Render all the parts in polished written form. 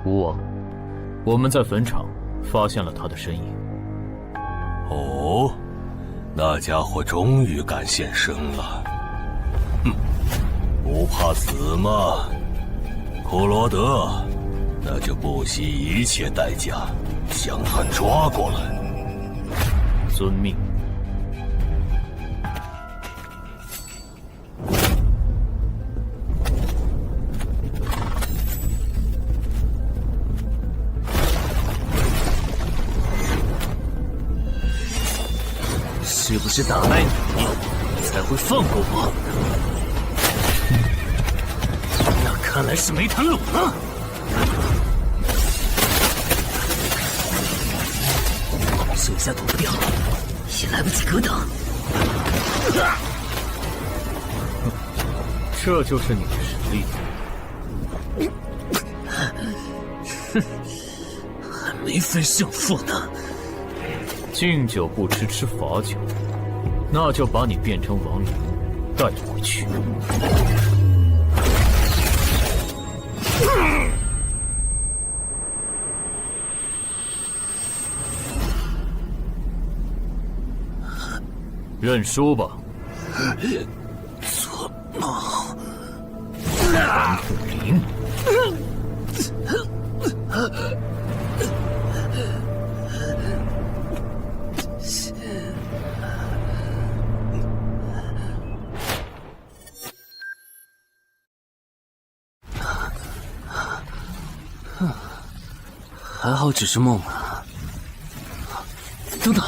吴王，我们在坟场发现了他的身影。哦，那家伙终于敢现身了。哼，不怕死吗？库罗德，那就不惜一切代价将他抓过来。遵命。是不是打败你，才会放过我？那看来是没谈拢了。手下躲不掉，也来不及格挡。这就是你的实力。还没分胜负呢。敬酒不吃吃罚酒，那就把你变成亡灵带回去。认输吧。做梦。蓝虎灵。还好只是梦啊！等等，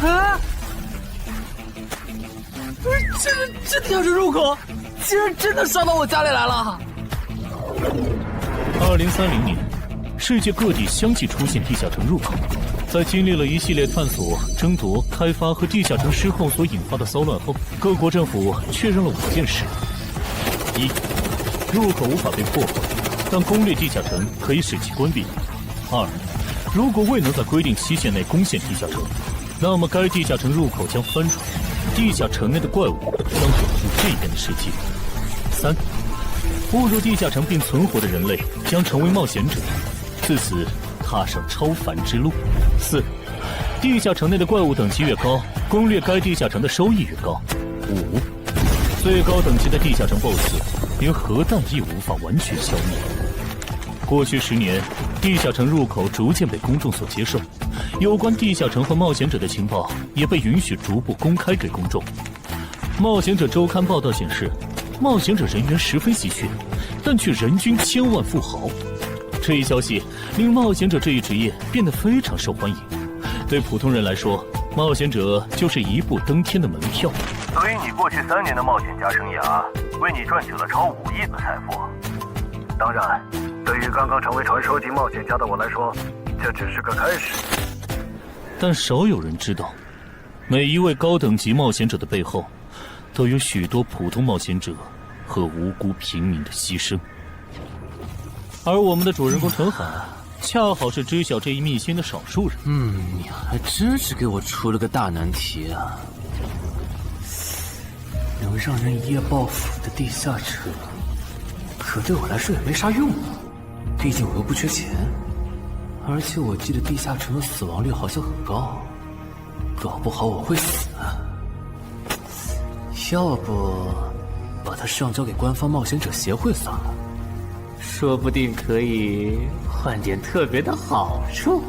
啊！这地下城入口竟然真的烧到我家里来了！2030年，世界各地相继出现地下城入口。在经历了一系列探索、争夺、开发和地下城失控所引发的骚乱后，各国政府确认了5件事：一，入口无法被破坏，但攻略地下城可以使其关闭。2，如果未能在规定期限内攻陷地下城，那么该地下城入口将翻转，地下城内的怪物将涌入这边的世界。3，步入地下城并存活的人类将成为冒险者，自此踏上超凡之路。4，地下城内的怪物等级越高，攻略该地下城的收益越高。5，最高等级的地下城 BOSS 连核弹亦无法完全消灭。过去10年，地下城入口逐渐被公众所接受，有关地下城和冒险者的情报也被允许逐步公开给公众。冒险者周刊报道显示，冒险者人员十分稀缺，但却人均千万富豪。这一消息令冒险者这一职业变得非常受欢迎。对普通人来说，冒险者就是一步登天的门票。所以你过去3年的冒险家生涯，为你赚取了超5亿的财富。当然，对于刚刚成为传说级冒险家的我来说，这只是个开始。但少有人知道，每一位高等级冒险者的背后，都有许多普通冒险者和无辜平民的牺牲。而我们的主人公陈海，恰好是知晓这一秘辛的少数人。你还真是给我出了个大难题啊！能让人一夜暴富的地下城，可对我来说也没啥用啊。毕竟我又不缺钱，而且我记得地下城的死亡率好像很高，搞不好我会死啊。要不把它上交给官方冒险者协会算了，说不定可以换点特别的好处。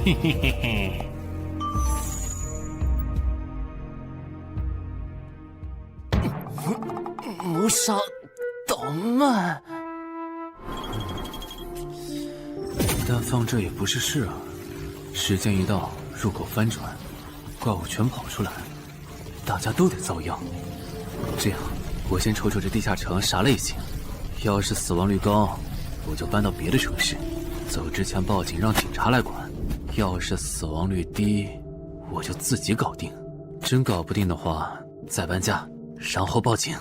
嘿嘿嘿嘿。谋杀倒慢，但放这也不是事啊。时间一到，入口翻转，怪物全跑出来，大家都得遭殃。这样，我先瞅瞅这地下城啥类型，要是死亡率高，我就搬到别的城市，走之前报警让警察来管；要是死亡率低，我就自己搞定。真搞不定的话，再搬家，然后报警。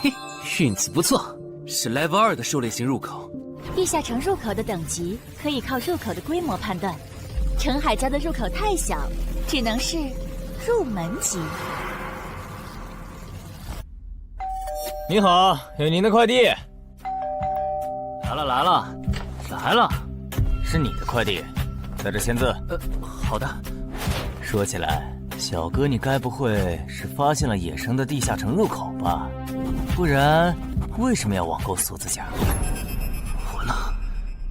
嘿，运气不错，是 Level 2的狩猎型入口。地下城入口的等级可以靠入口的规模判断。陈海家的入口太小，只能是入门级。你好，有您的快递。来了，是你的快递，在这签字。好的。说起来，小哥，你该不会是发现了野生的地下城入口吧？不然，为什么要网购锁子甲？完了，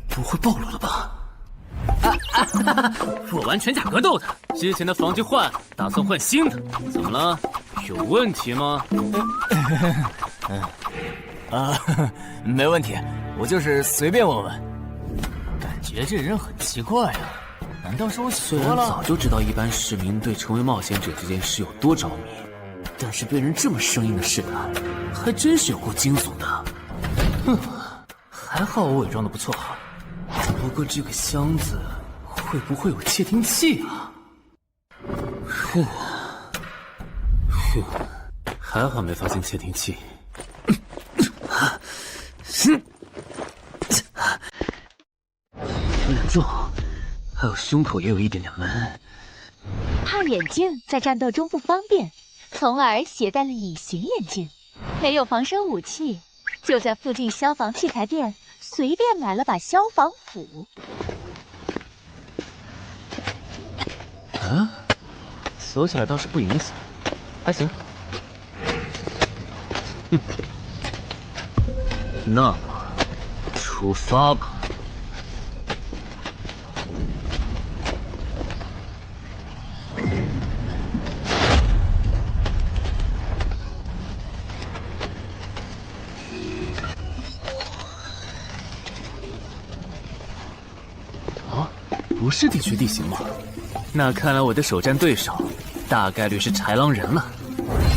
不会暴露了吧？我玩全甲格斗的，之前的防具换，打算换新的。怎么了？有问题吗？没问题，我就是随便问问。感觉这人很奇怪啊，难道是我想虽然早就知道一般市民对成为冒险者这件事有多着迷，但是被人这么生硬的试探，还真是有够惊悚的。还好我伪装的不错。不过这个箱子会不会有窃听器啊？还好没发现窃听器。有点重，还有胸口也有一点点闷。怕眼镜在战斗中不方便，从而携带了隐形眼镜。没有防身武器，就在附近消防器材店随便买了把消防斧。锁起来倒是不影响，还行。那么，出发吧。不是地区地形吗？那看来我的首战对手大概率是豺狼人了。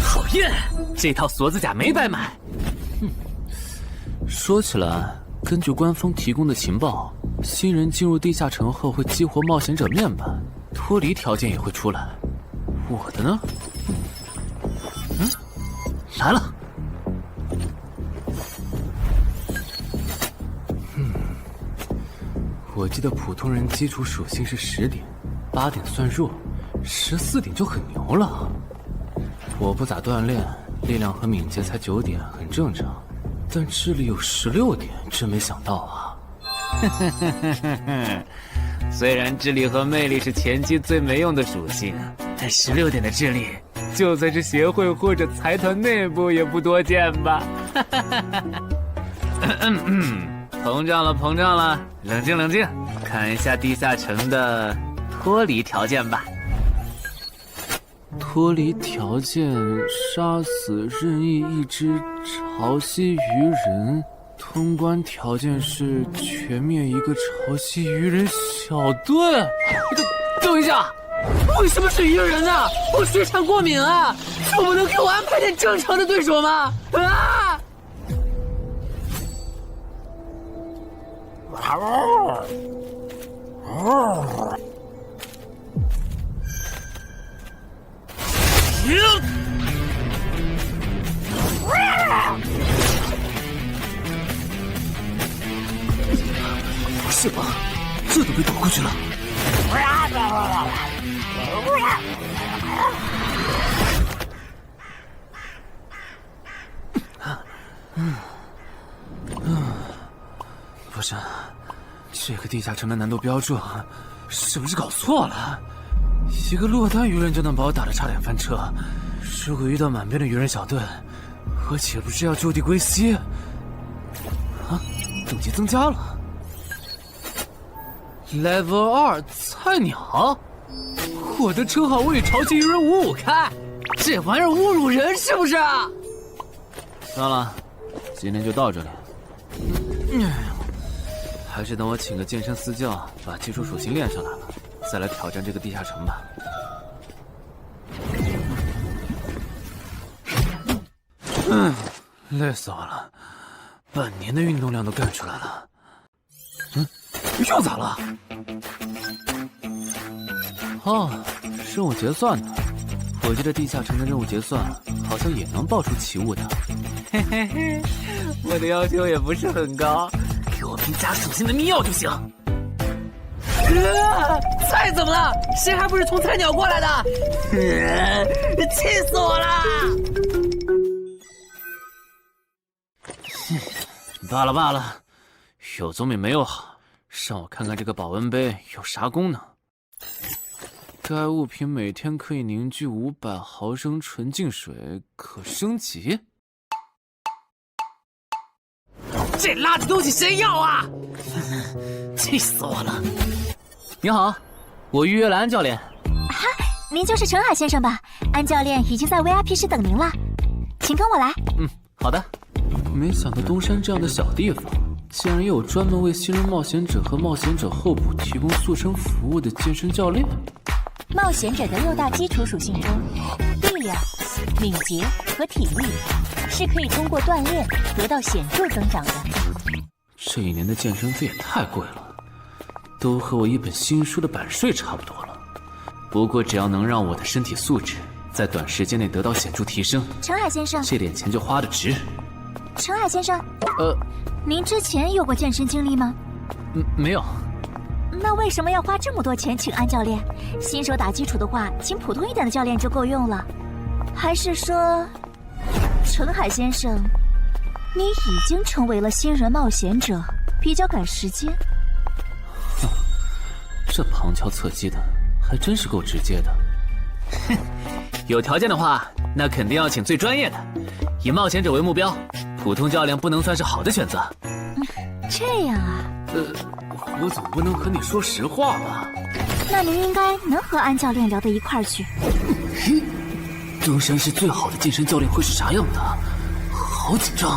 讨厌，这套锁子甲没白买。说起来，根据官方提供的情报，新人进入地下城后会激活冒险者面板，脱离条件也会出来。我的呢？来了。我记得普通人基础属性是10点，8点算弱，14点就很牛了。我不咋锻炼，力量和敏捷才9点，很正常。但智力有16点，真没想到啊！虽然智力和魅力是前期最没用的属性，但16点的智力，就算是协会或者财团内部也不多见吧？膨胀了，冷静，看一下地下城的脱离条件吧。脱离条件：杀死任意一只潮汐鱼人。通关条件是全灭一个潮汐鱼人小队。等一下，为什么是鱼人啊？我水产过敏啊！就不能给我安排点正常的对手吗？啊！不是吧？这都被躲过去了。不是，这个地下城的难度标注是不是搞错了？一个落单鱼人就能把我打得差点翻车，如果遇到满编的鱼人小队，我岂不是要就地归西？等级增加了 ，Level 2菜鸟，我的称号为潮汐鱼人55开，这玩意儿侮辱人是不是？算了，今天就到这里。还是等我请个健身私教，把基础属性练上来了，再来挑战这个地下城吧。累死我了，半年的运动量都干出来了。又咋了？任务结算呢？我记得地下城的任务结算好像也能爆出奇物的。嘿嘿嘿，我的要求也不是很高，给我瓶加属性的迷药就行。菜怎么了？谁还不是从菜鸟过来的？气死我了！罢了罢了，有总比没有好。让我看看这个保温杯有啥功能。该物品每天可以凝聚500毫升纯净水，可升级。这垃圾东西谁要啊？气死我了！你好，我预约了安教练。哈，您就是陈海先生吧？安教练已经在 VIP 室等您了，请跟我来。好的。没想到东山这样的小地方，竟然也有专门为新人冒险者和冒险者候补提供塑身服务的健身教练。冒险者的6大基础属性中，力量、敏捷和体力是可以通过锻炼得到显著增长的。这1年的健身费也太贵了，都和我一本新书的版税差不多了。不过只要能让我的身体素质在短时间内得到显著提升，陈海先生，这点钱就花得值。陈海先生，您之前有过健身经历吗？没有。那为什么要花这么多钱请安教练？新手打基础的话，请普通一点的教练就够用了。还是说，陈海先生，你已经成为了新人冒险者，比较赶时间？这旁敲侧击的，还真是够直接的。哼，有条件的话，那肯定要请最专业的，以冒险者为目标，普通教练不能算是好的选择。这样啊？我总不能和你说实话吧？那您应该能和安教练聊到一块儿去。中山市最好的健身教练会是啥样的？好紧张。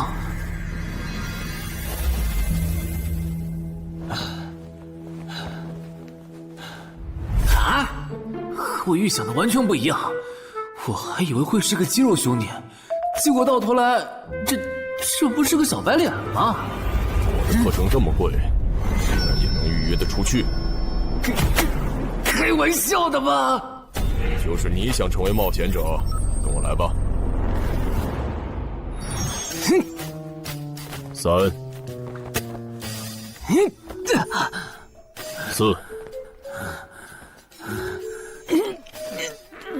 啊！和我预想的完全不一样，我还以为会是个肌肉兄弟，结果到头来，这不是个小白脸吗？课程这么贵，竟然也能预约得出去？开玩笑的吧？就是你想成为冒险者，跟我来吧。3、4。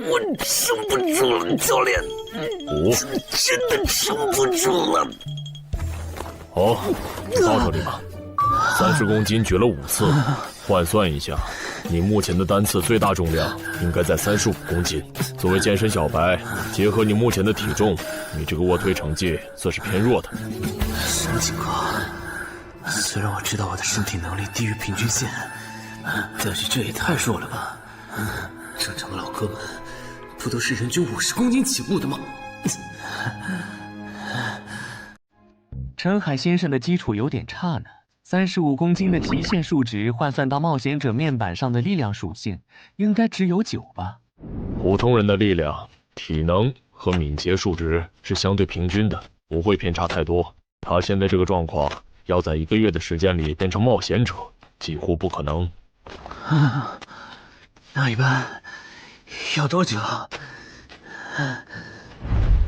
我撑不住了，教练。5，真的撑不住了。好，到这里吧。30公斤举了5次，换算一下，你目前的单次最大重量应该在35公斤。作为健身小白，结合你目前的体重，你这个卧推成绩算是偏弱的。什么情况？虽然我知道我的身体能力低于平均线，但是这也太弱了吧？正常的老哥们不都是人均50公斤起步的吗？陈海先生的基础有点差呢，35公斤的极限数值换算到冒险者面板上的力量属性，应该只有9吧？普通人的力量、体能和敏捷数值是相对平均的，不会偏差太多。他现在这个状况，要在1个月的时间里变成冒险者，几乎不可能。那一般要多久？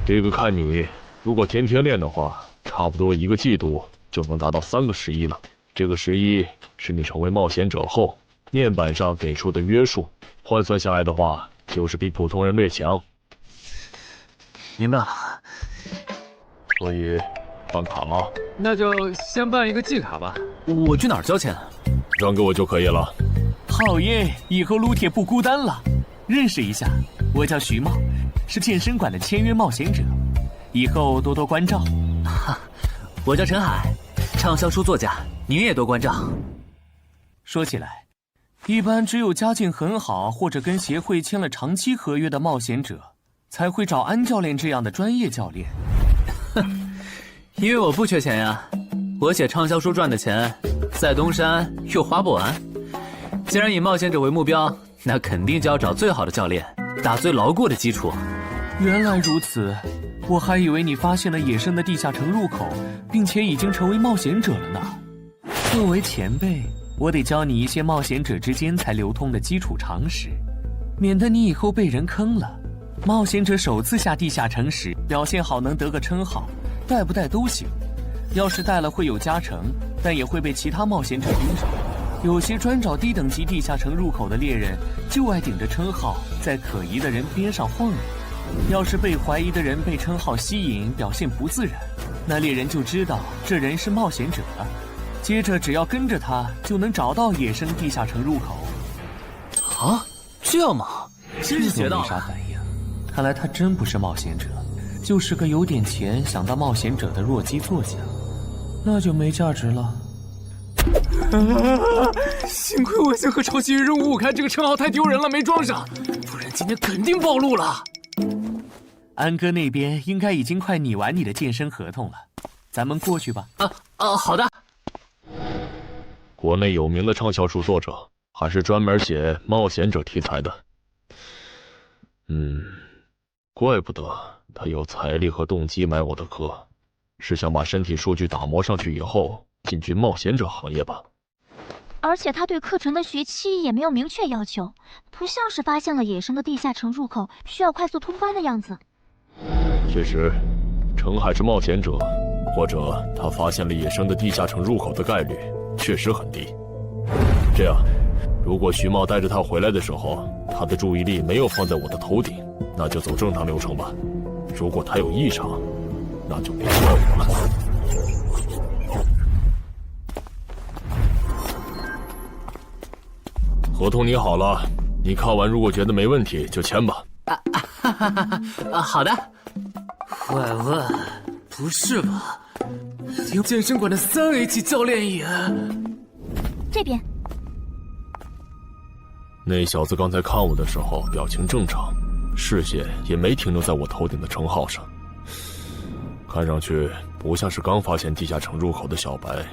这个看你，如果天天练的话，差不多1个季度就能达到3个11了。这个11是你成为冒险者后面板上给出的约束，换算下来的话，就是比普通人略强。明白了。所以办卡吗？那就先办一个季卡吧。我去哪儿交钱？转给我就可以了。好耶，以后撸铁不孤单了。认识一下，我叫徐茂，是健身馆的签约冒险者，以后多多关照。我叫陈海，畅销书作家，您也多关照。说起来，一般只有家境很好或者跟协会签了长期合约的冒险者，才会找安教练这样的专业教练。因为我不缺钱呀，我写畅销书赚的钱，在东山又花不完。既然以冒险者为目标，那肯定就要找最好的教练，打最牢固的基础。原来如此，我还以为你发现了野生的地下城入口，并且已经成为冒险者了呢。作为前辈，我得教你一些冒险者之间才流通的基础常识，免得你以后被人坑了。冒险者首次下地下城时，表现好能得个称号，带不带都行。要是带了会有加成，但也会被其他冒险者盯上。有些专找低等级地下城入口的猎人，就爱顶着称号，在可疑的人边上晃悠。要是被怀疑的人被称号吸引，表现不自然，那猎人就知道这人是冒险者，接着只要跟着他，就能找到野生地下城入口。啊，这样吗？真是学到了。没啥反应，看来他真不是冒险者，就是个有点钱想当冒险者的弱鸡作家，那就没价值了。幸亏我先和超级任务5开这个称号太丢人了，没装上，不然今天肯定暴露了。安哥那边应该已经快拟完你的健身合同了，咱们过去吧。好的。国内有名的畅销书作者，还是专门写冒险者题材的。怪不得他有财力和动机买我的课，是想把身体数据打磨上去以后进军冒险者行业吧。而且他对课程的学期也没有明确要求，不像是发现了野生的地下城入口需要快速通关的样子。确实，程海是冒险者，或者他发现了野生的地下城入口的概率确实很低。这样，如果徐茂带着他回来的时候，他的注意力没有放在我的头顶，那就走正常流程吧。如果他有异常，那就别怪我了。合同拟好了，你看完如果觉得没问题就签吧。好的。喂，不是吧？连健身馆的3A 级教练也……这边。那小子刚才看我的时候表情正常，视线也没停留在我头顶的称号上，看上去不像是刚发现地下城入口的小白。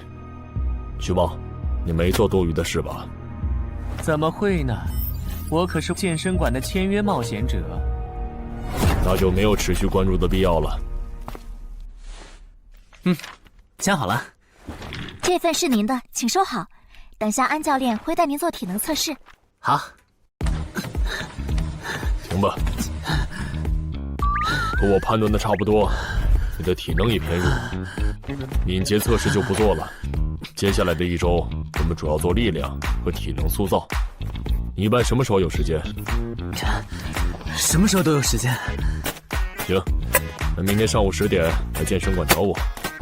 徐茂，你没做多余的事吧？怎么会呢？我可是健身馆的签约冒险者。那就没有持续关注的必要了。签好了。这份是您的，请收好。等下安教练会带您做体能测试。好。行吧。和我判断的差不多，你的体能也偏弱，敏捷测试就不做了。接下来的1周，我们主要做力量和体能塑造。你一般什么时候有时间？什么时候都有时间。行，那明天上午10点来健身馆找我，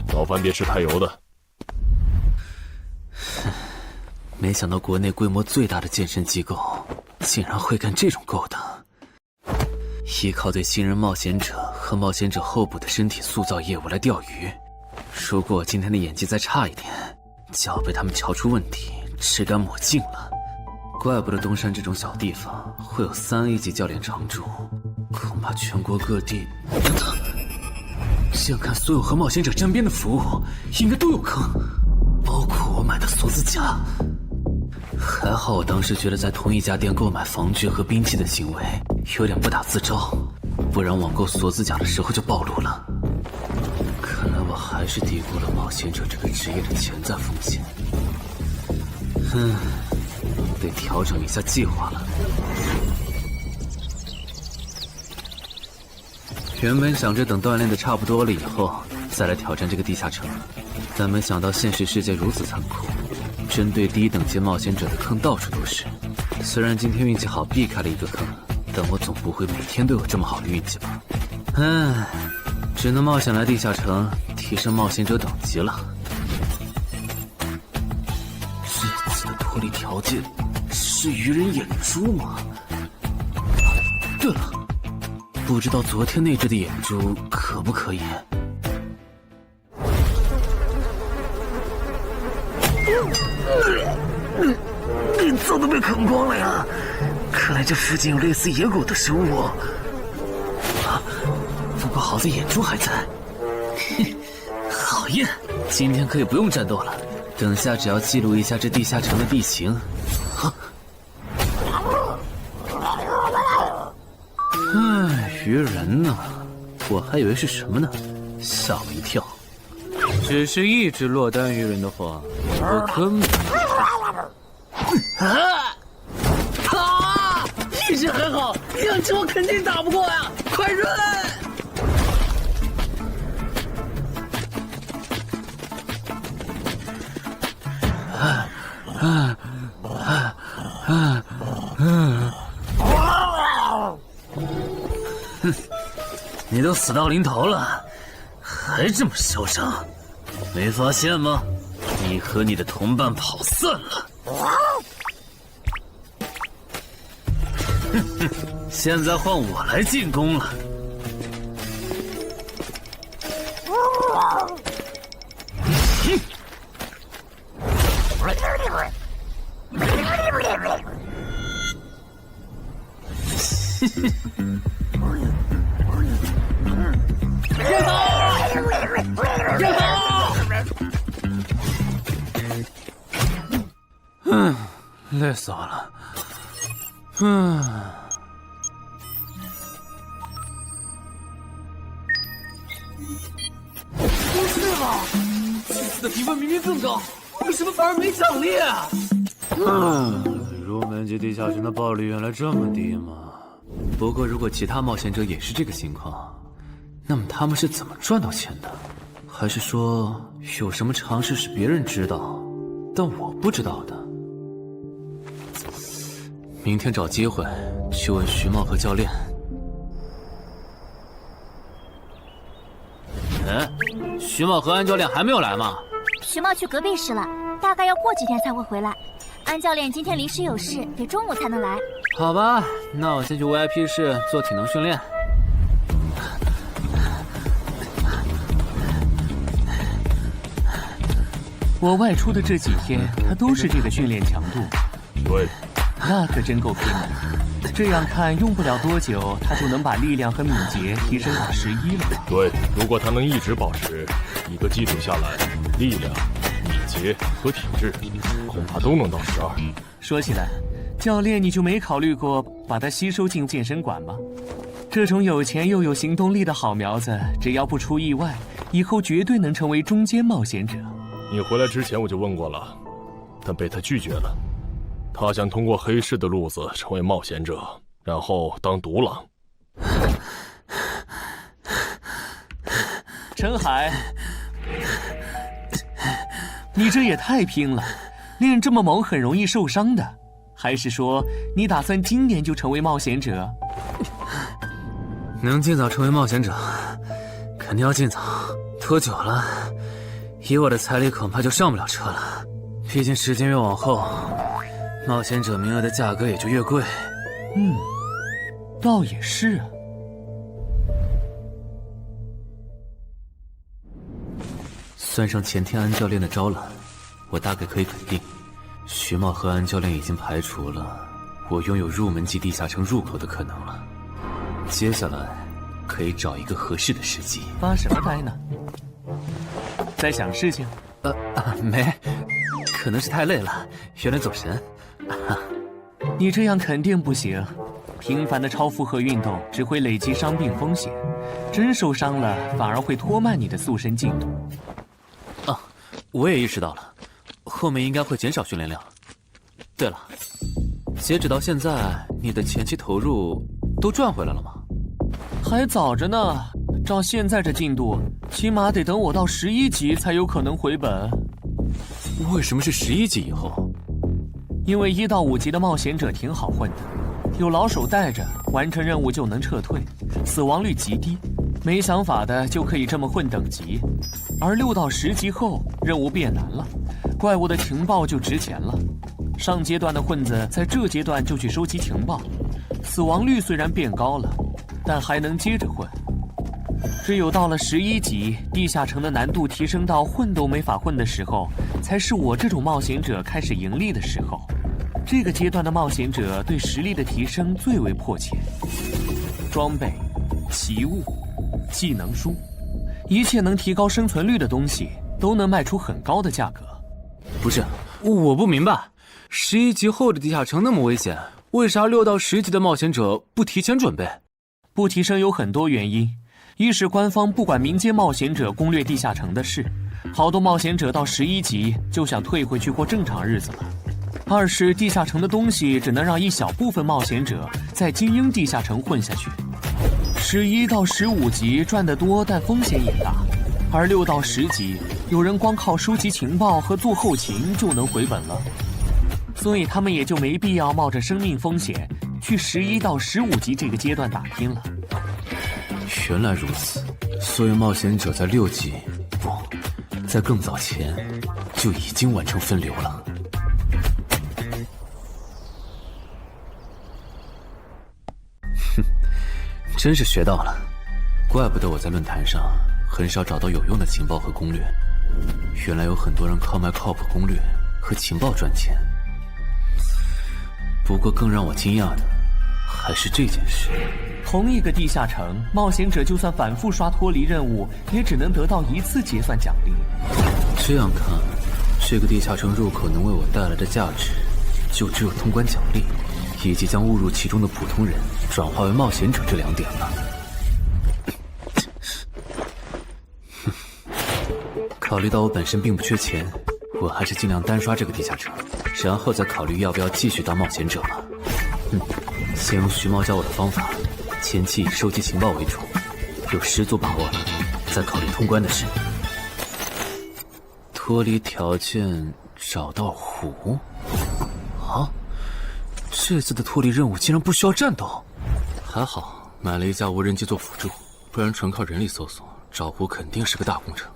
早饭别吃太油的。没想到国内规模最大的健身机构竟然会干这种勾当，依靠对新人冒险者和冒险者候补的身体塑造业务来钓鱼。如果我今天的演技再差一点，就要被他们瞧出问题，吃干抹净了。怪不得东山这种小地方会有3A 级教练常驻，恐怕全国各地……这样看，所有和冒险者沾边的服务应该都有坑，包括我买的锁子甲。还好我当时觉得在同一家店购买防具和兵器的行为有点不打自招，不然网购锁子甲的时候就暴露了。看来我还是低估了冒险者这个职业的潜在风险。得调整一下计划了。原本想着等锻炼的差不多了以后再来挑战这个地下城，但没想到现实世界如此残酷，针对低等级冒险者的坑到处都是。虽然今天运气好避开了一个坑，但我总不会每天都有这么好的运气吧。只能冒险来地下城提升冒险者等级了。这次的脱离条件是鱼人眼珠吗？对了，不知道昨天那只的眼珠可不可以？早都被啃光了呀！看来这附近有类似野狗的生物。不过好在眼珠还在。好耶！今天可以不用战斗了，等下只要记录一下这地下城的地形。鱼人呢？我还以为是什么呢，吓我一跳。只是一只落单鱼人的话，我根本……一只还好，2只我肯定打不过呀！快润！你都死到临头了，还这么嚣张，没发现吗？你和你的同伴跑散了。哼哼，现在换我来进攻了。累死我了。不是吧？这次的评分明明更高，为什么反而没奖励啊？入门级地下城的暴力原来这么低吗？不过如果其他冒险者也是这个情况，那么他们是怎么赚到钱的？还是说有什么常识是别人知道，但我不知道的？明天找机会去问徐茂和教练。徐茂和安教练还没有来吗？徐茂去隔壁室了，大概要过几天才会回来。安教练今天临时有事，得中午才能来。好吧，那我先去 VIP 室做体能训练。我外出的这几天，他都是这个训练强度。对，那可真够拼的。这样看，用不了多久，他就能把力量和敏捷提升到11了吧？对，如果他能一直保持1个季度下来，力量、敏捷和体质恐怕都能到12。说起来，教练你就没考虑过把他吸收进健身馆吗？这种有钱又有行动力的好苗子，只要不出意外，以后绝对能成为中间冒险者。你回来之前我就问过了，但被他拒绝了。他想通过黑市的路子成为冒险者，然后当独狼。陈海，你这也太拼了，练这么猛很容易受伤的。还是说你打算今年就成为冒险者？能尽早成为冒险者，肯定要尽早。拖久了，以我的财力恐怕就上不了车了。毕竟时间越往后，冒险者名额的价格也就越贵。倒也是啊。算上前天安教练的招揽，我大概可以肯定，徐茂和安教练已经排除了我拥有入门级地下城入口的可能了。接下来可以找一个合适的时机。发什么呆呢？在想事情？没，可能是太累了，有点走神。你这样肯定不行，频繁的超负荷运动只会累积伤病风险，真受伤了反而会拖慢你的塑身进度。我也意识到了，后面应该会减少训练量。对了，截止到现在，你的前期投入都赚回来了吗？还早着呢，照现在这进度，起码得等我到11级才有可能回本。为什么是11级以后？因为1到5级的冒险者挺好混的，有老手带着，完成任务就能撤退，死亡率极低。没想法的就可以这么混等级，而6到10级后任务变难了，怪物的情报就值钱了。上阶段的混子在这阶段就去收集情报，死亡率虽然变高了，但还能接着混。只有到了11级，地下城的难度提升到混都没法混的时候，才是我这种冒险者开始盈利的时候。这个阶段的冒险者对实力的提升最为迫切，装备、奇物、技能书，一切能提高生存率的东西都能卖出很高的价格。不是，我不明白，11级后的地下城那么危险，为啥6到10级的冒险者不提前准备？不提升有很多原因，一是官方不管民间冒险者攻略地下城的事，好多冒险者到11级就想退回去过正常日子了；二是地下城的东西只能让一小部分冒险者在精英地下城混下去。11到15级赚得多，但风险也大，而6到10级，有人光靠收集情报和做后勤就能回本了，所以他们也就没必要冒着生命风险去11到15级这个阶段打拼了。原来如此，所有冒险者在6级，不，在更早前就已经完成分流了。哼，真是学到了，怪不得我在论坛上很少找到有用的情报和攻略，原来有很多人靠卖靠谱攻略和情报赚钱。不过更让我惊讶的还是这件事。同一个地下城，冒险者就算反复刷脱离任务，也只能得到1次结算奖励。这样看，这个地下城入口能为我带来的价值，就只有通关奖励，以及将误入其中的普通人转化为冒险者这2点了。考虑到我本身并不缺钱，我还是尽量单刷这个地下城，然后再考虑要不要继续当冒险者了。先用徐猫教我的方法，前期以收集情报为主，有10足把握了，再考虑通关的事。脱离条件找到湖？啊，这次的脱离任务竟然不需要战斗，还好买了一架无人机做辅助，不然纯靠人力搜索找湖肯定是个大工程。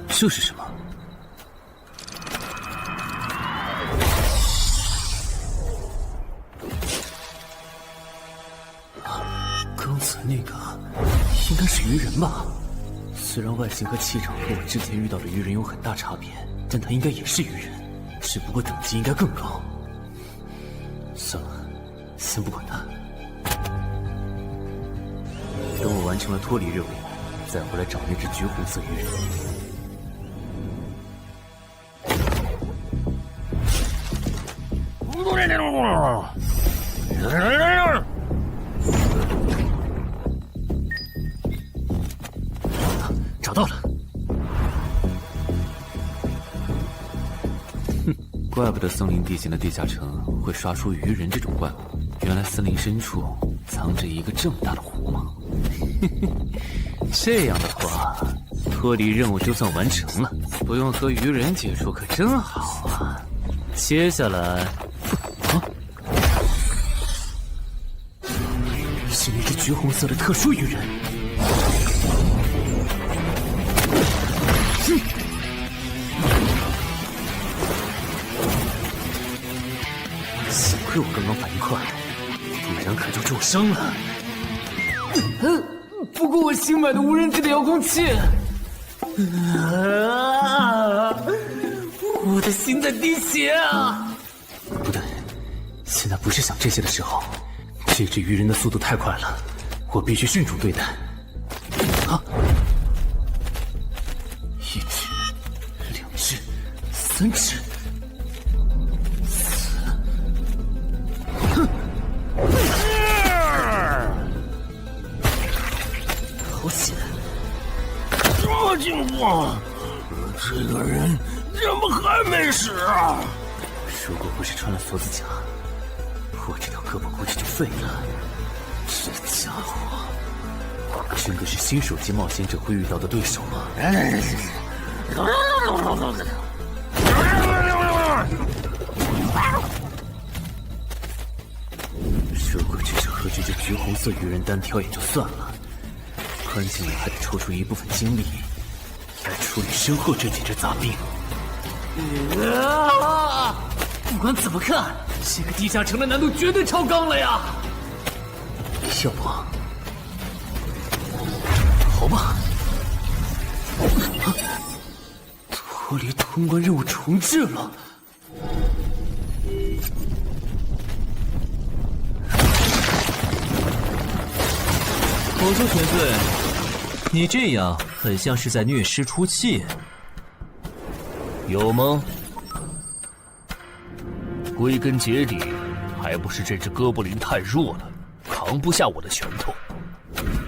这是什么？刚才那个应该是鱼人吧？虽然外形和气场和我之前遇到的鱼人有很大差别，但他应该也是鱼人，只不过等级应该更高。算了，先不管他。等我完成了脱离任务，再回来找那只橘红色鱼人。找到了！哼，怪不得森林地形的地下城会刷出鱼人这种怪物，原来森林深处藏着一个这么大的湖吗？这样的话，脱离任务就算完成了，不用和鱼人接触可真好啊！接下来，是那只橘红色的特殊鱼人。幸亏我刚刚反应快，不然可就重伤了。不过我新买的无人机的遥控器，我的心在滴血啊！不对，现在不是想这些的时候。这只鱼人的速度太快了，我必须迅速对待。啊！1只、2只、3只、4……好险！这情况，这个人怎么还没死啊？如果不是穿了锁子甲，我这条胳膊估计就废了。这家伙真的是新手级冒险者会遇到的对手吗？如果只是和这只橘红色鱼人单挑也就算了，关键我还得抽出一部分精力来处理身后这几只杂兵。不管怎么看，这个地下城的难度绝对超纲了呀！要不，好吧，脱离通关任务重置了。我说全队，你这样很像是在虐尸出气，有吗？归根结底，还不是这只哥布林太弱了，扛不下我的拳头。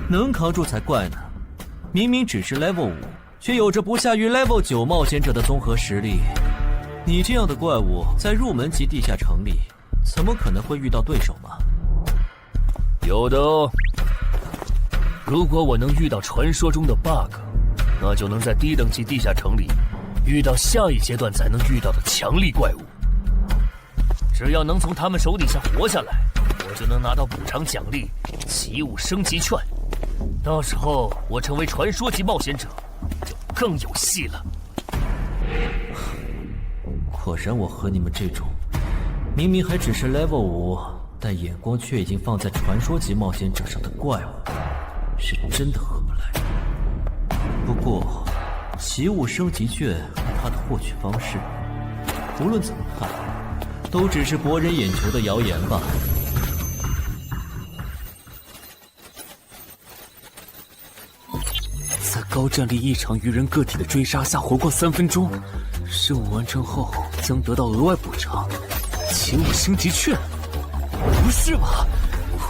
能扛住才怪呢！明明只是 Level 5，却有着不下于 Level 9冒险者的综合实力。你这样的怪物在入门级地下城里，怎么可能会遇到对手嘛？有的哦。如果我能遇到传说中的 bug， 那就能在低等级地下城里遇到下一阶段才能遇到的强力怪物。只要能从他们手底下活下来，我就能拿到补偿奖励奇物升级券。到时候我成为传说级冒险者，就更有戏了。果然，我和你们这种明明还只是 level 5，但眼光却已经放在传说级冒险者上的怪物，是真的合不来。不过，奇物升级券和它的获取方式，无论怎么看，都只是博人眼球的谣言吧。在高战力异常鱼人个体的追杀下活过3分钟，任务完成后将得到额外补偿，奇物升级券。不是吧？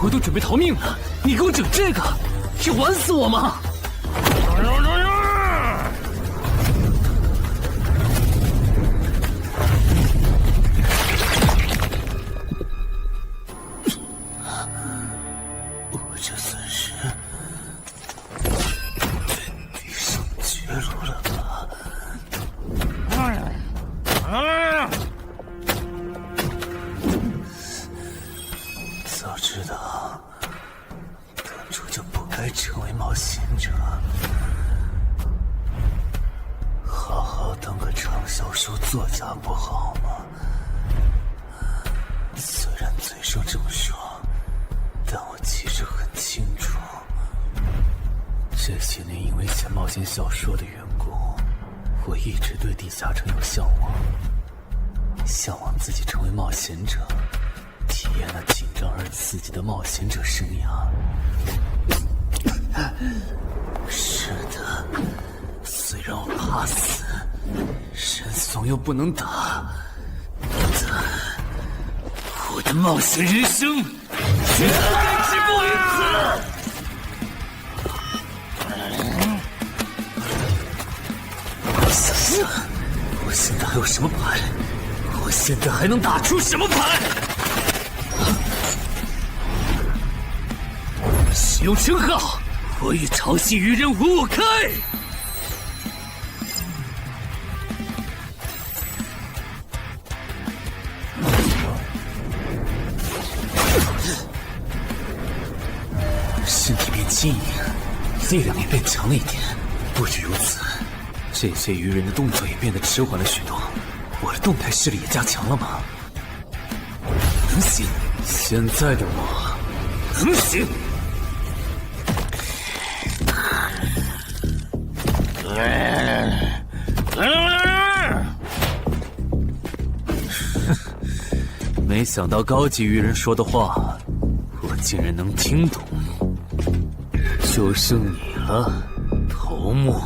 我都准备逃命了，你给我整这个，要玩死我吗？我这算是对地上绝路了吧？早知道当初就不该成为冒险者，好好当个畅销书作家不好吗？虽然嘴上这么说，但我其实很清楚，这些年因为写冒险小说的缘故，我一直对地下城有向往，向往自己成为冒险者，体验那紧张而刺激的冒险者生涯。是的，虽然我怕死，人怂又不能打，但我的冒险人生绝不该止步于此。想想，我现在还有什么牌？我现在还能打出什么牌？使用称号，我与潮汐鱼人五五开！身体变轻盈，力量也变强了一点。不止如此，这些鱼人的动作也变得迟缓了许多。我的动态视力也加强了吗？能行，现在的我能行。没想到高级鱼人说的话，我竟然能听懂。就剩你了，头目。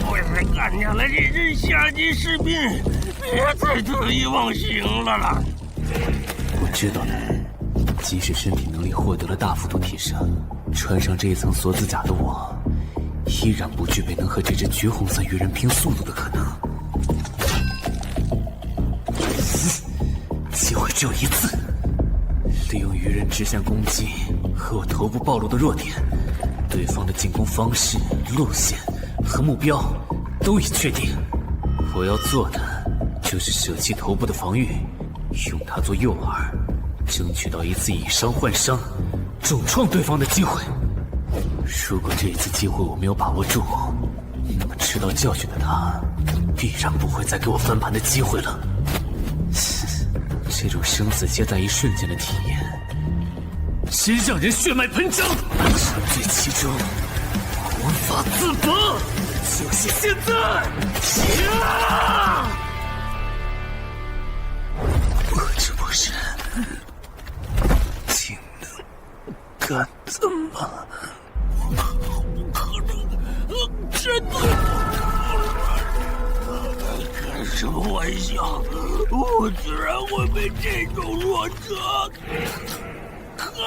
我是干掉了这只下级士兵，别再得意忘形了啦！我知道的，即使身体能力获得了大幅度提升，穿上这一层锁子甲的我，依然不具备能和这只橘红色鱼人拼速度的可能。机会只有一次，利用鱼人直线攻击和我头部暴露的弱点，对方的进攻方式、路线和目标都已确定。我要做的就是舍弃头部的防御，用它做诱饵，争取到一次以伤换伤，重创对方的机会。如果这一次机会我没有把握住，那么吃到教训的他，必然不会再给我翻盘的机会了。这种生死皆在一瞬间的体验，真让人血脉喷张。沉醉其中，无法自拔，就是现在！我这不是技能干的吗？真的？开什么玩笑！我居然会被这种弱者可恶！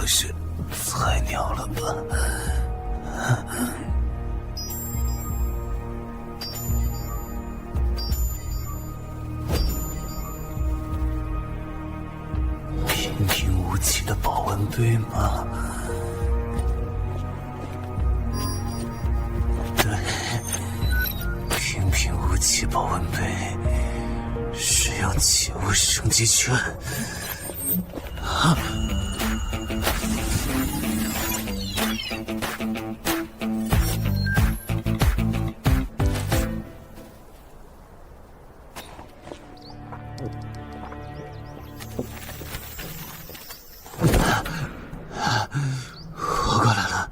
会是菜鸟了吧？平平无奇的保温杯吗？对，平平无奇保温杯是要启物升级券。啊！活过来了。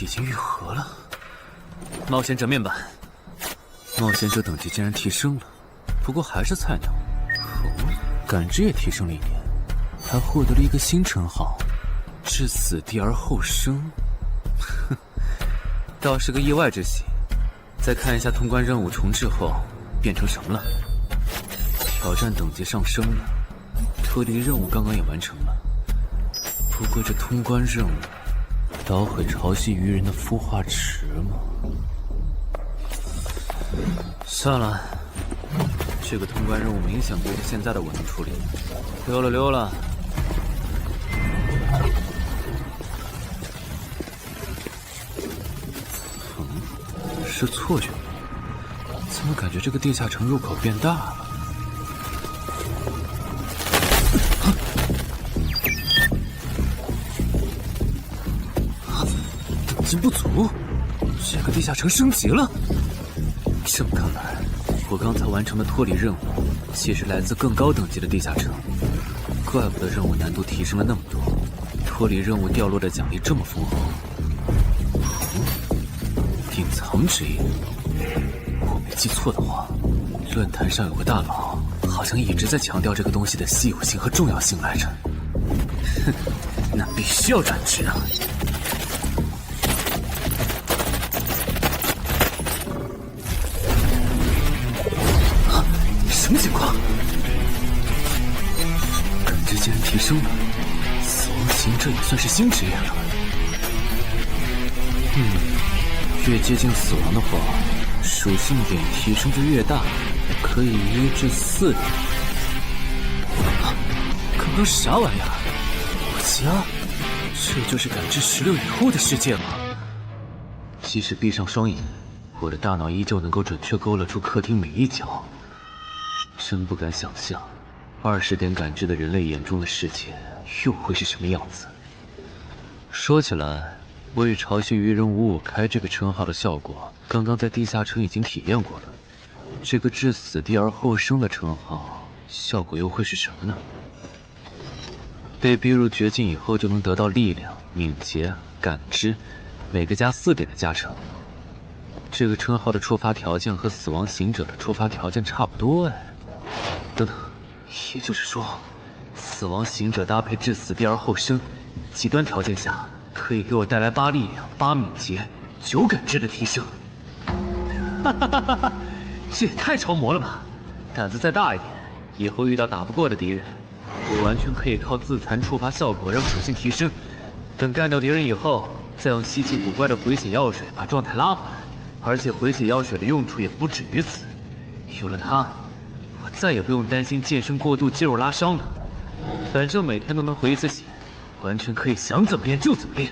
已经愈合了。冒险者面板，冒险者等级竟然提升了，不过还是菜鸟。哦，感知也提升了一点，还获得了一个新称号——至死地而后生。哼，倒是个意外之喜。再看一下通关任务重置后变成什么了。挑战等级上升了，脱离任务刚刚也完成了。不过这通关任务捣毁潮汐鱼人的孵化池吗？算了，这个通关任务明显不是现在的我能处理。溜了溜了。是错觉吗？怎么感觉这个地下城入口变大了？等级不足，这个地下城升级了。这么看来，我刚才完成的脱离任务，其实来自更高等级的地下城。怪不得任务难度提升了那么多，脱离任务掉落的奖励这么丰厚。隐藏之夜，我没记错的话，论坛上有个大佬，好像一直在强调这个东西的稀有性和重要性来着。哼，那必须要转职啊！啊，什么情况？感知竟然提升了，死亡行者也算是新职业了。越接近死亡的话，属性点提升就越大，可以1至4点。刚刚啥玩意儿？我家，这就是感知16以后的世界吗？即使闭上双眼，我的大脑依旧能够准确勾勒出客厅每一角。真不敢想象，20点感知的人类眼中的世界又会是什么样子。说起来，我与潮汐鱼人55开这个称号的效果，刚刚在地下城已经体验过了。这个至死地而后生的称号，效果又会是什么呢？被逼入绝境以后，就能得到力量、敏捷、感知，每个加4点的加成。这个称号的触发条件和死亡行者的触发条件差不多哎。等等，也就是说，死亡行者搭配至死地而后生，极端条件下可以给我带来8力量、8敏捷、9感知的提升。哈哈哈哈哈！这也太超模了吧！胆子再大一点，以后遇到打不过的敌人，我完全可以靠自残触发效果让属性提升。等干掉敌人以后，再用稀奇古怪的回血药水把状态拉回来。而且回血药水的用处也不止于此，有了它，我再也不用担心健身过度肌肉拉伤了。反正每天都能回一次血，完全可以想怎么练就怎么练。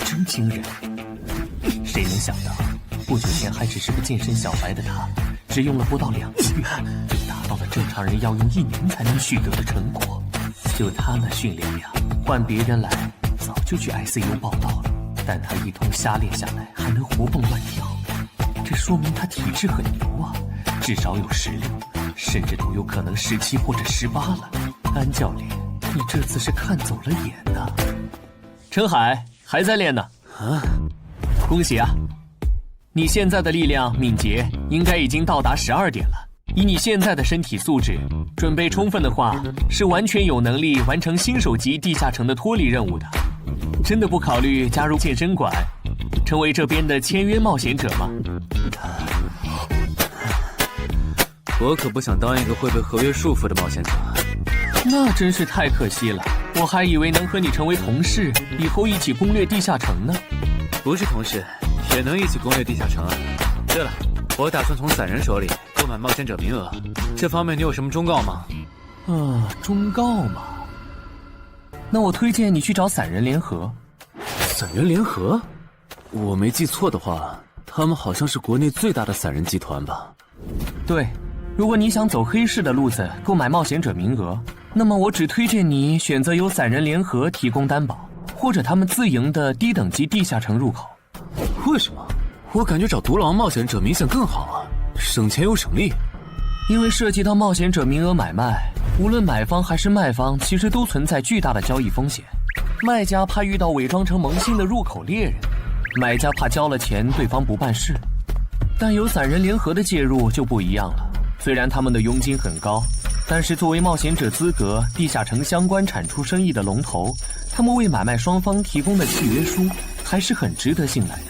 真惊人！谁能想到，不久前还只是个健身小白的他，只用了不到2个月，就达到了正常人要用1年才能取得的成果。就他那训练量，换别人来早就去 ICU 报道了。但他一通瞎练下来，还能活蹦乱跳，这说明他体质很牛啊，至少有16，甚至都有可能17或者18了。安教练，你这次是看走了眼呐！陈海还在练呢。啊，恭喜啊！你现在的力量、敏捷应该已经到达12点了。以你现在的身体素质，准备充分的话，是完全有能力完成新手级地下城的脱离任务的。真的不考虑加入健身馆，成为这边的签约冒险者吗？我可不想当一个会被合约束缚的冒险者。那真是太可惜了，我还以为能和你成为同事，以后一起攻略地下城呢。不是同事，也能一起攻略地下城啊。对了，我打算从散人手里购买冒险者名额，这方面你有什么忠告吗？忠告嘛，那我推荐你去找散人联合。散人联合？我没记错的话，他们好像是国内最大的散人集团吧？对，如果你想走黑市的路子购买冒险者名额，那么我只推荐你选择由散人联合提供担保，或者他们自营的低等级地下城入口。为什么？我感觉找独狼冒险者明显更好啊，省钱又省力。因为涉及到冒险者名额买卖，无论买方还是卖方，其实都存在巨大的交易风险。卖家怕遇到伪装成萌新的入口猎人，买家怕交了钱对方不办事。但有散人联合的介入就不一样了，虽然他们的佣金很高，但是作为冒险者资格地下城相关产出生意的龙头，他们为买卖双方提供的契约书还是很值得信赖的。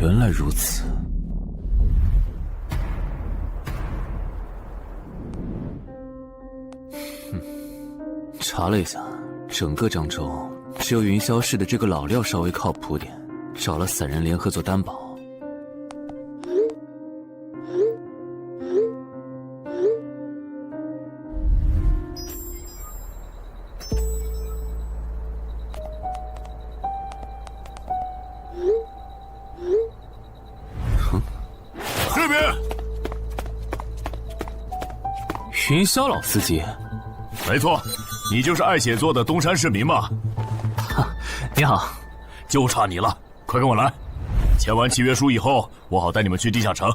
原来如此。查了一下，整个漳州只有云霄市的这个老廖稍微靠谱点，找了散人联合做担保。这边，云霄老司机，没错，你就是爱写作的东山市民嘛？你好，就差你了，快跟我来！签完契约书以后，我好带你们去地下城。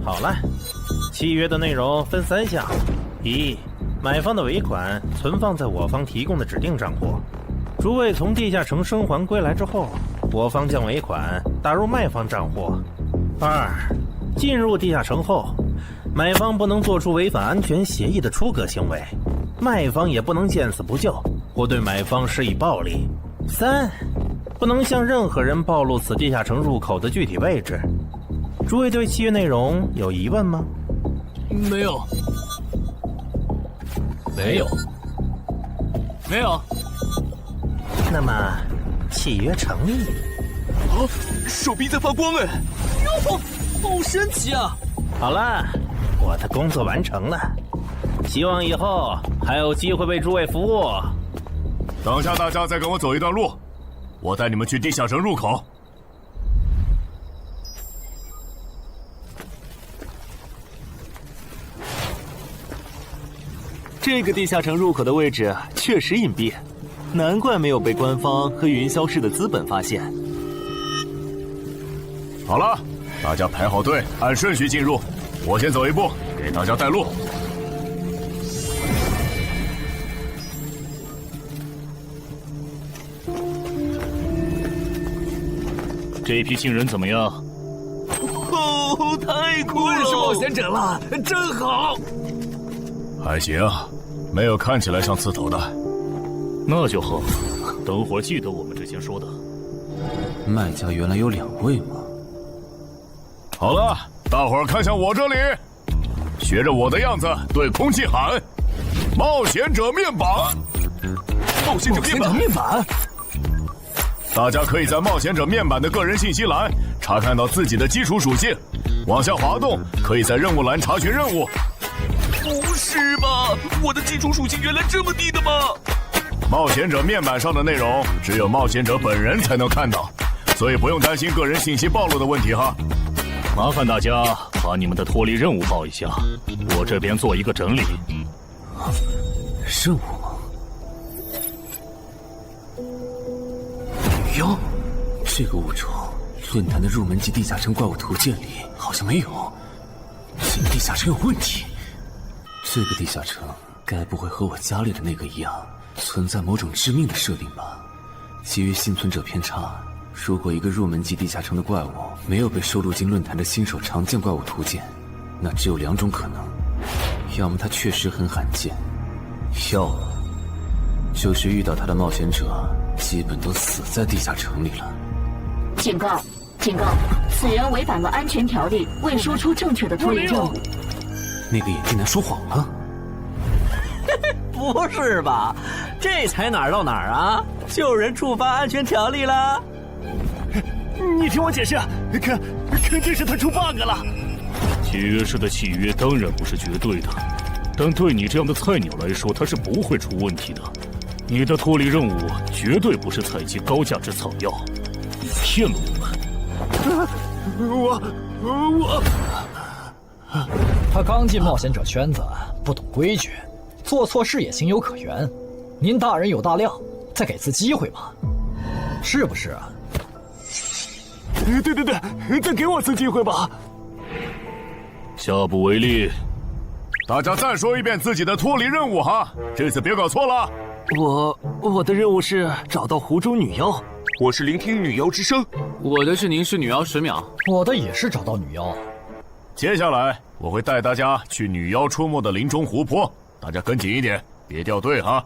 好了，契约的内容分3项：一，买方的尾款存放在我方提供的指定账户，诸位从地下城生还归来之后，我方将尾款打入卖方账户。2，进入地下城后，买方不能做出违反安全协议的出格行为，卖方也不能见死不救或对买方施以暴力。3，不能向任何人暴露此地下城入口的具体位置。诸位对契约内容有疑问吗？没有。没有。没有。那么，契约成立。手臂在发光哎！哟，好神奇啊！好了，我的工作完成了，希望以后还有机会为诸位服务。等下大家再跟我走一段路，我带你们去地下城入口。这个地下城入口的位置确实隐蔽，难怪没有被官方和云霄市的资本发现。好了，大家排好队，按顺序进入。我先走一步，给大家带路。这批新人怎么样？太酷了！认识冒险者了，真好。还行，没有看起来像刺头的。那就好，等会儿记得我们之前说的。卖家原来有2位吗？好了，大伙儿看向我这里，学着我的样子对空气喊：冒险者面板！冒险者面板！大家可以在冒险者面板的个人信息栏查看到自己的基础属性，往下滑动可以在任务栏查询任务。不是吧？我的基础属性原来这么低的吗？冒险者面板上的内容只有冒险者本人才能看到，所以不用担心个人信息暴露的问题哈。麻烦大家把你们的脱离任务报一下，我这边做一个整理。任务吗？哟，这个物种论坛的入门级地下城怪物图鉴里好像没有，这个地下城有问题。这个地下城该不会和我家里的那个一样，存在某种致命的设定吧？基于幸存者偏差，如果一个入门级地下城的怪物没有被收录进论坛的新手常见怪物图鉴，那只有2种可能：要么它确实很罕见，要么就是遇到它的冒险者基本都死在地下城里了。警告！警告！此人违反了安全条例，未说出正确的脱离任务。那个眼镜男说谎了？不是吧？这才哪儿到哪儿啊？就有人触发安全条例了？你听我解释，肯定是他出 bug 了。契约式的契约当然不是绝对的，但对你这样的菜鸟来说，它是不会出问题的。你的脱离任务绝对不是采集高价值草药，你骗了我们。他刚进冒险者圈子，不懂规矩，做错事也情有可原。您大人有大量，再给次机会嘛，是不是啊？对，再给我次机会吧。下不为例。大家再说一遍自己的脱离任务哈，这次别搞错了。我的任务是找到湖中女妖。我是聆听女妖之声。我的是凝视女妖10秒。我的也是找到女妖。接下来我会带大家去女妖出没的林中湖泊，大家跟紧一点，别掉队哈。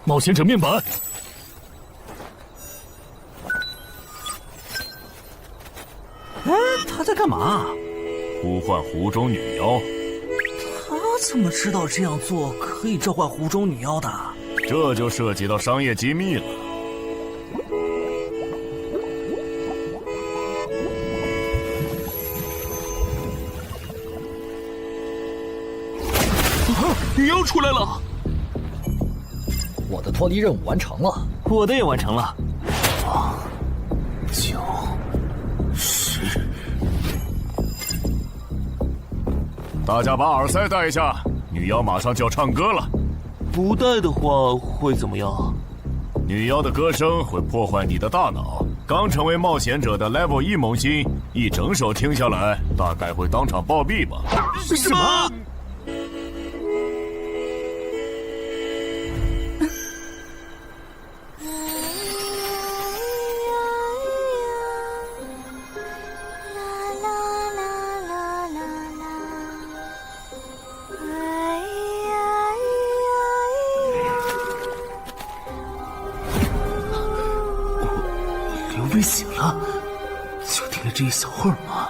冒险者面板。哎，他在干嘛？呼唤湖中女妖。他怎么知道这样做可以召唤湖中女妖的？这就涉及到商业机密了。女妖出来了。我的脱离任务完成了，我的也完成了。8、9、10。大家把耳塞戴一下，女妖马上就要唱歌了。不戴的话会怎么样？女妖的歌声会破坏你的大脑。刚成为冒险者的 Level 1萌新，一整首听下来，大概会当场暴毙吧。什么？被醒了，就听了这一小会儿嘛。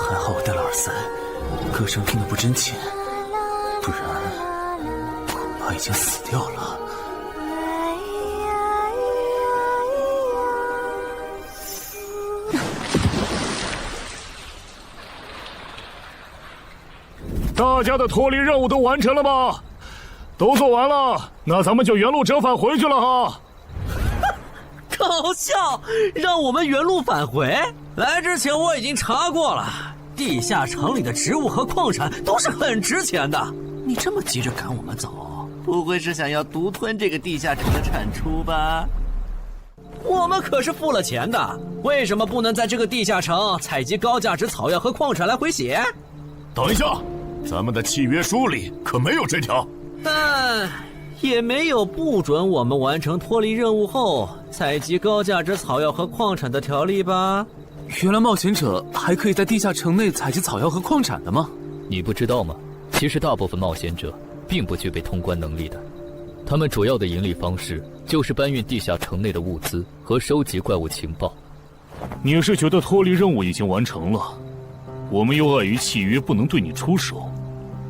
还好我戴了耳塞，歌声听得不真切，不然恐怕已经死掉了。大家的脱离任务都完成了吗？都做完了，那咱们就原路折返回去了哈。搞笑，让我们原路返回？来之前我已经查过了，地下城里的植物和矿产都是很值钱的。你这么急着赶我们走，不会是想要独吞这个地下城的产出吧？我们可是付了钱的，为什么不能在这个地下城采集高价值草药和矿产来回血？等一下，咱们的契约书里可没有这条。但也没有不准我们完成脱离任务后采集高价值草药和矿产的条例吧？原来冒险者还可以在地下城内采集草药和矿产的吗？你不知道吗？其实大部分冒险者并不具备通关能力的，他们主要的盈利方式就是搬运地下城内的物资和收集怪物情报。你是觉得脱离任务已经完成了，我们又碍于契约不能对你出手，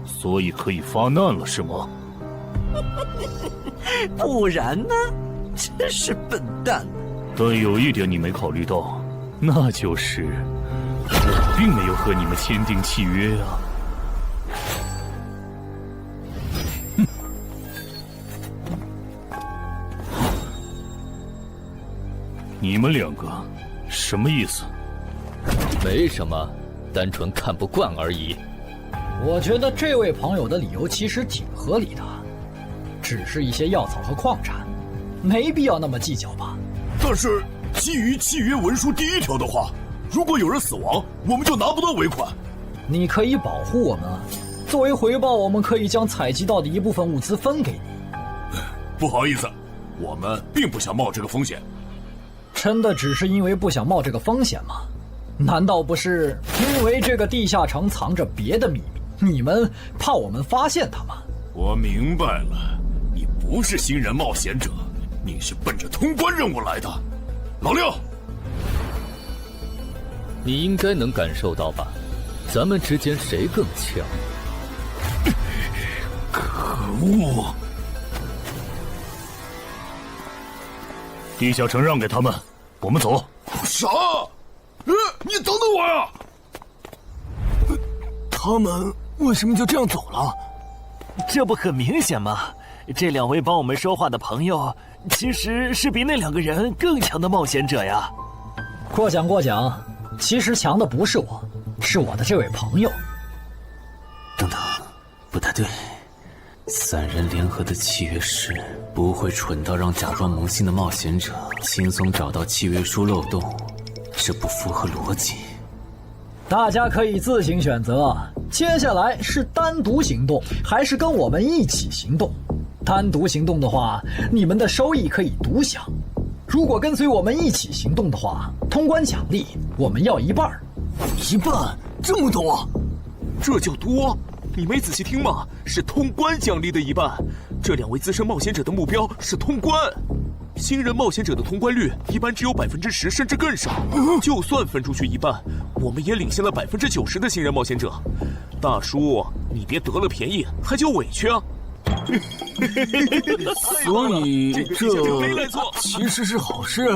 所以可以发难了是吗？不然呢？真是笨蛋。但有一点你没考虑到，那就是我并没有和你们签订契约啊。你们两个什么意思？没什么，单纯看不惯而已。我觉得这位朋友的理由其实挺合理的，只是一些药草和矿产，没必要那么计较吧。但是基于契约文书第1条的话，如果有人死亡，我们就拿不到尾款。你可以保护我们，作为回报，我们可以将采集到的一部分物资分给你。不好意思，我们并不想冒这个风险。真的只是因为不想冒这个风险吗？难道不是因为这个地下城藏着别的秘密，你们怕我们发现它吗？我明白了，你不是新人冒险者，你是奔着通关任务来的。老六，你应该能感受到吧？咱们之间谁更强？可恶！地下城让给他们，我们走。啥？你等等我呀！他们为什么就这样走了？这不很明显吗？这两位帮我们说话的朋友，其实是比那两个人更强的冒险者呀。过奖，其实强的不是我，是我的这位朋友。等等，不太对。三人联合的契约师不会蠢到让假装萌新的冒险者轻松找到契约书漏洞，这不符合逻辑。大家可以自行选择，接下来是单独行动，还是跟我们一起行动？单独行动的话，你们的收益可以独享；如果跟随我们一起行动的话，通关奖励我们要一半。一半？这么多？这叫多？你没仔细听吗？是通关奖励的一半。这两位资深冒险者的目标是通关。新人冒险者的通关率一般只有10%，甚至更少。就算分出去一半，我们也领先了90%的新人冒险者。大叔，你别得了便宜还叫委屈啊！所以这其实是好事。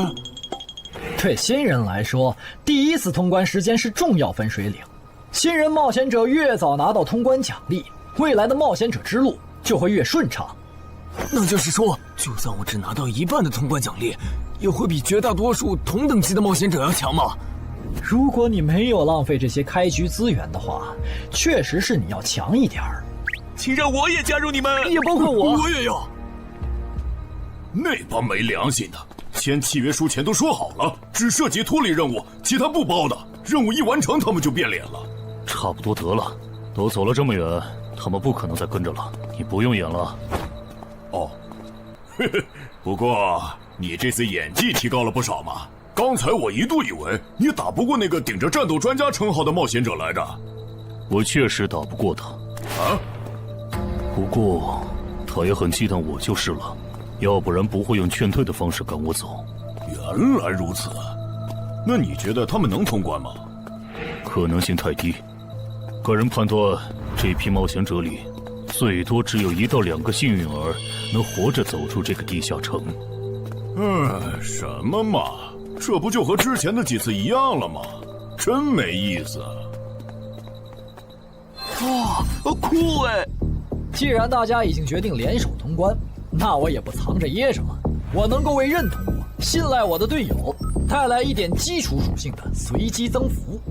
对新人来说，第一次通关时间是重要分水岭。新人冒险者越早拿到通关奖励，未来的冒险者之路就会越顺畅。那就是说，就算我只拿到一半的通关奖励，也会比绝大多数同等级的冒险者要强吗？如果你没有浪费这些开局资源的话，确实是你要强一点儿。请让我也加入你们，也包括我。我也要。那帮没良心的，签契约书前都说好了，只涉及脱离任务，其他不包的。任务一完成，他们就变脸了。差不多得了，都走了这么远，他们不可能再跟着了。你不用演了。哦，不过你这次演技提高了不少嘛。刚才我一度以为你打不过那个顶着战斗专家称号的冒险者来着。我确实打不过他。啊？不过他也很忌惮我就是了，要不然不会用劝退的方式赶我走。原来如此，那你觉得他们能通关吗？可能性太低。个人判断，这批冒险者里，最多只有1到2个幸运儿能活着走出这个地下城。什么嘛，这不就和之前的几次一样了吗？真没意思。哇，酷哎！既然大家已经决定联手通关，那我也不藏着掖着了。我能够为认同我、信赖我的队友带来一点基础属性的随机增幅。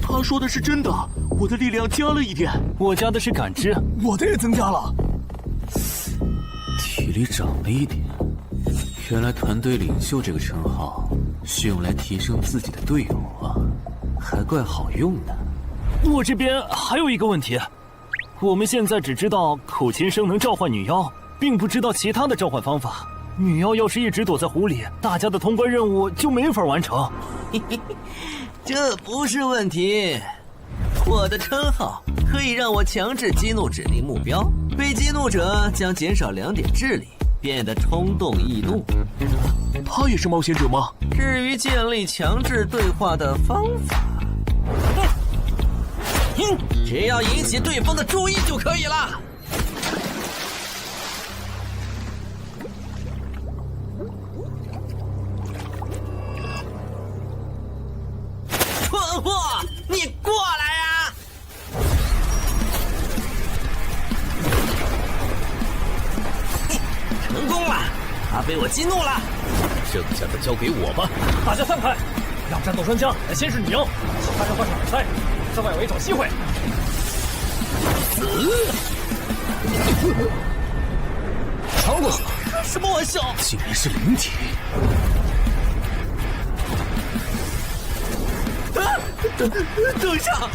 他说的是真的，我的力量加了一点。我加的是感知，我的也增加了。体力涨了一点。原来团队领袖这个称号是用来提升自己的队友啊，还怪好用的。我这边还有一个问题，我们现在只知道口琴声能召唤女妖，并不知道其他的召唤方法。女妖要是一直躲在湖里，大家的通关任务就没法完成。这不是问题，我的称号可以让我强制激怒指定目标，被激怒者将减少2点智力，变得冲动易怒。他也是冒险者吗？至于建立强制对话的方法，只要引起对方的注意就可以了。蠢货，你过来呀！成功了，他被我激怒了。剩下的交给我吧。大家散开，让战斗专家来先是女妖，其他人换上耳塞，在外围找机会。穿过去！开什么玩笑？竟然是灵体！等一下！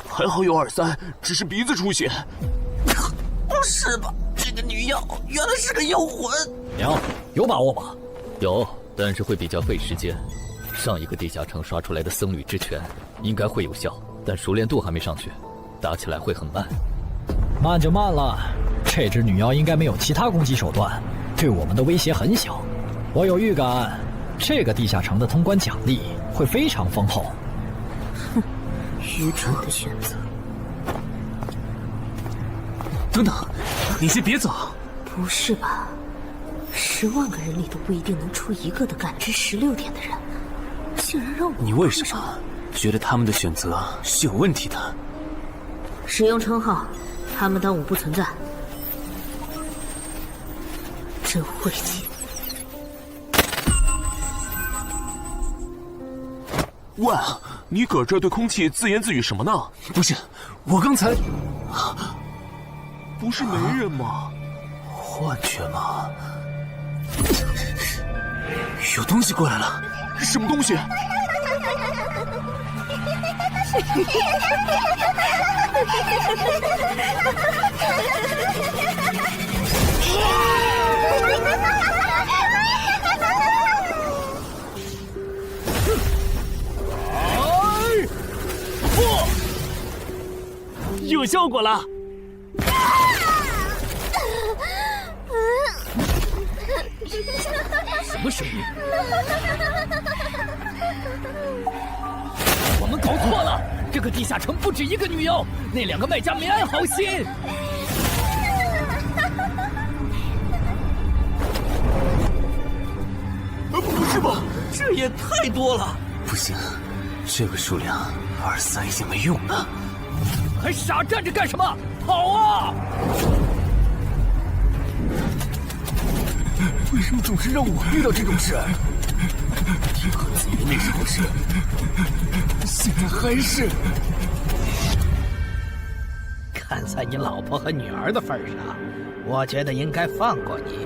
还好有2-3，只是鼻子出血。不是吧？这个女妖原来是个妖魂。娘，有把握吗？有，但是会比较费时间。上一个地下城刷出来的僧侣之拳应该会有效，但熟练度还没上去，打起来会很慢。慢就慢了，这只女妖应该没有其他攻击手段，对我们的威胁很小。我有预感，这个地下城的通关奖励会非常丰厚。哼，愚蠢的选择。等等，你先别走。不是吧？10万个人里都不一定能出一个的感知16点的人，竟然让我……你为什么觉得他们的选择是有问题的？使用称号，他们当我不存在，真晦气。喂，你搁这对空气自言自语什么呢？不是，我刚才……不是没人吗？幻觉吗？有东西过来了，什么东西？有效果了！什么声音？我们搞错了，这个地下城不止一个女妖，那2个卖家没安好心。不是吧？这也太多了！不行，这个数量2-3已经没用了。还傻站着干什么？跑啊！为什么总是让我遇到这种事？天河子云那时候是，现在还是。看在你老婆和女儿的份上，我觉得应该放过你。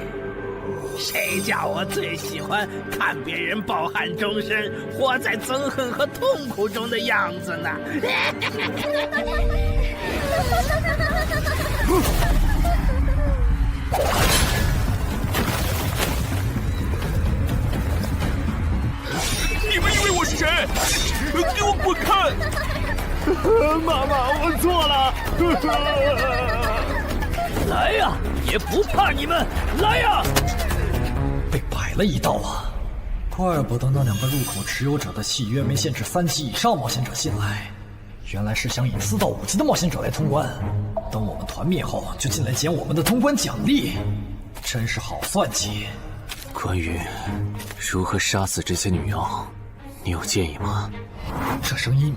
谁叫我最喜欢看别人抱憾终身，活在憎恨和痛苦中的样子呢？你们以为我是谁？给我滚开！妈妈，我错了。来呀，也不怕你们，来呀！被摆了一道啊！怪不得那2个入口持有者的契约没限制3级以上冒险者进来，原来是想引4到5级的冒险者来通关。等我们团灭后，就进来捡我们的通关奖励，真是好算计。关于如何杀死这些女妖，你有建议吗？这声音，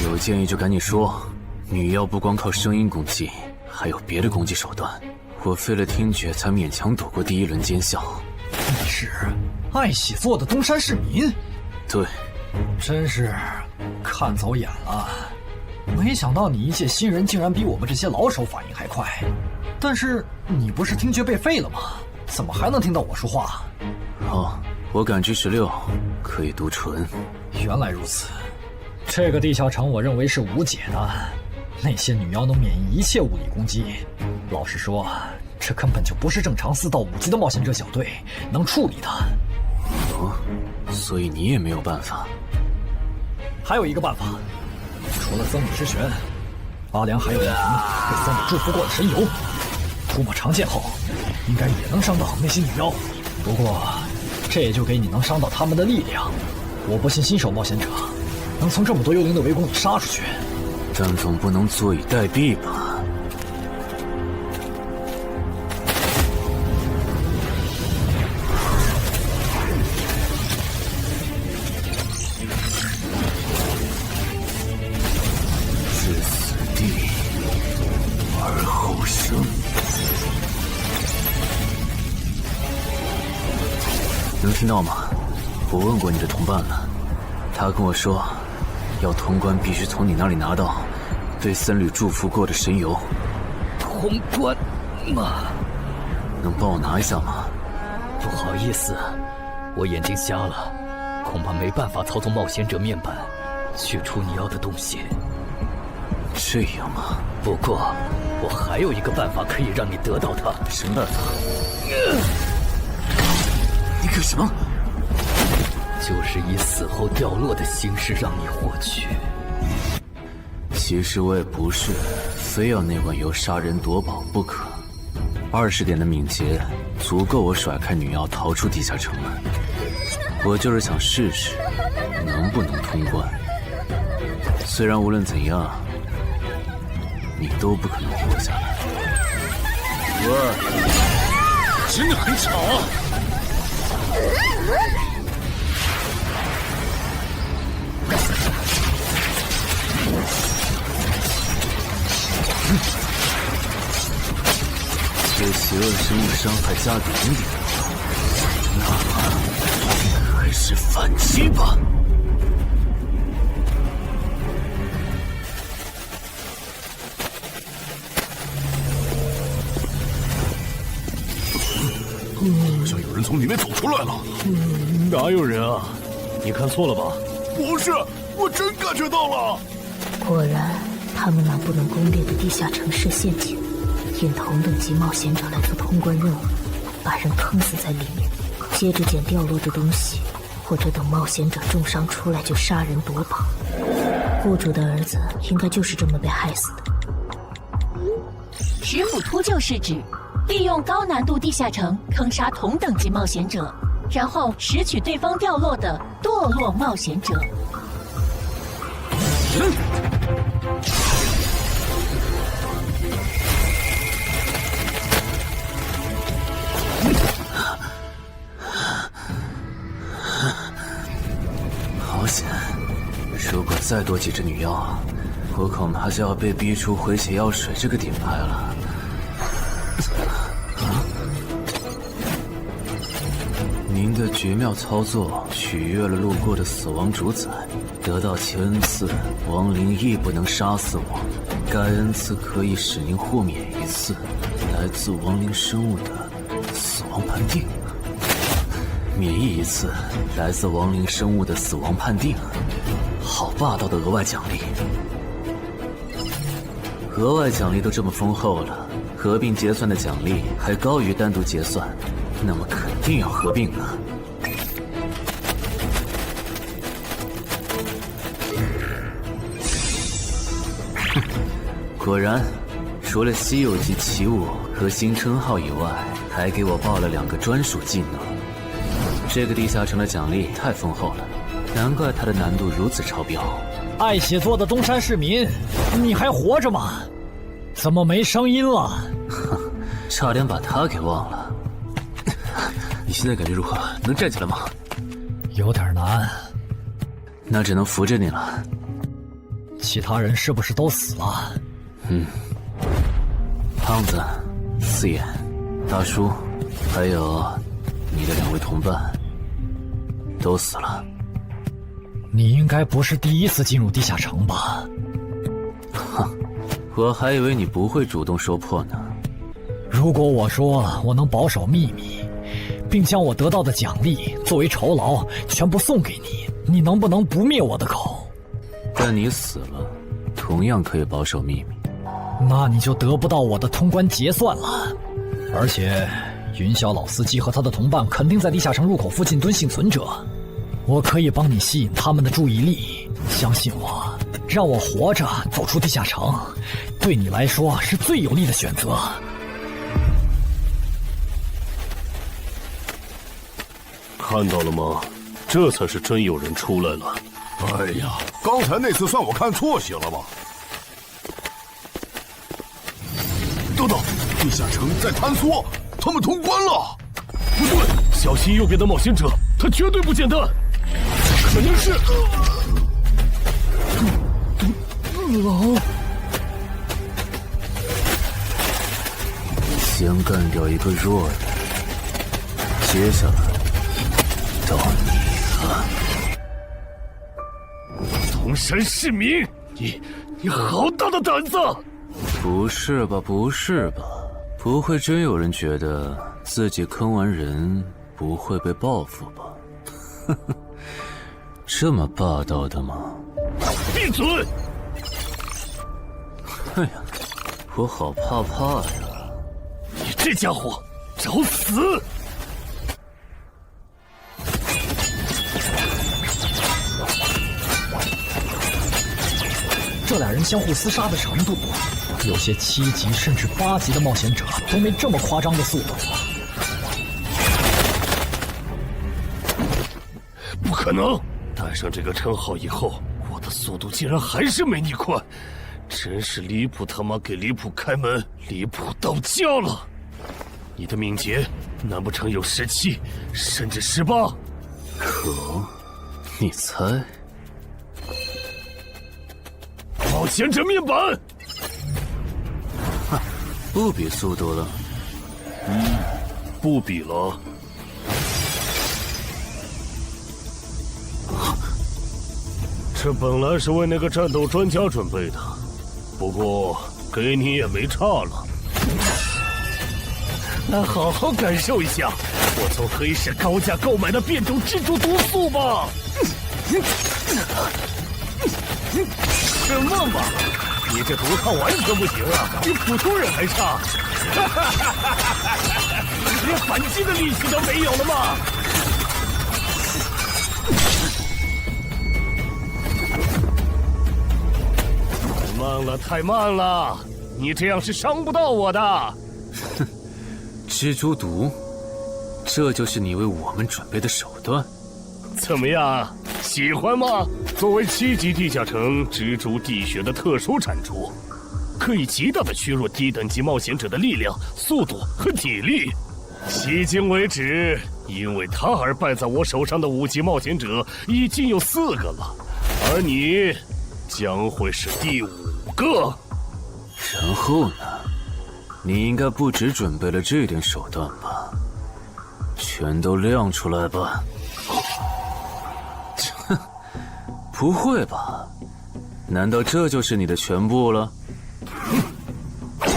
有建议就赶紧说。女妖不光靠声音攻击，还有别的攻击手段。我费了听觉才勉强躲过第1轮奸笑。你是爱喜做的东山市民？对，真是看走眼了。没想到你一介新人竟然比我们这些老手反应还快。但是你不是听觉被废了吗？怎么还能听到我说话？好，我感知16，可以读唇。原来如此，这个地下城我认为是无解的。那些女妖能免疫一切物理攻击，老实说，这根本就不是正常4到5级的冒险者小队能处理的。哦，所以你也没有办法？还有一个办法，除了僧侣之拳，阿良还有一瓶被僧侣祝福过的神油，出没长剑后，应该也能伤到那些女妖。不过，这也就给你能伤到他们的力量。我不信新手冒险者能从这么多幽灵的围攻里杀出去。但总不能坐以待毙吧？置死地而后生。能听到吗？我问过你的同伴了，他跟我说，要通关必须从你那里拿到被僧侣祝福过的神油。通关吗？能帮我拿一下吗？不好意思，我眼睛瞎了，恐怕没办法操纵冒险者面板取出你要的东西。这样吗？不过我还有一个办法可以让你得到它。什么办法？你干什么？就是以死后掉落的形式让你获取。其实我也不是非要那碗油杀人夺宝不可。20点的敏捷足够我甩开女妖逃出地下城了。我就是想试试能不能通关。虽然无论怎样，你都不可能活下来。喂，真的很吵啊！对邪恶生物伤害加0点，那么还是反击吧。好像有人从里面走出来了。哪有人啊？你看错了吧？不是，我真感觉到了。果然，他们那不能攻略的地下城设陷阱，引同等级冒险者来做通关任务，把人坑死在里面，接着捡掉落的东西，或者等冒险者重伤出来就杀人夺宝。户主的儿子应该就是这么被害死的。石斧秃鹫是指利用高难度地下城坑杀同等级冒险者，然后拾取对方掉落的堕落冒险者。好险！如果再多几只女妖，我恐怕就要被逼出回血药水这个顶牌了。您的绝妙操作取悦了路过的死亡主宰，得到其恩赐，亡灵亦不能杀死我。该恩赐可以使您豁免一次来自亡灵生物的死亡判定，免疫一次来自亡灵生物的死亡判定。好霸道的额外奖励！额外奖励都这么丰厚了，合并结算的奖励还高于单独结算，那么肯定要合并啊！果然，除了稀有级奇物和新称号以外，还给我报了2个专属技能。这个地下城的奖励太丰厚了，难怪它的难度如此超标。爱写作的东山市民，你还活着吗？怎么没声音了？哼，差点把他给忘了。你现在感觉如何？能站起来吗？有点难。那只能扶着你了。其他人是不是都死了？胖子、四眼、大叔，还有你的2位同伴，都死了。你应该不是第一次进入地下城吧？哼，我还以为你不会主动说破呢。如果我说我能保守秘密，并将我得到的奖励作为酬劳全部送给你，你能不能不灭我的口？但你死了，同样可以保守秘密。那你就得不到我的通关结算了。而且，云霄老司机和他的同伴肯定在地下城入口附近蹲幸存者，我可以帮你吸引他们的注意力。相信我，让我活着走出地下城，对你来说是最有利的选择。看到了吗？这才是真有人出来了。哎呀，刚才那次算我看错行了吗？等等，地下城在坍缩，他们通关了。不对，小心右边的冒险者，他绝对不简单，肯定是老。先干掉一个弱的，接下来到你了。东山市民，你好大的胆子！不是吧，不是吧？不会真有人觉得自己坑完人不会被报复吧？呵呵，这么霸道的吗？闭嘴！哎呀，我好怕呀！你这家伙，找死！这俩人相互厮杀的程度，有些7级甚至8级的冒险者都没这么夸张的速度。不可能！带上这个称号以后，我的速度竟然还是没你快，真是离谱他妈给离谱开门，离谱到家了！你的敏捷难不成有17，甚至18？可，你猜？冒险者面板，不比速度了。不比了。这本来是为那个战斗专家准备的，不过给你也没差了。来好好感受一下我从黑市高价购买的变种蜘蛛毒素吧！什么嘛！你这毒套完全不行啊，比普通人还差！连反击的力气都没有了吗？太慢了，太慢了！你这样是伤不到我的。哼，蜘蛛毒，这就是你为我们准备的手段？怎么样，喜欢吗？作为7级地下城蜘蛛地穴的特殊产出，可以极大的削弱低等级冒险者的力量、速度和体力。迄今为止，因为他而败在我手上的5级冒险者已经有4个了，而你将会是第5个。然后呢？你应该不只准备了这点手段吧？全都亮出来吧！哼，不会吧？难道这就是你的全部了？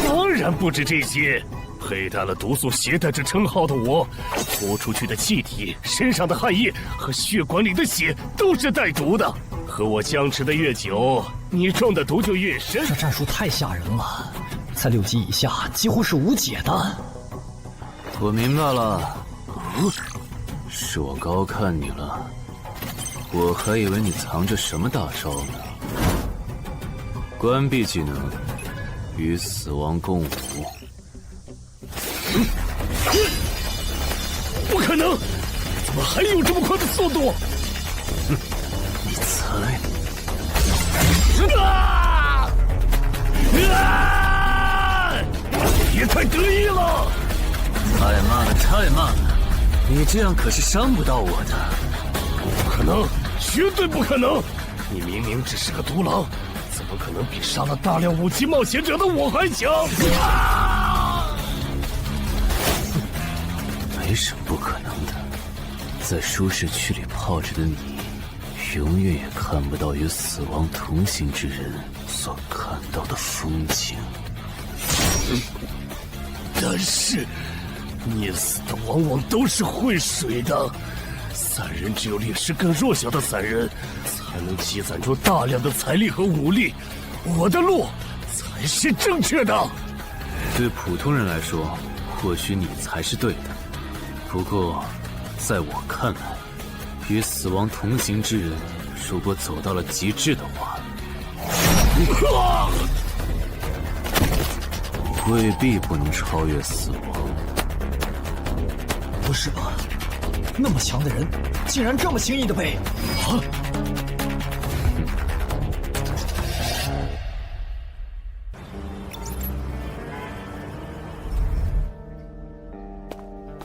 当然不止这些。佩戴了毒素携带者称号的我，呼出去的气体、身上的汗液和血管里的血都是带毒的。和我僵持的越久，你中的毒就越深。这战术太吓人了，在6级以下几乎是无解的。我明白了，是我高看你了，我还以为你藏着什么大招呢。关闭技能，与死亡共舞。不可能！怎么还有这么快的速度？哼，你猜？别太得意了！太慢了，太慢了！你这样可是伤不到我的。不可能，绝对不可能！你明明只是个独狼，怎么可能比杀了大量5级冒险者的我还强？没什么不可能的，在舒适区里泡着的你，永远也看不到与死亡同行之人所看到的风景。但是，溺死的往往都是会水的。散人只有劣势更弱小的散人，才能积攒出大量的财力和武力。我的路才是正确的。对普通人来说，或许你才是对的。不过，在我看来，与死亡同行之人，如果走到了极致的话，未必不能超越死亡。不是吧？那么强的人，竟然这么轻易的被……啊！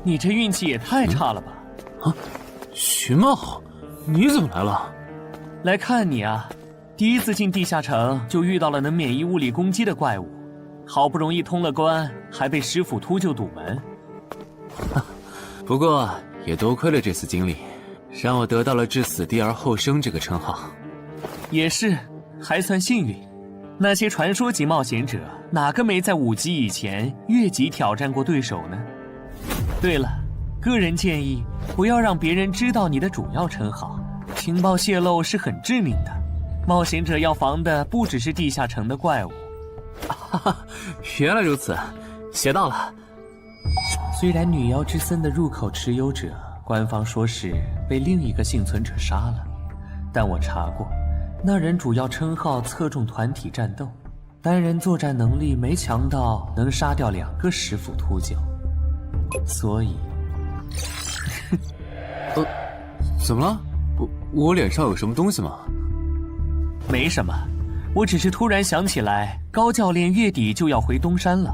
你这运气也太差了吧！啊，徐茂，你怎么来了？来看你啊！第一次进地下城就遇到了能免疫物理攻击的怪物，好不容易通了关，还被师傅秃鹫堵门。不过也多亏了这次经历，让我得到了至死地而后生这个称号。也是，还算幸运。那些传说级冒险者，哪个没在5级以前越级挑战过对手呢？对了，个人建议不要让别人知道你的主要称号，情报泄露是很致命的。冒险者要防的不只是地下城的怪物。哈哈，原来如此，学到了。虽然女妖之森的入口持有者，官方说是被另一个幸存者杀了，但我查过，那人主要称号侧重团体战斗，单人作战能力没强到能杀掉2个10府秃鹫，所以，怎么了？我脸上有什么东西吗？没什么，我只是突然想起来，高教练月底就要回东山了。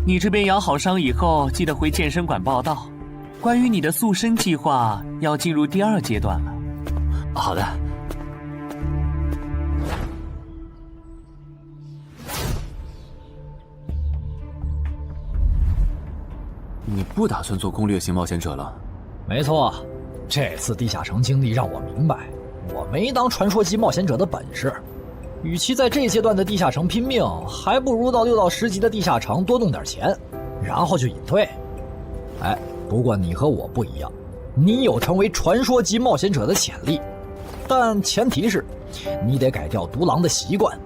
你这边养好伤以后，记得回健身馆报道。关于你的塑身计划，要进入第2阶段了。好的。你不打算做攻略型冒险者了？没错，这次地下城经历让我明白，我没当传说级冒险者的本事。与其在这阶段的地下城拼命，还不如到6到10级的地下城多弄点钱，然后就隐退。哎，不过你和我不一样，你有成为传说级冒险者的潜力，但前提是，你得改掉独狼的习惯。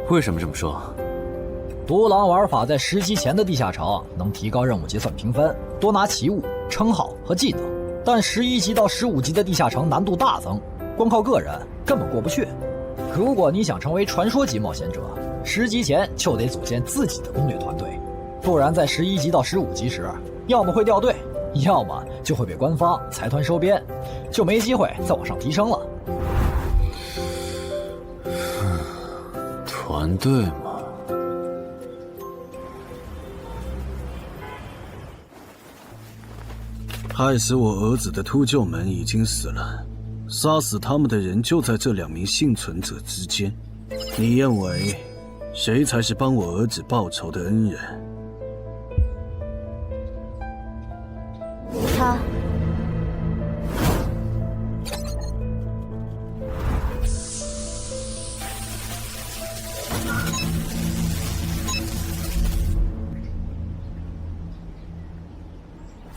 为什么这么说？独狼玩法在10级前的地下城能提高任务结算评分，多拿奇物、称号和技能，但11级到15级的地下城难度大增，光靠个人根本过不去。如果你想成为传说级冒险者，10级前就得组建自己的攻略团队，不然在11级到15级时，要么会掉队，要么就会被官方财团收编，就没机会再往上提升了。团队嘛，害死我儿子的秃鹫们已经死了，杀死他们的人就在这2名幸存者之间。你认为谁才是帮我儿子报仇的恩人？他。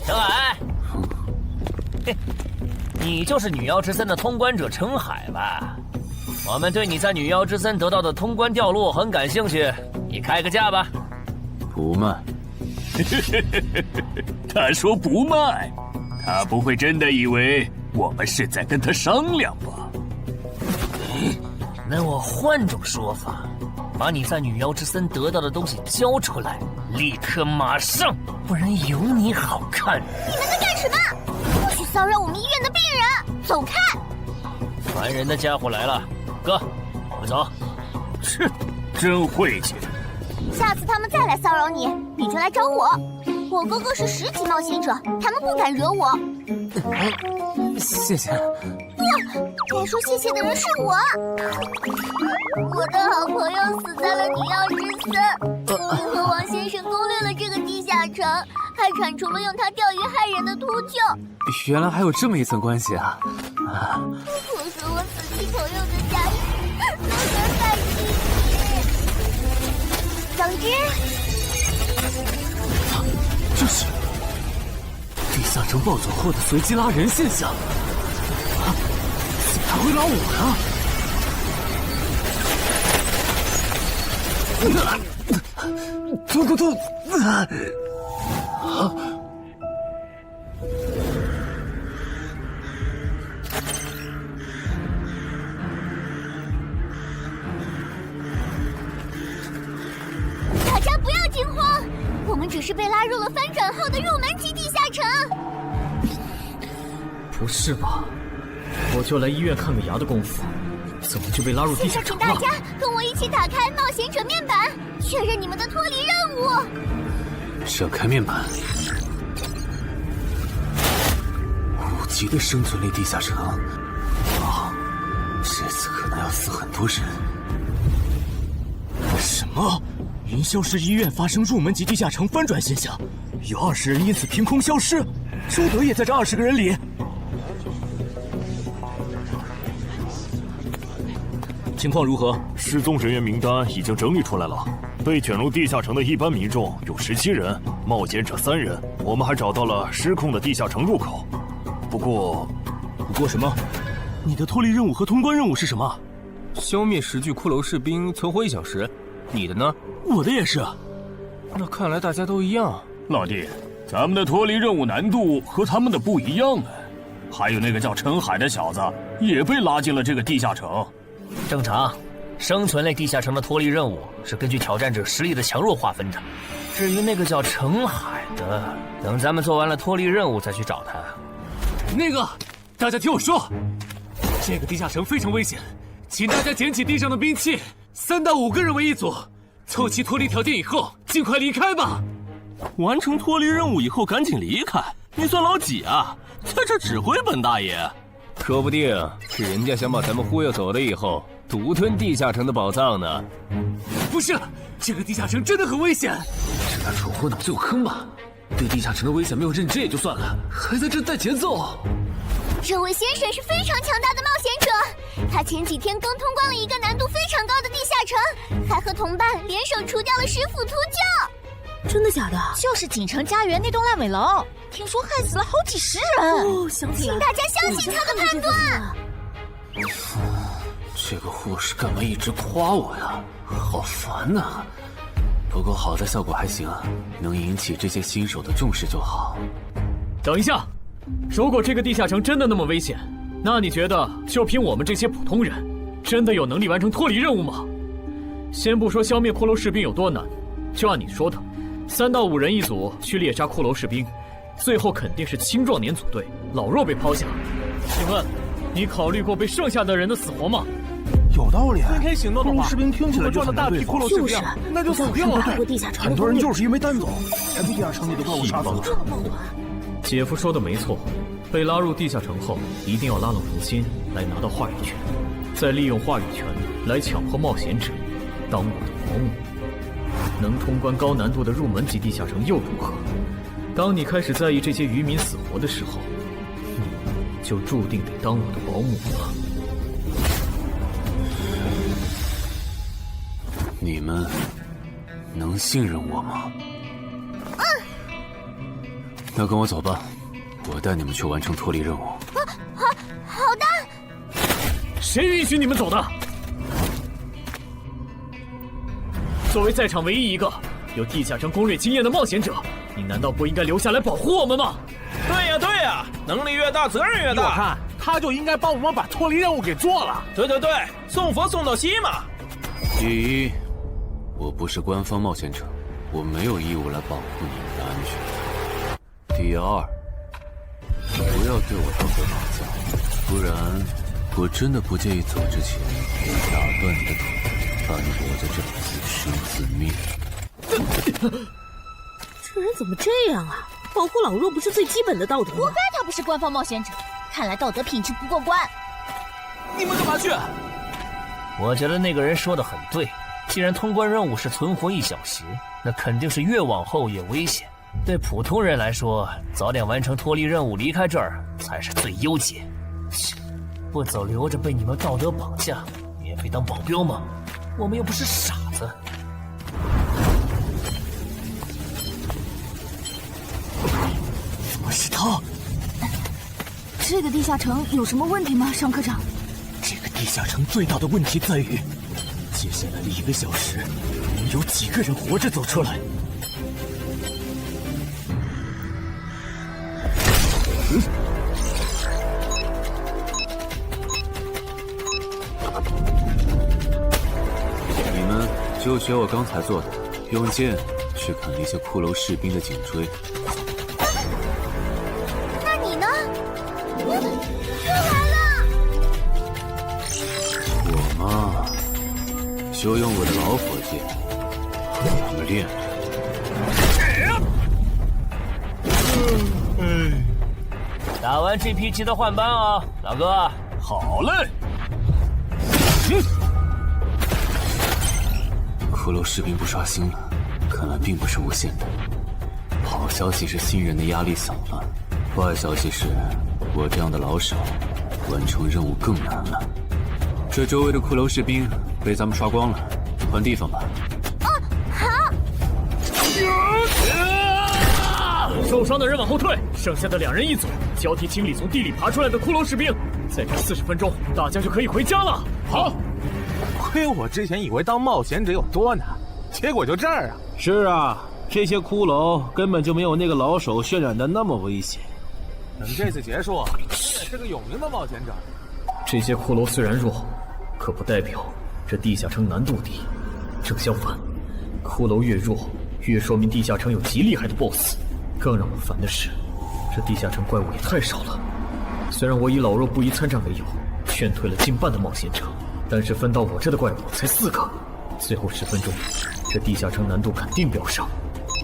程海，你就是女妖之森的通关者程海吧？我们对你在女妖之森得到的通关掉落很感兴趣，你开个价吧。不卖。他说不卖，他不会真的以为我们是在跟他商量吧？那我换种说法，把你在女妖之森得到的东西交出来，立刻马上，不然有你好看。你们在干什么？不许骚扰我们医院的病人，走开！烦人的家伙来了，哥，我们走。切，真晦气。下次他们再来骚扰你，你就来找我。我哥哥是10级冒险者，他们不敢惹我。谢谢。不，该说谢谢的人是我。我的好朋友死在了女妖之森，你和王先生攻略了这个地下城，还铲除了用它钓鱼害人的秃鹫。原来还有这么一层关系啊！我说我死去朋友的家事，都能在一起。总之，这是地下城暴走后的随机拉人现象。他会拉我呀！突！大家不要惊慌，我们只是被拉入了翻转后的入门级地下城。不是吧？我就来医院看个牙的功夫，怎么就被拉入地下城了？请大家跟我一起打开冒险者面板，确认你们的脱离任务。展开面板。5级的生存类地下城，这次可能要死很多人。什么？云霄市医院发生入门级地下城翻转现象，有20人因此凭空消失，周德也在这20个人里。情况如何？失踪人员名单已经整理出来了，被卷入地下城的一般民众有17人，冒险者3人。我们还找到了失控的地下城入口。不过什么？你的脱离任务和通关任务是什么？消灭10具骷髅士兵，存活1小时。你的呢？我的也是。那看来大家都一样。老弟，咱们的脱离任务难度和他们的不一样啊。还有那个叫陈海的小子也被拉进了这个地下城。正常，生存类地下城的脱离任务是根据挑战者实力的强弱划分的。至于那个叫陈海的，等咱们做完了脱离任务再去找他。那个，大家听我说，这个地下城非常危险，请大家捡起地上的兵器，3到5个人为一组，凑齐脱离条件以后，尽快离开吧。完成脱离任务以后赶紧离开？你算老几啊？在这指挥本大爷？说不定是人家想把咱们忽悠走了以后，独吞地下城的宝藏呢。不是，这个地下城真的很危险。这俩蠢货脑子有坑吧？对地下城的危险没有认知也就算了，还在这带节奏。这位先生是非常强大的冒险者，他前几天刚通关了一个难度非常高的地下城，还和同伴联手除掉了10府秃鹫。真的假的？就是锦城家园那栋烂尾楼，听说害死了好几10人。哦，想起来，请大家相信他的判断。这个护士干嘛一直夸我呀？好烦呐！不过好在效果还行，能引起这些新手的重视就好。等一下，如果这个地下城真的那么危险，那你觉得就凭我们这些普通人，真的有能力完成脱离任务吗？先不说消灭骷髅士兵有多难，就按你说的，3到5人一组去猎杀骷髅士兵，最后肯定是青壮年组队，老弱被抛下。请问，你考虑过被剩下的人的死活吗？有道理。分开行动的话，士兵听起来就赚了大批骷髅士兵，那就死定了。很多人就是因为单走，才被地下城里的怪物杀死的。姐夫说的没错，被拉入地下城后，一定要拉拢人心，来拿到话语权，再利用话语权来强迫冒险者当我的保姆。能通关高难度的入门级地下城又如何？当你开始在意这些渔民死活的时候，你就注定得当我的保姆了。你们能信任我吗？那跟我走吧，我带你们去完成脱离任务。好的。谁允许你们走的？作为在场唯一一个有地下城攻略经验的冒险者，你难道不应该留下来保护我们吗？对呀，能力越大，责任越大。我看他就应该帮我们把脱离任务给做了。对，送佛送到西嘛。第一，我不是官方冒险者，我没有义务来保护你们的安全。第二，不要对我道德绑架，不然我真的不介意走之前打断你的腿，把你留在这里自生自灭。这人怎么这样啊？保护老弱不是最基本的道德吗？活该他不是官方冒险者，看来道德品质不过关。你们干嘛去？我觉得那个人说的很对，既然通关任务是存活1小时，那肯定是越往后越危险。对普通人来说，早点完成脱离任务离开这儿才是最优解。不走留着被你们道德绑架，免费当保镖吗？我们又不是傻子。怎么是他？这个地下城有什么问题吗，尚科长？这个地下城最大的问题在于，接下来的1个小时，能有几个人活着走出来？你们就学我刚才做的，用剑去砍那些骷髅士兵的颈椎。那你呢？又来了！我嘛，就用我的老火箭让他们练练。打完这批记得换班啊，老哥。好嘞。骷髅士兵不刷新了，看来并不是无限的。好消息是新人的压力小了，坏消息是我这样的老手完成任务更难了。这周围的骷髅士兵被咱们刷光了，换地方吧。好。受伤的人往后退，剩下的2人一组，交替清理从地里爬出来的骷髅士兵。再过40分钟，大家就可以回家了。好。亏我之前以为当冒险者有多难，结果就这儿啊！是啊，这些骷髅根本就没有那个老手渲染的那么危险。等这次结束，你也是个有名的冒险者。这些骷髅虽然弱，可不代表这地下城难度低。正相反，骷髅越弱，越说明地下城有极厉害的 BOSS。更让我烦的是，这地下城怪物也太少了。虽然我以老弱不宜参战为由，劝退了近半的冒险者，但是分到我这的怪物才4个。最后10分钟，这地下城难度肯定飙升。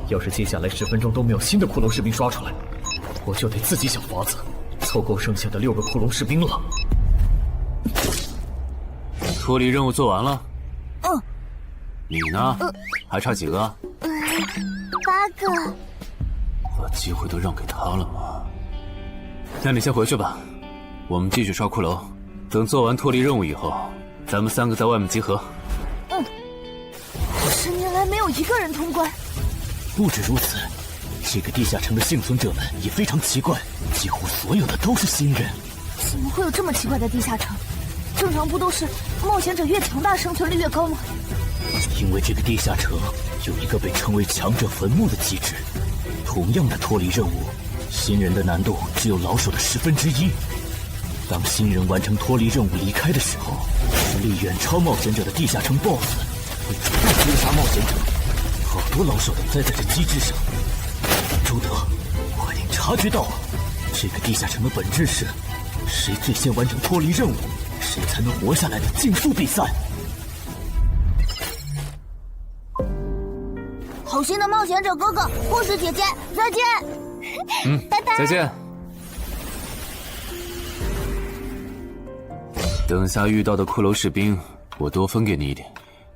要是接下来10分钟都没有新的骷髅士兵刷出来，我就得自己想法子凑够剩下的6个骷髅士兵了。脱离任务做完了？嗯。你呢？还差几个？8个。把机会都让给他了吗？那你先回去吧，我们继续刷骷髅。等做完脱离任务以后，咱们3个在外面集合。10年来没有一个人通关。不止如此，这个地下城的幸存者们也非常奇怪，几乎所有的都是新人。怎么会有这么奇怪的地下城？正常不都是冒险者越强大生存率越高吗？因为这个地下城有一个被称为强者坟墓的机制。同样的脱离任务，新人的难度只有老手的1/10。当新人完成脱离任务离开的时候，实力远超冒险者的地下城 BOSS 会主动追杀冒险者。好多老手都栽在这机制上。朱德，我已经察觉到了，这个地下城的本质是谁最先完成脱离任务，谁才能活下来的竞速比赛。好心的冒险者哥哥，护士姐姐，再见。拜拜。再见。等下遇到的骷髅士兵，我多分给你一点。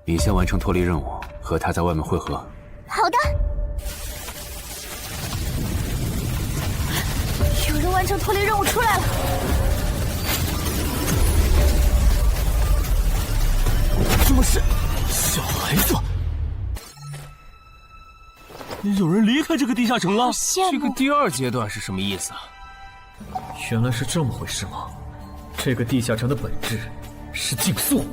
你先完成脱离任务，和他在外面会合。好的。有人完成脱离任务出来了。什么事？小孩子。有人离开这个地下城了。这个第2阶段是什么意思啊？原来是这么回事吗？这个地下城的本质是竞速。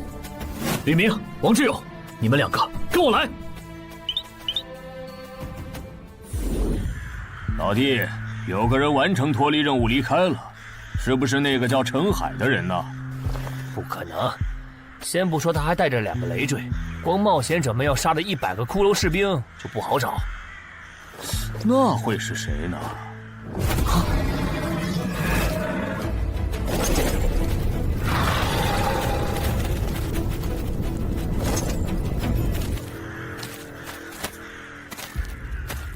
李明、王志勇，你们2个跟我来。老弟，有个人完成脱离任务离开了，是不是那个叫陈海的人呢？不可能。先不说他还带着2个累赘，光冒险者们要杀的100个骷髅士兵就不好找。那会是谁呢？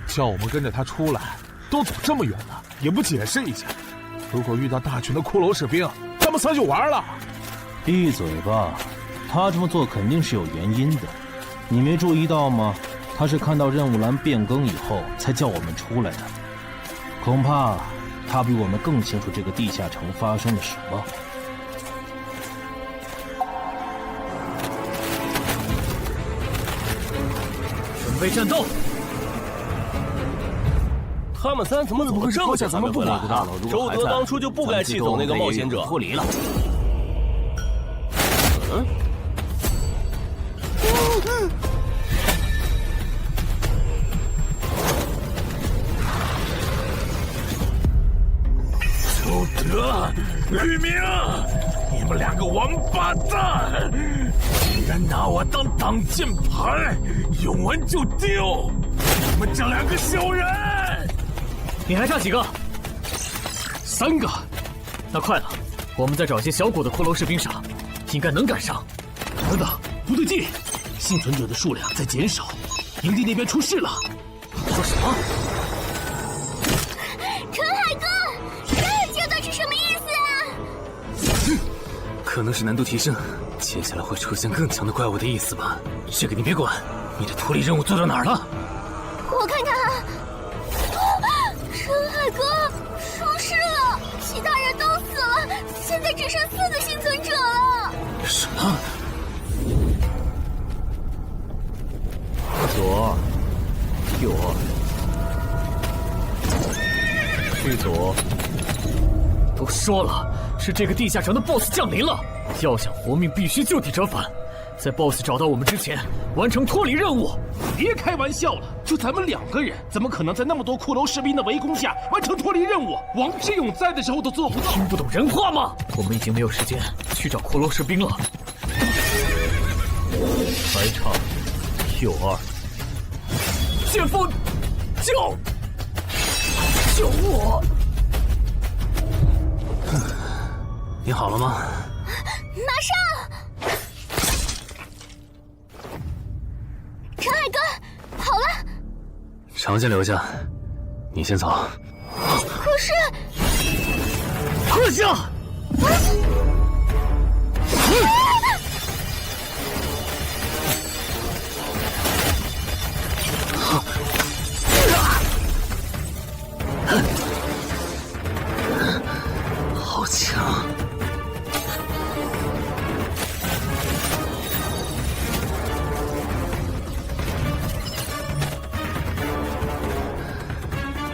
叫我们跟着他出来，都走这么远了，也不解释一下。如果遇到大群的骷髅士兵，咱们仨就完了。闭嘴吧，他这么做肯定是有原因的，你没注意到吗？他是看到任务栏变更以后才叫我们出来的，恐怕他比我们更清楚这个地下城发生了什么。准备战斗！他们3怎么走了这么久才们回来？周德当初就不该气走那个冒险者。脱离了。周德、吕明，你们2个王八蛋，竟然拿我当挡箭牌，用完就丢！你们这2个小人！你还差几个？3个。那快了，我们再找些小股的骷髅士兵杀，应该能赶上。等等，不对劲，幸存者的数量在减少，营地那边出事了。说什么？陈海哥，这个阶段是什么意思啊？可能是难度提升，接下来会出现更强的怪物的意思吧。这个你别管，你的脱离任务做到哪儿了？我看看啊，陈海哥出事了，其他人都死了，现在只剩4个幸存者了。什么？左，右二，去左。都说了，是这个地下城的 BOSS 降临了，要想活命，必须就地折返，在 BOSS 找到我们之前，完成脱离任务。别开玩笑了，就咱们2个人，怎么可能在那么多骷髅士兵的围攻下完成脱离任务？王之勇在的时候都做不到。听不懂人话吗？我们已经没有时间去找骷髅士兵了。还差右二。剑锋，救我！你好了吗？马上！陈海哥，好了。长先留下，你先走。可是，退下！好强！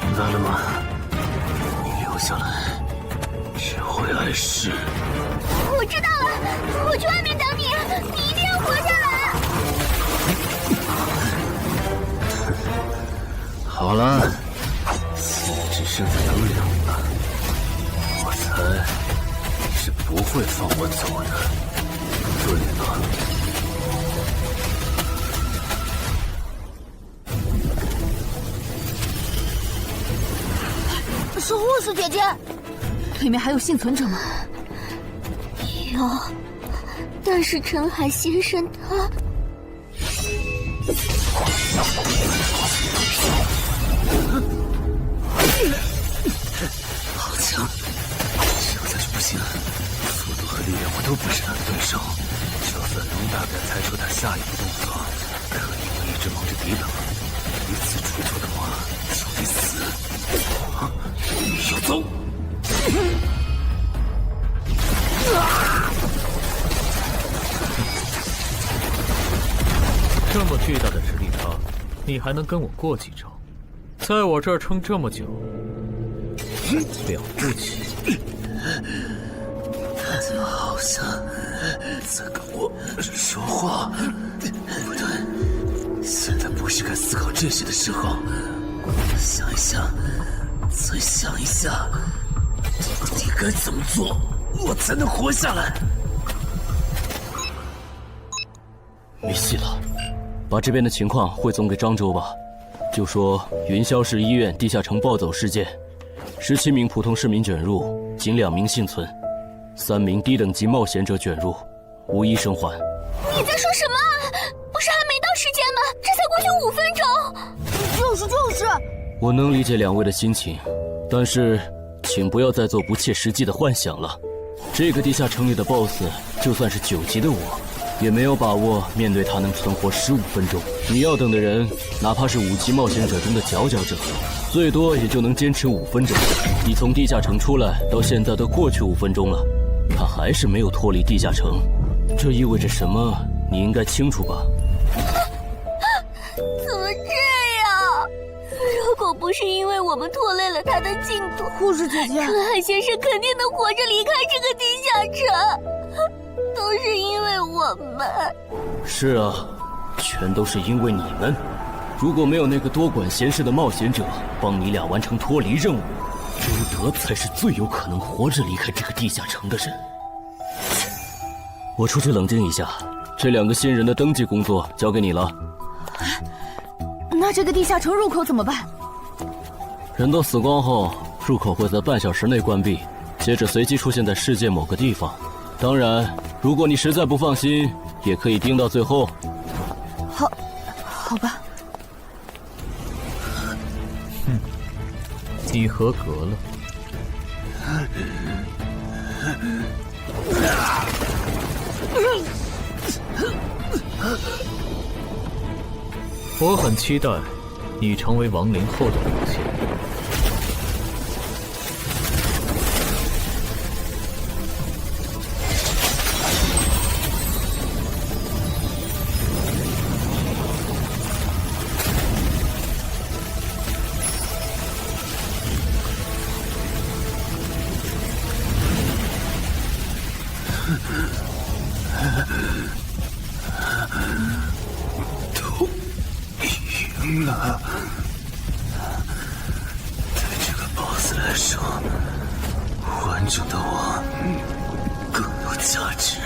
明白了吗？你留下来，只会碍事。我知道了，我去外面等你，你一定要活下来。好了，现在只剩下2人了，我猜是不会放我走的，对吗？是护士姐姐，里面还有幸存者吗？有，但是陈海先生他……好强！这样下去不行，速度和力量我都不是他的对手。就算龙大概猜出他下一步动作，可以我一直忙着抵挡，一次出错的话就得死。要走！这么巨大的实力差，你还能跟我过几招？在我这儿撑这么久，了不起！他就好像在跟我说话。不对，现在不是该思考这些的时候。想一想，再想一下，到底该怎么做，我才能活下来？没戏了，把这边的情况汇总给漳州吧。就说云霄市医院地下城暴走事件，17名普通市民卷入，仅2名幸存，3名低等级冒险者卷入，无一生还。你在说什么？不是还没到时间吗？这才过去5分钟。就是。我能理解2位的心情，但是请不要再做不切实际的幻想了。这个地下城里的 BOSS， 就算是9级的我，也没有把握面对他能存活15分钟。你要等的人，哪怕是5级冒险者中的佼佼者，最多也就能坚持5分钟。你从地下城出来到现在都过去5分钟了，他还是没有脱离地下城，这意味着什么？你应该清楚吧？怎么这样？如果不是因为我们拖累了他的进度，护士姐姐，陈海先生肯定能活着离开这个地下城。都是因为我们。是啊，全都是因为你们。如果没有那个多管闲事的冒险者帮你俩完成脱离任务，朱德才是最有可能活着离开这个地下城的人。我出去冷静一下，这2个新人的登记工作交给你了。那这个地下城入口怎么办？人都死光后，入口会在半小时内关闭，接着随机出现在世界某个地方。当然，如果你实在不放心，也可以盯到最后。好吧。你合格了。我很期待你成为亡灵后的表现。对这个 BOSS 来说，完整的我更有价值。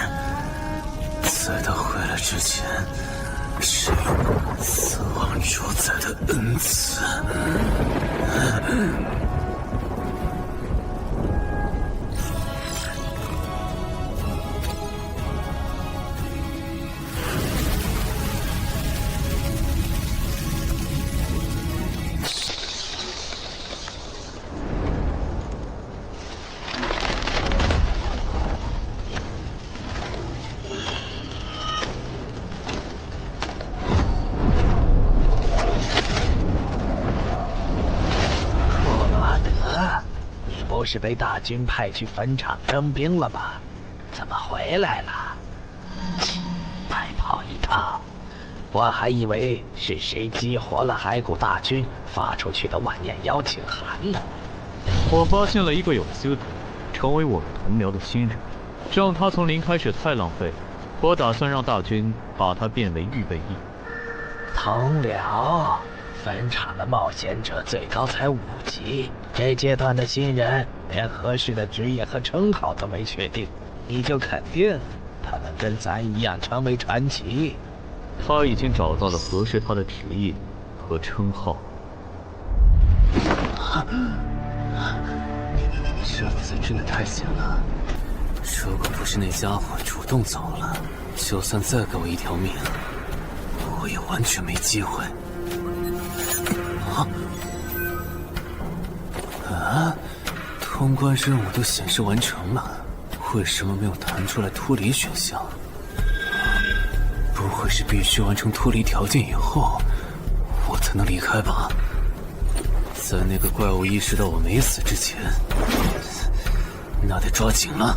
在他回来之前，是死亡主宰的恩赐。不是被大军派去坟场征兵了吗？怎么回来了？白跑一趟，我还以为是谁激活了骸骨大军发出去的万念邀请函呢。我发现了一个有资格成为我们同僚的新人，让他从零开始太浪费，我打算让大军把他变为预备役。同僚？坟场的冒险者最高才5级，这阶段的新人连合适的职业和称号都没确定，你就肯定他能跟咱一样成为传奇？他已经找到了合适他的职业和称号。这次真的太险了，如果不是那家伙主动走了，就算再给我一条命，我也完全没机会。通关任务都显示完成了，为什么没有弹出来脱离选项？不会是必须完成脱离条件以后，我才能离开吧？在那个怪物意识到我没死之前，那得抓紧了。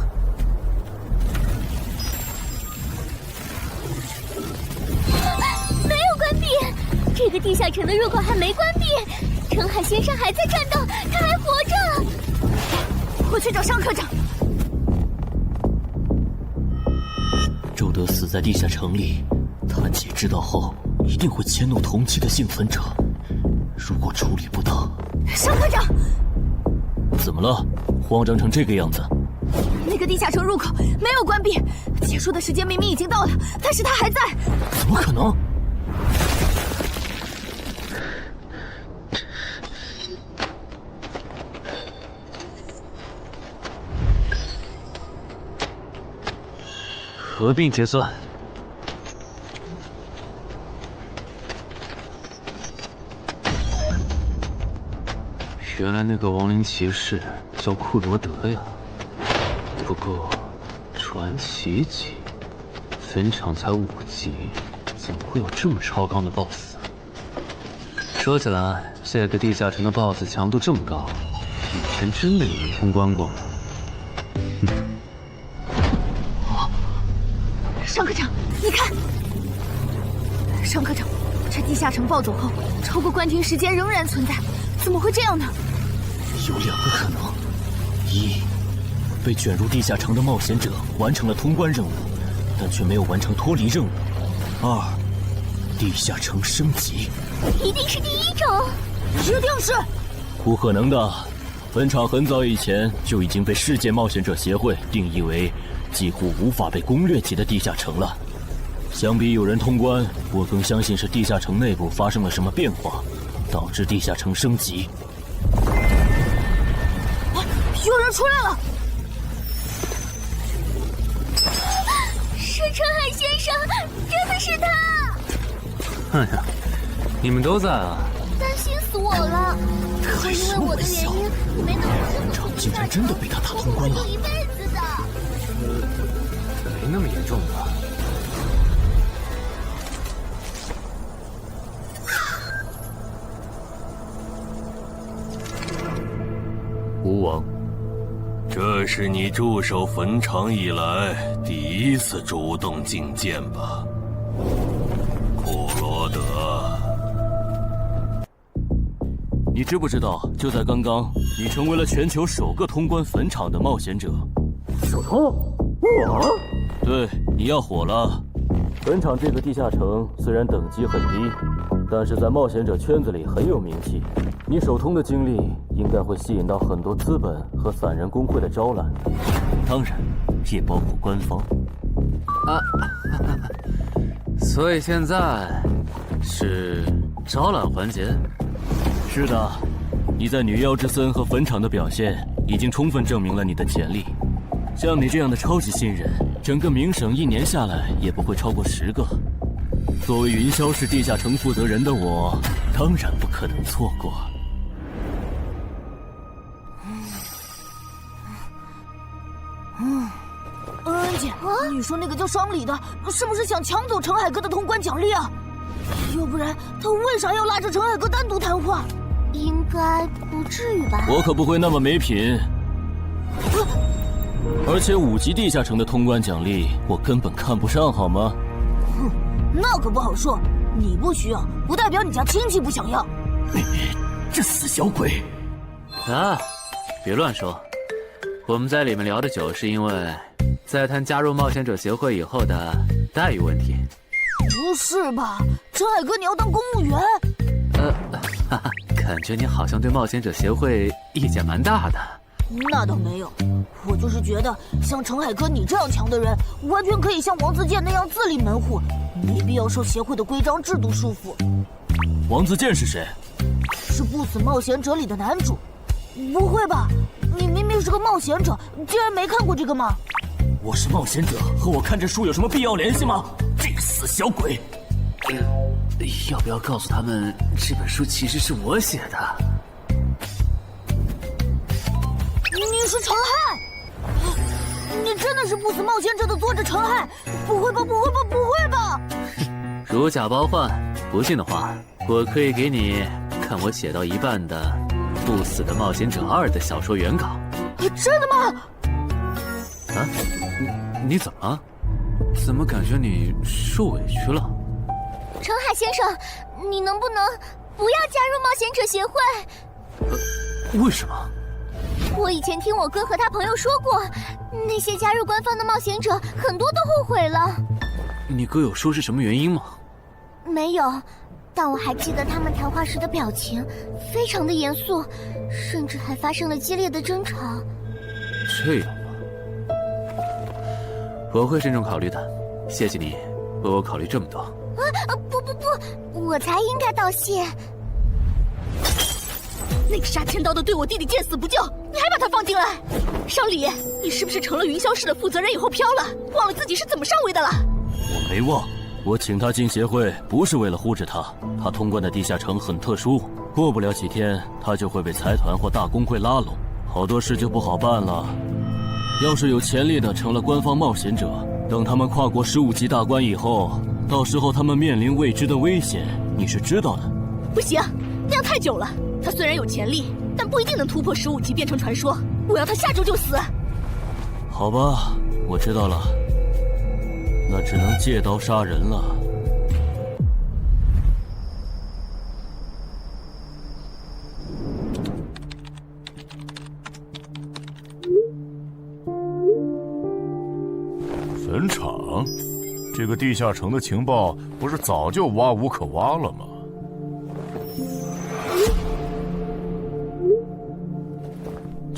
没有关闭，这个地下城的入口还没关闭。澄海先生还在战斗，他还活着。我去找尚科长。周德死在地下城里，谭姐知道后一定会迁怒同期的幸存者。如果处理不当，尚科长，怎么了？慌张成这个样子？那个地下城入口没有关闭，结束的时间明明已经到了，但是他还在。怎么可能？合并结算。原来那个亡灵骑士叫库罗德呀。不过，传奇级，坟场才5级，怎么会有这么超纲的 BOSS？ 说起来，这个地下城的 BOSS 强度这么高，以前真的有人通关过吗？尚科长，你看，尚科长，这地下城暴走后，超过关停时间仍然存在，怎么会这样呢？有2个可能：一，被卷入地下城的冒险者完成了通关任务，但却没有完成脱离任务；二，地下城升级。一定是第一种，一定是。不可能的，坟场很早以前就已经被世界冒险者协会定义为几乎无法被攻略级的地下城了。相比有人通关，我更相信是地下城内部发生了什么变化，导致地下城升级。有人出来了！是澄海先生，真的是他！哎呀，你们都在啊！担心死我了！会因为我的原因，你没能坟场竟然真的被他打通关了！一辈子的。没那么严重吧？吴王，这是你驻守坟场以来第一次主动觐见吧？库罗德，你知不知道，就在刚刚，你成为了全球首个通关坟场的冒险者。什么？我？对，你要火了。本场这个地下城虽然等级很低，但是在冒险者圈子里很有名气。你手通的经历应该会吸引到很多资本和散人工会的招揽，当然，也包括官方。啊，所以现在是招揽环节。是的，你在女妖之森和坟场的表现已经充分证明了你的潜力。像你这样的超级新人，整个冥省1年下来也不会超过10个。作为云霄市地下城负责人的我，当然不可能错过。恩姐，你说那个叫双李的，是不是想抢走陈海哥的通关奖励啊？要不然他为啥要拉着陈海哥单独谈话？应该不至于吧？我可不会那么没品。而且5级地下城的通关奖励，我根本看不上，好吗？哼，那可不好说。你不需要，不代表你家亲戚不想要。这死小鬼！啊，别乱说。我们在里面聊的久，是因为在谈加入冒险者协会以后的待遇问题。不是吧，陈海哥，你要当公务员？哈哈，感觉你好像对冒险者协会意见蛮大的。那倒没有，我就是觉得像陈海哥你这样强的人，完全可以像王自健那样自立门户，没必要受协会的规章制度束缚。王自健是谁？是不死冒险者里的男主。不会吧？你明明是个冒险者，竟然没看过这个吗？我是冒险者，和我看这书有什么必要联系吗？这个死小鬼！要不要告诉他们，这本书其实是我写的？你是陈亥？你真的是不死冒险者的作者陈亥？不会吧，不会吧，不会吧！如假包换，不信的话，我可以给你看我写到一半的《不死的冒险者2》的小说原稿。真的吗？啊，你怎么了？怎么感觉你受委屈了？陈海先生，你能不能不要加入冒险者协会？为什么？我以前听我哥和他朋友说过，那些加入官方的冒险者很多都后悔了。你哥有说是什么原因吗？没有，但我还记得他们谈话时的表情，非常的严肃，甚至还发生了激烈的争吵。这样吗？我会慎重考虑的，谢谢你为我考虑这么多。不，我才应该道谢。那个杀千刀的对我弟弟见死不救，你还把他放进来？商李，你是不是成了云霄市的负责人以后飘了，忘了自己是怎么上位的了？我没忘，我请他进协会不是为了护着他，他通关的地下城很特殊，过不了几天他就会被财团或大工会拉拢，好多事就不好办了。要是有潜力的成了官方冒险者，等他们跨过15级大关以后，到时候他们面临未知的危险，你是知道的。不行，那样太久了。他虽然有潜力，但不一定能突破15级变成传说。我要他下周就死。好吧，我知道了，那只能借刀杀人了。坟场，这个地下城的情报不是早就挖无可挖了吗？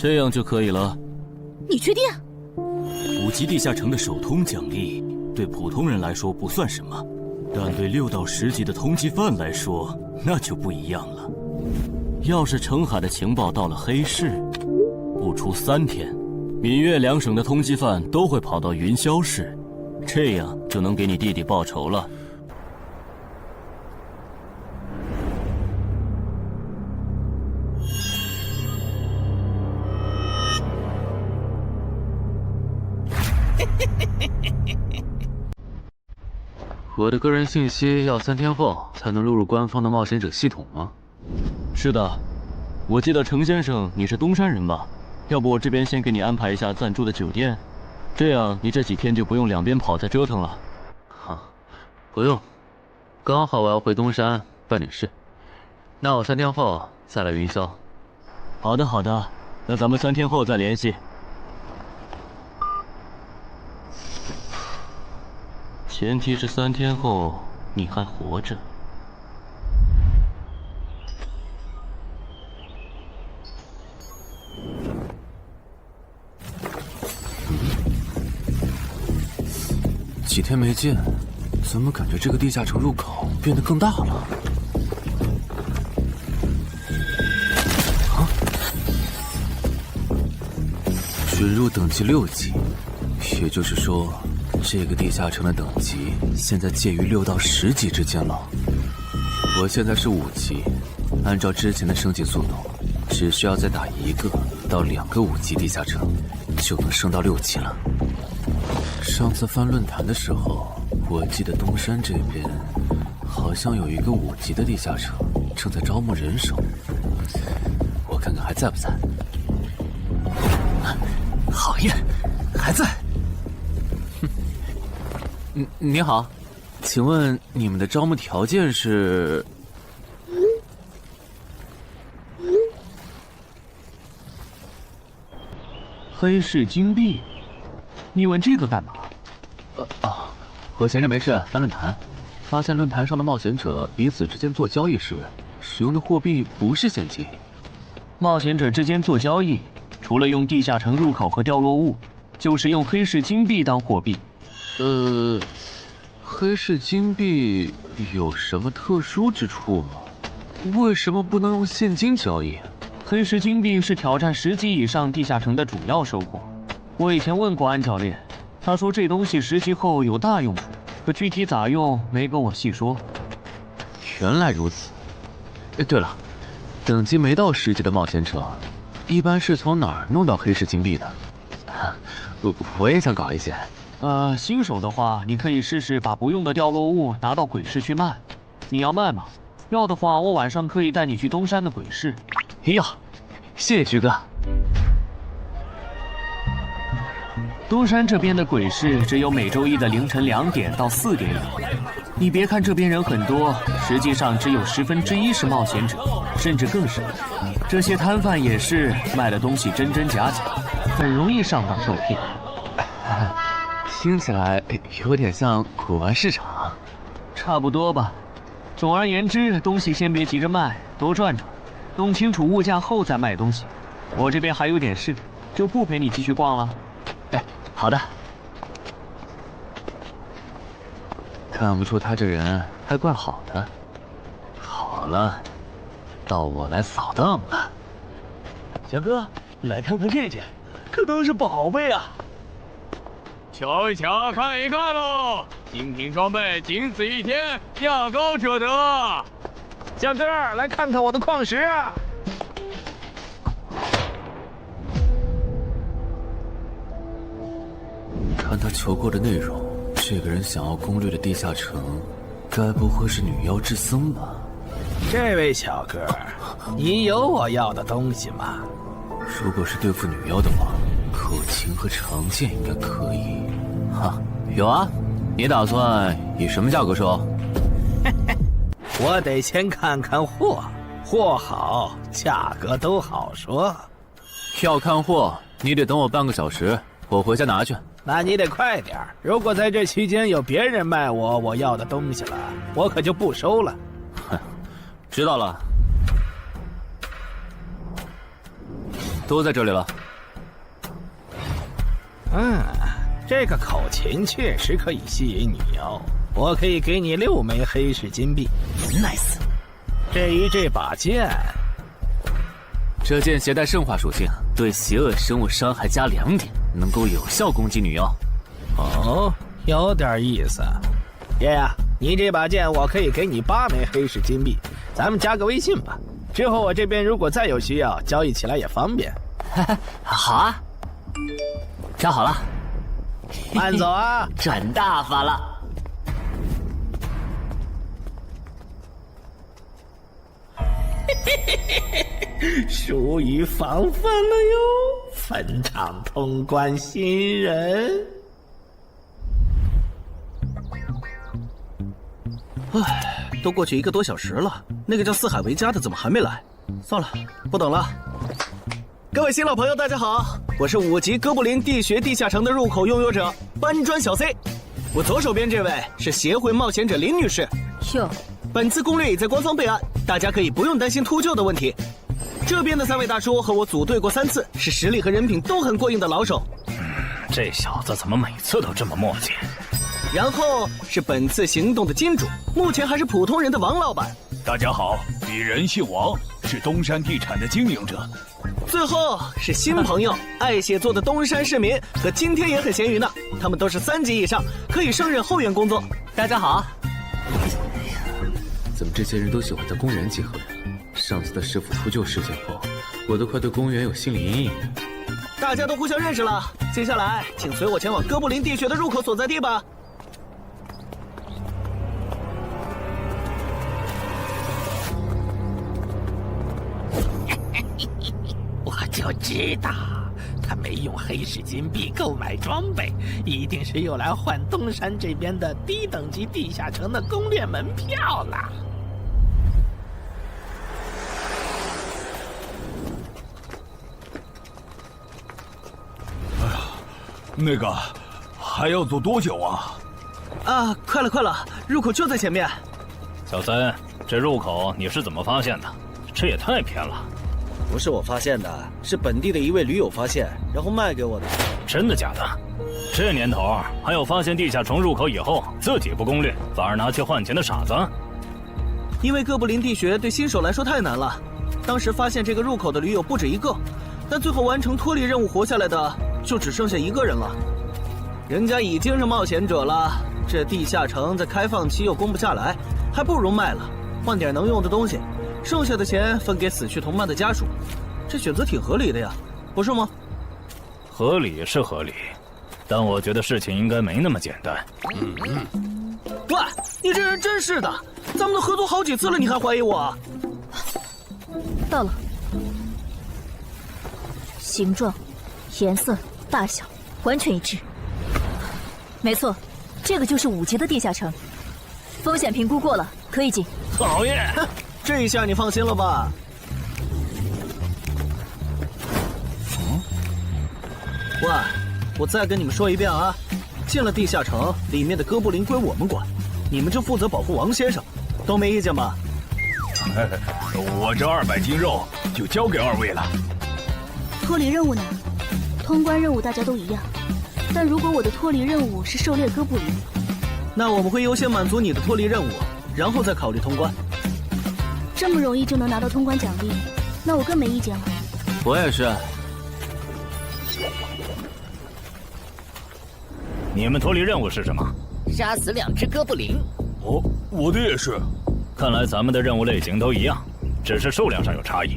这样就可以了。你确定？5级地下城的首通奖励对普通人来说不算什么，但对6到10级的通缉犯来说那就不一样了。要是澄海的情报到了黑市，不出3天，闽粤2省的通缉犯都会跑到云霄市，这样就能给你弟弟报仇了。我的个人信息要3天后才能录入官方的冒险者系统吗？是的，我记得程先生你是东山人吧？要不我这边先给你安排一下暂住的酒店，这样你这几天就不用两边跑再折腾了。好，不用，刚好我要回东山办点事，那我3天后再来云霄。好的好的，那咱们3天后再联系。前提是3天后你还活着。几天没见，怎么感觉这个地下城入口变得更大了？准入等级6级，也就是说，这个地下城的等级现在介于6到10级之间了。我现在是5级，按照之前的升级速度，只需要再打1个到2个5级地下城，就能升到6级了。上次翻论坛的时候，我记得东山这边好像有一个5级的地下城正在招募人手，我看看还在不在。好耶，还在。你好，请问你们的招募条件是？黑市金币？你问这个干嘛？我闲着没事翻论坛，发现论坛上的冒险者彼此之间做交易时，使用的货币不是现金。冒险者之间做交易，除了用地下城入口和掉落物，就是用黑市金币当货币。黑市金币有什么特殊之处吗？为什么不能用现金交易？黑市金币是挑战10级以上地下城的主要收获。我以前问过安教练，他说这东西10级后有大用处，可具体咋用没跟我细说。原来如此。对了，等级没到10级的冒险者，一般是从哪儿弄到黑市金币的？我也想搞一些。新手的话，你可以试试把不用的掉落物拿到鬼市去卖。你要卖吗？要的话，我晚上可以带你去东山的鬼市。要，谢谢徐哥。东山这边的鬼市只有每周一的凌晨2点到4点有。你别看这边人很多，实际上只有1/10是冒险者，甚至更少。这些摊贩也是卖的东西真真假假，很容易上当受骗。听起来有点像古玩市场。差不多吧。总而言之，东西先别急着卖，多转转，弄清楚物价后再卖东西。我这边还有点事，就不陪你继续逛了。好的。看不出他这人还怪好的。好了，到我来扫荡了。小哥，来看看这件，可都是宝贝啊！瞧一瞧，看一看喽！精品装备，仅此一天，价高者得。小哥，来看看我的矿石啊！看他求过的内容，这个人想要攻略的地下城，该不会是女妖之僧吧？这位小哥，你有我要的东西吗？如果是对付女妖的话，口琴和长剑应该可以。哈，有啊。你打算以什么价格收？我得先看看货，货好，价格都好说。要看货，你得等我半个小时，我回家拿去。那你得快点，如果在这期间有别人卖我要的东西了，我可就不收了。哼，知道了。都在这里了。这个口琴确实可以吸引女妖，我可以给你6枚黑市金币。Nice。至于这把剑，这剑携带圣化属性，对邪恶生物伤害加2点，能够有效攻击女妖。哦，有点意思。爷呀，你这把剑我可以给你8枚黑市金币，咱们加个微信吧。之后我这边如果再有需要，交易起来也方便。好啊，加好了。慢走啊，赚大发了。疏于防范了哟，坟场通关新人。都过去1个多小时了，那个叫四海为家的怎么还没来？算了，不等了。各位新老朋友，大家好，我是5级哥布林地穴地下城的入口拥有者搬砖小 C。我左手边这位是协会冒险者林女士。哟，本次攻略已在官方备案，大家可以不用担心秃鹫的问题。这边的3位大叔和我组队过3次，是实力和人品都很过硬的老手。这小子怎么每次都这么磨叽？然后是本次行动的金主，目前还是普通人的王老板。大家好，鄙人姓王，是东山地产的经营者。最后是新朋友，爱写作的东山市民，和今天也很闲鱼呢。他们都是3级以上，可以胜任后援工作。大家好。怎么这些人都喜欢在公园集合呀？上次的师傅秃鹫事件后，我都快对公园有心理阴影了。大家都互相认识了，接下来请随我前往哥布林地穴的入口所在地吧。我就知道，他没用黑市金币购买装备，一定是用来换东山这边的低等级地下城的攻略门票了。那个，还要走多久啊？啊，快了，入口就在前面。小森，这入口你是怎么发现的？这也太偏了。不是我发现的，是本地的一位驴友发现，然后卖给我的。真的假的？这年头还有发现地下城入口以后自己不攻略，反而拿去换钱的傻子？因为哥布林地穴对新手来说太难了，当时发现这个入口的驴友不止一个，但最后完成脱离任务活下来的就只剩下1个人了。人家已经是冒险者了，这地下城在开放期又攻不下来，还不如卖了，换点能用的东西，剩下的钱分给死去同伴的家属。这选择挺合理的呀，不是吗？合理是合理，但我觉得事情应该没那么简单。喂，你这人真是的，咱们都合作好几次了，你还怀疑我？到了，形状、颜色、大小完全一致。没错，这个就是5级的地下城，风险评估过了，可以进。讨厌，这一下你放心了吧？喂，我再跟你们说一遍啊，进了地下城，里面的哥布林归我们管，你们就负责保护王先生，都没意见吧？我这200斤肉就交给2位了。脱离任务呢？通关任务大家都一样，但如果我的脱离任务是狩猎哥布林，那我们会优先满足你的脱离任务，然后再考虑通关。这么容易就能拿到通关奖励，那我更没意见了。我也是。你们脱离任务是什么？杀死2只哥布林。哦，我的也是。看来咱们的任务类型都一样，只是数量上有差异。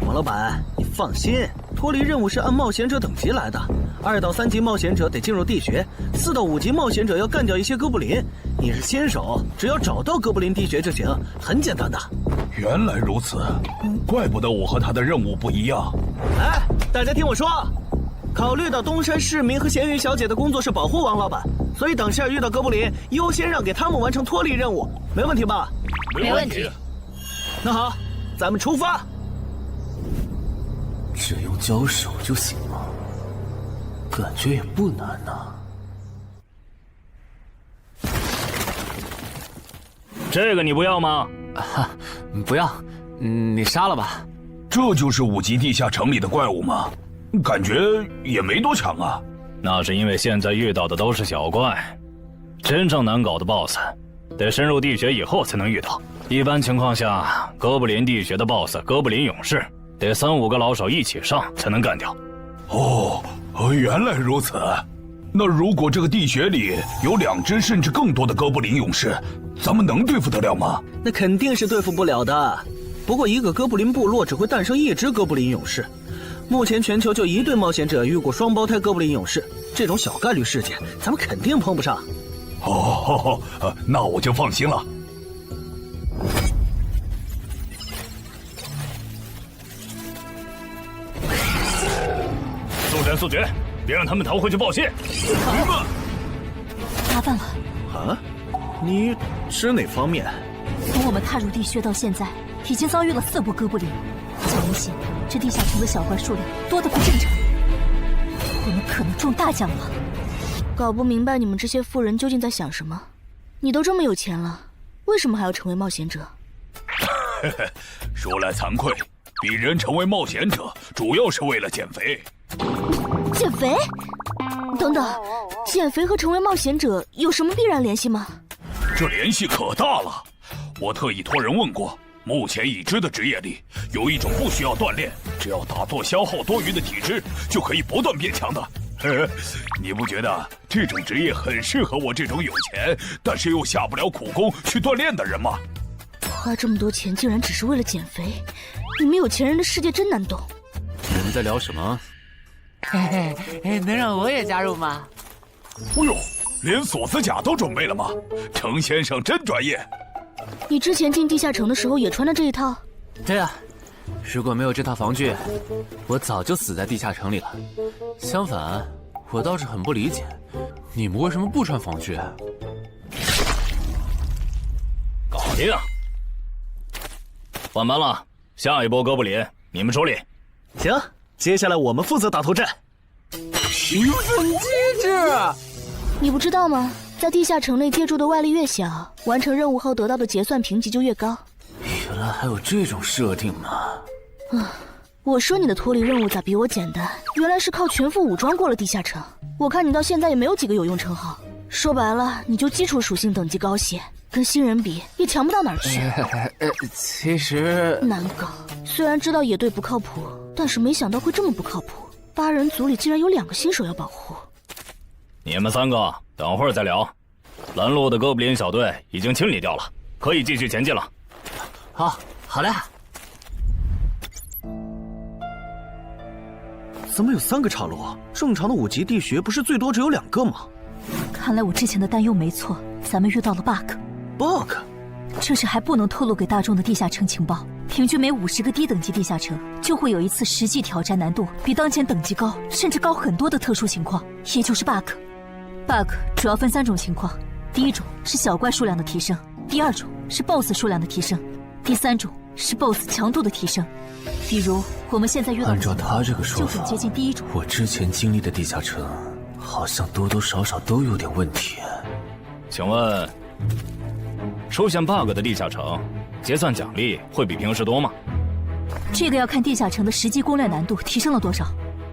王老板，你放心，脱离任务是按冒险者等级来的，2到3级冒险者得进入地穴，4到5级冒险者要干掉一些哥布林。你是新手，只要找到哥布林地穴就行，很简单的。原来如此，怪不得我和他的任务不一样。哎，大家听我说，考虑到东山市民和咸鱼小姐的工作是保护王老板，所以等下遇到哥布林，优先让给他们完成脱离任务，没问题吧？没问题。那好，咱们出发。只用交手就行了，感觉也不难呐。这个你不要吗？哈，不要，你杀了吧。这就是5级地下城里的怪物吗？感觉也没多强啊。那是因为现在遇到的都是小怪，真正难搞的 BOSS， 得深入地穴以后才能遇到。一般情况下，哥布林地穴的 BOSS 哥布林勇士，得3、5个老手一起上才能干掉。哦，原来如此。那如果这个地穴里有2只甚至更多的哥布林勇士，咱们能对付得了吗？那肯定是对付不了的。不过一个哥布林部落只会诞生1只哥布林勇士，目前全球就1对冒险者遇过双胞胎哥布林勇士，这种小概率事件咱们肯定碰不上。哦，那我就放心了。速战速决，别让他们逃回去报信。麻烦了。啊？你指哪方面？从我们踏入地穴到现在，已经遭遇了4波哥布林，很明显，这地下城的小怪数量多得不正常，我们可能中大奖了。搞不明白你们这些富人究竟在想什么。你都这么有钱了，为什么还要成为冒险者？说来惭愧，鄙人成为冒险者主要是为了减肥。减肥？等等，减肥和成为冒险者有什么必然联系吗？这联系可大了。我特意托人问过，目前已知的职业里，有一种不需要锻炼，只要打坐消耗多余的体质，就可以不断变强的。你不觉得这种职业很适合我这种有钱，但是又下不了苦功去锻炼的人吗？花这么多钱竟然只是为了减肥，你们有钱人的世界真难懂。你们在聊什么？嘿嘿，能让我也加入吗？哦呦，连锁子甲都准备了吗？程先生真专业。你之前进地下城的时候也穿的这一套？对啊，如果没有这套防具，我早就死在地下城里了。相反，我倒是很不理解，你们为什么不穿防具？搞定，换班了，下一波哥布林你们处理。行，接下来我们负责打头阵。评分机制，你不知道吗？在地下城内借助的外力越小，完成任务后得到的结算评级就越高。原来还有这种设定呢！我说你的脱离任务咋比我简单？原来是靠全副武装过了地下城。我看你到现在也没有几个有用称号，说白了，你就基础属性等级高些，跟新人比也强不到哪儿去。其实难搞，虽然知道野队不靠谱，但是没想到会这么不靠谱。8人组里竟然有2个新手要保护。你们3个等会儿再聊。拦路的哥布林小队已经清理掉了，可以继续前进了。好嘞。怎么有3个岔路？正常的5级地穴不是最多只有2个吗？看来我之前的担忧没错，咱们遇到了 bug。这是还不能透露给大众的地下城情报。平均每50个低等级地下城就会有一次实际挑战难度比当前等级高，甚至高很多的特殊情况，也就是 bug。bug 主要分3种情况，第一种是小怪数量的提升，第2种是 BOSS 数量的提升，第3种是 BOSS 强度的提升。比如我们现在遇到的按照他这个说法，就很接近第1种。我之前经历的地下城，好像多多少少都有点问题。请问，出现 bug 的地下城，结算奖励会比平时多吗？这个要看地下城的实际攻略难度提升了多少。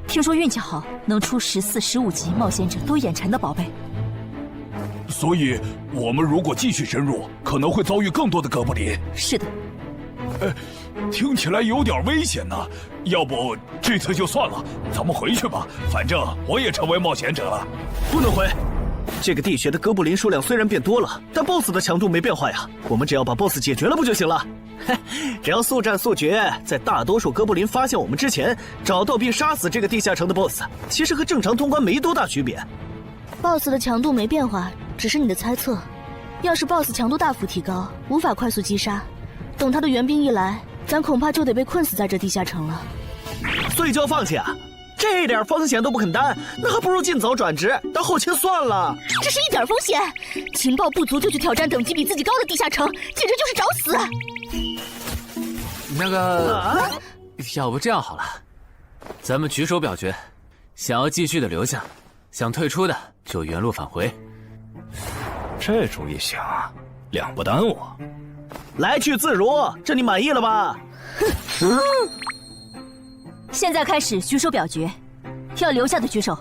听说运气好，能出14、15级冒险者都眼馋的宝贝。所以，我们如果继续深入，可能会遭遇更多的哥布林。是的。听起来有点危险呢。要不这次就算了，咱们回去吧。反正我也成为冒险者了。不能回。这个地穴的哥布林数量虽然变多了，但 BOSS 的强度没变化呀。我们只要把 BOSS 解决了不就行了？只要速战速决，在大多数哥布林发现我们之前，找到并杀死这个地下城的 BOSS， 其实和正常通关没多大区别。BOSS 的强度没变化，只是你的猜测。要是 BOSS 强度大幅提高，无法快速击杀，等他的援兵一来，咱恐怕就得被困死在这地下城了。所以就要放弃啊？这点风险都不肯担，那还不如尽早转职当后勤算了。这是一点风险？情报不足就去挑战等级比自己高的地下城，简直就是找死！那个，要不这样好了，咱们举手表决，想要继续的留下，想退出的就原路返回。这主意行，两不耽误。来去自如，这你满意了吧？现在开始举手表决，要留下的举手。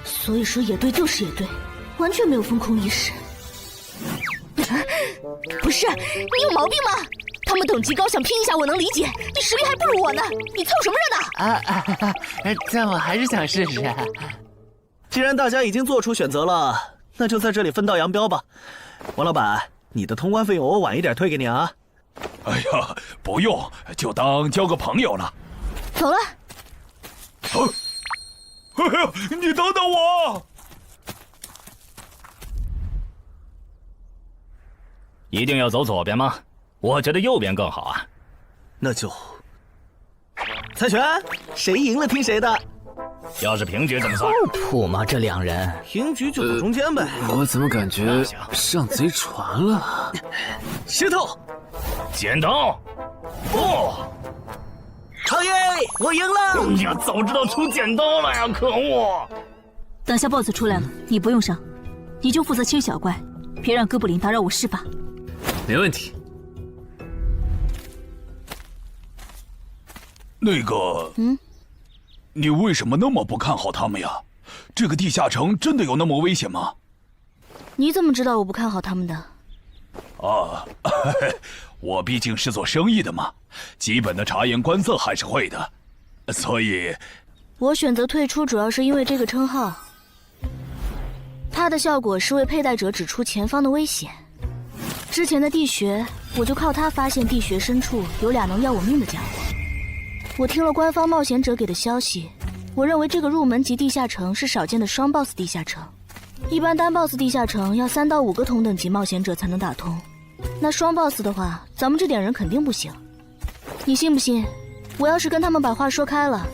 所以说野队就是野队，完全没有封空意识。不是，你有毛病吗？他们等级高，想拼一下我能理解，你实力还不如我呢，你凑什么热闹？但我还是想试试。既然大家已经做出选择了，那就在这里分道扬镳吧。王老板，你的通关费用我晚一点退给你啊。哎呀，不用，就当交个朋友了。走了。哎呀，你等等我！一定要走左边吗？我觉得右边更好啊。那就猜拳，谁赢了听谁的。要是平局怎么算？靠谱吗？这2人平局就走中间呗。我怎么感觉上贼船了？石头，剪刀，长爷，我赢了！哎呀，早知道出剪刀了呀！可恶！等下 BOSS 出来了，你不用上，你就负责清小怪，别让哥布林打扰我施法。没问题。那个，你为什么那么不看好他们呀？这个地下城真的有那么危险吗？你怎么知道我不看好他们的？啊，我毕竟是做生意的嘛，基本的察言观色还是会的，所以，我选择退出主要是因为这个称号，它的效果是为佩戴者指出前方的危险。之前的地穴，我就靠它发现地穴深处有俩能要我命的家伙。我听了官方冒险者给的消息，我认为这个入门级地下城是少见的双 BOSS 地下城。一般单 BOSS 地下城要3到5个同等级冒险者才能打通，那双 BOSS 的话，咱们这点人肯定不行。你信不信？我要是跟他们把话说开了，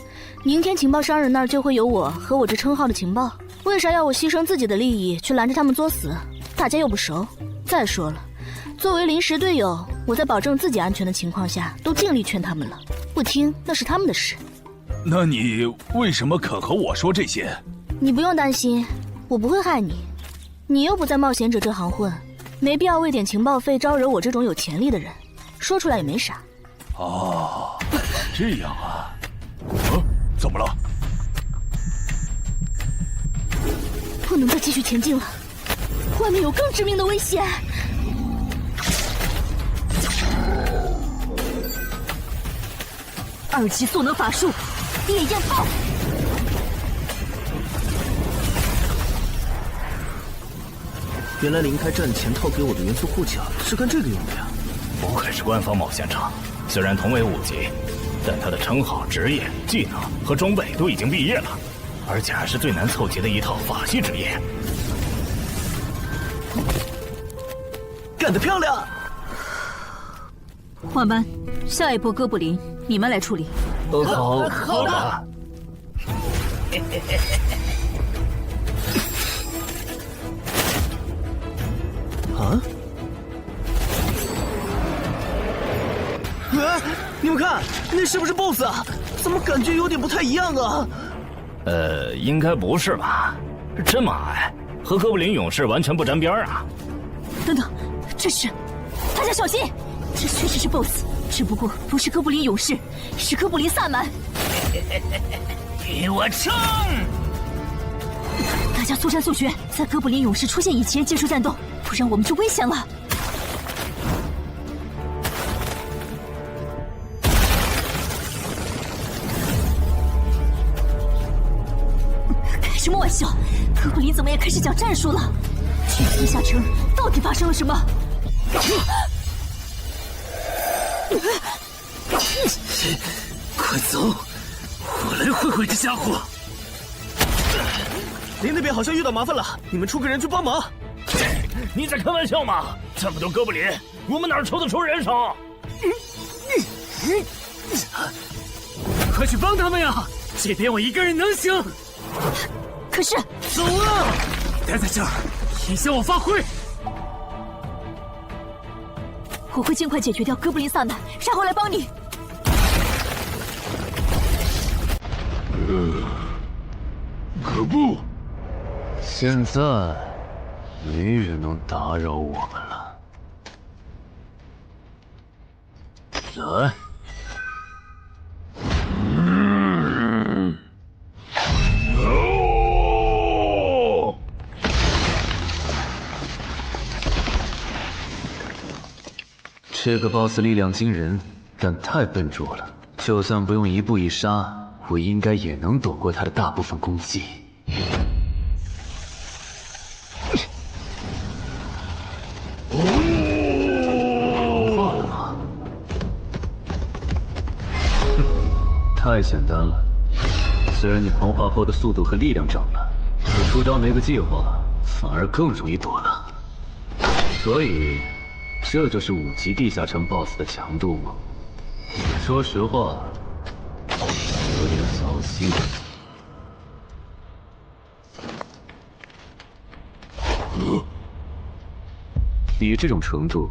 明天情报商人那儿就会有我和我这称号的情报。为啥要我牺牲自己的利益去拦着他们作死？大家又不熟。再说了，作为临时队友，我在保证自己安全的情况下，都尽力劝他们了，不听那是他们的事。那你为什么肯和我说这些？你不用担心，我不会害你。你又不在冒险者这行混，没必要为点情报费招惹我这种有潜力的人。说出来也没啥。哦，这样啊。怎么了？不能再继续前进了，外面有更致命的危险。2级速能法术，烈焰炮。原来离开战前套给我的元素护甲是干这个用的呀！不愧是官方冒险场，虽然同为5级，但他的称号、职业、技能和装备都已经毕业了，而且还是最难凑齐的一套法系职业。干得漂亮！换班，下一波哥布林你们来处理。好的。啊！你们看，那是不是 BOSS 啊？怎么感觉有点不太一样啊？应该不是吧？这么矮，和哥布林勇士完全不沾边啊！等等，这是，大家小心，这确实是 BOSS， 只不过不是哥布林勇士，是哥布林萨满。与我冲！大家速战速决，在哥布林勇士出现以前结束战斗，不然我们就危险了。开什么玩笑？哥布林怎么也开始讲战术了？这个地下城到底发生了什么？快走，我来会会这家伙。林那边好像遇到麻烦了，你们出个人去帮忙。你在开玩笑吗？这么多哥布林，我们哪抽得出人手？快去帮他们呀！这边我一个人能行。可是，走啊！待在这儿，影响我发挥。我会尽快解决掉哥布林萨满，然后来帮你。可不，现在没人能打扰我们了。来。这个 BOSS 力量惊人，但太笨拙了。就算不用一步一杀，我应该也能躲过他的大部分攻击。好话了吗？太简单了。虽然你狂化后的速度和力量涨了，可出招没个计划，反而更容易躲了。所以。这就是5级地下城 BOSS 的强度吗？说实话，有点扫兴。你这种程度，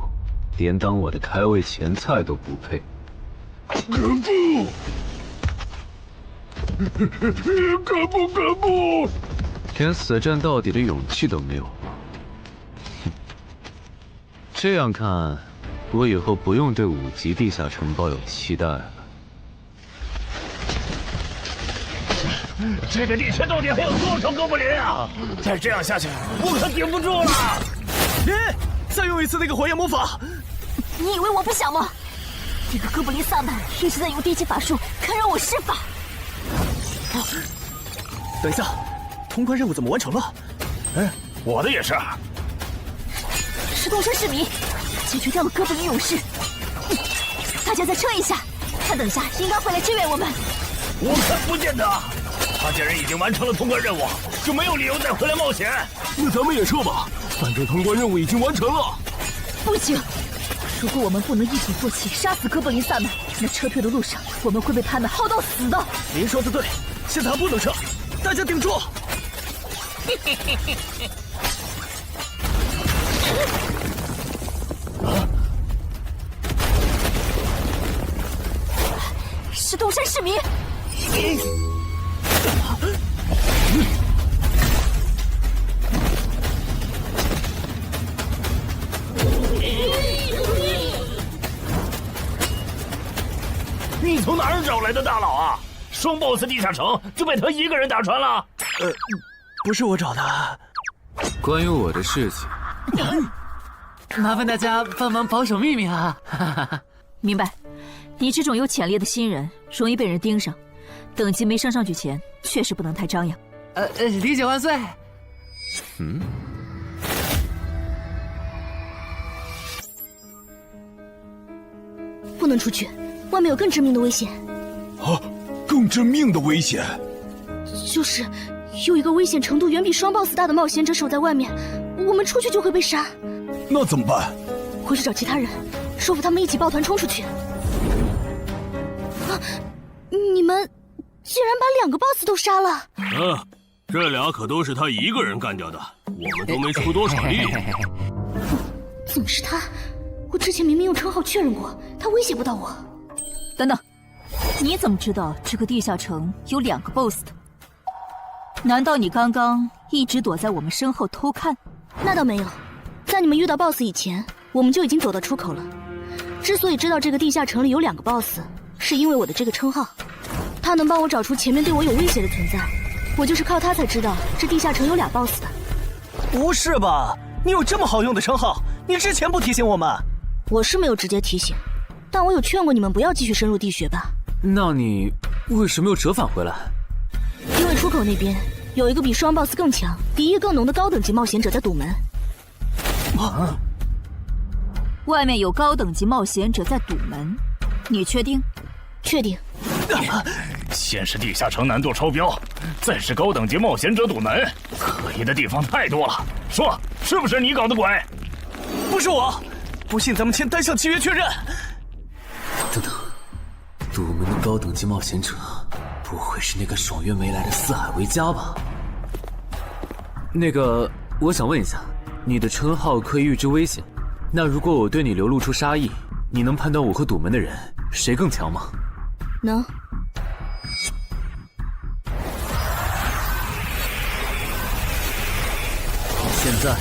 连当我的开胃前菜都不配。可不！连死战到底的勇气都没有。这样看，我以后不用对5级地下城抱有期待了。这个地区到底还有多少哥布林啊？再这样下去，我可顶不住了！再用一次那个火焰魔法！你以为我不想吗？这个哥布林萨满一直在用低级法术看让我施法。等一下，通关任务怎么完成了？我的也是。石洞山市民解决掉了哥布林勇士，大家再撑一下，他等下应该会来支援我们。我看不见得，他既然已经完成了通关任务，就没有理由再回来冒险。那咱们也撤吧，反正通关任务已经完成了。不行，如果我们不能一鼓作气杀死哥布林萨满，那撤退的路上我们会被他们耗到死的。您说的对，现在还不能撤，大家顶住！石洞山市民，你从哪儿找来的大佬啊？双 BOSS 地下城就被他一个人打穿了？不是我找的。关于我的事情，麻烦大家帮忙保守秘密啊！明白。你这种有潜力的新人，容易被人盯上，等级没升上去前，确实不能太张扬。理解万岁。不能出去，外面有更致命的危险。啊，更致命的危险？就是有一个危险程度远比双 BOSS 大的冒险者守在外面，我们出去就会被杀。那怎么办？回去找其他人，说服他们一起抱团冲出去。你们竟然把2个 BOSS 都杀了！这俩可都是他一个人干掉的，我们都没出多少力。怎么是他？我之前明明用称号确认过，他威胁不到我。等等，你怎么知道这个地下城有2个 BOSS 的？难道你刚刚一直躲在我们身后偷看？那倒没有，在你们遇到 BOSS 以前，我们就已经走到出口了。之所以知道这个地下城里有2个 BOSS，是因为我的这个称号，他能帮我找出前面对我有威胁的存在。我就是靠他才知道这地下城有俩 BOSS 的。不是吧？你有这么好用的称号，你之前不提醒我们？我是没有直接提醒，但我有劝过你们不要继续深入地穴吧。那你为什么又折返回来？因为出口那边有一个比双 BOSS 更强、敌意更浓的高等级冒险者在堵门。外面有高等级冒险者在堵门，你确定？确定。先是地下城难度超标，再是高等级冒险者堵门，可疑的地方太多了。说，是不是你搞的鬼？不是我，不信咱们签单向契约确认。等等，堵门的高等级冒险者，不会是那个爽约没来的四海为家吧？那个，我想问一下，你的称号可以预知危险，那如果我对你流露出杀意，你能判断我和堵门的人谁更强吗？能。现在，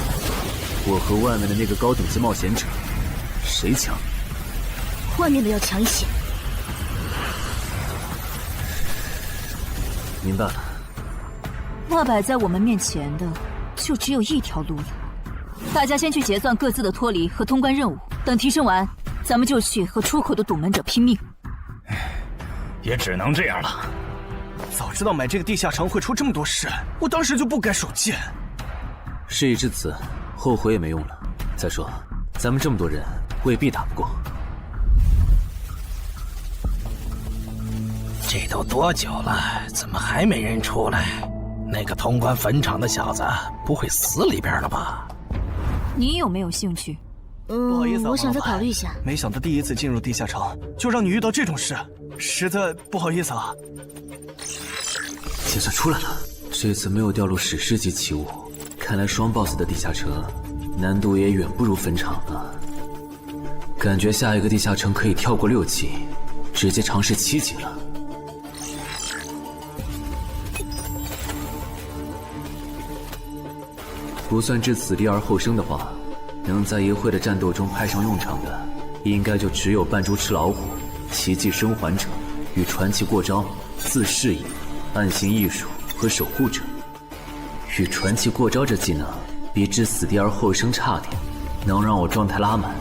我和外面的那个高等级冒险者，谁强？外面的要强一些。明白了。那摆在我们面前的，就只有一条路了。大家先去结算各自的脱离和通关任务，等提升完，咱们就去和出口的堵门者拼命。也只能这样了。早知道买这个地下城会出这么多事，我当时就不该手贱。事已至此，后悔也没用了。再说，咱们这么多人，未必打不过。这都多久了，怎么还没人出来？那个通关坟场的小子不会死里边了吧？你有没有兴趣？不好意思啊，我想再考虑一下。没想到第一次进入地下城就让你遇到这种事，实在不好意思啊。结算出来了，这次没有掉入史诗级奇物，看来双 BOSS 的地下城难度也远不如坟场了。感觉下一个地下城可以跳过6级，直接尝试7级了。不算置死地而后生的话，能在一会的战斗中派上用场的，应该就只有扮猪吃老虎、奇迹生还者与传奇过招、自适应、暗行艺术和守护者。与传奇过招这技能比置死地而后生差点，能让我状态拉满，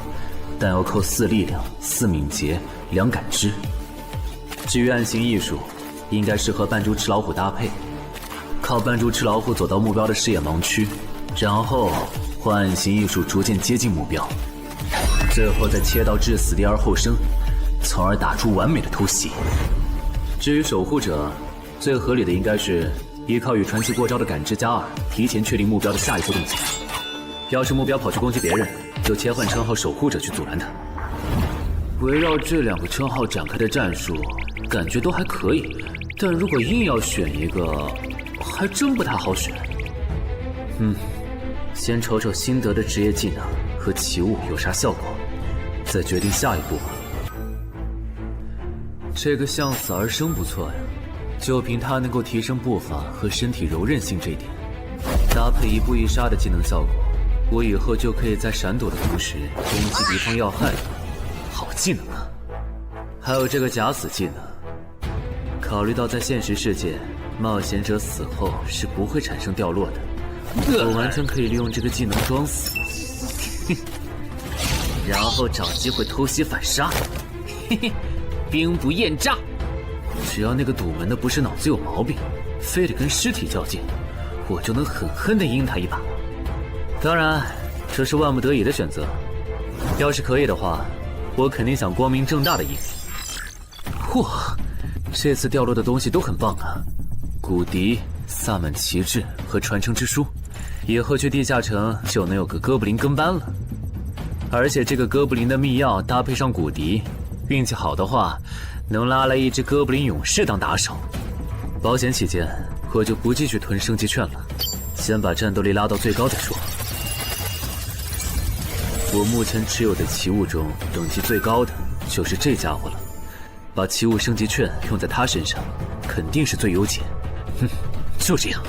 但要扣4力量、4敏捷、2感知。至于暗行艺术，应该是和扮猪吃老虎搭配，靠扮猪吃老虎走到目标的视野盲区，然后换暗行艺术逐渐接近目标，最后再切到置死地而后生，从而打出完美的突袭。至于守护者，最合理的应该是依靠与传奇过招的感知加2，提前确定目标的下一步动作。要是目标跑去攻击别人，就切换称号守护者去阻拦他。围绕这2个称号展开的战术，感觉都还可以，但如果硬要选一个，还真不太好选。先瞅瞅新得的职业技能和奇物有啥效果，再决定下一步吧。这个向死而生不错呀，就凭它能够提升步伐和身体柔韧性这一点，搭配1步1杀的技能效果，我以后就可以在闪躲的同时攻击敌方要害了。好技能啊！还有这个假死技能，考虑到在现实世界，冒险者死后是不会产生掉落的，我完全可以利用这个技能装死，然后找机会偷袭反杀，兵不厌诈。只要那个堵门的不是脑子有毛病，非得跟尸体较劲，我就能狠狠地阴他一把。当然，这是万不得已的选择。要是可以的话，我肯定想光明正大的赢。哇，这次掉落的东西都很棒啊！骨笛、萨满旗帜和传承之书，以后去地下城就能有个哥布林跟班了。而且这个哥布林的秘药搭配上骨笛，运气好的话，能拉来一只哥布林勇士当打手。保险起见，我就不继续囤升级券了，先把战斗力拉到最高再说。我目前持有的奇物中，等级最高的就是这家伙了。把奇物升级券用在他身上，肯定是最优解。就这样，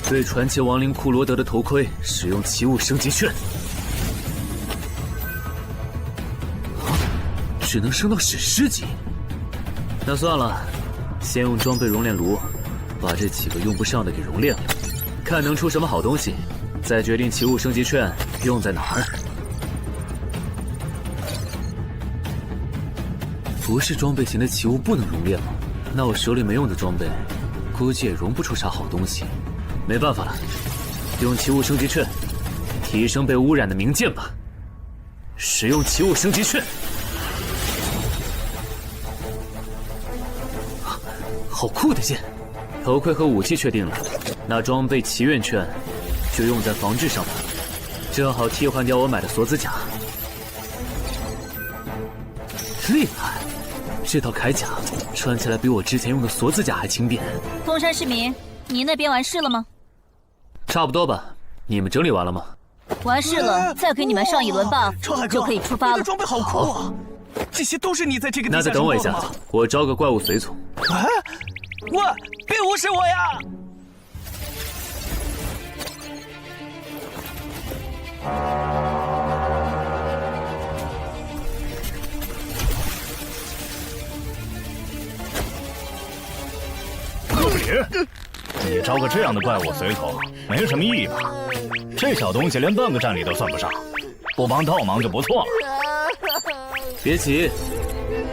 对传奇亡灵库罗德的头盔使用奇物升级券，只能升到史诗级。那算了，先用装备熔炼炉把这几个用不上的给熔炼了，看能出什么好东西，再决定奇物升级券用在哪儿。不是装备型的奇物不能熔炼吗？那我手里没用的装备，估计也熔不出啥好东西。没办法了，用奇物升级券提升被污染的名剑吧。使用奇物升级券，好酷的剑！头盔和武器确定了，那装备祈愿券就用在防具上吧，正好替换掉我买的锁子甲。厉害！这套铠甲穿起来比我之前用的锁子甲还轻便。东山市民，你那边完事了吗？差不多吧，你们整理完了吗？完事了，再给你们上一轮 buff，就可以出发了。你的装备好酷啊！这些都是你在这个地下那再等我一下，我招个怪物随从。啊！喂，别无视我呀！哥布林，你招个这样的怪物随从，没什么意义吧？这小东西连半个战力都算不上，不帮倒忙就不错了。别急，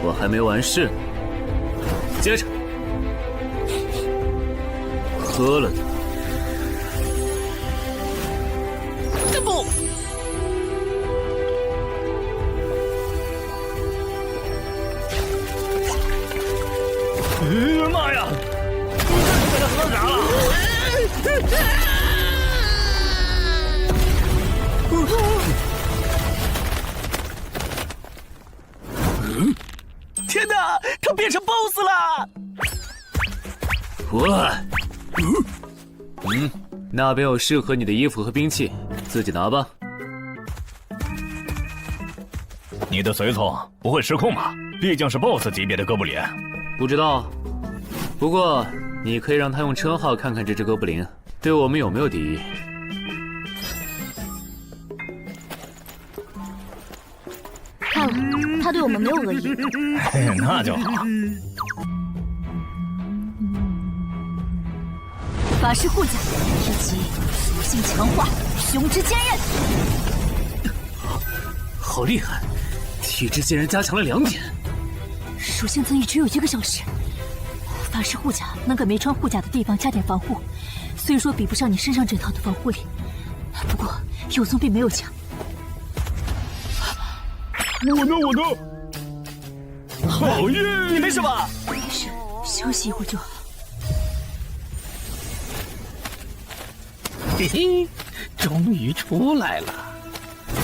我还没完事。接着，喝了它。不！妈呀！被他喝啥了？天哪，他变成 BOSS 了！那边有适合你的衣服和兵器，自己拿吧。你的随从不会失控吧？毕竟是 BOSS 级别的哥布林。不知道，不过你可以让他用称号看看这只哥布林对我们有没有敌意。看了，他对我们没有恶意。那就好。法师护甲以及属性强化，雄之坚韧。好厉害，体质竟然加强了2点。属性增益只有1个小时。法师护甲能给没穿护甲的地方加点防护，虽说比不上你身上这套的防护力，不过有总比没有强。我呢？好耶！你没事吧？没事，休息一会儿就好。嘿嘿，终于出来了！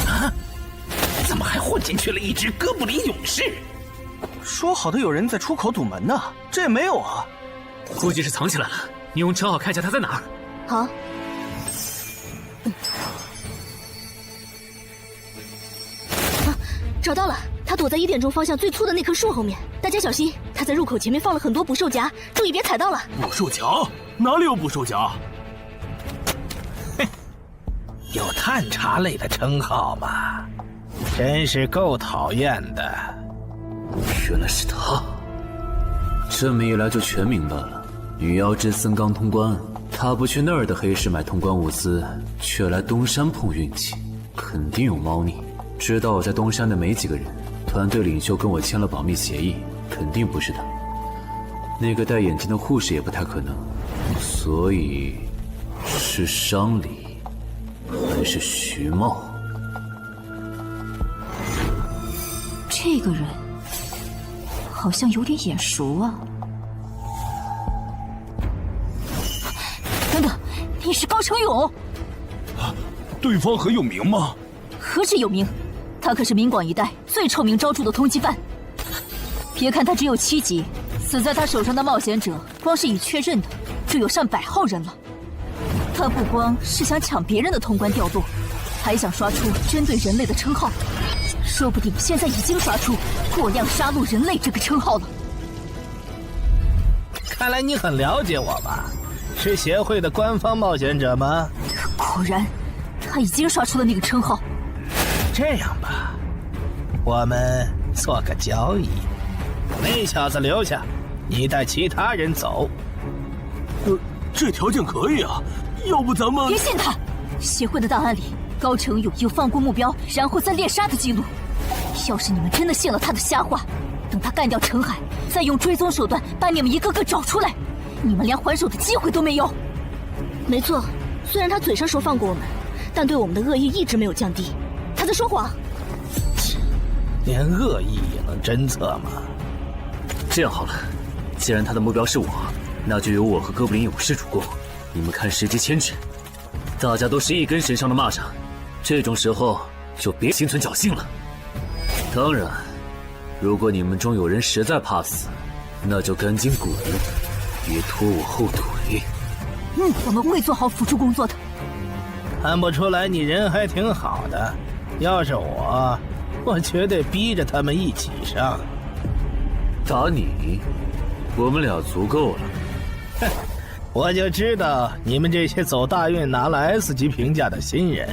啊，怎么还混进去了一只哥布林勇士？说好的有人在出口堵门呢，这也没有啊。估计是藏起来了，你用称号看一下他在哪儿。好。找到了，他躲在1点钟方向最粗的那棵树后面，大家小心，他在入口前面放了很多捕兽夹，注意别踩到了。捕兽夹？哪里有捕兽夹？有探查类的称号吗？真是够讨厌的。原来是他，这么一来就全明白了。女妖之森刚通关，他不去那儿的黑市买通关物资，却来东山碰运气，肯定有猫腻。知道我在东山的没几个人，团队领袖跟我签了保密协议，肯定不是他。那个戴眼镜的护士也不太可能，所以是商礼还是徐茂？这个人好像有点眼熟啊。等等，你是高成勇？对方很有名吗？何止有名，他可是明广一带最臭名昭著的通缉犯。别看他只有7级，死在他手上的冒险者，光是已确认的就有上100号人了。他不光是想抢别人的通关调度，还想刷出针对人类的称号，说不定现在已经刷出过量杀戮人类这个称号了。看来你很了解我吧？是协会的官方冒险者吗？果然，他已经刷出了那个称号。这样吧，我们做个交易，那小子留下，你带其他人走。这条件可以啊，要不咱们……别信他！协会的档案里，高成勇有放过目标然后再猎杀的记录。要是你们真的信了他的瞎话，等他干掉陈海，再用追踪手段把你们一个个找出来，你们连还手的机会都没有。没错，虽然他嘴上说放过我们，但对我们的恶意一直没有降低。他在说谎。连恶意也能侦测吗？这样好了，既然他的目标是我，那就由我和哥布林勇士主攻。你们看时机牵制，大家都是一根绳上的蚂蚱，这种时候就别心存侥幸了。当然，如果你们中有人实在怕死，那就赶紧滚，别拖我后腿。我们会做好辅助工作的。看不出来你人还挺好的，要是我绝对逼着他们一起上。打你，我们俩足够了。哼，我就知道你们这些走大运拿了 S 级评价的新人，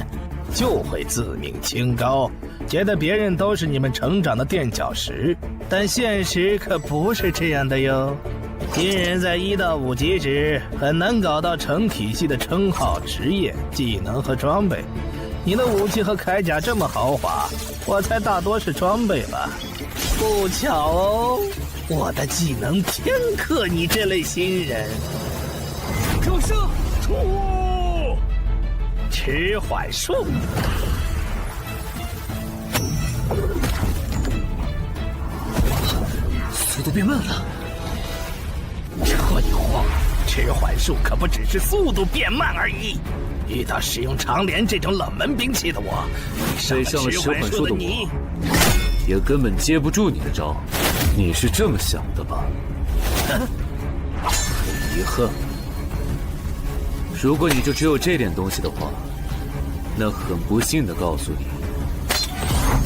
就会自命清高，觉得别人都是你们成长的垫脚石。但现实可不是这样的哟。新人在1到5级时很难搞到成体系的称号、职业、技能和装备。你的武器和铠甲这么豪华，我猜大多是装备吧。不巧哦，我的技能偏克你这类新人。正是出迟缓术。速度变慢了。这一晃，迟缓术可不只是速度变慢而已。遇到使用长镰这种冷门兵器的我，被上了迟缓术的我，也根本接不住你的招。你是这么想的吧？遗憾。如果你就只有这点东西的话，那很不幸的告诉你，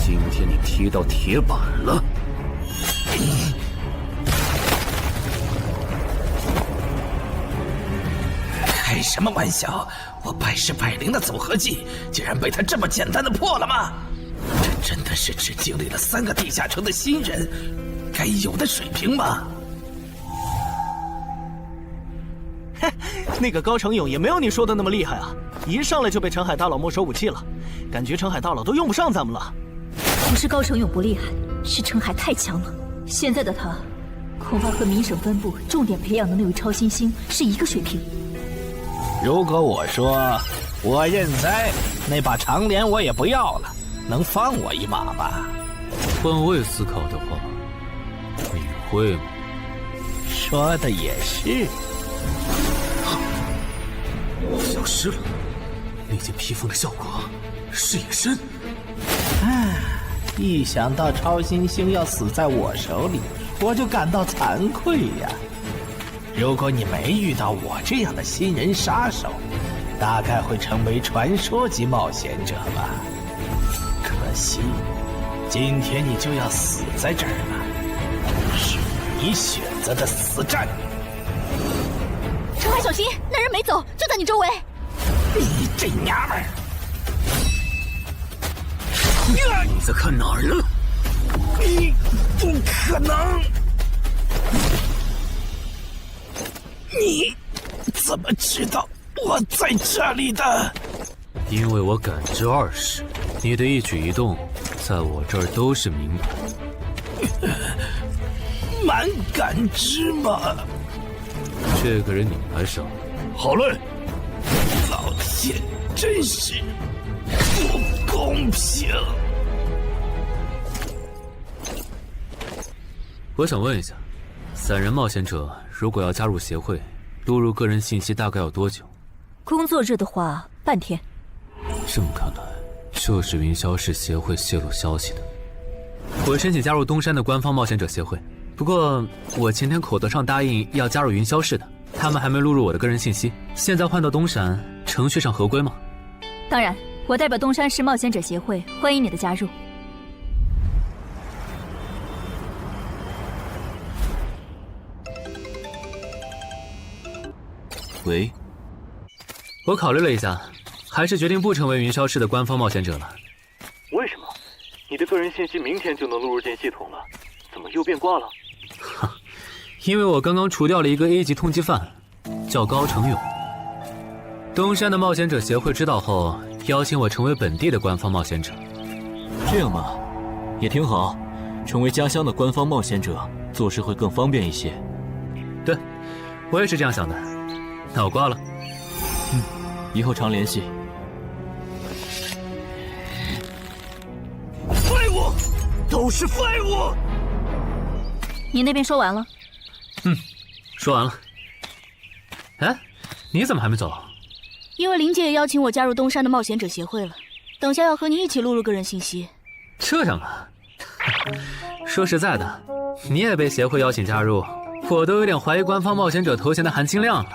今天你踢到铁板了。什么玩笑？我百试百灵的组合技，竟然被他这么简单的破了吗？这真的是只经历了3个地下城的新人该有的水平吗？嘿，那个高成勇也没有你说的那么厉害啊！一上来就被陈海大佬没收武器了，感觉陈海大佬都用不上咱们了。不是高成勇不厉害，是陈海太强了。现在的他，恐怕和明省分部重点培养的那位超新星是一个水平。如果我说我认栽，那把长镰我也不要了，能放我一马吗？换位思考的话，你会吗？说的也是。消失了，那件披风的效果是隐身。唉，一想到超新星要死在我手里，我就感到惭愧呀。如果你没遇到我这样的新人杀手，大概会成为传说级冒险者吧。可惜，今天你就要死在这儿了，是你选择的死战。陈海，小心，那人没走，就在你周围。你这娘们儿！你在看哪儿呢？你不可能！你怎么知道我在这里的？因为我感知20，你的一举一动在我这儿都是明白。蛮感知吗？这个人你还少。好嘞！老天，真是不公平！我想问一下，散人冒险者如果要加入协会，录入个人信息大概要多久？工作日的话，半天。这么看来，就是云霄市协会泄露消息的。我申请加入东山的官方冒险者协会，不过我前天口头上答应要加入云霄市的，他们还没录入我的个人信息。现在换到东山，程序上合规吗？当然，我代表东山市冒险者协会欢迎你的加入。喂，我考虑了一下，还是决定不成为云霄市的官方冒险者了。为什么？你的个人信息明天就能录入进系统了，怎么又变卦了？因为我刚刚除掉了一个 A 级通缉犯，叫高成勇。东山的冒险者协会知道后，邀请我成为本地的官方冒险者。这样嘛，也挺好，成为家乡的官方冒险者，做事会更方便一些。对，我也是这样想的。那我挂了。以后常联系。废物，都是废物！你那边说完了？说完了。哎，你怎么还没走？因为林姐也邀请我加入东山的冒险者协会了，等下要和你一起录入个人信息。这样啊？说实在的，你也被协会邀请加入，我都有点怀疑官方冒险者头衔的含金量了。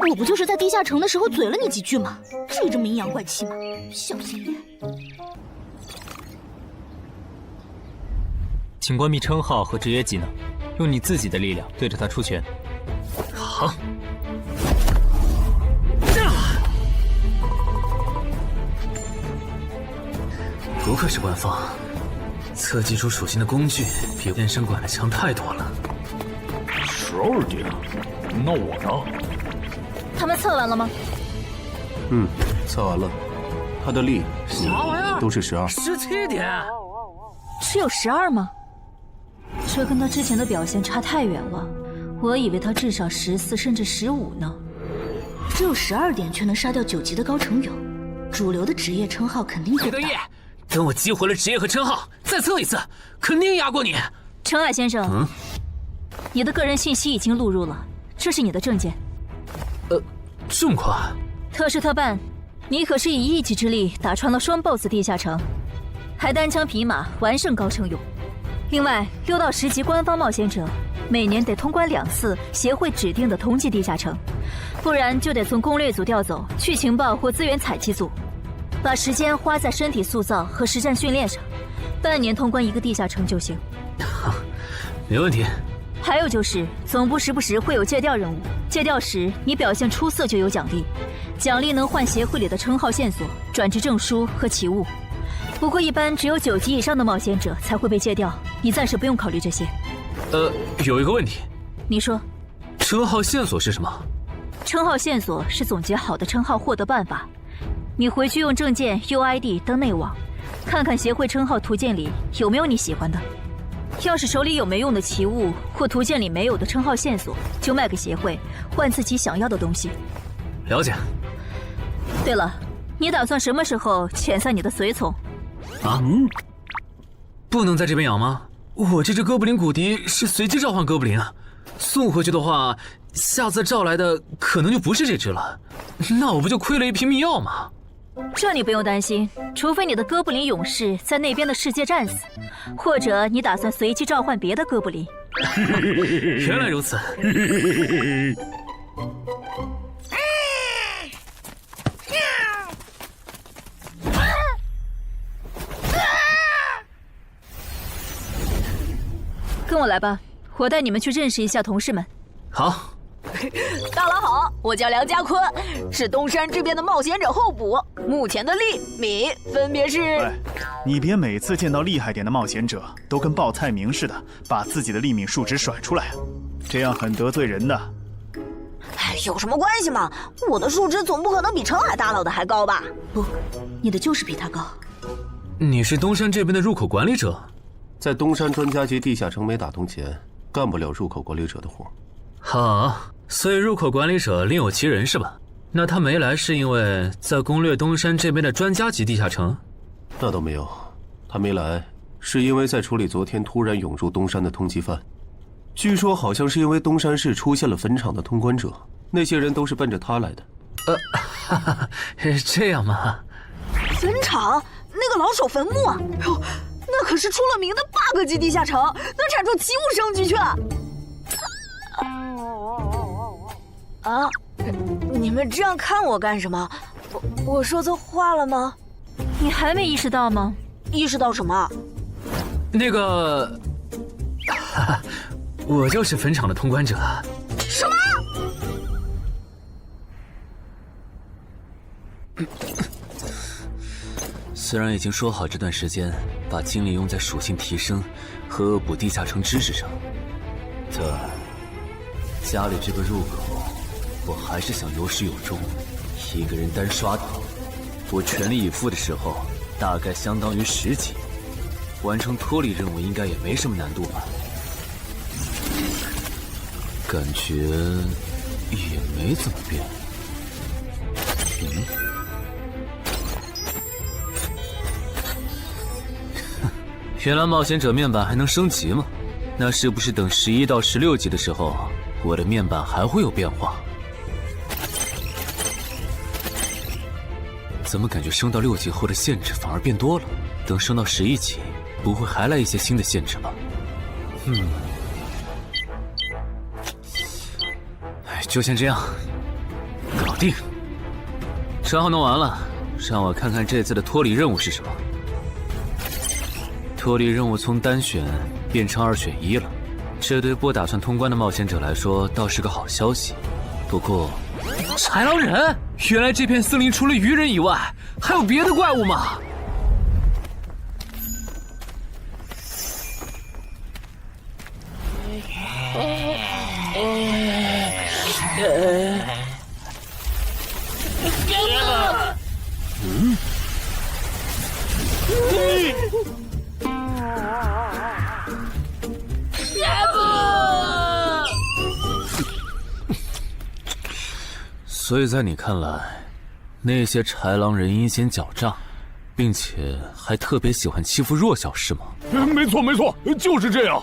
我不就是在地下城的时候嘴了你几句吗？至于这么阴阳怪气吗？小心眼！请关闭称号和职业技能，用你自己的力量对着他出拳。好。不愧是官方，测技出属性的工具比健身馆的强太多了。12点，那我呢？他们测完了吗？测完了，他的力、血都是12。17点，只有12吗？这跟他之前的表现差太远了，我以为他至少14甚至15呢。只有12点却能杀掉9级的高成勇，主流的职业称号肯定够大。等我激活了职业和称号，再测一次，肯定压过你。陈海先生，你的个人信息已经录入了，这是你的证件。这么快？特事特办，你可是以1级之力打穿了双 BOSS 地下城，还单枪匹马完胜高成勇。另外，6到10级官方冒险者每年得通关2次协会指定的同级地下城，不然就得从攻略组调走去情报或资源采集组。把时间花在身体塑造和实战训练上，半年通关1个地下城就行。没问题，还有就是，总部时不时会有借调任务，借调时你表现出色就有奖励，奖励能换协会里的称号线索、转职证书和奇物。不过一般只有9级以上的冒险者才会被借调，你暂时不用考虑这些。有一个问题，你说，称号线索是什么？称号线索是总结好的称号获得办法，你回去用证件 UID 登内网，看看协会称号图鉴里有没有你喜欢的。要是手里有没用的奇物或图鉴里没有的称号线索，就卖给协会，换自己想要的东西。了解。对了，你打算什么时候遣散你的随从？啊？不能在这边养吗？我这只哥布林骨笛是随机召唤哥布林啊，送回去的话，下次召来的可能就不是这只了，那我不就亏了一瓶秘药吗？这你不用担心，除非你的哥布林勇士在那边的世界战死，或者你打算随机召唤别的哥布林。原来如此。跟我来吧，我带你们去认识一下同事们。好。大佬好，我叫梁家坤，是东山这边的冒险者候补，目前的利米分别是。喂，你别每次见到厉害点的冒险者都跟报菜名似的，把自己的利米数值甩出来啊，这样很得罪人的。哎，有什么关系嘛？我的数值总不可能比澄海大佬的还高吧？不，你的就是比他高。你是东山这边的入口管理者？在东山专家级地下城没打通前，干不了入口管理者的活。好，所以入口管理者另有其人是吧？那他没来是因为在攻略东山这边的专家级地下城？那倒没有，他没来是因为在处理昨天突然涌入东山的通缉犯。据说好像是因为东山市出现了坟场的通关者，那些人都是奔着他来的。哈哈，这样吗？坟场那个老手坟墓啊，哟，那可是出了名的 bug 级地下城，能产出奇物生机去。啊！你们这样看我干什么？我说错话了吗？你还没意识到吗？意识到什么？那个，我就是坟场的通关者。什么？虽然已经说好这段时间把精力用在属性提升和恶补地下城知识上，但家里这个入口，我还是想有始有终。一个人单刷的，我全力以赴的时候，大概相当于10级，完成脱离任务应该也没什么难度吧？感觉也没怎么变。原来冒险者面板还能升级吗？那是不是等11到16级的时候，我的面板还会有变化？怎么感觉升到6级后的限制反而变多了？等升到11级，不会还来一些新的限制吧？就先这样，搞定。账号弄完了，让我看看这次的脱离任务是什么。脱离任务从单选变成2选1了，这对不打算通关的冒险者来说倒是个好消息。不过，豺狼人，原来这片森林除了鱼人以外，还有别的怪物吗？所以在你看来，那些豺狼人阴险狡诈，并且还特别喜欢欺负弱小，是吗？没错没错，就是这样。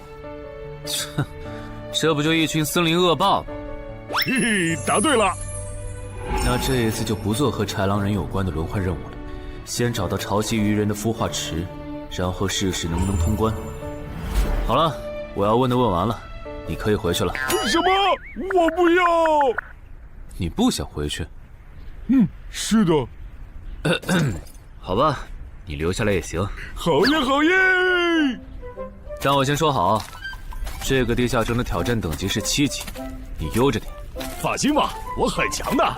这不就一群森林恶霸吗？嘿，答对了。那这一次就不做和豺狼人有关的轮换任务了，先找到潮汐鱼人的孵化池，然后试试能不能通关。好了，我要问的问完了，你可以回去了。什么？我不要。你不想回去？是的。好吧，你留下来也行。好耶好耶！让我先说好，这个地下城的挑战等级是7级，你悠着点。放心吧，我很强的。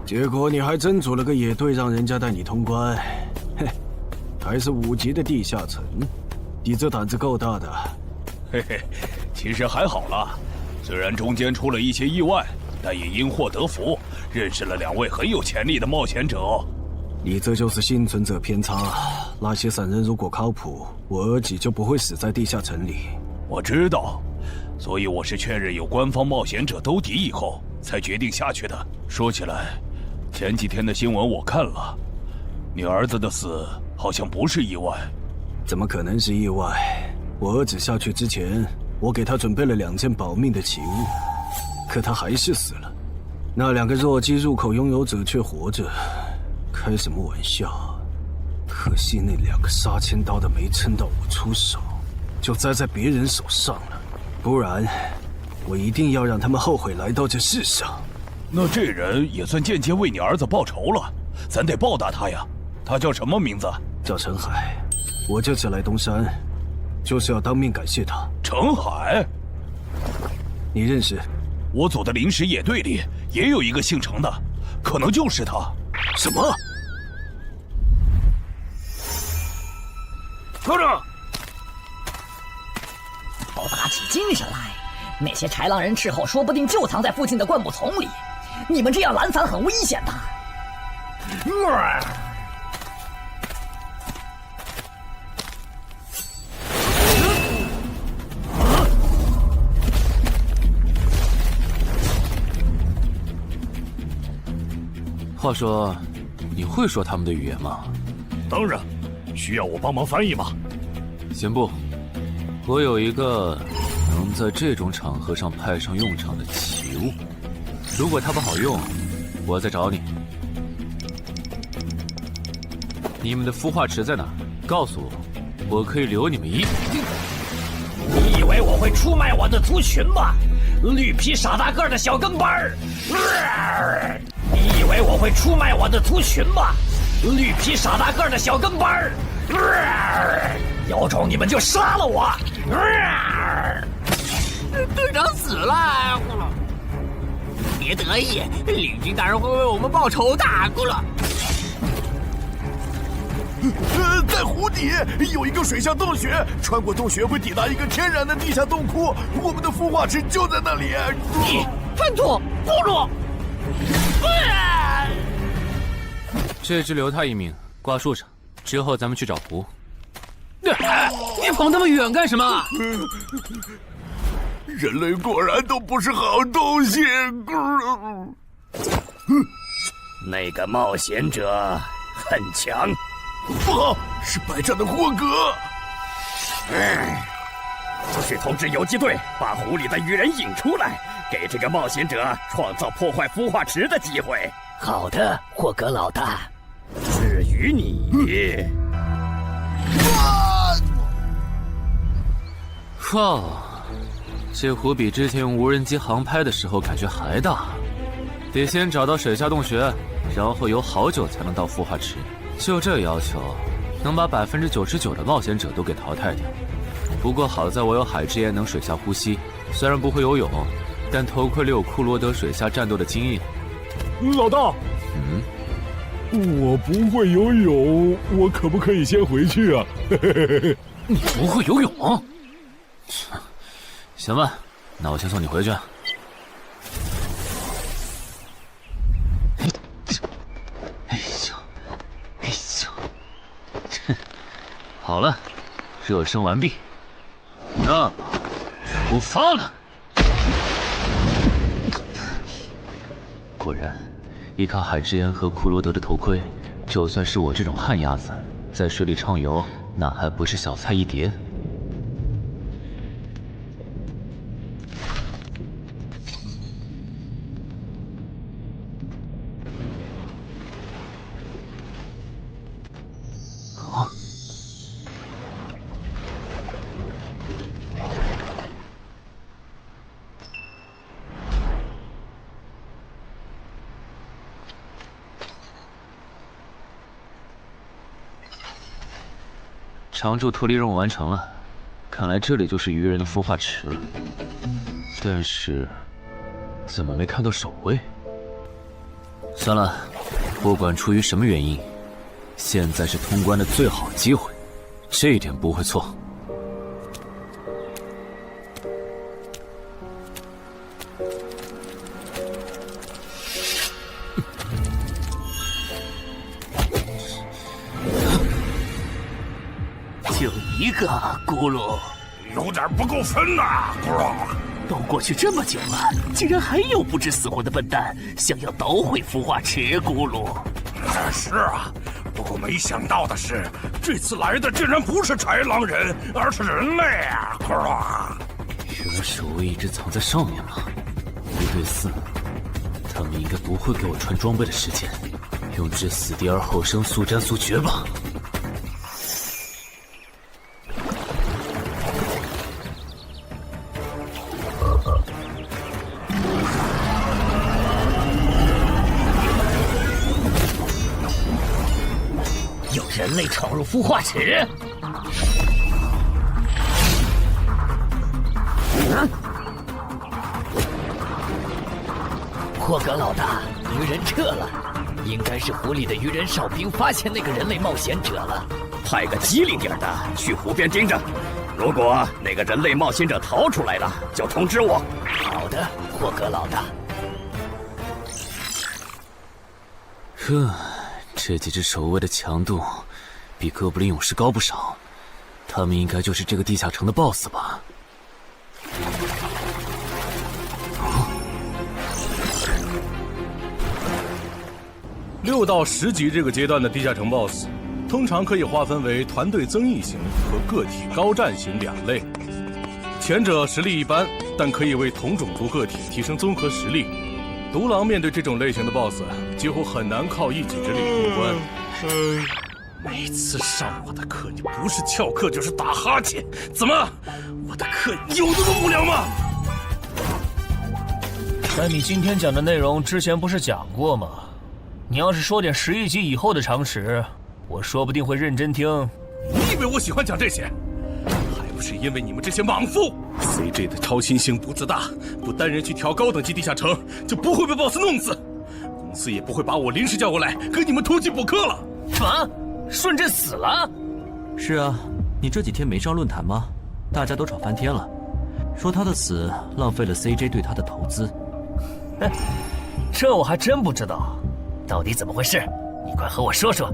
结果你还真组了个野队，让人家带你通关。嘿，还是5级的地下城，你这胆子够大的。嘿嘿，其实还好啦，虽然中间出了一些意外，但也因祸得福，认识了2位很有潜力的冒险者。你这就是幸存者偏差。那些散人如果靠谱，我儿己就不会死在地下城里。我知道，所以我是确认有官方冒险者兜底以后，才决定下去的。说起来，前几天的新闻我看了，你儿子的死好像不是意外。怎么可能是意外？我儿子下去之前，我给他准备了2件保命的奇物，可他还是死了。那2个弱鸡入口拥有者却活着，开什么玩笑？可惜那2个杀千刀的没撑到我出手，就栽在别人手上了。不然，我一定要让他们后悔来到这世上。那这人也算间接为你儿子报仇了，咱得报答他呀。他叫什么名字？叫陈海。我这次来东山，就是要当面感谢他。陈海，你认识？我组的临时野队里也有一个姓陈的，可能就是他。什么？住住！都打起精神来！那些豺狼人斥候说不定就藏在附近的灌木丛里，你们这样懒散很危险的。话说，你会说他们的语言吗？当然，需要我帮忙翻译吗？先不，我有一个能在这种场合上派上用场的奇物，如果它不好用，我再找你。你们的孵化池在哪儿？告诉我，我可以留你们一。你以为我会出卖我的族群吗？绿皮傻大个的小跟班儿！你以为我会出卖我的族群吗？绿皮傻大个的小跟班儿！有种你们就杀了我！队长死了，别得意，领军大人会为我们报仇的，咕噜。在湖底有一个水下洞穴，穿过洞穴会抵达一个天然的地下洞窟，我们的孵化池就在那里。粪土，咕噜。这只留他一命，挂树上，之后咱们去找湖。你跑那么远干什么？人类果然都不是好东西。那个冒险者很强。不好，是白战的霍格。去通知游击队，把湖里的鱼人引出来，给这个冒险者创造破坏孵化池的机会。好的，霍格老大。至于你，靠！这湖比之前用无人机航拍的时候感觉还大。得先找到水下洞穴，然后游好久才能到孵化池。就这要求，能把99%的冒险者都给淘汰掉。不过好在我有海之炎能水下呼吸，虽然不会游泳，但头盔里有库罗德水下战斗的经验。老大，我不会游泳，我可不可以先回去啊？你不会游泳？行吧，那我先送你回去。好了，热身完毕，那出发了。果然，依靠海之炎和库罗德的头盔，就算是我这种旱鸭子，在水里畅游，那还不是小菜一碟。常驻脱离任务完成了，看来这里就是鱼人的孵化池了。但是，怎么没看到守卫？算了，不管出于什么原因，现在是通关的最好机会，这一点不会错。就一个咕噜，有点不够分呐，咕噜。都过去这么久了，竟然还有不知死活的笨蛋想要捣毁孵化池，咕噜。是啊，不过没想到的是，这次来的竟然不是豺狼人，而是人类啊，咕噜。原来守卫一直藏在上面吗？1对4，他们应该不会给我穿装备的时间，用至死地而后生，速战速决吧。有人类闯入孵化池！霍格老大，鱼人撤了，应该是湖里的鱼人哨兵发现那个人类冒险者了。派个机灵点的去湖边盯着，如果那个人类冒险者逃出来了，就通知我。好的，霍格老大。这几只守卫的强度比哥布林勇士高不少，他们应该就是这个地下城的 BOSS 吧。6到10级这个阶段的地下城 BOSS， 通常可以划分为团队增益型和个体高战型2类。前者实力一般，但可以为同种族个体提升综合实力。独狼面对这种类型的 BOSS， 几乎很难靠一己之力通关。每次上我的课，你不是翘课就是打哈欠，怎么？我的课有那么无聊吗？但你今天讲的内容之前不是讲过吗？你要是说点11级以后的常识，我说不定会认真听。你以为我喜欢讲这些？还不是因为你们这些莽夫 ！CJ 的超新星不自大，不单人去调高等级地下城，就不会被 BOSS 弄死，公司也不会把我临时叫过来跟你们突击补课了。什么？顺治死了？是啊，你这几天没上论坛吗？大家都吵翻天了，说他的死浪费了 CJ 对他的投资。这我还真不知道，到底怎么回事？你快和我说说。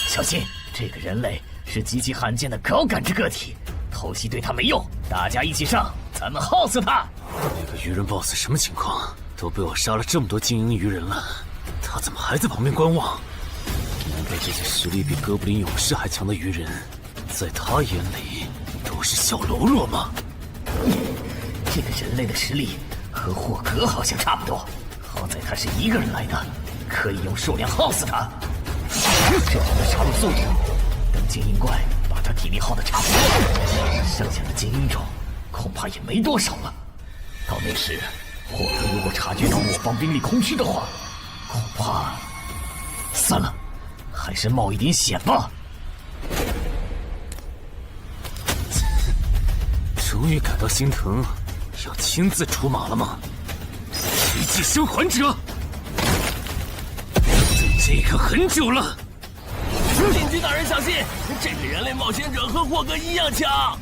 小心，这个人类是极其罕见的高感知个体，偷袭对他没用，大家一起上，咱们耗死他！那个鱼人 BOSS 什么情况？都被我杀了这么多精英鱼人了，他怎么还在旁边观望？难道这些实力比哥布林勇士还强的鱼人，在他眼里都是小喽啰吗？这个人类的实力和霍格好像差不多，好在他是一个人来的，可以用数量耗死他。这样的杀戮速度，等精英怪把他体力耗得差不多了，剩下的精英种恐怕也没多少了。到那时，霍格如果察觉到我方兵力空虚的话，恐怕……算了，还是冒一点险吧。终于感到心疼，要亲自出马了吗？奇迹生还者，等这个很久了。禁军大人小心，这个人类冒险者和霍格一样强。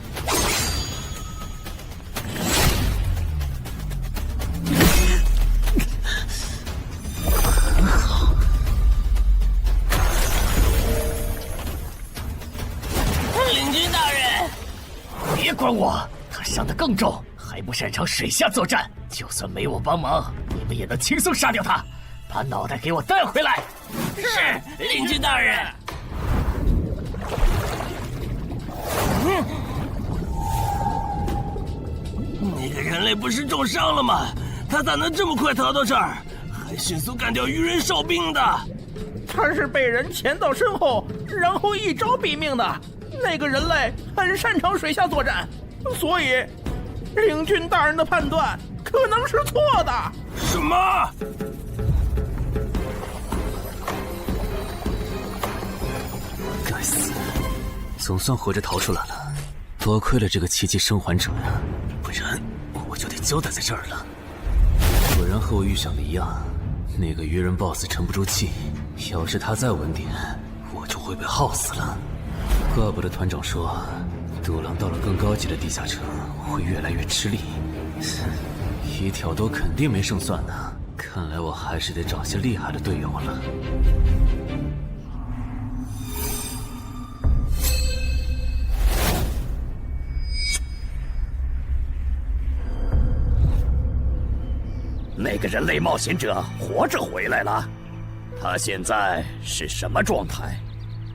很好。领军大人，别管我，他伤得更重，还不擅长水下作战。就算没我帮忙，你们也能轻松杀掉他。把脑袋给我带回来。是，领军大人。那个人类不是重伤了吗？他咋能这么快逃到这儿，还迅速干掉鱼人哨兵的？他是被人潜到身后，然后一招毙命的。那个人类很擅长水下作战，所以领军大人的判断可能是错的。什么？死，总算活着逃出来了。多亏了这个奇迹生还者呀，不然我就得交代在这儿了。果然和我预想的一样，那个鱼人 BOSS 沉不住气，要是他再稳点，我就会被耗死了。怪不得团长说，独狼到了更高级的地下城会越来越吃力。一挑多肯定没胜算呢，看来我还是得找些厉害的队友了。那个人类冒险者活着回来了，他现在是什么状态？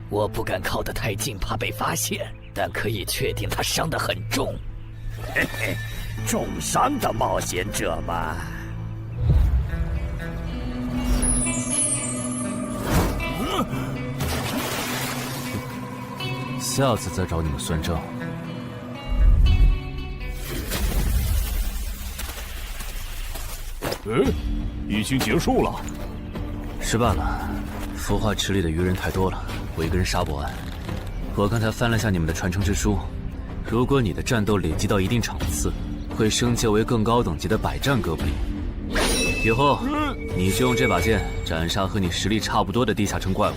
我不敢靠得太近，怕被发现，但可以确定他伤得很重。嘿嘿，重伤的冒险者嘛。下次再找你们算账。已经结束了。失败了，孵化池里的鱼人太多了，我一个人杀不完。我刚才翻了下你们的传承之书，如果你的战斗累积到一定场次，会升阶为更高等级的百战哥布林。以后你就用这把剑斩杀和你实力差不多的地下城怪物。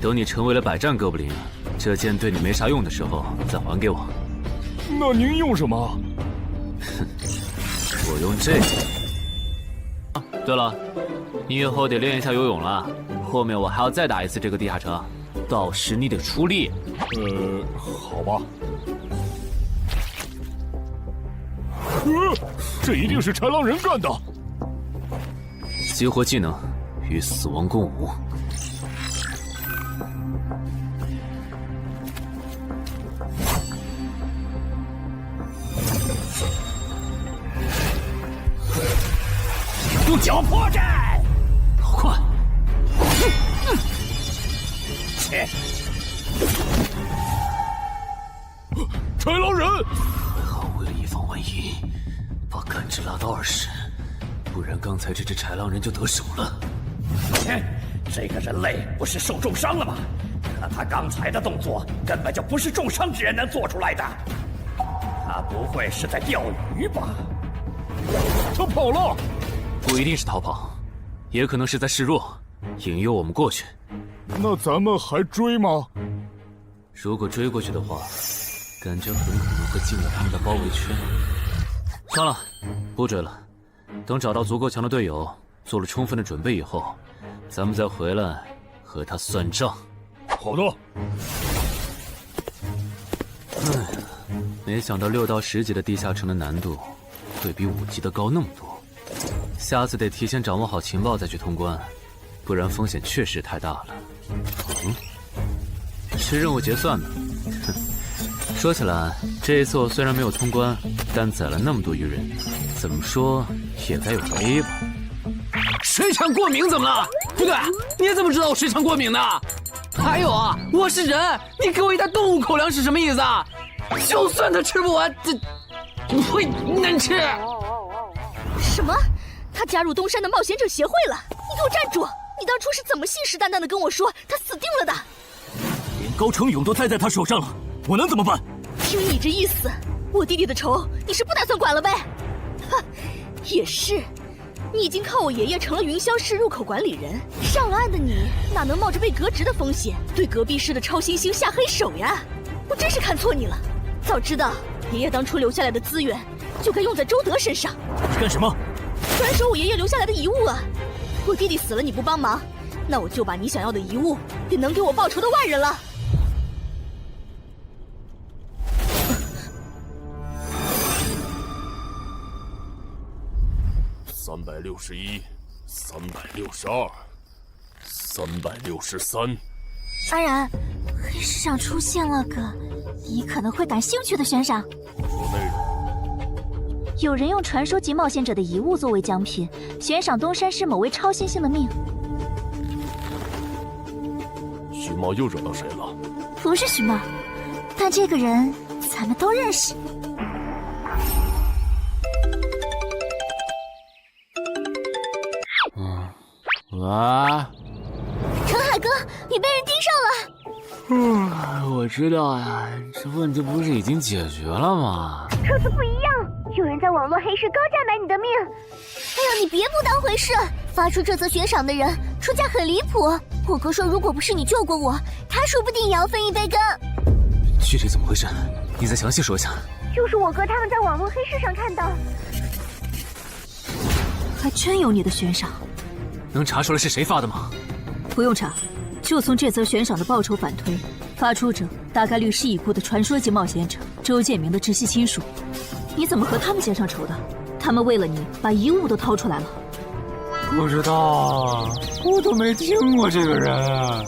等你成为了百战哥布林，这剑对你没啥用的时候再还给我。那您用什么？哼，我用这个。对了，你以后得练一下游泳了，后面我还要再打一次这个地下城，到时你得出力。好吧。这一定是豺狼人干的。激活技能，与死亡共舞。用脚破阵，快！切！豺狼人！还好为了以防万一，把感知拉到20，不然刚才这只豺狼人就得手了。切！这个人类不是受重伤了吗？看他刚才的动作，根本就不是重伤之人能做出来的。他不会是在钓鱼吧？他跑了！不一定是逃跑，也可能是在示弱，引诱我们过去。那咱们还追吗？如果追过去的话，感觉很可能会进入他们的包围圈。算了，不追了。等找到足够强的队友，做了充分的准备以后，咱们再回来和他算账。好的。没想到6到10级的地下城的难度会比5级的高那么多。下次得提前掌握好情报再去通关，不然风险确实太大了。是任务结算呢。说起来，这一次我虽然没有通关，但宰了那么多鱼人，怎么说也该有个 A 吧。水产过敏怎么了？不对，你怎么知道我水产过敏的？还有啊，我是人，你给我一袋动物口粮是什么意思啊？就算他吃不完，这会难吃。什么？他加入东山的冒险者协会了？你给我站住！你当初是怎么信誓旦旦的跟我说他死定了的？连高成勇都栽在他手上了，我能怎么办？听你这意思，我弟弟的仇你是不打算管了呗？哼，也是，你已经靠我爷爷成了云霄市入口管理人，上了岸的你哪能冒着被革职的风险对隔壁市的超新星下黑手呀？我真是看错你了，早知道爷爷当初留下来的资源就该用在周德身上。你干什么？转手我爷爷留下来的遗物啊！我弟弟死了你不帮忙，那我就把你想要的遗物给能给我报仇的外人了。361、362、363。安然，黑市上出现了个你可能会感兴趣的悬赏。说内容。有人用传说级冒险者的遗物作为奖品，悬赏东山市某位超新星的命。徐茂又惹到谁了？不是徐茂，但这个人咱们都认识。哇！陈海哥，你被人盯上了！我知道呀，这问题不是已经解决了吗？这次不一样，有人在网络黑市高价买你的命。哎呀，你别不当回事！发出这则悬赏的人出价很离谱。我哥说，如果不是你救过我，他说不定也要分一杯羹。具体怎么回事？你再详细说一下。就是我哥他们在网络黑市上看到。还真有你的悬赏，能查出来是谁发的吗？不用查，就从这则悬赏的报酬反推，发出者大概率是已故的传说级冒险者周建明的直系亲属。你怎么和他们结上仇的？他们为了你把遗物都掏出来了。不知道，我都没听过这个人。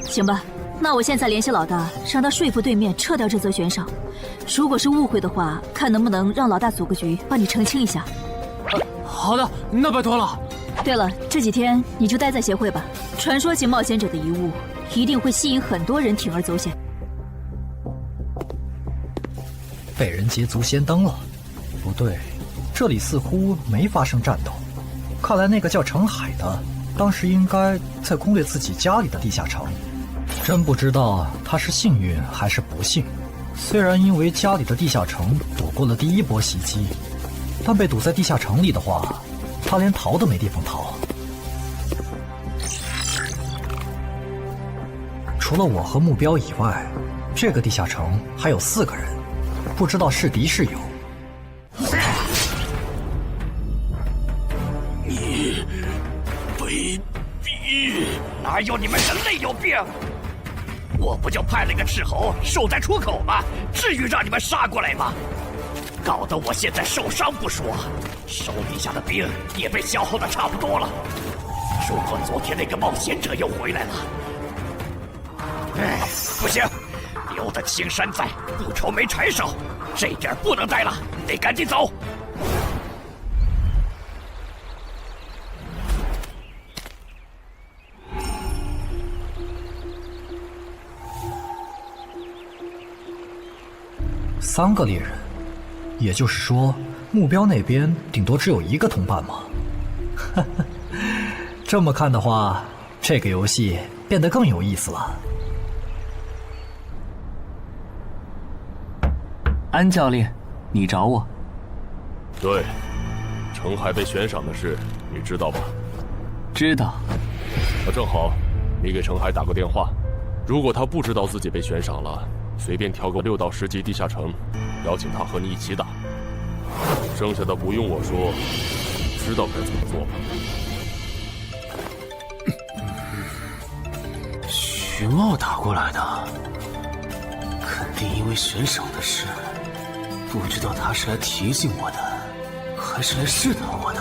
行吧，那我现在联系老大，让他说服对面撤掉这则悬赏。如果是误会的话，看能不能让老大组个局帮你澄清一下。好的，那拜托了。对了，这几天你就待在协会吧。传说级冒险者的遗物一定会吸引很多人铤而走险。被人捷足先登了？不对，这里似乎没发生战斗。看来那个叫程海的，当时应该在攻略自己家里的地下城。真不知道他是幸运还是不幸。虽然因为家里的地下城躲过了第一波袭击，但被堵在地下城里的话，他连逃都没地方逃。除了我和目标以外，这个地下城还有4个人，不知道是敌是友。你卑鄙！哪有你们人类有病？我不就派了个斥候守在出口吗？至于让你们杀过来吗？搞得我现在受伤不说，手底下的兵也被消耗的差不多了。如果昨天那个冒险者又回来了，不行，留得青山在，不愁没柴烧。这点不能待了，得赶紧走。3个猎人，也就是说，目标那边顶多只有1个同伴吗？这么看的话，这个游戏变得更有意思了。安教练，你找我？对，程海被悬赏的事，你知道吧？知道。那正好，你给程海打个电话，如果他不知道自己被悬赏了，随便挑个6到10级地下城，邀请他和你一起打。剩下的不用我说，知道该怎么做吧。徐茂打过来的，肯定因为悬赏的事，不知道他是来提醒我的，还是来试探我的。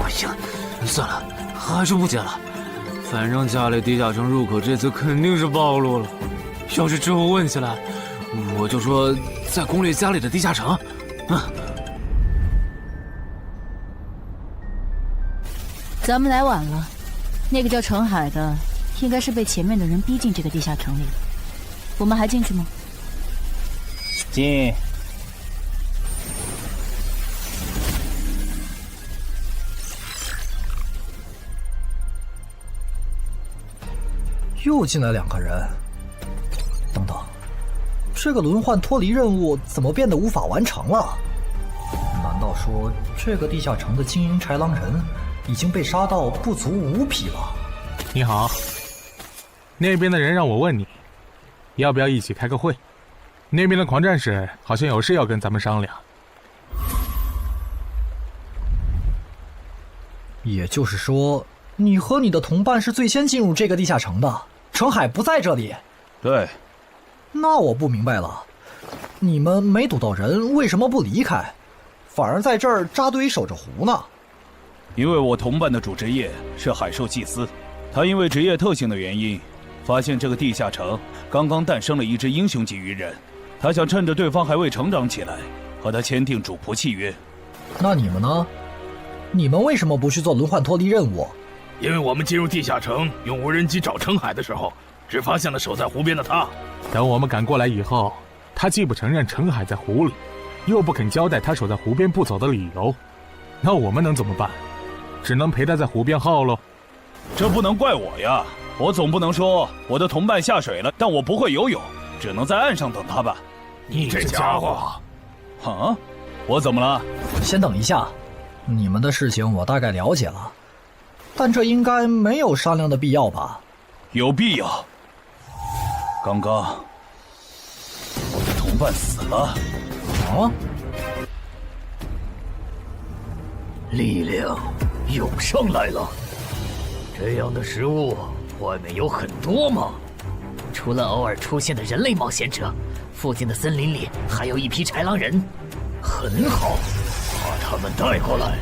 哎呀，算了，还是不接了。反正家里地下城入口这次肯定是暴露了，要是之后问起来，我就说在攻略家里的地下城。咱们来晚了，那个叫程海的，应该是被前面的人逼进这个地下城里了。我们还进去吗？进。又进来2个人。等等，这个轮换脱离任务怎么变得无法完成了？难道说这个地下城的精英豺狼人已经被杀到不足5匹了？你好，那边的人让我问你，要不要一起开个会？那边的狂战士好像有事要跟咱们商量。也就是说，你和你的同伴是最先进入这个地下城的，程海不在这里。对。那我不明白了，你们没堵到人，为什么不离开，反而在这儿扎堆守着湖呢？因为我同伴的主职业是海兽祭司，他因为职业特性的原因，发现这个地下城刚刚诞生了一只英雄级鱼人，他想趁着对方还未成长起来，和他签订主仆契约。那你们呢？你们为什么不去做轮换脱离任务？因为我们进入地下城用无人机找程海的时候，只发现了守在湖边的他。等我们赶过来以后，他既不承认程海在湖里，又不肯交代他守在湖边不走的理由，那我们能怎么办？只能陪他在湖边耗喽。这不能怪我呀，我总不能说我的同伴下水了，但我不会游泳，只能在岸上等他吧？你这家伙！啊，我怎么了？先等一下，你们的事情我大概了解了，但这应该没有商量的必要吧？有必要。刚刚我的同伴死了。啊？力量涌上来了。这样的食物外面有很多吗？除了偶尔出现的人类冒险者，附近的森林里还有一批豺狼人。很好，把他们带过来。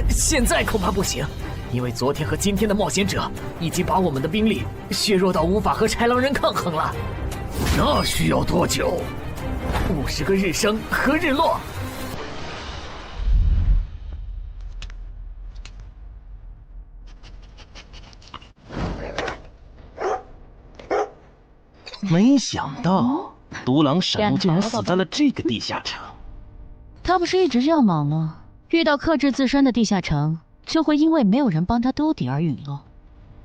现在恐怕不行，因为昨天和今天的冒险者已经把我们的兵力削弱到无法和豺狼人抗衡了。那需要多久？50个日升和日落。没想到独狼闪竟然死在了这个地下城。他不是一直这样忙吗？遇到克制自身的地下城，就会因为没有人帮他兜底而陨落。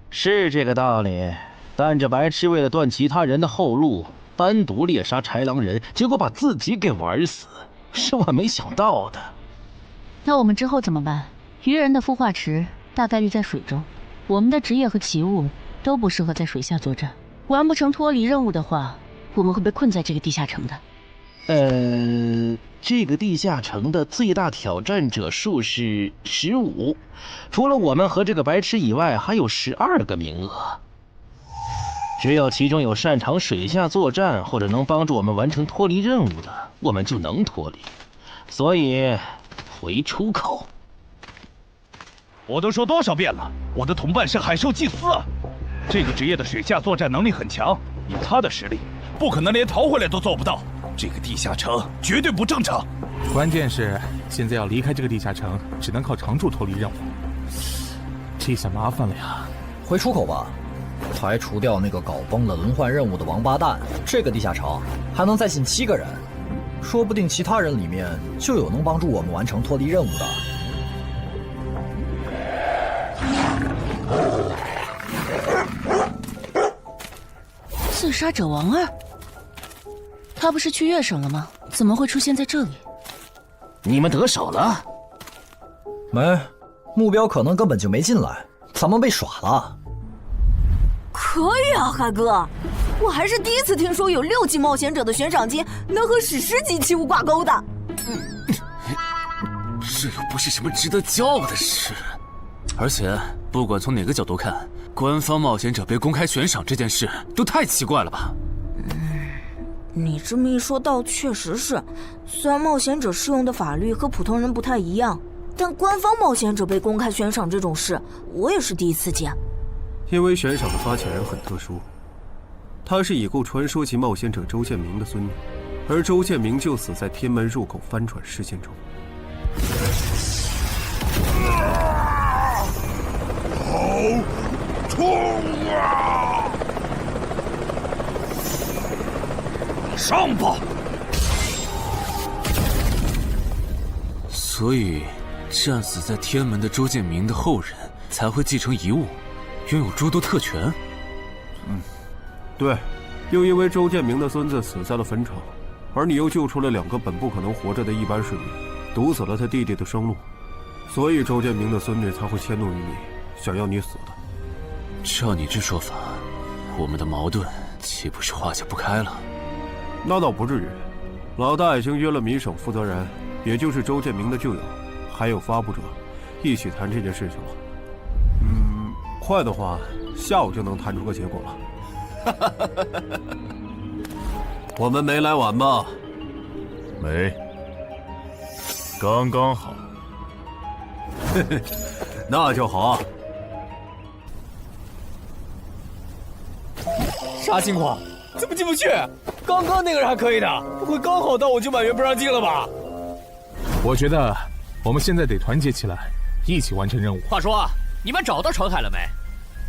是这个道理，但这白痴为了断其他人的后路，单独猎杀豺狼人，结果把自己给玩死，是我没想到的。那我们之后怎么办？鱼人的孵化池大概率在水中，我们的职业和奇物都不适合在水下作战。完不成脱离任务的话，我们会被困在这个地下城的。这个地下城的最大挑战者数是15，除了我们和这个白痴以外，还有12个名额。只有其中有擅长水下作战或者能帮助我们完成脱离任务的，我们就能脱离。所以，回出口。我都说多少遍了，我的同伴是海兽祭司啊！这个职业的水下作战能力很强，以他的实力，不可能连逃回来都做不到。这个地下城绝对不正常。关键是现在要离开这个地下城，只能靠常驻脱离任务，这下麻烦了呀！回出口吧，排除掉那个搞崩了轮换任务的王八蛋，这个地下城还能再进7个人，说不定其他人里面就有能帮助我们完成脱离任务的。刺杀者王二，他不是去月省了吗？怎么会出现在这里？你们得手了？没，目标可能根本就没进来，咱们被耍了。可以啊，海哥，我还是第一次听说有6级冒险者的悬赏金能和史诗级奇物挂钩的。这又不是什么值得骄傲的事，而且不管从哪个角度看，官方冒险者被公开悬赏这件事都太奇怪了吧？你这么一说，倒确实是。虽然冒险者适用的法律和普通人不太一样，但官方冒险者被公开悬赏这种事，我也是第一次见。因为悬赏的发起人很特殊，他是已故传说级冒险者周建明的孙女，而周建明就死在天门入口翻船事件中。好痛啊！上吧！所以，战死在天门的周建明的后人才会继承遗物，拥有诸多特权。对，又因为周建明的孙子死在了坟场，而你又救出了2个本不可能活着的一般市民，堵死了他弟弟的生路，所以周建明的孙女才会迁怒于你，想要你死的。照你这说法，我们的矛盾岂不是化解不开了？那倒不至于，老大已经约了米省负责人，也就是周建明的旧友，还有发布者，一起谈这件事情了。快的话，下午就能谈出个结果了。我们没来晚吧？没，刚刚好。那就好。啥情况？怎么进不去？刚刚那个人还可以的，不会刚好到我就满员不让进了吧？我觉得我们现在得团结起来，一起完成任务。话说，你们找到程海了没？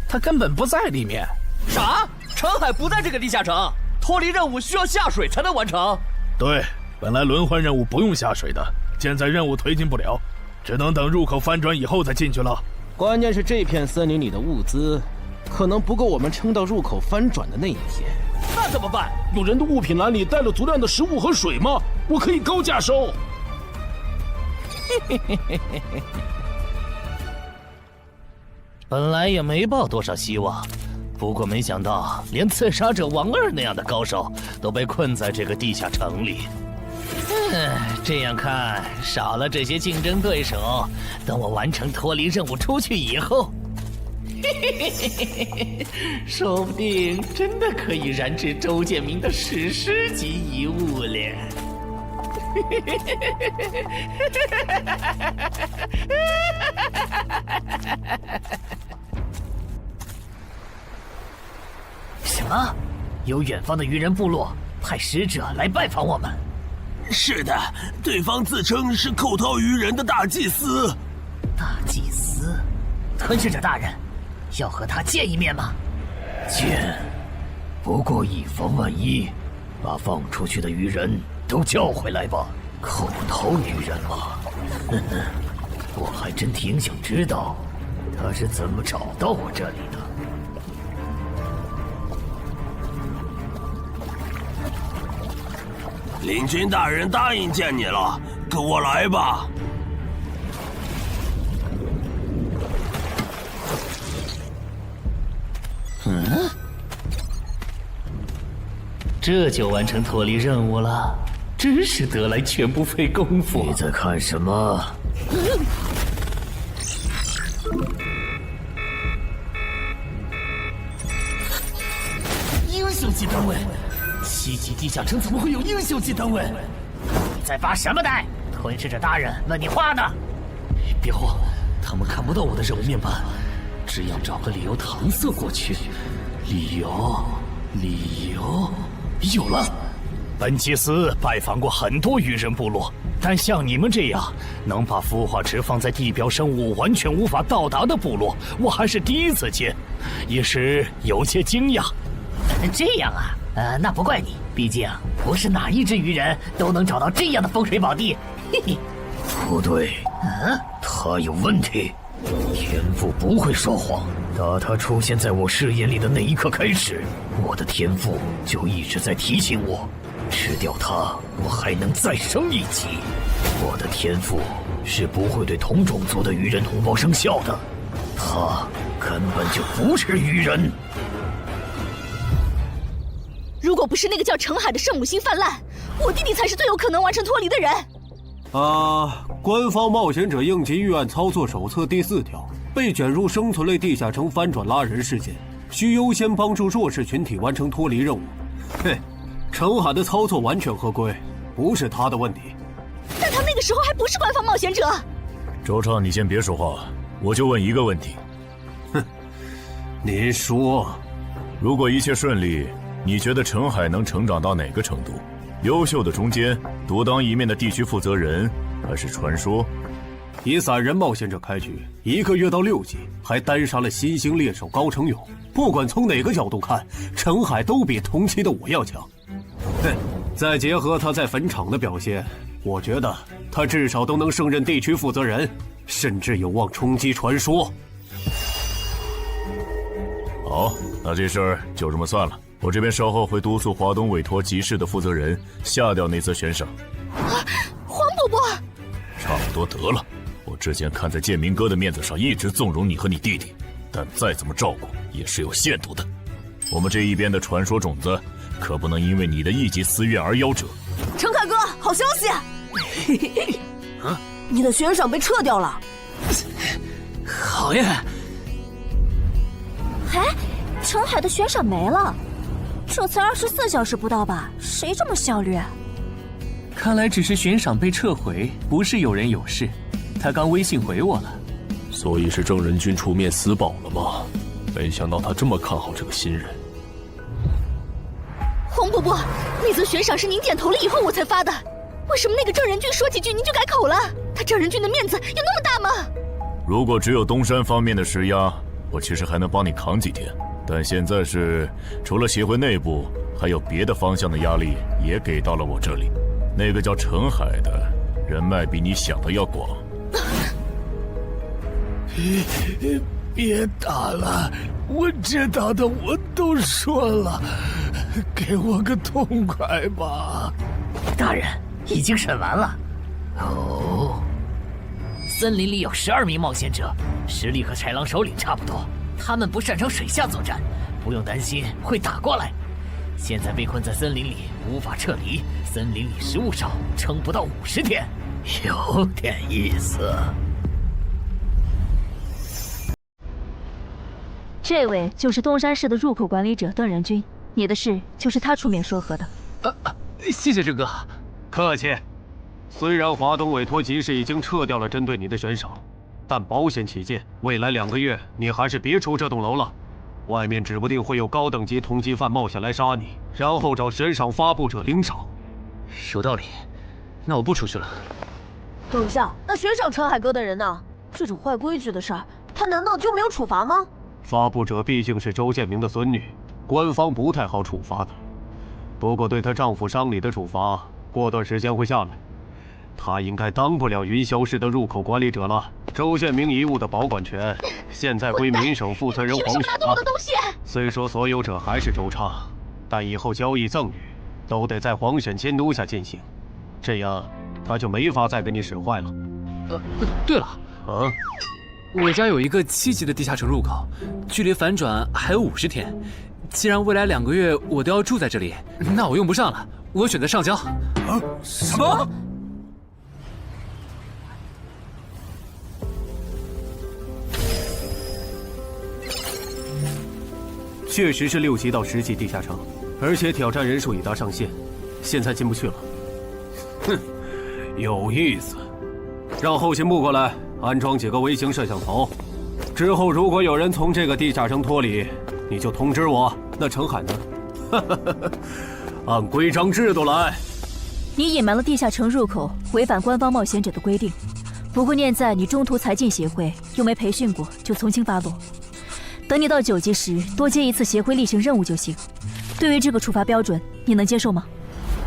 他根本不在里面。啥？程海不在这个地下城？脱离任务需要下水才能完成？对，本来轮换任务不用下水的，现在任务推进不了，只能等入口翻转以后再进去了。关键是这片森林里的物资可能不够我们撑到入口翻转的那一天。那怎么办？有人的物品栏里带了足量的食物和水吗？我可以高价收。本来也没抱多少希望，不过没想到连刺杀者王二那样的高手都被困在这个地下城里。这样看，少了这些竞争对手，等我完成脱离任务出去以后，说不定真的可以燃制周建明的史诗级遗物了。什么？有远方的鱼人部落派使者来拜访我们？是的，对方自称是寇涛鱼人的大祭司。大祭司？吞噬者大人，要和他见一面吗？见，不过以防万一，把放出去的鱼人都叫回来吧。寇涛鱼人吗？我还真挺想知道他是怎么找到我这里的。领军大人答应见你了，跟我来吧。这就完成脱离任务了，真是得来全不费工夫。你在看什么？英雄级单位，7级地下城怎么会有英雄级单位？你在发什么呆？吞噬者大人问你话呢。别慌，他们看不到我的任务面板，只要找个理由搪塞过去。理由，有了。本祭司拜访过很多鱼人部落，但像你们这样能把孵化池放在地表生物完全无法到达的部落，我还是第一次见，一时有些惊讶。这样啊，那不怪你，毕竟不是哪一只鱼人都能找到这样的风水宝地。嘿嘿，不对，他有问题。天赋不会说谎，打他出现在我视野里的那一刻开始，我的天赋就一直在提醒我，吃掉他，我还能再升一级。我的天赋是不会对同种族的鱼人同胞生效的，他根本就不是鱼人。如果不是那个叫程海的圣母心泛滥，我弟弟才是最有可能完成脱离的人。官方冒险者应急预案操作手册第4条，被卷入生存类地下城翻转拉人事件，需优先帮助弱势群体完成脱离任务。嘿，程海的操作完全合规，不是他的问题。但他那个时候还不是官方冒险者。周畅，你先别说话，我就问一个问题。您说，如果一切顺利，你觉得程海能成长到哪个程度？优秀的中间，独当一面的地区负责人，还是传说？以散人冒险者开局，1个月到6级，还单杀了新兴猎手高成勇。不管从哪个角度看，程海都比同期的我要强。再结合他在坟场的表现，我觉得他至少都能胜任地区负责人，甚至有望冲击传说。好，那这事儿就这么算了。我这边稍后会督促华东委托集市的负责人下掉那则悬赏。黄伯伯，差不多得了。我之前看在建明哥的面子上，一直纵容你和你弟弟，但再怎么照顾也是有限度的。我们这一边的传说种子，可不能因为你的一己私怨而夭折。程凯哥，好消息！你的悬赏被撤掉了。好呀。程海的悬赏没了。这才24小时不到吧？谁这么效率？看来只是悬赏被撤回，不是有人有事。他刚微信回我了。所以是郑仁君出面死保了吗？没想到他这么看好这个新人。黄伯伯，那则悬赏是您点头了以后我才发的，为什么那个郑仁君说几句您就改口了？他郑仁君的面子有那么大吗？如果只有东山方面的施压，我其实还能帮你扛几天。但现在是除了协会内部，还有别的方向的压力也给到了我这里。那个叫程海的人脉比你想的要广。别打了，我知道的我都说了，给我个痛快吧。大人，已经审完了。哦，森林里有12名冒险者，实力和豺狼首领差不多。他们不擅长水下作战，不用担心会打过来。现在被困在森林里，无法撤离。森林里食物少，撑不到50天。有点意思。这位就是东山市的入口管理者邓仁君，你的事就是他出面说和的。谢谢郑哥。客气。虽然华东委托集市已经撤掉了针对你的悬赏，但保险起见，未来2个月你还是别出这栋楼了。外面指不定会有高等级通缉犯冒险来杀你，然后找悬赏发布者领赏。有道理，那我不出去了。等一下，那悬赏陈海哥的人呢？这种坏规矩的事儿，他难道就没有处罚吗？发布者毕竟是周建明的孙女，官方不太好处罚的。不过对她丈夫伤礼的处罚，过段时间会下来。她应该当不了云霄市的入口管理者了。周建明遗物的保管权现在归民省负责人黄雪了。虽说所有者还是周畅，但以后交易赠与都得在黄选监督下进行，这样他就没法再给你使坏了。对了，我家有一个7级的地下城入口，距离反转还有50天。既然未来2个月我都要住在这里，那我用不上了，我选择上交。什么？确实是6级到10级地下城，而且挑战人数已达上限，现在进不去了。哼，有意思。让后勤部过来安装几个微型摄像头，之后如果有人从这个地下城脱离，你就通知我。那程海呢？按规章制度来。你隐瞒了地下城入口，违反官方冒险者的规定。不过念在你中途才进协会，又没培训过，就从轻发落。等你到9级时，多接一次协会例行任务就行。对于这个处罚标准，你能接受吗？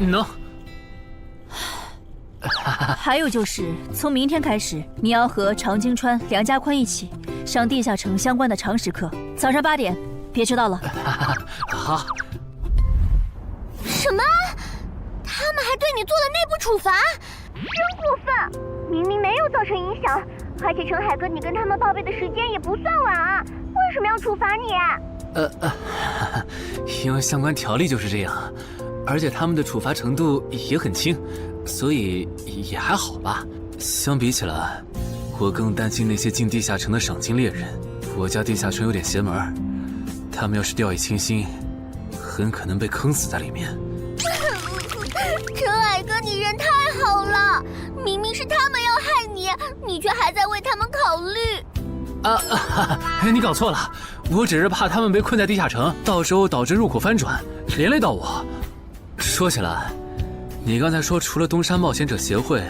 能。还有就是，从明天开始，你要和常金川、梁家宽一起上地下城相关的常识课，早上8点，别迟到了。好。什么？他们还对你做了内部处罚？真过分！明明没有造成影响，而且陈海哥，你跟他们报备的时间也不算晚啊，为什么要处罚你？因为相关条例就是这样，而且他们的处罚程度也很轻，所以也还好吧。相比起来，我更担心那些进地下城的赏金猎人。我家地下城有点邪门，他们要是掉以轻心，很可能被坑死在里面。陈海哥，你人太好了，明明是他们要害你，你却还在为他们考虑。你搞错了，我只是怕他们被困在地下城，到时候导致入口翻转，连累到我。说起来，你刚才说除了东山冒险者协会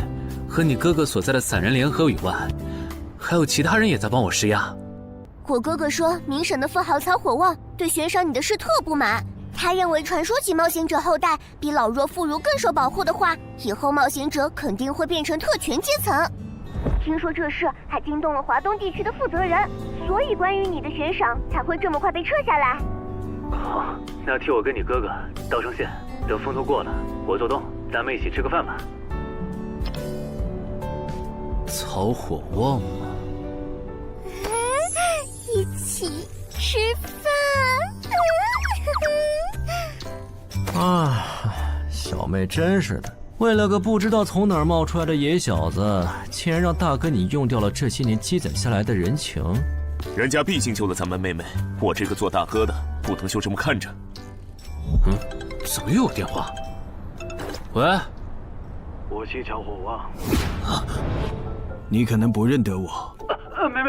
和你哥哥所在的散人联合以外，还有其他人也在帮我施压。我哥哥说，明省的富豪曹火旺对悬赏你的事特不满。他认为传说级冒险者后代比老弱妇孺更受保护的话，以后冒险者肯定会变成特权阶层。听说这事还惊动了华东地区的负责人，所以关于你的悬赏才会这么快被撤下来。好，那替我跟你哥哥道声歉，等风头过了，我做东，咱们一起吃个饭吧。曹火旺吗？一起吃饭。啊，小妹真是的，为了个不知道从哪儿冒出来的野小子，竟然让大哥你用掉了这些年积攒下来的人情。人家毕竟救了咱们妹妹，我这个做大哥的不能就这么看着。怎么又有电话？喂，我系曹火旺。你可能不认得我。没，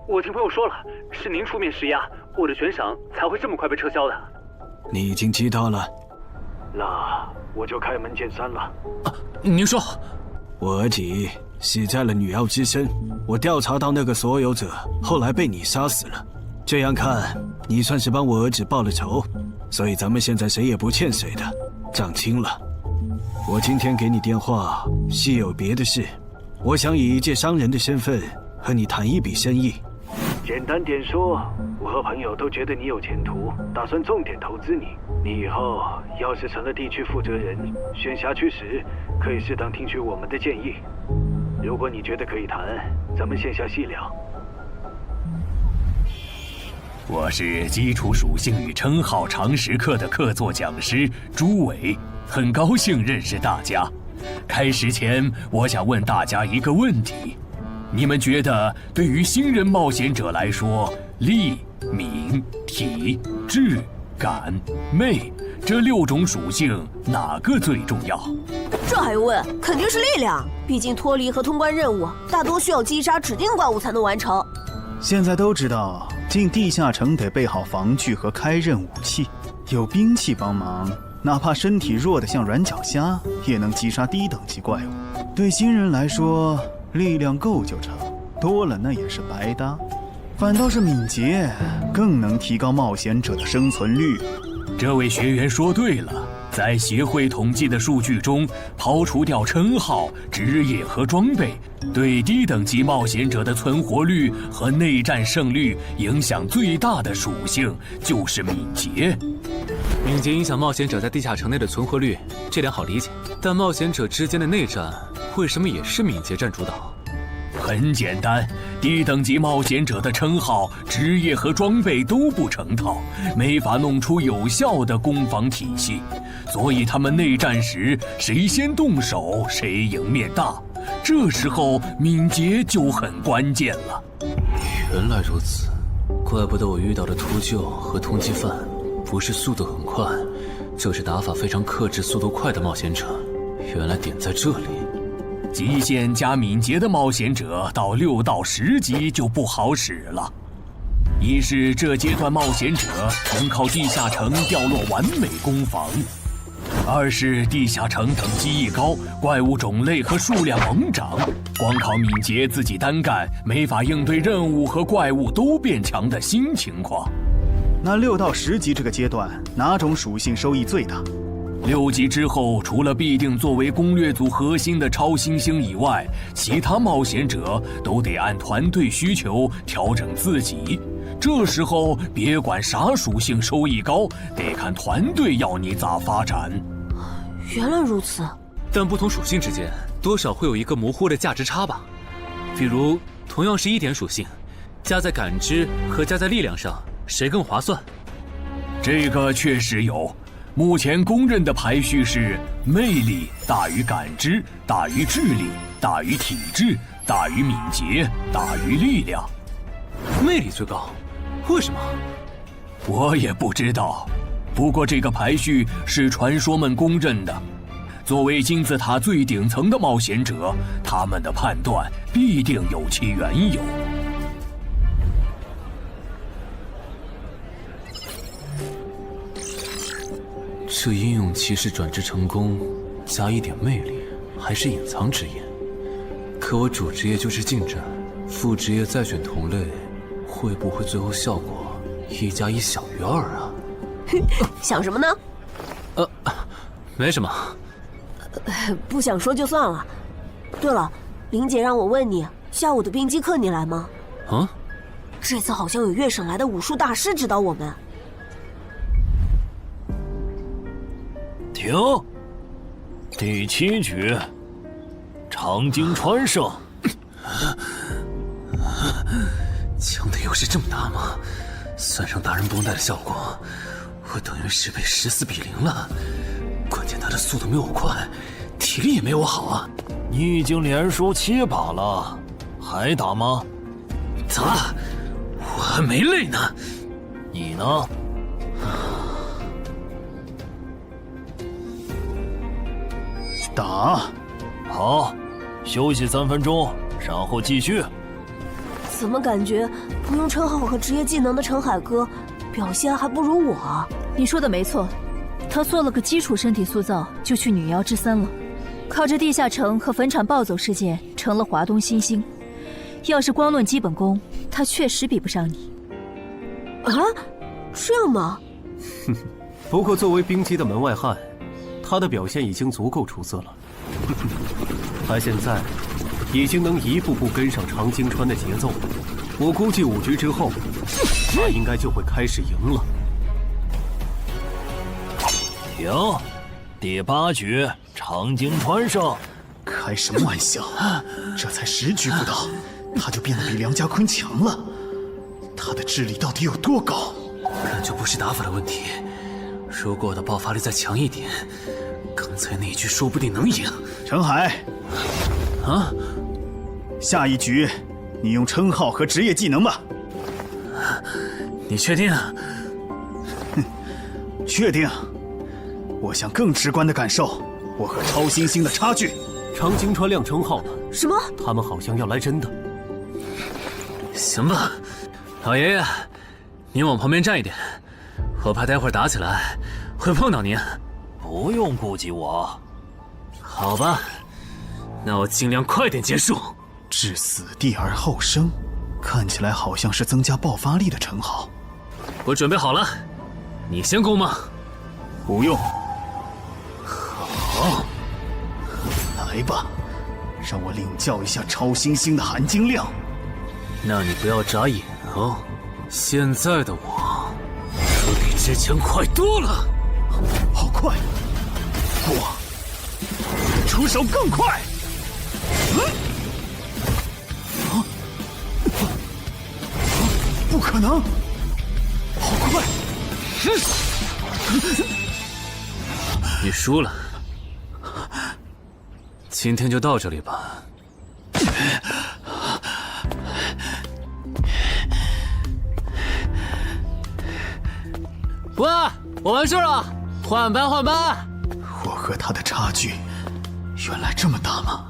我听朋友说了，是您出面施压，我的悬赏才会这么快被撤销的。你已经知道了，那我就开门见山了。您说，我儿子死在了女妖之身，我调查到那个所有者后来被你杀死了，这样看你算是帮我儿子报了仇，所以咱们现在谁也不欠谁的，账清了。我今天给你电话是有别的事，我想以一介商人的身份和你谈一笔生意。简单点说，我和朋友都觉得你有前途，打算重点投资你。你以后要是成了地区负责人，选辖区时可以适当听取我们的建议。如果你觉得可以谈，咱们线下细聊。我是基础属性与称号常识课的客座讲师朱伟，很高兴认识大家。开始前，我想问大家一个问题：你们觉得对于新人冒险者来说，力、敏、体、智、感、魅这6种属性哪个最重要？这还用问？肯定是力量，毕竟脱离和通关任务大多需要击杀指定怪物才能完成。现在都知道，进地下城得备好防具和开刃武器，有兵器帮忙，哪怕身体弱得像软脚虾，也能击杀低等级怪物。对新人来说，力量够就成，多了那也是白搭。反倒是敏捷更能提高冒险者的生存率。这位学员说对了，在协会统计的数据中，刨除掉称号、职业和装备，对低等级冒险者的存活率和内战胜率影响最大的属性就是敏捷。敏捷影响冒险者在地下城内的存活率，这点好理解。但冒险者之间的内战，为什么也是敏捷占主导？很简单，低等级冒险者的称号、职业和装备都不成套，没法弄出有效的攻防体系，所以他们内战时谁先动手谁赢面大。这时候敏捷就很关键了。原来如此，怪不得我遇到的秃鹫和通缉犯不是速度很快，就是打法非常克制、速度快的冒险者。原来点在这里。极限加敏捷的冒险者到6到10级就不好使了。一是这阶段冒险者能靠地下城掉落完美攻防，二是地下城等级一高，怪物种类和数量猛涨，光靠敏捷自己单干没法应对任务和怪物都变强的新情况。那6到10级这个阶段，哪种属性收益最大？6级之后，除了必定作为攻略组核心的超新星以外，其他冒险者都得按团队需求调整自己。这时候别管啥属性收益高，得看团队要你咋发展。原来如此。但不同属性之间多少会有一个模糊的价值差吧？比如同样是1点属性，加在感知和加在力量上，谁更划算？这个确实有。目前公认的排序是：魅力大于感知，大于智力，大于体质，大于敏捷，大于力量。魅力最高，为什么？我也不知道。不过这个排序是传说们公认的。作为金字塔最顶层的冒险者，他们的判断必定有其缘由。这英勇骑士转职成功，加1点魅力，还是隐藏职业。可我主职业就是近战，副职业再选同类，会不会最后效果1+1小于2啊？想什么呢？没什么。不想说就算了。对了，林姐让我问你，下午的冰击课你来吗？啊？这次好像有越省来的武术大师指导我们。停！第7局，长鲸穿胜。强的优势这么大吗？算上大人绷带的效果，我等于是被14比0了。关键他的速度没我快，体力也没我好啊。你已经连输7把了，还打吗？打，我还没累呢。你呢？打。好，休息3分钟，然后继续。怎么感觉不用称号和职业技能的陈海哥表现还不如我？你说的没错，他做了个基础身体塑造，就去女妖之森了。靠着地下城和坟场暴走事件，成了华东新星。要是光论基本功，他确实比不上你。啊，这样吗？不过作为冰击的门外汉，他的表现已经足够出色了。他现在已经能一步步跟上长鲸川的节奏了。我估计5局之后，他应该就会开始赢了。停，第8局，长津川胜。开什么玩笑？这才10局不到，他就变得比梁家坤强了。他的智力到底有多高？感觉不是打法的问题。如果我的爆发力再强一点，刚才那一局说不定能赢。陈海，啊，下一局你用称号和职业技能吧。你确定？确定。我想更直观地感受我和超新星的差距。长津川亮称号了。什么？他们好像要来真的。行吧，老爷爷，您往旁边站一点，我怕待会儿打起来会碰到您。不用顾及我。好吧，那我尽量快点结束。置死地而后生，看起来好像是增加爆发力的称号。我准备好了，你先攻吗？不用。好，来吧，让我领教一下超新星的含金量。那你不要眨眼哦，现在的我可比之前快多了。好快！我出手更快！不可能！好快！你输了，今天就到这里吧。喂，我完事了，换班换班。我和他的差距原来这么大吗？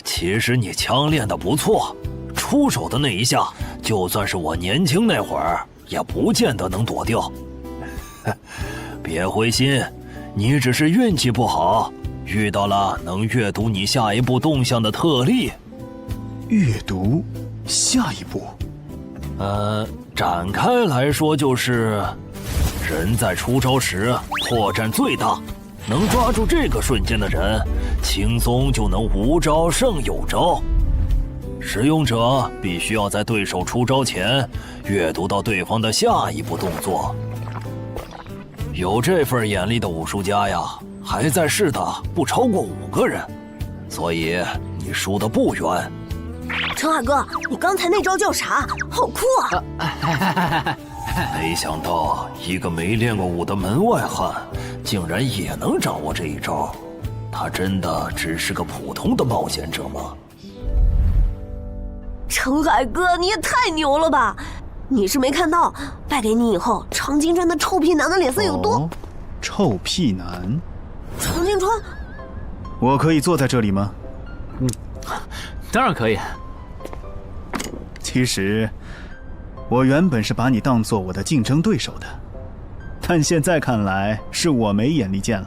其实你枪练得不错，出手的那一下，就算是我年轻那会儿，也不见得能躲掉。别灰心，你只是运气不好，遇到了能阅读你下一步动向的特例。阅读下一步？展开来说就是，人在出招时破绽最大，能抓住这个瞬间的人，轻松就能无招胜有招。使用者必须要在对手出招前阅读到对方的下一步动作。有这份眼力的武术家呀，还在世的不超过5个人，所以你输得不远。陈海哥，你刚才那招叫啥？好酷啊！没想到一个没练过武的门外汉，竟然也能掌握这一招。他真的只是个普通的冒险者吗？陈海哥，你也太牛了吧！你是没看到，败给你以后，长津川的臭屁男的脸色有多……臭屁男？长津川，我可以坐在这里吗？当然可以。其实，我原本是把你当做我的竞争对手的，但现在看来是我没眼力见了。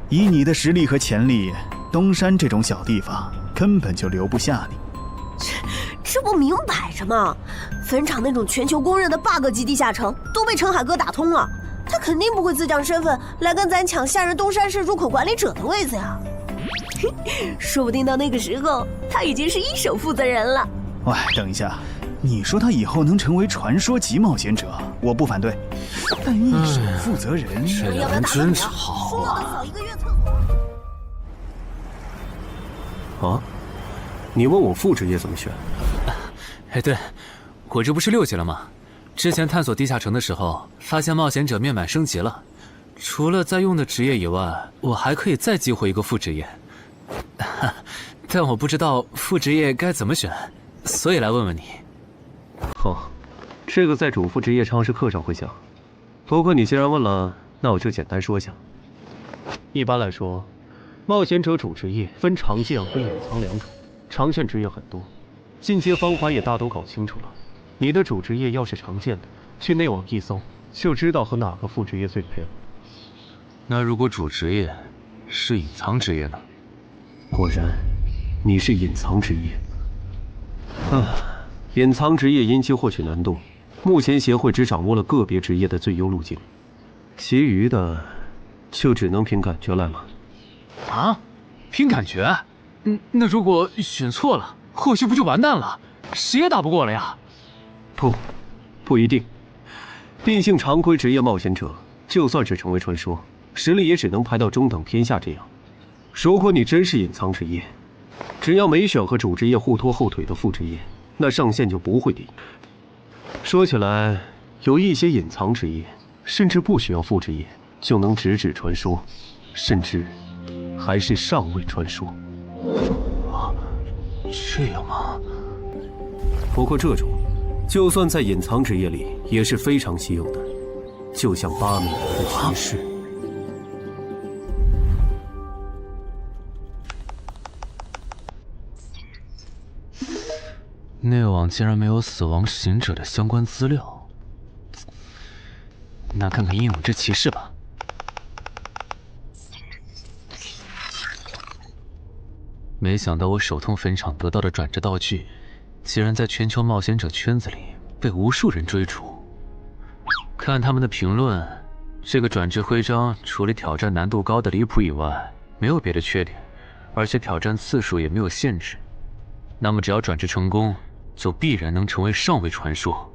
以你的实力和潜力，东山这种小地方根本就留不下你。这不明摆着吗？坟场那种全球公认的 bug 级地下城都被陈海哥打通了，他肯定不会自降身份来跟咱抢下任东山市入口管理者的位子呀。说不定到那个时候，他已经是1手负责人了。喂，等一下，你说他以后能成为传说级冒险者，我不反对，但1手负责人，这人真吵啊！啊，你问我副职业怎么选？哎，对，我这不是6级了吗？之前探索地下城的时候，发现冒险者面板升级了，除了在用的职业以外，我还可以再激活一个副职业。但我不知道副职业该怎么选，所以来问问你。好，这个在主副职业常识课上会讲。不过你既然问了，那我就简单说下。一般来说，冒险者主职业分常见和隐藏2种，常见职业很多，进阶方法也大都搞清楚了。你的主职业要是常见的，去内网一搜就知道和哪个副职业最配了。那如果主职业是隐藏职业呢？果然，你是隐藏职业。隐藏职业因其获取难度，目前协会只掌握了个别职业的最优路径，其余的就只能凭感觉来了。啊？凭感觉？那如果选错了，后续不就完蛋了？谁也打不过了呀？不一定。毕竟常规职业冒险者，就算是成为传说，实力也只能排到中等偏下这样。如果你真是隐藏职业，只要没选和主职业互拖后腿的副职业，那上限就不会低。说起来，有一些隐藏职业，甚至不需要副职业就能直指传说，甚至还是上位传说。这样吗？不过这种，就算在隐藏职业里也是非常稀有的，就像8米的骑士。内网竟然没有死亡行者的相关资料，那看看英勇之骑士吧。没想到我手痛坟场得到的转职道具，竟然在全球冒险者圈子里被无数人追逐。看他们的评论，这个转职徽章除了挑战难度高的离谱以外，没有别的缺点，而且挑战次数也没有限制。那么只要转职成功，就必然能成为上位传说。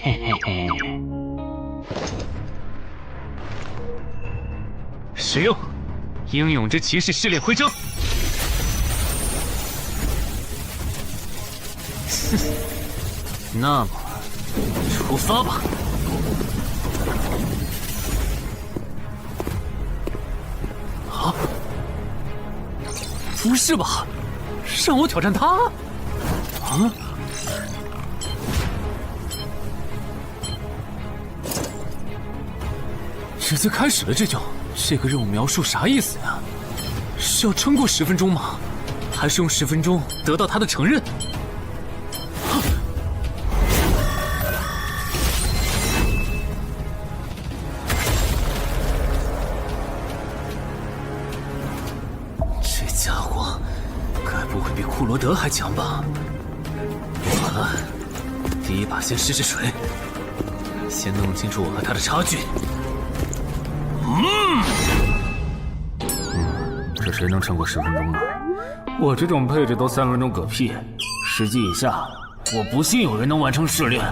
嘿嘿嘿。使用英勇之骑士试炼徽章。哼，那么出发吧。啊？不是吧？让我挑战他？啊？直接开始了这个任务描述啥意思呀？是要撑过10分钟吗？还是用10分钟得到他的承认？这家伙该不会比库罗德还强吧？完了，第一把先试试水，先弄清楚我和他的差距。这谁能撑过10分钟呢？我这种配置都3分钟嗝屁，10级以下，我不信有人能完成试炼。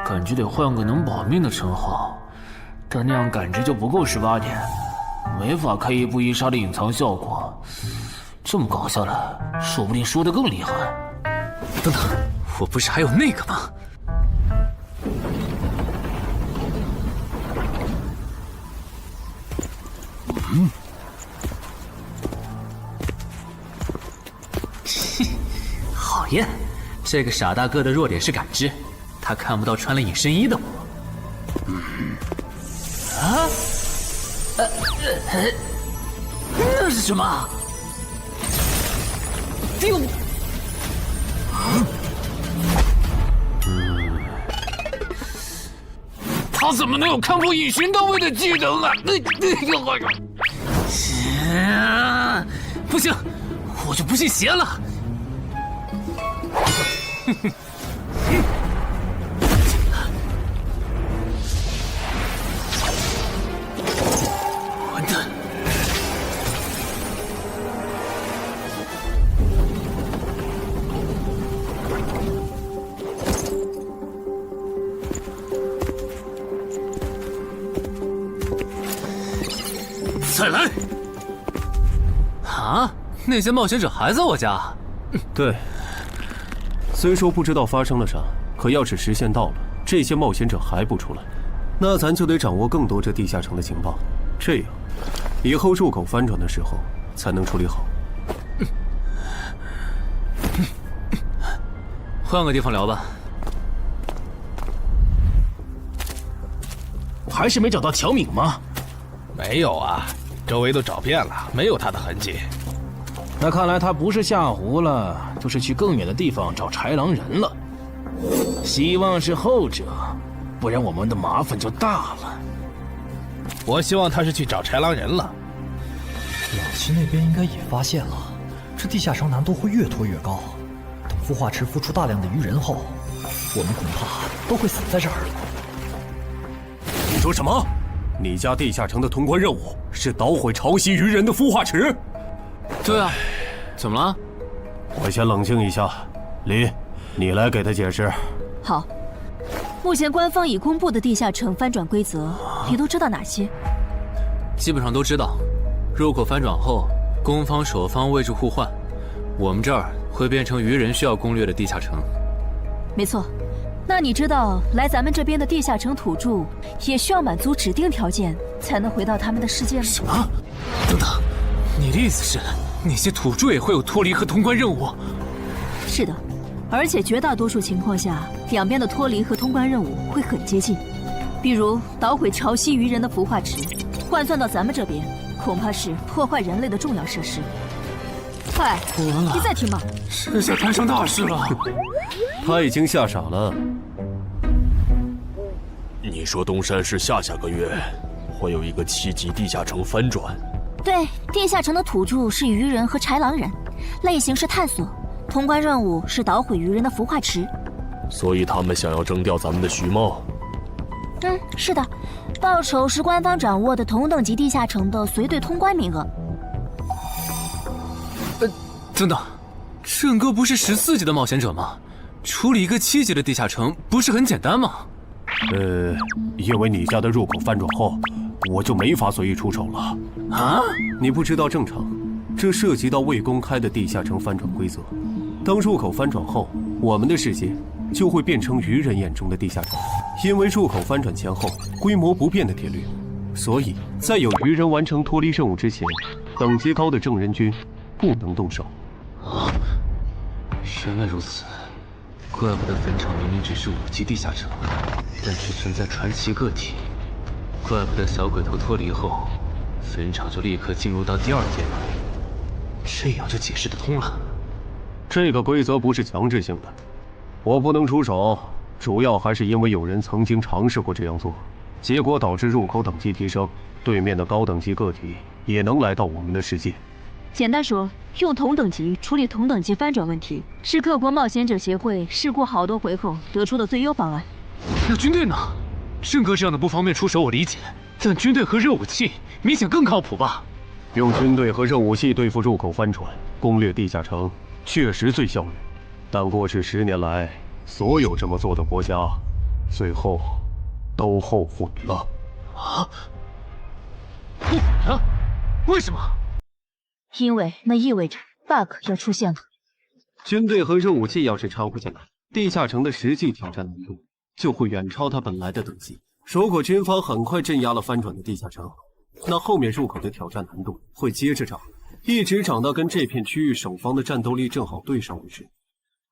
感觉得换个能保命的称号，但那样感知就不够18点，没法开一步一杀的隐藏效果。这么搞下来，说不定输得更厉害。等等，我不是还有那个吗？好耶！这个傻大个的弱点是感知，他看不到穿了隐身衣的我。那是什么？丢！他怎么能有看破隐形到位的技能啊？不行，我就不信邪了。混蛋！再来！啊！那些冒险者还在我家？对。虽说不知道发生了啥，可要是时限到了，这些冒险者还不出来，那咱就得掌握更多这地下城的情报，这样以后入口翻转的时候才能处理好。换个地方聊吧。还是没找到乔敏吗？没有啊，周围都找遍了，没有他的痕迹。那看来他不是下湖了，就是去更远的地方找豺狼人了。希望是后者，不然我们的麻烦就大了。我希望他是去找豺狼人了。老七那边应该也发现了，这地下城难度会越拖越高。等孵化池孵出大量的鱼人后，我们恐怕都会死在这儿了。你说什么？你家地下城的通关任务是捣毁潮汐鱼人的孵化池？对啊，怎么了？我先冷静一下，李，你来给他解释。好，目前官方已公布的地下城翻转规则，你都知道哪些？基本上都知道。入口翻转后，攻方守方位置互换，我们这儿会变成愚人需要攻略的地下城。没错。那你知道来咱们这边的地下城土著也需要满足指定条件才能回到他们的世界吗？什么？等等，你的意思是那些土著也会有脱离和通关任务？是的，而且绝大多数情况下，两边的脱离和通关任务会很接近。比如捣毁潮汐愚人的孵化池，换算到咱们这边，恐怕是破坏人类的重要设施。快，你再听吧。这下摊上大事了。他已经吓傻了。你说东山市下个月会有一个7级地下城翻转？对，地下城的土著是愚人和豺狼人，类型是探索，通关任务是捣毁愚人的孵化池。所以他们想要征调咱们的徐茂。是的，报酬是官方掌握的同等级地下城的随队通关名额。等等，郑哥不是14级的冒险者吗？处理一个7级的地下城不是很简单吗？因为你家的入口翻转后，我就没法随意出手了。啊？你不知道正常，这涉及到未公开的地下城翻转规则。当入口翻转后，我们的世界就会变成愚人眼中的地下城。因为入口翻转前后规模不变的铁律，所以在有愚人完成脱离任务之前，等级高的正人军不能动手。原来如此，怪不得坟场明明只是5级地下城，但却存在传奇个体。怪不得小鬼头脱离后，坟场就立刻进入到第2阶段，这样就解释得通了。这个规则不是强制性的，我不能出手，主要还是因为有人曾经尝试过这样做，结果导致入口等级提升，对面的高等级个体也能来到我们的世界。简单说，用同等级处理同等级翻转问题，是各国冒险者协会试过好多回后得出的最优方案。那军队呢？郑哥这样的不方便出手我理解，但军队和热武器明显更靠谱吧？用军队和热武器对付入口翻转，攻略地下城确实最效率，但过去10年来，所有这么做的国家，最后都后悔了。啊？后悔了？为什么？因为那意味着 bug 要出现了。军队和热武器要是掺和进来，地下城的实际挑战难度就会远超它本来的等级。如果军方很快镇压了翻转的地下城，那后面入口的挑战难度会接着涨，一直涨到跟这片区域守方的战斗力正好对上为止。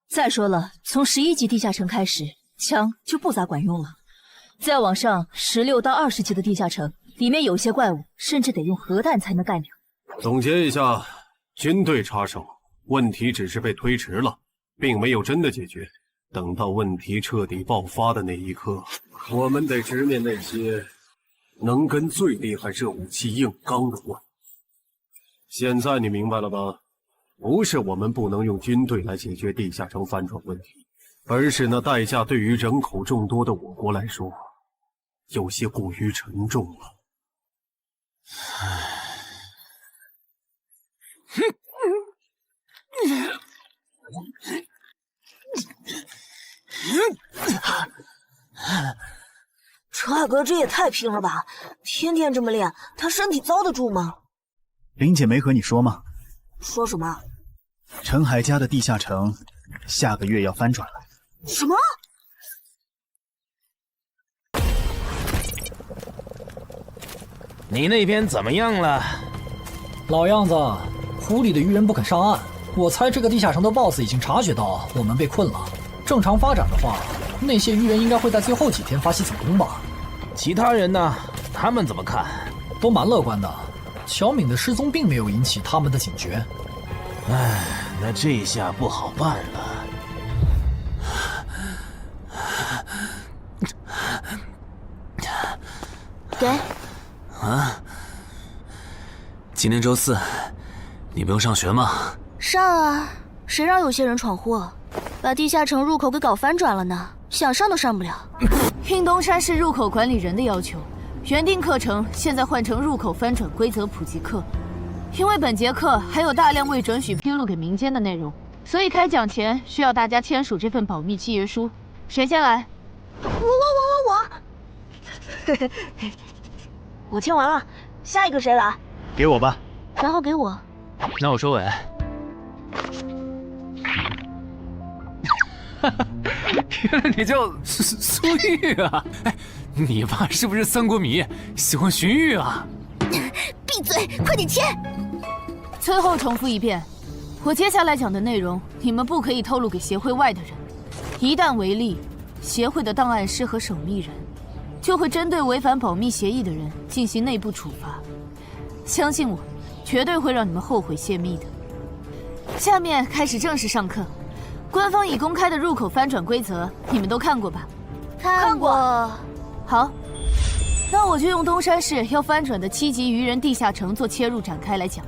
再说了，从11级地下城开始，枪就不咋管用了。再往上，16到20级的地下城，里面有些怪物甚至得用核弹才能干掉。总结一下，军队插手，问题只是被推迟了，并没有真的解决。等到问题彻底爆发的那一刻，我们得直面那些能跟最厉害热武器硬刚的怪。现在你明白了吧？不是我们不能用军队来解决地下城翻转问题，而是那代价对于人口众多的我国来说，有些过于沉重了。陈海哥这也太拼了吧！天天这么练，他身体遭得住吗？林姐没和你说吗？说什么？陈海家的地下城下个月要翻转了。什么？你那边怎么样了？老样子，湖里的愚人不肯上岸。我猜这个地下城的 BOSS 已经察觉到我们被困了。正常发展的话，那些愚人应该会在最后几天发起总攻吧。其他人呢？他们怎么看？都蛮乐观的。乔敏的失踪并没有引起他们的警觉。唉，那这下不好办了。给。啊？今天周4，你不用上学吗？上啊！谁让有些人闯祸，把地下城入口给搞翻转了呢？想上都上不了。应东山市入口管理人的要求，原定课程现在换成入口翻转规则普及课。因为本节课还有大量未准许披露给民间的内容，所以开讲前需要大家签署这份保密契约书。谁先来？我，我签完了，下一个谁来？给我吧。然后给我。那我收尾。原来你叫苏玉啊！哎，你爸是不是三国迷，喜欢荀彧啊？闭嘴，快点签！最后重复一遍，我接下来讲的内容，你们不可以透露给协会外的人。一旦违例，协会的档案师和守密人就会针对违反保密协议的人进行内部处罚。相信我，绝对会让你们后悔泄密的。下面开始正式上课。官方已公开的入口翻转规则，你们都看过吧？看过。好，那我就用东山市要翻转的7级愚人地下城做切入展开来讲。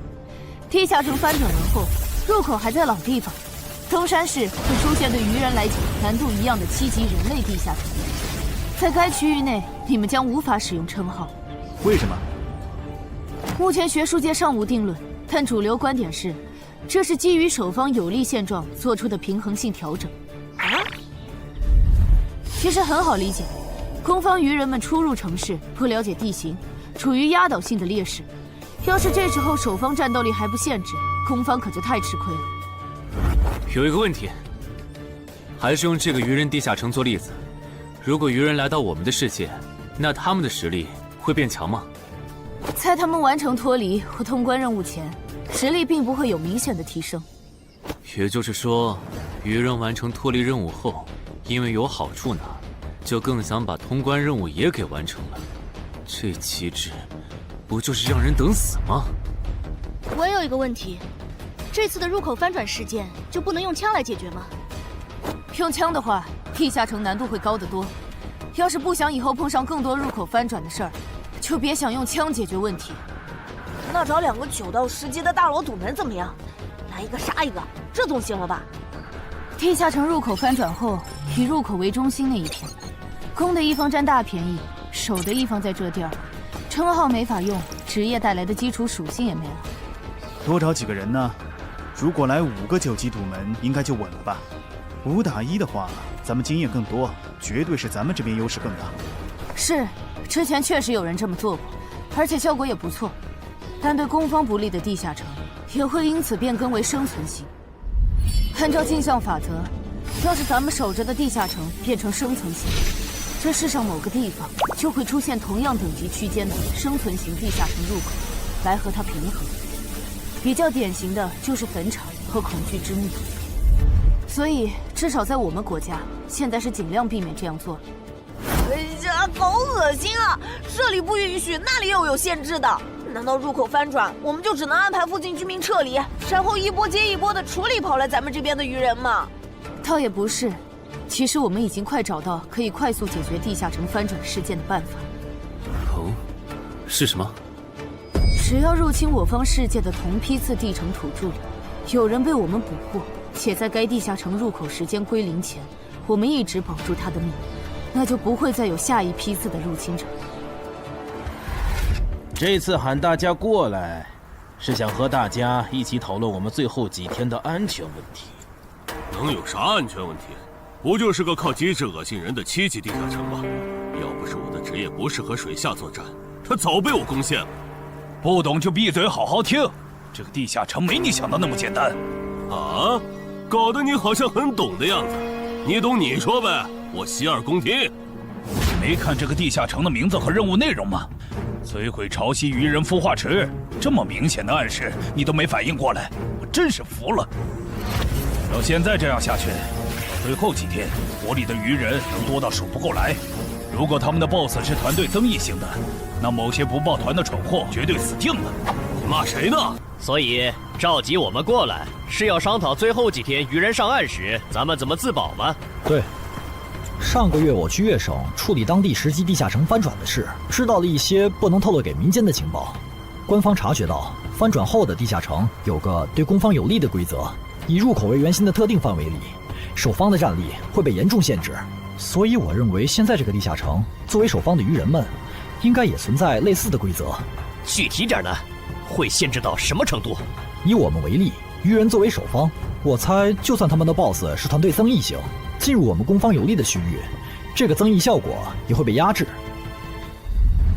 地下城翻转完后，入口还在老地方，东山市会出现对愚人来讲难度一样的7级人类地下城。在该区域内，你们将无法使用称号。为什么？目前学术界尚无定论，但主流观点是，这是基于守方有利现状做出的平衡性调整。其实很好理解，攻方愚人们初入城市，不了解地形，处于压倒性的劣势。要是这时候守方战斗力还不限制，攻方可就太吃亏了。有一个问题，还是用这个愚人地下城做例子。如果愚人来到我们的世界，那他们的实力会变强吗？在他们完成脱离或通关任务前，实力并不会有明显的提升。也就是说，愚人完成脱离任务后，因为有好处拿，就更想把通关任务也给完成了。这机制，不就是让人等死吗？我有一个问题，这次的入口翻转事件就不能用枪来解决吗？用枪的话，地下城难度会高得多。要是不想以后碰上更多入口翻转的事儿，就别想用枪解决问题。那找2个9到10级的大佬堵门怎么样？来一个杀一个，这总行了吧？地下城入口翻转后，以入口为中心那一片，攻的一方占大便宜，守的一方在这地儿，称号没法用，职业带来的基础属性也没了。多找几个人呢？如果来5个9级堵门，应该就稳了吧？5打1的话，咱们经验更多，绝对是咱们这边优势更大。是，之前确实有人这么做过，而且效果也不错。但对攻方不利的地下城，也会因此变更为生存型。按照镜像法则，要是咱们守着的地下城变成生存型，这世上某个地方就会出现同样等级区间的生存型地下城入口，来和它平衡。比较典型的就是坟场和恐惧之墓。所以，至少在我们国家，现在是尽量避免这样做。哎呀，好恶心啊！这里不允许，那里又有限制的。难道入口翻转，我们就只能安排附近居民撤离，然后一波接一波的处理跑来咱们这边的愚人吗？倒也不是，其实我们已经快找到可以快速解决地下城翻转事件的办法。哦，是什么？只要入侵我方世界的同批次地城土著里，有人被我们捕获，且在该地下城入口时间归零前，我们一直保住他的命，那就不会再有下一批次的入侵者。这次喊大家过来，是想和大家一起讨论我们最后几天的安全问题。能有啥安全问题？不就是个靠机制恶心人的7级地下城吗？要不是我的职业不适合水下作战，他早被我攻陷了。不懂就闭嘴，好好听。这个地下城没你想的那么简单。啊，搞得你好像很懂的样子。你懂你说呗，我洗耳恭听。你没看这个地下城的名字和任务内容吗？摧毁潮汐愚人孵化池，这么明显的暗示你都没反应过来，我真是服了。要现在这样下去，最后几天国里的愚人能多到数不过来。如果他们的 BOSS 是团队增益型的，那某些不抱团的蠢货绝对死定了。你骂谁呢？所以召集我们过来，是要商讨最后几天愚人上岸时咱们怎么自保吗？对。上个月我去粤省处理当地10级地下城翻转的事，知道了一些不能透露给民间的情报。官方察觉到翻转后的地下城有个对攻方有利的规则，以入口为圆心的特定范围里，守方的战力会被严重限制。所以我认为现在这个地下城作为守方的愚人们，应该也存在类似的规则。具体点呢？会限制到什么程度？以我们为例，愚人作为守方，我猜，就算他们的 BOSS 是团队增益型，进入我们攻方有利的区域，这个增益效果也会被压制。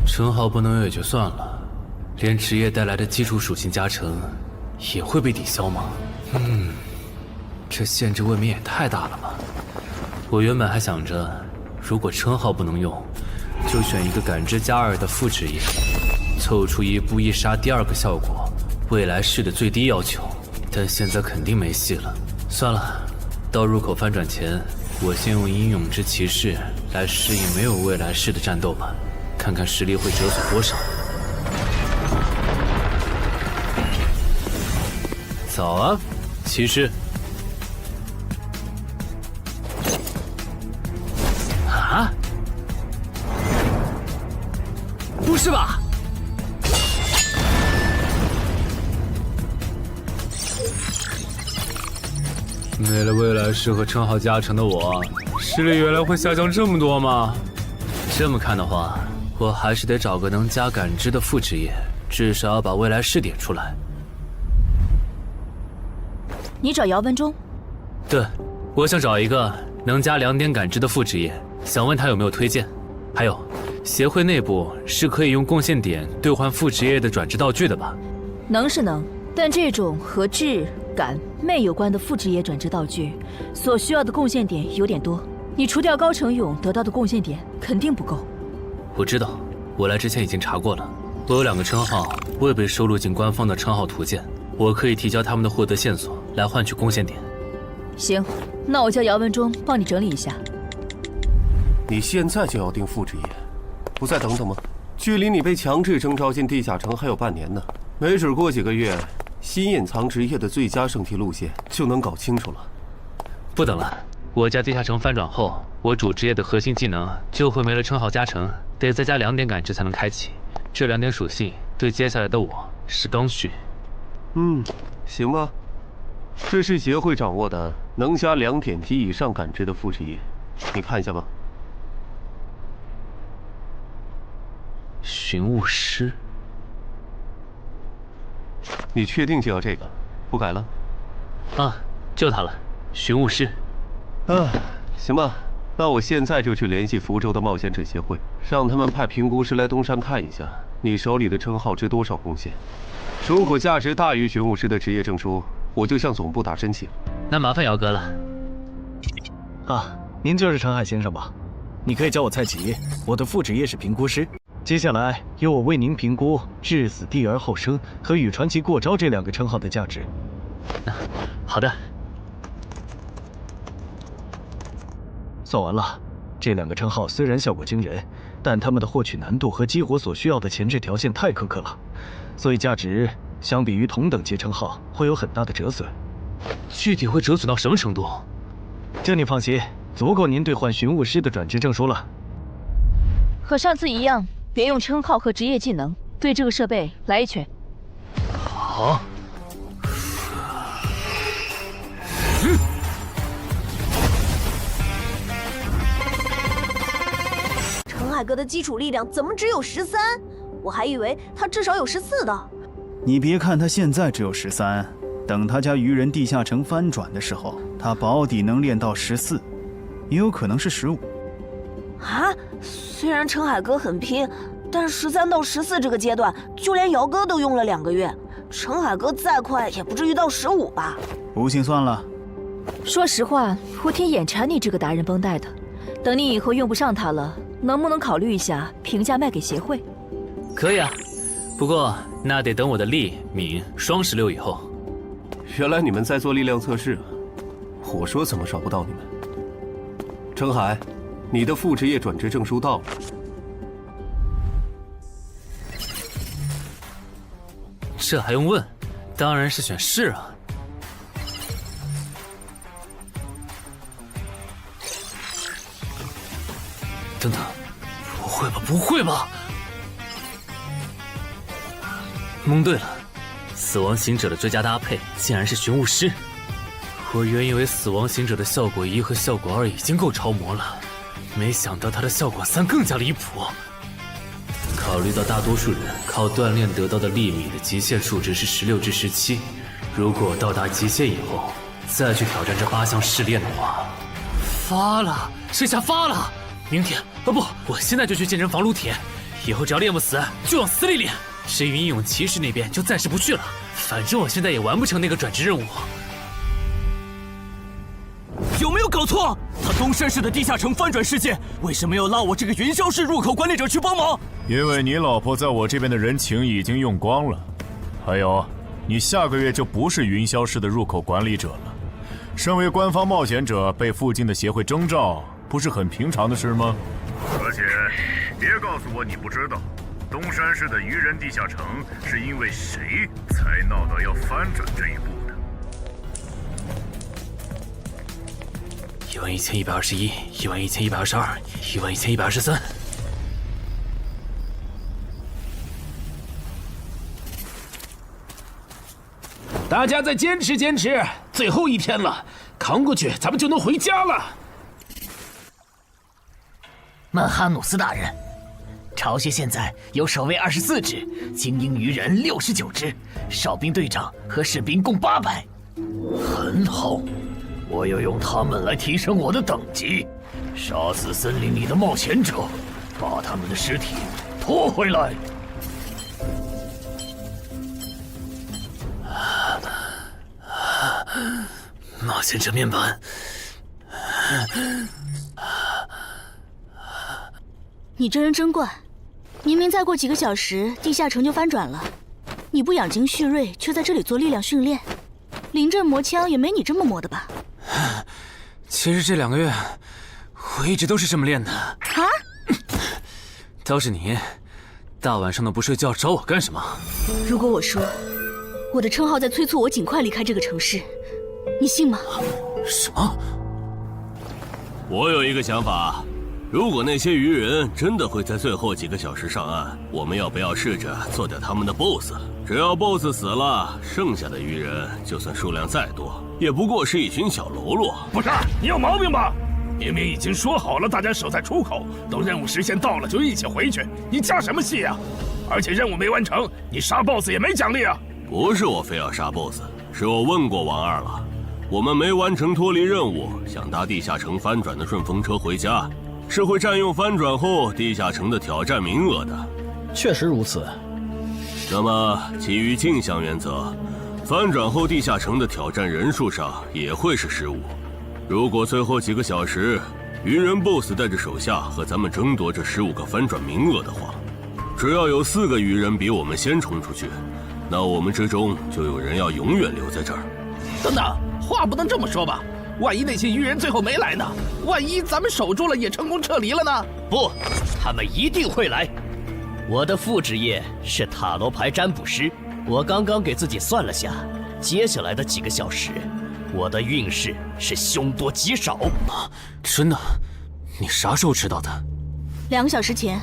称号不能有也就算了，连职业带来的基础属性加成也会被抵消吗？这限制未免也太大了吧！我原本还想着，如果称号不能用，就选一个感知+2的副职业，凑出一步一杀第2个效果，未来式的最低要求。但现在肯定没戏了。算了，到入口翻转前，我先用英勇之骑士来适应没有未来式的战斗吧，看看实力会折损多少。早啊，骑士！啊？不是吧？没了未来式和称号加成的我，实力原来会下降这么多吗？这么看的话，我还是得找个能加感知的副职业，至少要把未来式点出来。你找姚文忠？对，我想找一个能加2点感知的副职业，想问他有没有推荐。还有，协会内部是可以用贡献点兑换副职业的转职道具的吧？能是能，但这种和智、感、魅有关的副职业转职道具，所需要的贡献点有点多。你除掉高成勇得到的贡献点肯定不够。我知道，我来之前已经查过了。我有2个称号未被收录进官方的称号图鉴，我可以提交他们的获得线索来换取贡献点。行，那我叫姚文忠帮你整理一下。你现在就要定副职业，不再等等吗？距离你被强制征召进地下城还有半年呢，没准过几个月，新隐藏职业的最佳升级路线就能搞清楚了。不等了，我家地下城翻转后，我主职业的核心技能就会没了称号加成，得再加2点感知才能开启。这2点属性对接下来的我是刚需。行吧。这是协会掌握的能加2点及以上感知的副职业，你看一下吧。寻物师，你确定就要这个，不改了？啊，就它了，寻物师。行吧，那我现在就去联系福州的冒险者协会，让他们派评估师来东山看一下你手里的称号值多少贡献。如果价值大于寻物师的职业证书，我就向总部打申请。那麻烦姚哥了。啊，您就是陈海先生吧？你可以叫我蔡吉，我的副职业是评估师。接下来由我为您评估至死地而后生和与传奇过招这2个称号的价值。好的。算完了，这2个称号虽然效果惊人，但他们的获取难度和激活所需要的前置条件太苛刻了，所以价值相比于同等级称号会有很大的折损。具体会折损到什么程度？这你放心，足够您兑换寻物师的转职证书了。和上次一样，别用称号和职业技能，对这个设备来一拳。好。陈海哥的基础力量怎么只有13？我还以为他至少有14的。你别看他现在只有13，等他家愚人地下城翻转的时候，他保底能练到14，也有可能是15。啊，虽然陈海哥很拼，但13到14这个阶段，就连姚哥都用了2个月，陈海哥再快也不至于到15吧？不信算了。说实话，我挺眼馋你这个达人绷带的。等你以后用不上它了，能不能考虑一下平价卖给协会？可以啊，不过那得等我的力敏双16以后。原来你们在做力量测试啊！我说怎么找不到你们？陈海，你的副职业转职证书到了。这还用问？当然是选是啊。等等，不会吧？不会吧？蒙对了，死亡行者的最佳搭配竟然是寻物师。我原以为死亡行者的效果1和效果2已经够超模了，没想到他的效果3更加离谱。考虑到大多数人靠锻炼得到的力米的极限数值是16至17，如果到达极限以后，再去挑战这8项试炼的话，发了，这下发了！明天不，我现在就去健身房撸铁，以后只要练不死，就往死里练。至于英勇骑士那边，就暂时不去了，反正我现在也完不成那个转职任务。有没有搞错？他东山市的地下城翻转事件，为什么要拉我这个云霄市入口管理者去帮忙？因为你老婆在我这边的人情已经用光了，还有，你下个月就不是云霄市的入口管理者了。身为官方冒险者，被附近的协会征召，不是很平常的事吗？而且，别告诉我你不知道，东山市的愚人地下城是因为谁才闹到要翻转这一步的？11121、11122、11123。大家再坚持坚持，最后一天了，扛过去，咱们就能回家了。曼哈努斯大人，巢穴现在有守卫24只，精英鱼人69只，哨兵队长和士兵共800。很好，我要用他们来提升我的等级，杀死森林里的冒险者，把他们的尸体拖回来。冒险者面板。你这人真怪，明明再过几个小时地下城就翻转了，你不养精蓄锐，却在这里做力量训练，临阵磨枪也没你这么磨的吧？其实这2个月，我一直都是这么练的。啊？倒是你，大晚上的不睡觉找我干什么？如果我说我的称号在催促我尽快离开这个城市，你信吗？什么？我有一个想法，如果那些鱼人真的会在最后几个小时上岸，我们要不要试着做掉他们的 BOSS？ 只要 BOSS 死了，剩下的鱼人就算数量再多，也不过是一群小喽啰。不是，你有毛病吧？明明已经说好了，大家守在出口，等任务时限到了就一起回去，你加什么戏啊？而且任务没完成，你杀 BOSS 也没奖励啊！不是我非要杀 BOSS， 是我问过王二了，我们没完成脱离任务，想搭地下城翻转的顺风车回家，是会占用翻转后地下城的挑战名额的。确实如此。那么，基于镜像原则，翻转后地下城的挑战人数上也会是15。如果最后几个小时，鱼人 BOSS 带着手下和咱们争夺这15个翻转名额的话，只要有4个鱼人比我们先冲出去，那我们之中就有人要永远留在这儿。等等，话不能这么说吧？万一那些鱼人最后没来呢？万一咱们守住了也成功撤离了呢？不，他们一定会来。我的副职业是塔罗牌占卜师，我刚刚给自己算了下，接下来的几个小时，我的运势是凶多吉少。真的？你啥时候知道的？2个小时前。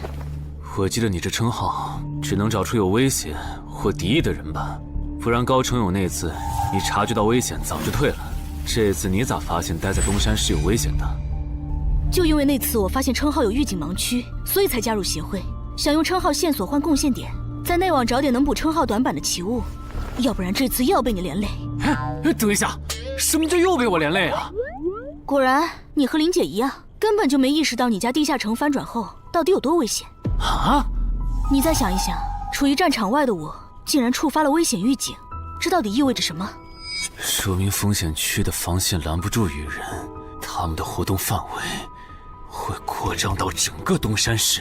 我记得你这称号只能找出有危险或敌意的人吧？不然高成勇那次你察觉到危险早就退了，这次你咋发现待在东山是有危险的？就因为那次我发现称号有预警盲区，所以才加入协会，想用称号线索换贡献点，在内网找点能补称号短板的奇物，要不然这次又要被你连累。等一下，什么叫又被我连累啊？果然，你和林姐一样，根本就没意识到你家地下城翻转后到底有多危险。啊！你再想一想，处于战场外的我，竟然触发了危险预警，这到底意味着什么？说明风险区的防线拦不住鱼人，他们的活动范围会扩张到整个东山市。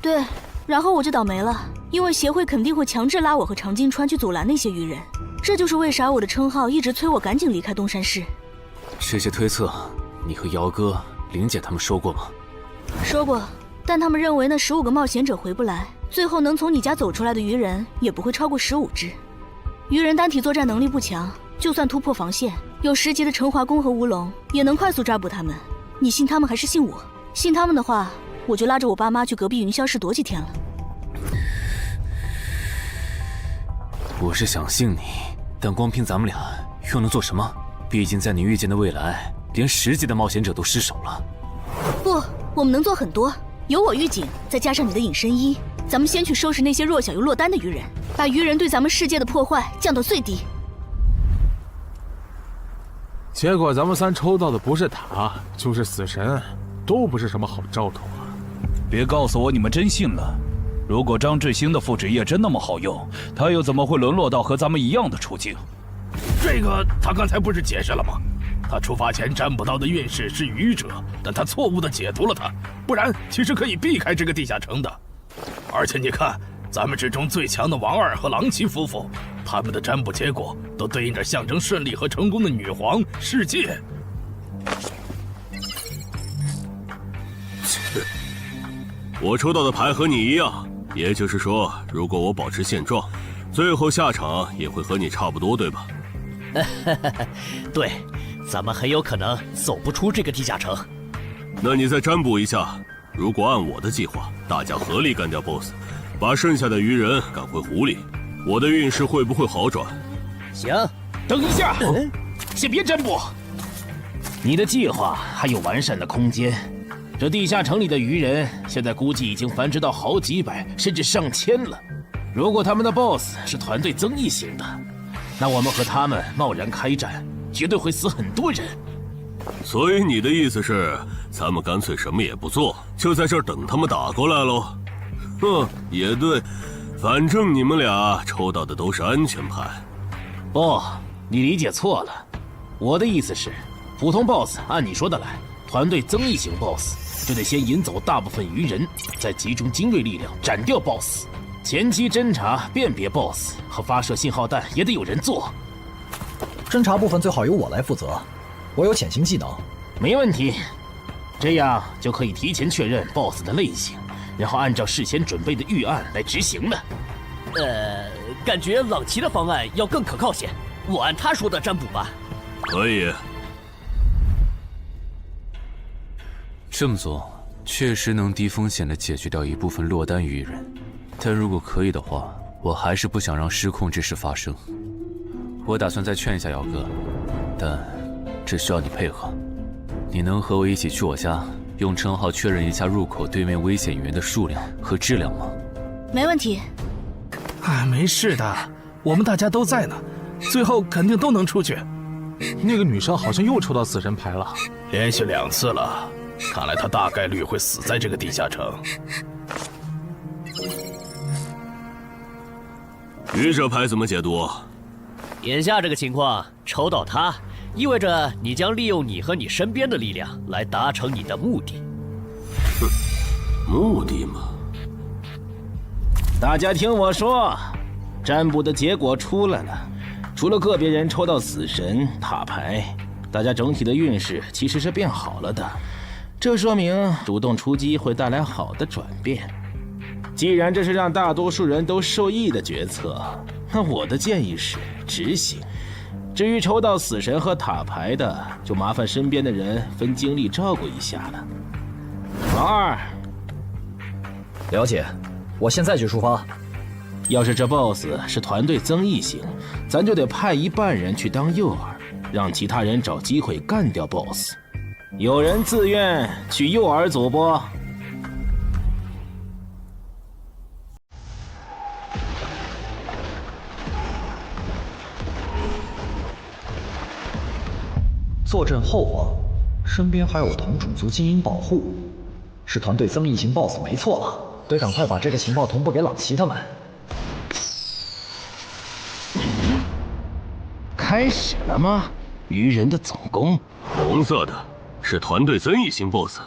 对，然后我就倒霉了，因为协会肯定会强制拉我和常金川去阻拦那些鱼人，这就是为啥我的称号一直催我赶紧离开东山市。这些推测，你和姚哥、林姐他们说过吗？说过，但他们认为那15个冒险者回不来，最后能从你家走出来的鱼人也不会超过15只。鱼人单体作战能力不强，就算突破防线，有10级的陈华宫和吴龙也能快速抓捕他们。你信他们还是信我？信他们的话，我就拉着我爸妈去隔壁云霄市躲几天了。我是想信你，但光凭咱们俩又能做什么？毕竟在你预见的未来，连10级的冒险者都失手了。不，我们能做很多。有我预警，再加上你的隐身衣，咱们先去收拾那些弱小又落单的鱼人，把鱼人对咱们世界的破坏降到最低。结果咱们3抽到的不是塔，就是死神，都不是什么好兆头啊！别告诉我你们真信了。如果张志兴的副职业真那么好用，他又怎么会沦落到和咱们一样的处境？这个他刚才不是解释了吗？他出发前占卜到的运势是愚者，但他错误地解读了它，不然其实可以避开这个地下城的。而且你看，咱们之中最强的王二和郎奇夫妇，他们的占卜结果都对应着象征顺利和成功的女皇世界。我抽到的牌和你一样，也就是说，如果我保持现状，最后下场也会和你差不多，对吧？对，咱们很有可能走不出这个地下城。那你再占卜一下，如果按我的计划，大家合力干掉 BOSS， 把剩下的鱼人赶回湖里，我的运势会不会好转？行，等一下，先别占卜。你的计划还有完善的空间。这地下城里的鱼人现在估计已经繁殖到好几百甚至上千了。如果他们的 BOSS 是团队增益型的，那我们和他们贸然开战，绝对会死很多人。所以你的意思是，咱们干脆什么也不做，就在这儿等他们打过来喽？哼，也对，反正你们俩抽到的都是安全牌。不，你理解错了。我的意思是，普通 BOSS 按你说的来，团队增益型 BOSS 就得先引走大部分鱼人，再集中精锐力量斩掉 BOSS。前期侦查、辨别 BOSS 和发射信号弹也得有人做。侦查部分最好由我来负责，我有潜行技能。没问题，这样就可以提前确认 BOSS 的类型，然后按照事先准备的预案来执行了。感觉朗奇的方案要更可靠些，我按他说的占卜吧。可以。这么做确实能低风险地解决掉一部分落单鱼人，但如果可以的话，我还是不想让失控之事发生。我打算再劝一下姚哥，但这需要你配合。你能和我一起去我家，用称号确认一下入口对面危险鱼人的数量和质量吗？没问题。没事的，我们大家都在呢，最后肯定都能出去。那个女生好像又抽到死神牌了，连续2次了，看来她大概率会死在这个地下城。愚者牌怎么解读？眼下这个情况，抽到它，意味着你将利用你和你身边的力量来达成你的目的。哼，目的嘛。大家听我说，占卜的结果出来了，除了个别人抽到死神、塔牌，大家整体的运势其实是变好了的。这说明主动出击会带来好的转变。既然这是让大多数人都受益的决策，那我的建议是执行。至于抽到死神和塔牌的，就麻烦身边的人分精力照顾一下了。王二，了解，我现在就出发。要是这 BOSS 是团队增益型，咱就得派一半人去当诱饵，让其他人找机会干掉 BOSS。有人自愿去诱饵组不？坐镇后方，身边还有同种族精英保护，是团队增益型 BOSS 没错了，得赶快把这个情报同步给朗奇他们。开始了吗？鱼人的总攻，红色的是团队增益型 BOSS。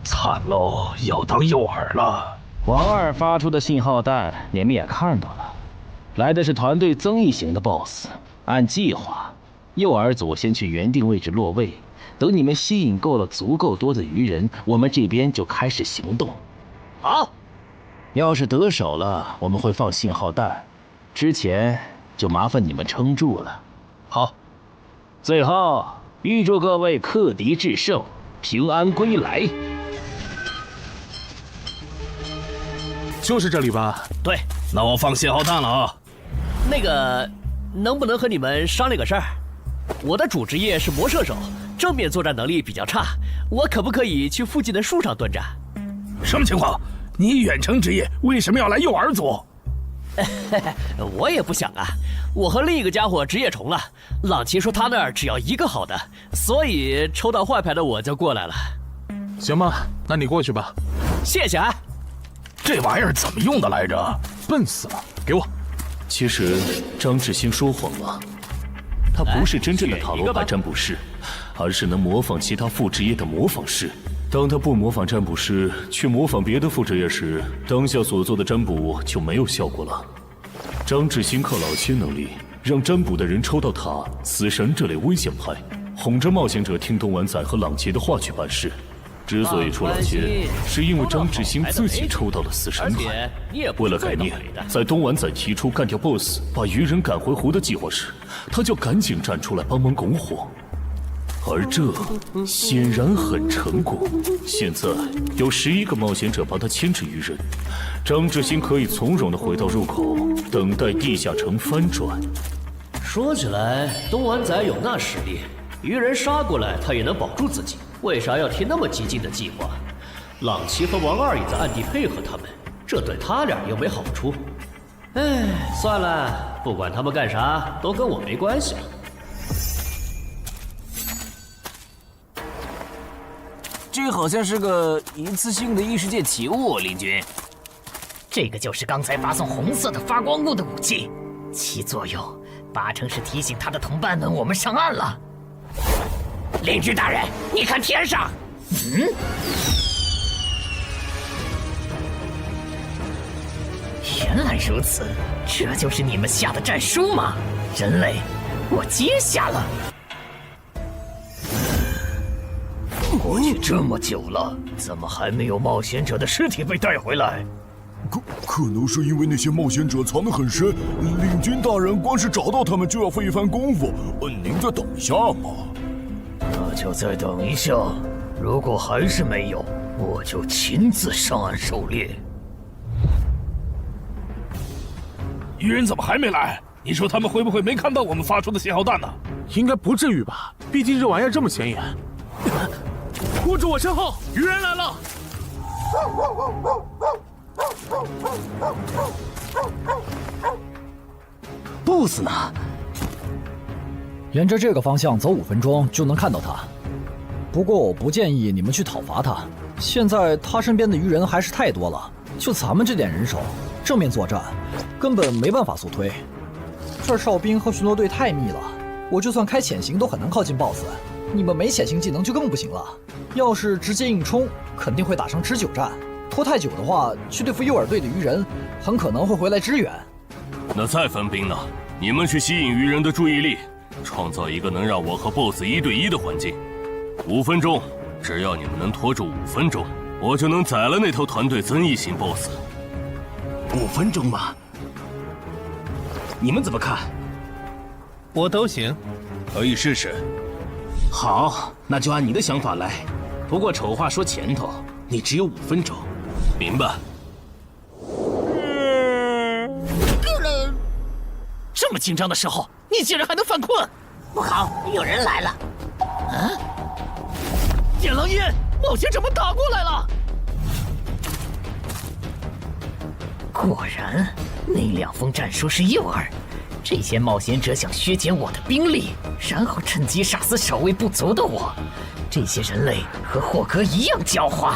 惨喽，要当诱饵了。王二发出的信号弹，你们也看到了，来的是团队增益型的 BOSS。按计划，诱饵组先去原定位置落位，等你们吸引够了足够多的鱼人，我们这边就开始行动。好，要是得手了，我们会放信号弹，之前就麻烦你们撑住了。好，最后预祝各位克敌制胜，平安归来。就是这里吧？对，那我放信号弹了啊。那个，能不能和你们商量个事儿？我的主职业是魔射手，正面作战能力比较差，我可不可以去附近的树上蹲着？什么情况？你远程职业为什么要来诱饵组？我也不想啊，我和另一个家伙职业重了。朗奇说他那儿只要一个好的，所以抽到坏牌的我就过来了。行吧，那你过去吧。谢谢啊。这玩意儿怎么用的来着？笨死了，给我。其实张志新说谎了，他不是真正的塔罗牌占卜师，而是能模仿其他副职业的模仿师。当他不模仿占卜师，去模仿别的副职业时，当下所做的占卜就没有效果了。张志新靠老七能力，让占卜的人抽到塔、死神这类危险牌，哄着冒险者听东莞仔和朗杰的话去办事。之所以出老千，是因为张志新自己抽到了死神牌。为了改念，在东莞仔提出干掉 BOSS、把鱼人赶回湖的计划时，他就赶紧站出来帮忙拱火。而这显然很成功。现在有11个冒险者帮他牵制鱼人，张志新可以从容地回到入口，等待地下城翻转。说起来，东莞仔有那实力，鱼人杀过来他也能保住自己，为啥要提那么激进的计划？朗奇和王二也在暗地配合他们，这对他俩又没好处。哎，算了，不管他们干啥，都跟我没关系。这好像是个一次性的异世界奇物，林军。这个就是刚才发送红色的发光物的武器，其作用8成是提醒他的同伴们我们上岸了。邻居大人，你看天上。原来如此，这就是你们下的战书吗？人类，我接下了。过去这么久了，怎么还没有冒险者的尸体被带回来？可能是因为那些冒险者藏得很深，领军大人光是找到他们就要费一番功夫。您再等一下嘛。那就再等一下，如果还是没有，我就亲自上岸狩猎。鱼人怎么还没来？你说他们会不会没看到我们发出的信号弹呢？应该不至于吧，毕竟这玩意儿这么显眼。护住我身后，鱼人来了！BOSS呢？沿着这个方向走5分钟就能看到他。不过我不建议你们去讨伐他，现在他身边的鱼人还是太多了，就咱们这点人手，正面作战根本没办法速推。这儿哨兵和巡逻队太密了，我就算开潜行都很难靠近 BOSS。你们没潜行技能就更不行了，要是直接硬冲，肯定会打成持久战。拖太久的话，去对付诱饵队的鱼人，很可能会回来支援。那再分兵呢？你们去吸引鱼人的注意力，创造一个能让我和 BOSS 1对1的环境。5分钟，只要你们能拖住5分钟，我就能宰了那头团队增益型 BOSS。5分钟吗？你们怎么看？我都行，可以试试。好，那就按你的想法来。不过丑话说前头，你只有5分钟。明白。这么紧张的时候，你竟然还能犯困？不好，有人来了！啊！点狼烟，冒险者们打过来了！果然，那2封战书是诱饵。这些冒险者想削减我的兵力，然后趁机杀死守卫不足的我。这些人类和霍格一样狡猾。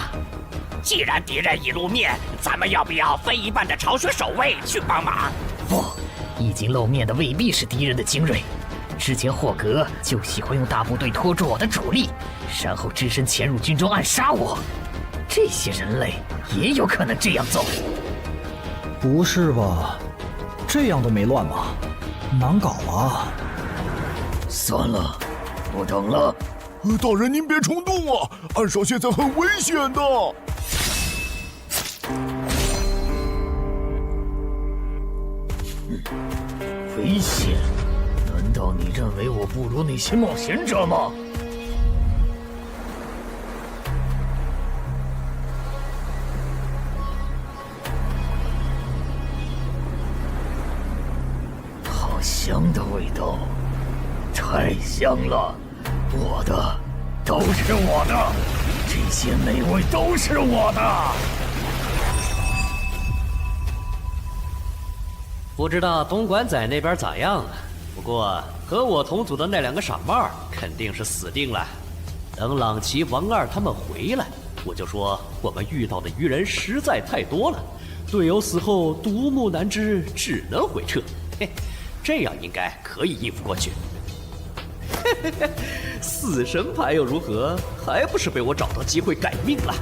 既然敌人已露面，咱们要不要分一半的巢穴守卫去帮忙？不，已经露面的未必是敌人的精锐。之前霍格就喜欢用大部队拖住我的主力，然后只身潜入军中暗杀我。这些人类也有可能这样做。不是吧？这样都没乱吗？难搞啊！算了，不等了。大人您别冲动啊，岸上现在很危险的。危险？难道你认为我不如那些冒险者吗？好香的味道，太香了！我的，都是我的，这些美味都是我的。不知道东莞仔那边咋样了？不过和我同组的那2个傻帽肯定是死定了。等朗奇、王二他们回来，我就说我们遇到的鱼人实在太多了，队友死后独木难支，只能回撤。嘿，这样应该可以应付过去。死神牌又如何？还不是被我找到机会改命了。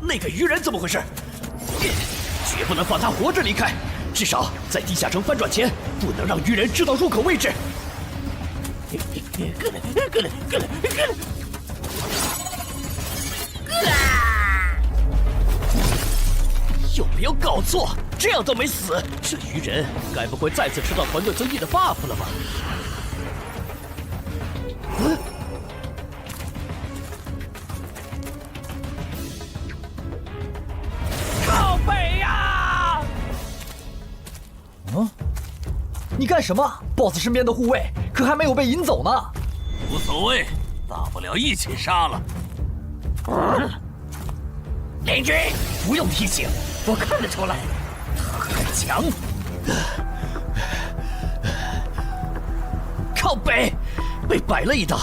那个鱼人怎么回事？绝不能放他活着离开，至少在地下城翻转前，不能让鱼人知道入口位置。有没有搞错？这样都没死，这鱼人该不会再次吃到团队增益的 buff 了吧？靠北呀！你干什么 ？BOSS 身边的护卫可还没有被引走呢。无所谓，大不了一起杀了。联军，不用提醒，我看得出来，他很强。靠北，被摆了一道。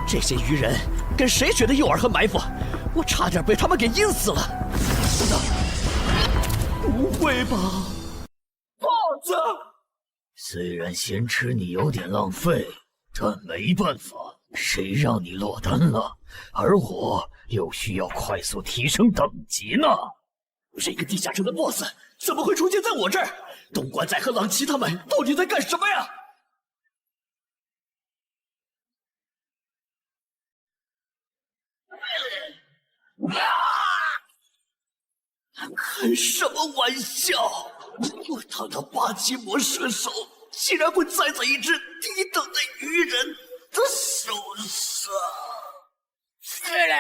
这些鱼人跟谁学的诱饵和埋伏？我差点被他们给阴死了。不会吧，BOSS！虽然先吃你有点浪费，但没办法，谁让你落单了，而我又需要快速提升等级呢。这个地下城的 BOSS 怎么会出现在我这儿？东莞仔和朗奇他们到底在干什么呀？开什么玩笑！我堂堂8级魔射手，竟然会栽在一只低等的鱼人的手上！是嘞。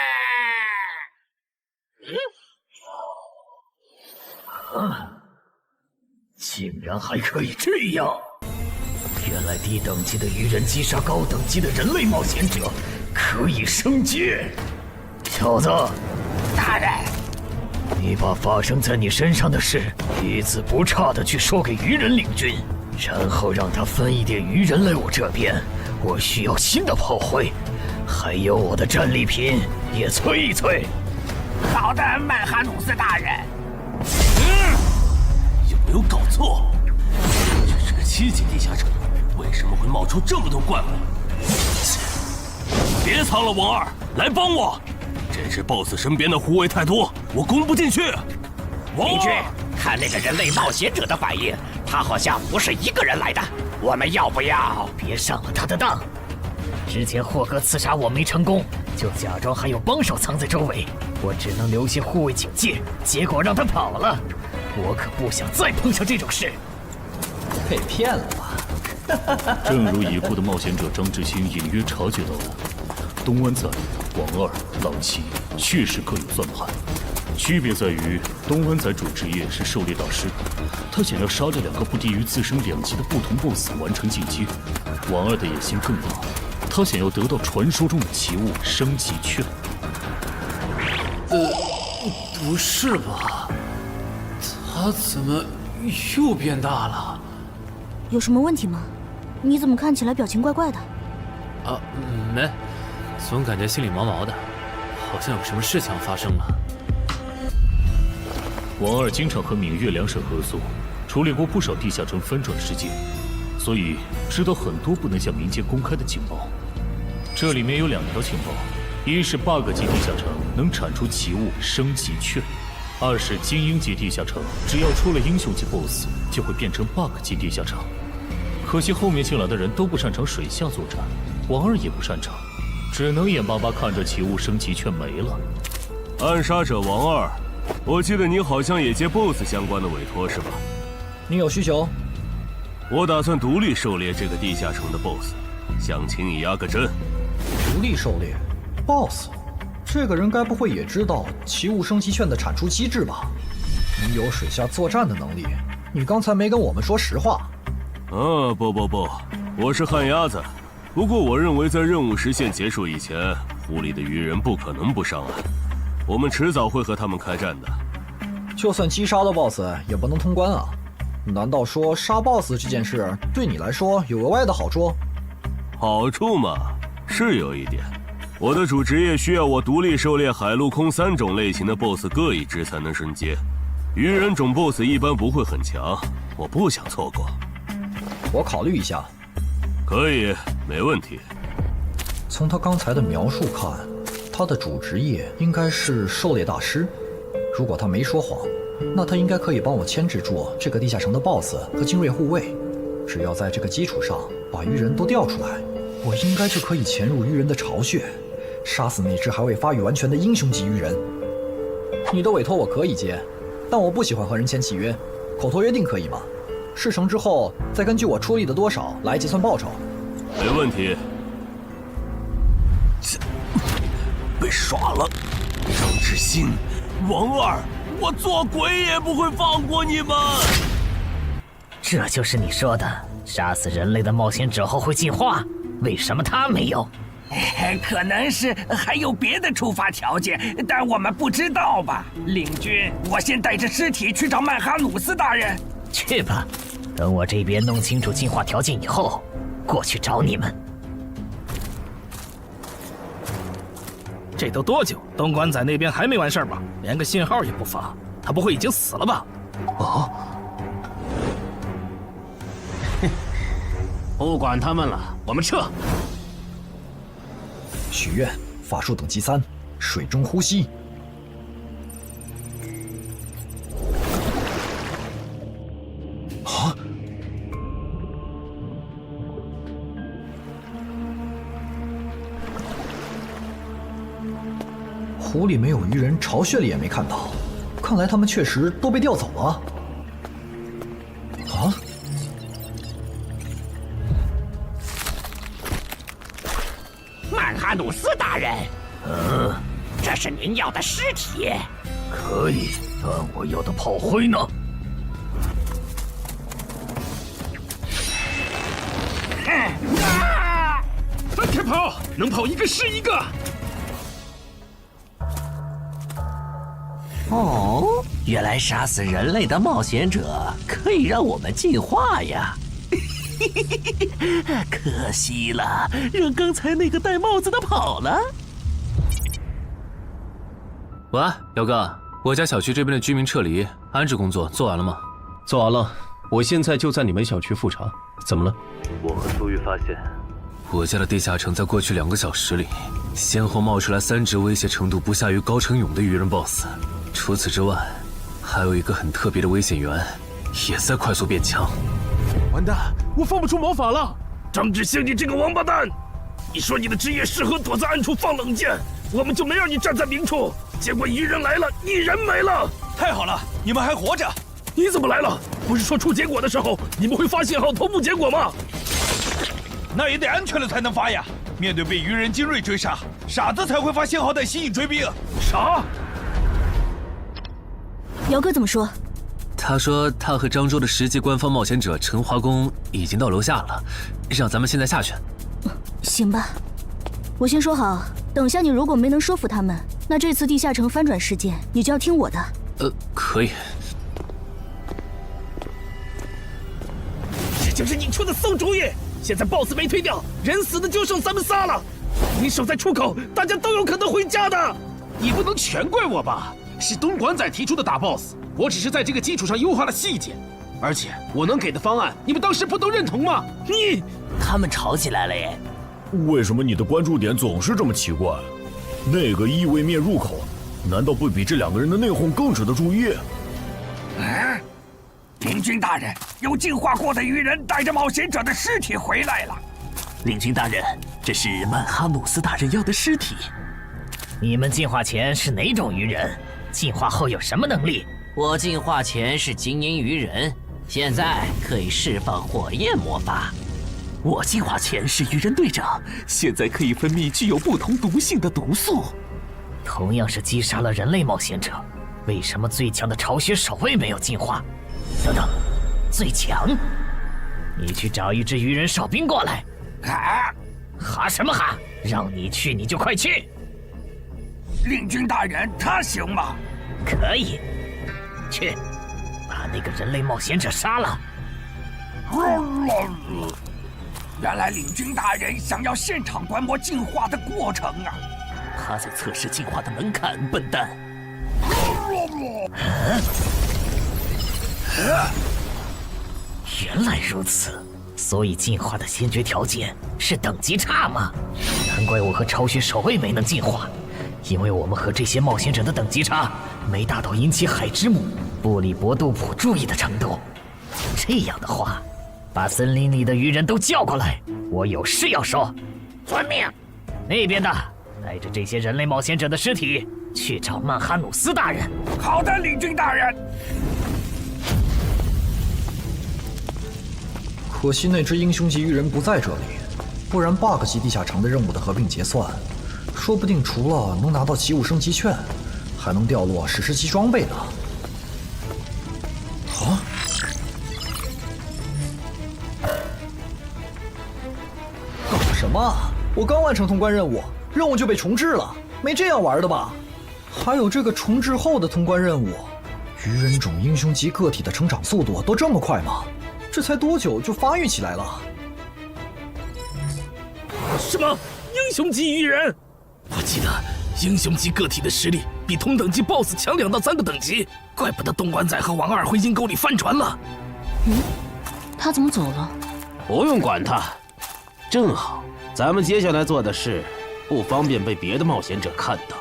竟然还可以这样！原来低等级的鱼人击杀高等级的人类冒险者可以升阶。小子，大人，你把发生在你身上的事一字不差的去说给鱼人领军，然后让他分一点鱼人来我这边。我需要新的炮灰，还有我的战利品也催一催。好的，曼哈努斯大人。有没有搞错？这是个7级地下城，为什么会冒出这么多怪物？别藏了，王二，来帮我！这只 BOSS 身边的护卫太多，我攻不进去。邻居，看那个人类冒险者的反应，他好像不是一个人来的。我们要不要别上了他的当？之前霍格刺杀我没成功，就假装还有帮手藏在周围，我只能留些护卫警戒，结果让他跑了。我可不想再碰上这种事。被骗了吧？正如已故的冒险者张志新隐约察觉到的，东湾仔、王二、朗奇确实各有算盘，区别在于东湾仔主职业是狩猎大师，他想要杀这2个不低于自身2级的不同 BOSS 完成进阶；王二的野心更大，他想要得到传说中的奇物升级券。不是吧？他怎么又变大了？有什么问题吗？你怎么看起来表情怪怪的？啊，没，总感觉心里毛毛的，好像有什么事情要发生了。王二经常和闽粤2省合作，处理过不少地下城翻转事件，所以知道很多不能向民间公开的情报。这里面有2条情报，一是 bug 级地下城能产出奇物升级券，2是精英级地下城只要出了英雄级 BOSS 就会变成 bug 级地下城。可惜后面进来的人都不擅长水下作战，王二也不擅长，只能眼巴巴看着奇物升级券没了。暗杀者王二，我记得你好像也接 BOSS 相关的委托是吧？你有需求？我打算独立狩猎这个地下城的 BOSS， 想请你压个针。独立狩猎 BOSS， 这个人该不会也知道奇物升级券的产出机制吧？你有水下作战的能力，你刚才没跟我们说实话。不，我是旱鸭子。不过我认为在任务时限结束以前，湖里的鱼人不可能不上岸，我们迟早会和他们开战的。就算击杀了 BOSS， 也不能通关啊！难道说杀 BOSS 这件事对你来说有额外的好处？好处嘛，是有一点。我的主职业需要我独立狩猎海陆空3种类型的 BOSS 各一只才能升阶，鱼人种 BOSS 一般不会很强，我不想错过。我考虑一下。可以，没问题。从他刚才的描述看，他的主职业应该是狩猎大师。如果他没说谎，那他应该可以帮我牵制住这个地下城的 BOSS 和精锐护卫。只要在这个基础上把鱼人都调出来，我应该就可以潜入鱼人的巢穴，杀死那只还未发育完全的英雄级鱼人。你的委托我可以接，但我不喜欢和人签契约，口头约定可以吗？事成之后再根据我出力的多少来计算报酬。没问题。被耍了，张志新、王二，我做鬼也不会放过你们。这就是你说的杀死人类的冒险者后会进化？为什么他没有？可能是还有别的触发条件，但我们不知道吧。领军，我先带着尸体去找曼哈努斯大人。去吧，等我这边弄清楚进化条件以后，过去找你们。这都多久？东莞仔那边还没完事儿吧？连个信号也不发，他不会已经死了吧？哦，不管他们了，我们撤。许愿，法术等级3，水中呼吸。啊！湖里没有鱼人，巢穴里也没看到，看来他们确实都被调走了。啊！曼哈努斯大人，这是您要的尸体。可以，但我要的炮灰呢？分开跑，能跑一个是一个。哦，原来杀死人类的冒险者可以让我们进化呀！可惜了，让刚才那个戴帽子的跑了。喂，姚哥，我家小区这边的居民撤离安置工作做完了吗？做完了，我现在就在你们小区复查。怎么了？我和苏玉发现，我家的地下城在过去2个小时里，先后冒出来3只威胁程度不下于高成勇的鱼人 BOSS。除此之外，还有一个很特别的危险源，也在快速变强。完蛋，我放不出魔法了！张志兴，你这个王八蛋！你说你的职业适合躲在暗处放冷箭，我们就没让你站在明处。结果鱼人来了，你人没了。太好了，你们还活着！你怎么来了？不是说出结果的时候你们会发信号同步结果吗？那也得安全了才能发呀！面对被鱼人精锐追杀，傻子才会发信号弹吸引追兵。啥？姚哥怎么说？他说他和漳州的10级官方冒险者陈华公已经到楼下了，让咱们现在下去。行吧，我先说好，等下你如果没能说服他们，那这次地下城翻转事件你就要听我的。可以。这就是你出的馊主意！现在 BOSS 没推掉，人死的就剩咱们仨了。你守在出口，大家都有可能回家的。你不能全怪我吧？是东莞仔提出的打 BOSS， 我只是在这个基础上优化了细节。而且我能给的方案，你们当时不都认同吗？他们吵起来了耶！为什么你的关注点总是这么奇怪？那个异位面入口，难道不比这2个人的内讧更值得注意？领军大人，有进化过的鱼人带着冒险者的尸体回来了。领军大人，这是曼哈努斯大人要的尸体。你们进化前是哪种鱼人？进化后有什么能力？我进化前是精英鱼人，现在可以释放火焰魔法。我进化前是鱼人队长，现在可以分泌具有不同毒性的毒素。同样是击杀了人类冒险者，为什么最强的巢穴守卫没有进化？等等，最强？你去找一支鱼人哨兵过来。哈什么哈？让你去你就快去。领军大人，他行吗？可以。去，把那个人类冒险者杀了。原来领军大人想要现场观摩进化的过程啊！他在测试进化的门槛，笨蛋。原来如此，所以进化的先决条件是等级差吗？难怪我和巢穴守卫没能进化，因为我们和这些冒险者的等级差没达到引起海之母布里伯杜普注意的程度。这样的话，把森林里的鱼人都叫过来，我有事要说。遵命。那边的，带着这些人类冒险者的尸体去找曼哈努斯大人。好的，领军大人。可惜那只英雄级鱼人不在这里，不然 bug 级地下城的任务的合并结算，说不定除了能拿到奇物升级券，还能掉落史诗级装备呢。啊！搞什么？我刚完成通关任务，任务就被重置了，没这样玩的吧？还有这个重置后的通关任务，鱼人种英雄级个体的成长速度都这么快吗？这才多久就发育起来了？什么英雄级鱼人？我记得英雄级个体的实力比同等级 BOSS 强2到3个等级，怪不得东莞仔和王二回阴沟里翻船了。他怎么走了？不用管他，正好咱们接下来做的事不方便被别的冒险者看到。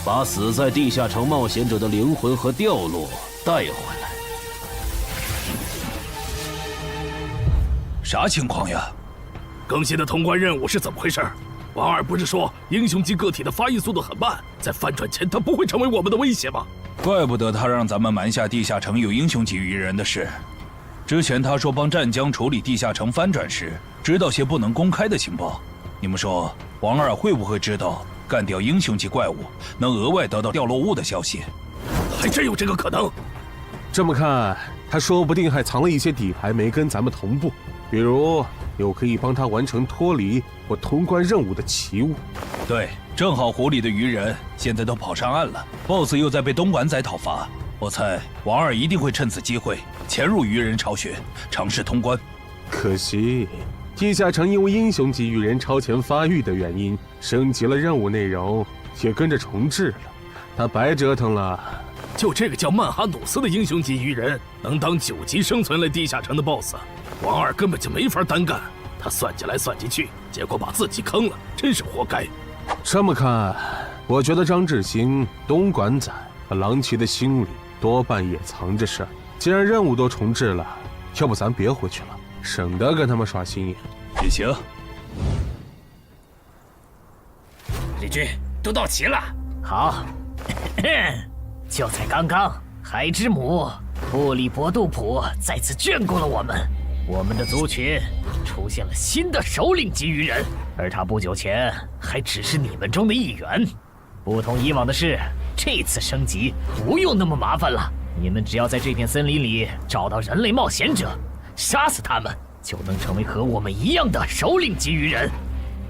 把死在地下城冒险者的灵魂和掉落带回来。啥情况呀？更新的通关任务是怎么回事？王二不是说英雄级个体的发育速度很慢，在翻转前他不会成为我们的威胁吗？怪不得他让咱们瞒下地下城有英雄级鱼人的事。之前他说帮湛江处理地下城翻转时，知道些不能公开的情报。你们说王二会不会知道干掉英雄级怪物能额外得到掉落物的消息？还真有这个可能。这么看，他说不定还藏了一些底牌没跟咱们同步，比如有可以帮他完成脱离或通关任务的奇物。对，正好湖里的鱼人现在都跑上岸了 ，BOSS 又在被东莞仔讨伐，我猜王二一定会趁此机会潜入鱼人巢穴，尝试通关。可惜地下城因为英雄级鱼人超前发育的原因，升级了任务内容，也跟着重置了，他白折腾了。就这个叫曼哈努斯的英雄级鱼人，能当9级生存类地下城的 BOSS， 王二根本就没法单干。他算计来算计去，结果把自己坑了，真是活该。这么看，我觉得张志新、东莞仔和郎奇的心里多半也藏着事儿。既然任务都重置了，要不咱别回去了，省得跟他们耍心眼。也行。李军都到齐了，好。就在刚刚，海之母布里伯杜普再次眷顾了我们。我们的族群出现了新的首领级鱼人，而他不久前还只是你们中的一员。不同以往的是，这次升级不用那么麻烦了。你们只要在这片森林里找到人类冒险者，杀死他们，就能成为和我们一样的首领级鱼人。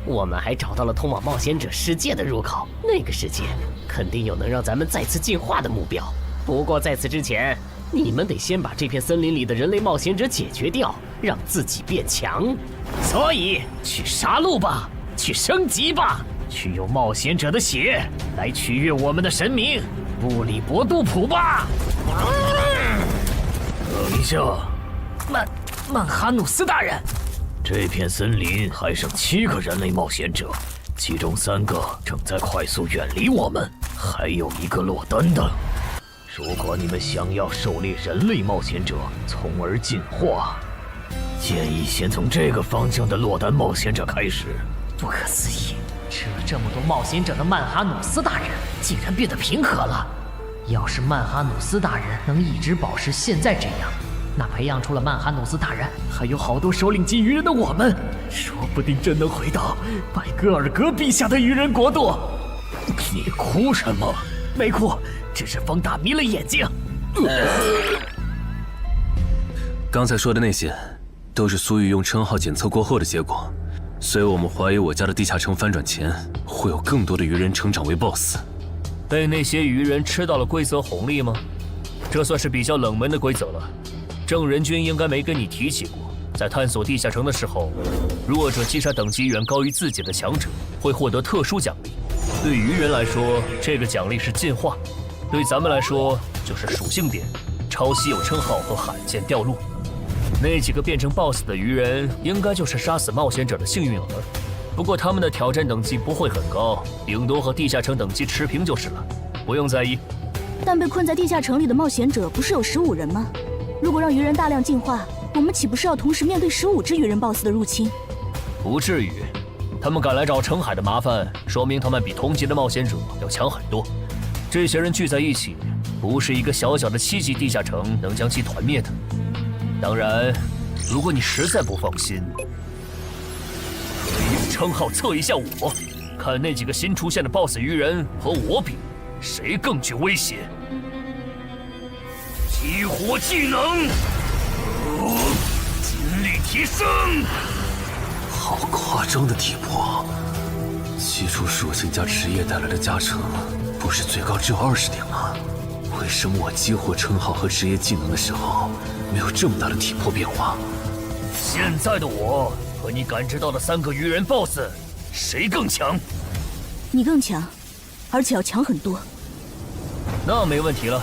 我们还找到了通往冒险者世界的入口，那个世界肯定有能让咱们再次进化的目标。不过在此之前，你们得先把这片森林里的人类冒险者解决掉，让自己变强。所以去杀戮吧，去升级吧，去用冒险者的血来取悦我们的神明布里伯杜普吧。等一下，曼哈努斯大人，这片森林还剩7个人类冒险者，其中3个正在快速远离我们，还有1个落单的。如果你们想要狩猎人类冒险者，从而进化，建议先从这个方向的落单冒险者开始。不可思议，吃了这么多冒险者的曼哈努斯大人竟然变得平和了。要是曼哈努斯大人能一直保持现在这样，那培养出了曼哈努斯大人还有好多首领级鱼人的我们，说不定真能回到拜戈尔格陛下的鱼人国度。你哭什么？没哭，只是风大迷了眼睛。刚才说的那些，都是苏玉用称号检测过后的结果。所以我们怀疑我家的地下城翻转前，会有更多的鱼人成长为 BOSS。被那些鱼人吃到了规则红利吗？这算是比较冷门的规则了。正人君应该没跟你提起过，在探索地下城的时候，弱者击杀等级远高于自己的强者，会获得特殊奖励。对鱼人来说，这个奖励是进化；对咱们来说，就是属性点、超稀有称号和罕见掉落。那几个变成 BOSS 的鱼人，应该就是杀死冒险者的幸运儿。不过他们的挑战等级不会很高，顶多和地下城等级持平就是了，不用在意。但被困在地下城里的冒险者不是有15人吗？如果让鱼人大量进化，我们岂不是要同时面对15只鱼人 BOSS 的入侵？不至于，他们敢来找澄海的麻烦，说明他们比同级的冒险者要强很多。这些人聚在一起，不是一个小小的7级地下城能将其团灭的。当然，如果你实在不放心，可以用称号测一下我，看那几个新出现的 BOSS 鱼人和我比，谁更具威胁。激活技能，精力提升。好夸张的体魄！基础属性加职业带来的加成，不是最高只有20点吗？为什么我激活称号和职业技能的时候，没有这么大的体魄变化？现在的我和你感知到的3个鱼人 BOSS， 谁更强？你更强，而且要强很多。那没问题了。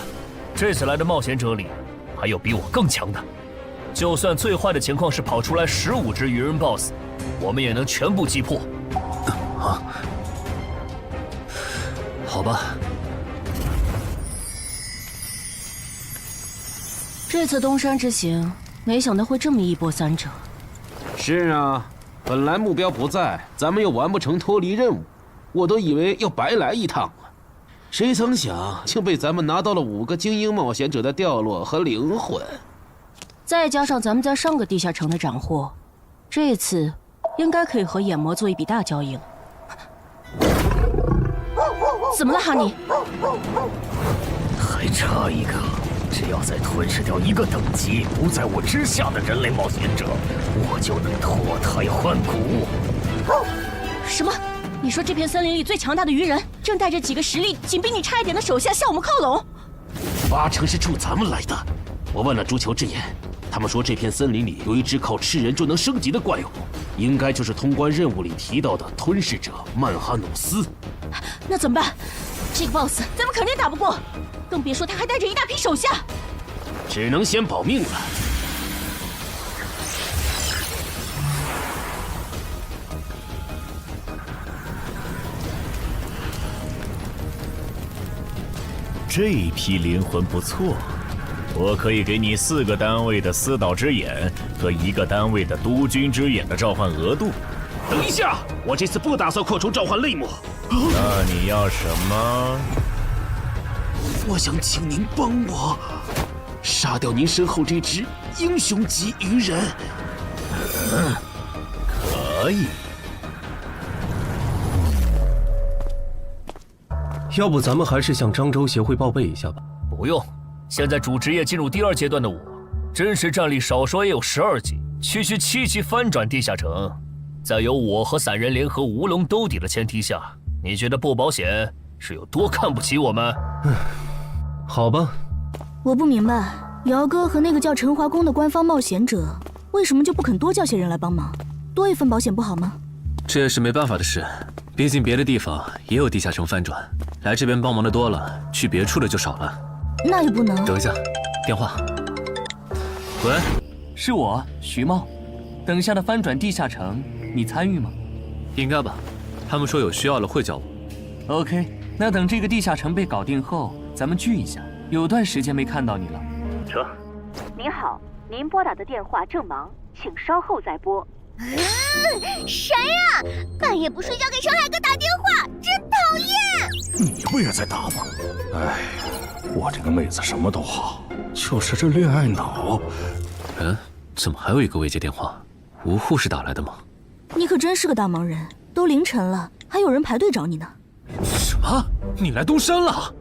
这次来的冒险者里，还有比我更强的。就算最坏的情况是跑出来15只鱼人 BOSS， 我们也能全部击破。啊，好吧。这次东山之行，没想到会这么一波三折。是啊，本来目标不在，咱们又完不成脱离任务，我都以为要白来一趟了。谁曾想，竟被咱们拿到了5个精英冒险者的掉落和灵魂，再加上咱们在上个地下城的斩获，这次应该可以和眼魔做一笔大交易了。怎么了，哈尼？还差一个，只要再吞噬掉1个等级不在我之下的人类冒险者，我就能脱胎换骨。什么？你说这片森林里最强大的鱼人，正带着几个实力仅比你差一点的手下向我们靠拢？8成是冲咱们来的。我问了朱球之眼，他们说这片森林里有一只靠吃人就能升级的怪物，应该就是通关任务里提到的吞噬者曼哈努斯。那怎么办？这个 BOSS 咱们肯定打不过，更别说他还带着一大批手下。只能先保命了。这批灵魂不错，我可以给你4个单位的司导之眼和1个单位的督军之眼的召唤额度。等一下，我这次不打算扩充召唤类目。那你要什么？我想请您帮我杀掉您身后这只英雄级鱼人。可以。要不咱们还是向漳州协会报备一下吧。不用，现在主职业进入第2阶段的我，真实战力少说也有12级，区区7级翻转地下城，在有我和散人联合吴龙兜底的前提下，你觉得不保险是有多看不起我们？好吧。我不明白，姚哥和那个叫陈华宫的官方冒险者，为什么就不肯多叫些人来帮忙，多一份保险不好吗？这也是没办法的事，毕竟别的地方也有地下城翻转，来这边帮忙的多了，去别处的就少了。那也不能。等一下，电话。喂，是我，徐茂。等下的翻转地下城，你参与吗？应该吧，他们说有需要了会叫我。OK， 那等这个地下城被搞定后，咱们聚一下。有段时间没看到你了。车。您好，您拨打的电话正忙，请稍后再拨。谁呀？半夜不睡觉给陈海哥打电话，真讨厌！你不也在打吗？哎，我这个妹子什么都好，就是这恋爱脑。怎么还有一个未接电话？吴护士打来的吗？你可真是个大忙人，都凌晨了，还有人排队找你呢。什么？你来东山了？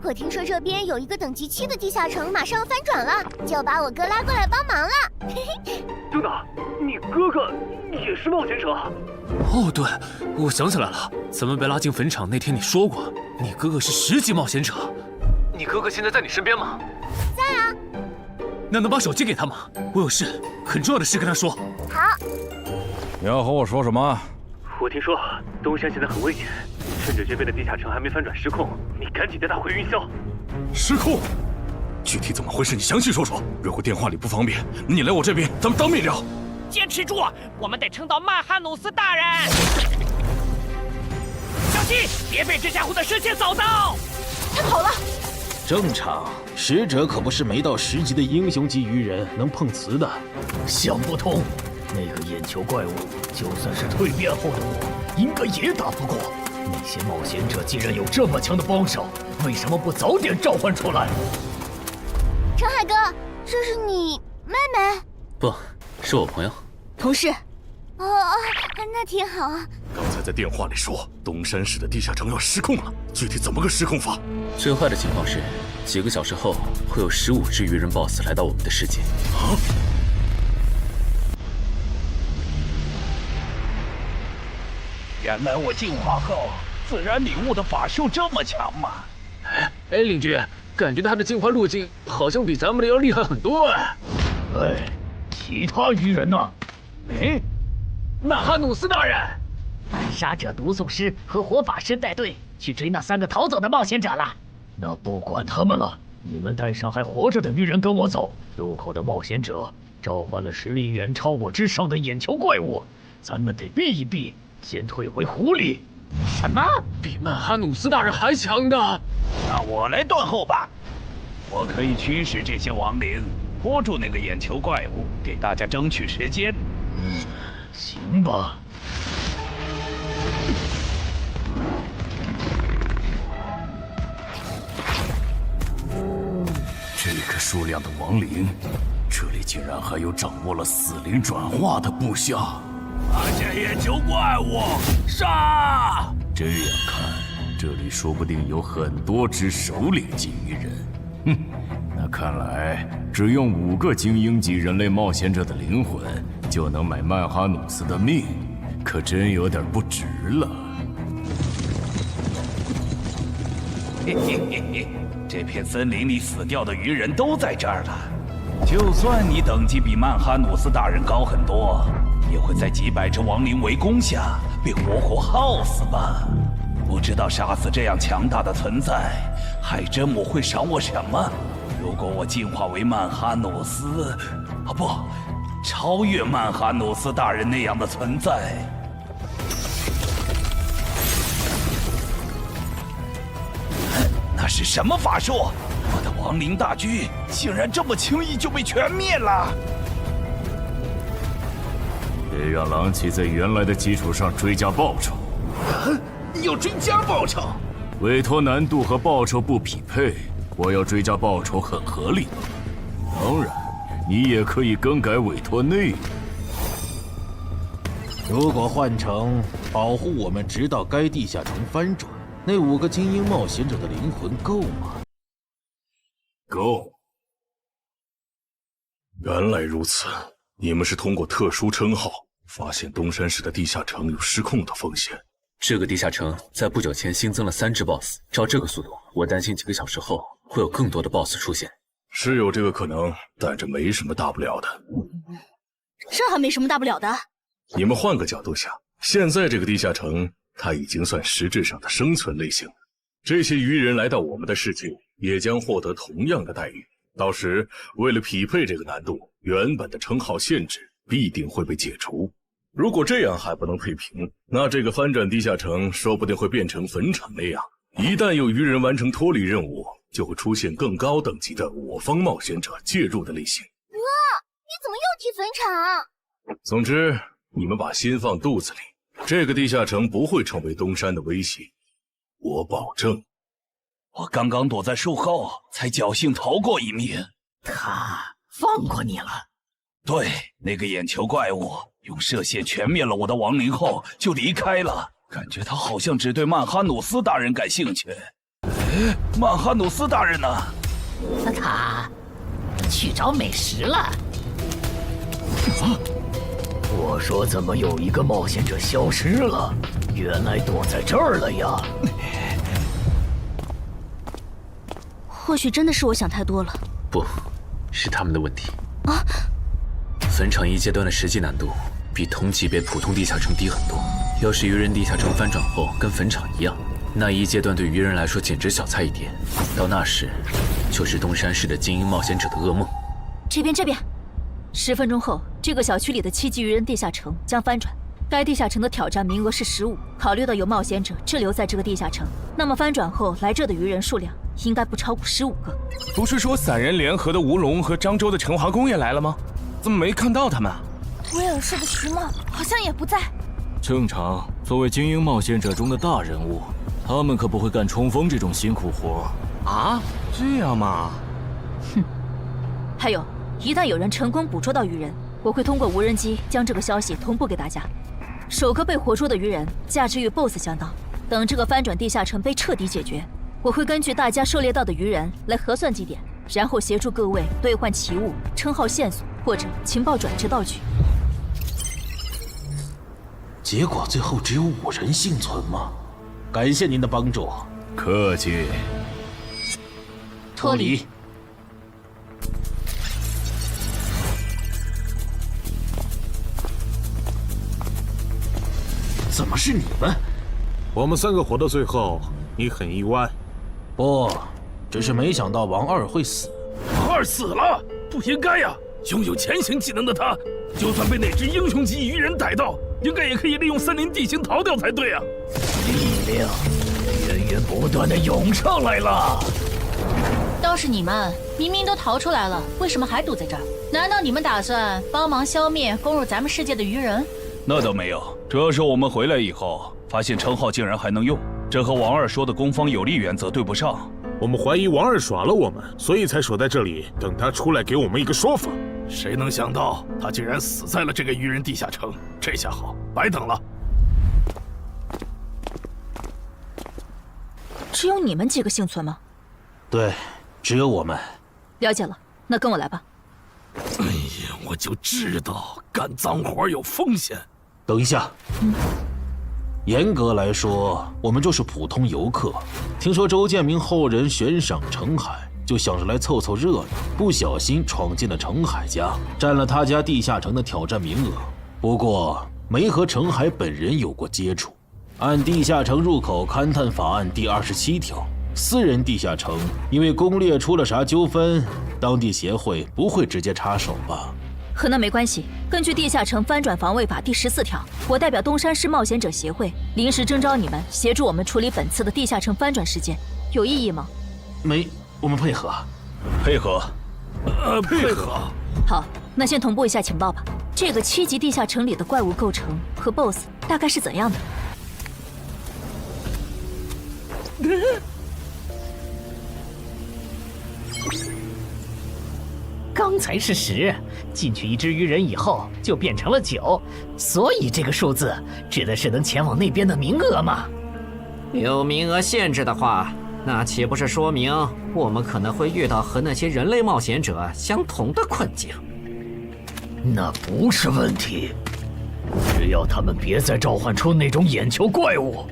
我听说这边有一个等级7的地下城马上要翻转了，就把我哥拉过来帮忙了。真的？你哥哥也是冒险者？哦，对，我想起来了，咱们被拉进坟场那天你说过，你哥哥是10级冒险者。你哥哥现在在你身边吗？在啊。那能把手机给他吗？我有事，很重要的事跟他说。好。你要和我说什么？我听说东山现在很危险，趁着这边的地下城还没翻转失控，你赶紧带他回云霄。失控？具体怎么回事？你详细说说。如果电话里不方便，你来我这边，咱们当面聊。坚持住，我们得撑到曼哈努斯大人。小心，别被这家伙的视线扫到。他跑了。正常，使者可不是没到10级的英雄级鱼人能碰瓷的。想不通，那个眼球怪物，就算是蜕变后的我，应该也打不过。那些冒险者既然有这么强的帮手，为什么不早点召唤出来？陈海哥，这是你妹妹？不，是我朋友。同事。哦，那挺好。刚才在电话里说东山市的地下城要失控了，具体怎么个失控法？最坏的情况是，几个小时后会有15只鱼人 BOSS 来到我们的世界。啊！原来我进化后，自然领悟的法术这么强吗？哎，领军，感觉他的进化路径好像比咱们的要厉害很多哎。哎，其他鱼人呢？哎，曼哈努斯大人，暗杀者、毒送师和火法师带队去追那3个逃走的冒险者了。那不管他们了，你们带上还活着的鱼人跟我走。入口的冒险者召唤了实力远超我之上的眼球怪物，咱们得避一避，先退回湖里。什么？比曼哈努斯大人还强的？那我来断后吧，我可以驱使这些亡灵，拖住那个眼球怪物，给大家争取时间。行吧。这个数量的亡灵，这里竟然还有掌握了死灵转化的部下。发现眼球怪物，杀！这样看，这里说不定有很多只首领级鱼人。哼，那看来只用5个精英级人类冒险者的灵魂，就能买曼哈努斯的命，可真有点不值了。嘿嘿嘿嘿，这片森林里死掉的鱼人都在这儿了。就算你等级比曼哈努斯大人高很多，也会在几百只亡灵围攻下被活活耗死吧？不知道杀死这样强大的存在，海真母会赏我什么？如果我进化为曼哈努斯，啊不，超越曼哈努斯大人那样的存在。那是什么法术？我的亡灵大军竟然这么轻易就被全灭了！别让狼骑在原来的基础上追加报酬。要追加报酬？委托难度和报酬不匹配，我要追加报酬很合理。当然，你也可以更改委托内容。如果换成保护我们直到该地下城翻转，那5个精英冒险者的灵魂够吗？够。原来如此，你们是通过特殊称号发现东山市的地下城有失控的风险。这个地下城在不久前新增了3只 BOSS， 照这个速度，我担心几个小时后会有更多的 BOSS 出现。是有这个可能，但这没什么大不了的。这还没什么大不了的。你们换个角度想，现在这个地下城，它已经算实质上的生存类型了。这些鱼人来到我们的世界，也将获得同样的待遇。到时，为了匹配这个难度，原本的称号限制必定会被解除。如果这样还不能配平，那这个翻转地下城说不定会变成坟场那样。一旦有鱼人完成脱离任务，就会出现更高等级的我方冒险者介入的类型。哥，你怎么又提坟场？总之，你们把心放肚子里，这个地下城不会成为东山的威胁，我保证。我刚刚躲在树后，才侥幸逃过一命。他放过你了？对，那个眼球怪物用射线全灭了我的亡灵后就离开了，感觉他好像只对曼哈努斯大人感兴趣。哎，曼哈努斯大人呢？他去找美食了。我说怎么有一个冒险者消失了？原来躲在这儿了呀！或许真的是我想太多了。不，是他们的问题。啊！坟场一阶段的实际难度比同级别普通地下城低很多。要是愚人地下城翻转后跟坟场一样，那一阶段对愚人来说简直小菜一碟。到那时，就是东山市的精英冒险者的噩梦。这边，10分钟后，这个小区里的7级愚人地下城将翻转。该地下城的挑战名额是15。考虑到有冒险者滞留在这个地下城，那么翻转后来这的愚人数量应该不超过15个。不是说散人联合的吴龙和漳州的陈华公也来了吗？怎么没看到他们啊？威尔士的徐梦好像也不在。正常，作为精英冒险者中的大人物，他们可不会干冲锋这种辛苦活。啊，这样吗？哼。还有，一旦有人成功捕捉到愚人，我会通过无人机将这个消息同步给大家。首个被活捉的愚人价值与 BOSS 相当。等这个翻转地下城被彻底解决，我会根据大家狩猎到的愚人来核算绩点，然后协助各位兑换奇物、称号线索或者情报转制道具。结果最后只有5人幸存吗？感谢您的帮助。客气。脱离。怎么是你们？我们3个活到最后，你很意外？不，只是没想到王二会死。王二死了，不应该呀！拥有潜行技能的他，就算被那只英雄级愚人逮到，应该也可以利用森林地形逃掉才对啊！力量源源不断的涌上来了。倒是你们，明明都逃出来了，为什么还堵在这儿？难道你们打算帮忙消灭攻入咱们世界的愚人？那倒没有，主要是我们回来以后，发现称号竟然还能用，这和王二说的攻方有利原则对不上。我们怀疑王二耍了我们，所以才守在这里，等他出来给我们一个说法。谁能想到他竟然死在了这个愚人地下城？这下好，白等了。只有你们几个幸存吗？对，只有我们。了解了，那跟我来吧。哎呀，我就知道干脏活有风险。等一下，严格来说，我们就是普通游客。听说周建明后人悬赏程海，就想着来凑凑热闹，不小心闯进了程海家，占了他家地下城的挑战名额。不过没和程海本人有过接触。按地下城入口勘探法案第27条，私人地下城因为攻略出了啥纠纷，当地协会不会直接插手吧？和那没关系。根据地下城翻转防卫法第14条，我代表东山市冒险者协会临时征召你们协助我们处理本次的地下城翻转事件，有异议吗？没，我们配合。配合。配合。好，那先同步一下情报吧。这个7级地下城里的怪物构成和 BOSS 大概是怎样的？刚才是10，进去一只愚人以后就变成了9，所以这个数字指的是能前往那边的名额吗？有名额限制的话，那岂不是说明我们可能会遇到和那些人类冒险者相同的困境？那不是问题，只要他们别再召唤出那种眼球怪物，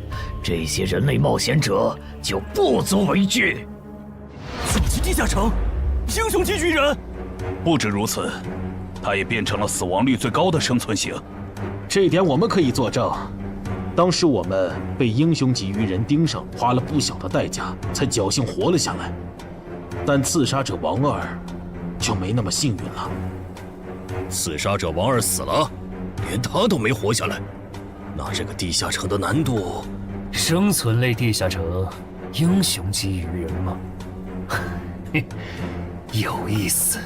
这些人类冒险者就不足为惧。9级地下城，英雄级愚人。不止如此，他也变成了死亡率最高的生存型。这点我们可以作证。当时我们被英雄级愚人盯上，花了不小的代价才侥幸活了下来。但刺杀者王二就没那么幸运了。刺杀者王二死了，连他都没活下来，那这个地下城的难度……生存类地下城，英雄级愚人吗？有意思。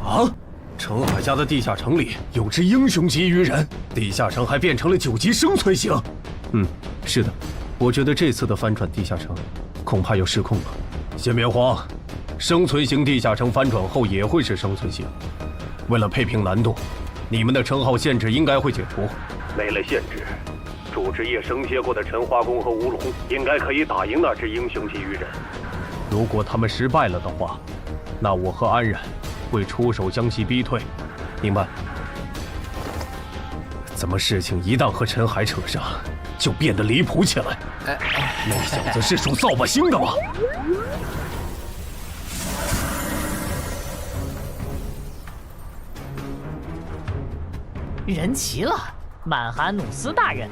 啊！程海家的地下城里有只英雄级愚人，地下城还变成了9级生存型。是的，我觉得这次的翻转地下城恐怕又失控了。先别慌，生存型地下城翻转后也会是生存型。为了配平难度，你们的称号限制应该会解除。没了限制，主职业升阶过的陈华公和吴龙应该可以打赢那只英雄级愚人。如果他们失败了的话，那我和安然会出手将其逼退，明白？怎么事情一旦和陈海扯上，就变得离谱起来？那小子是属扫把星的吗？人齐了，曼哈努斯大人。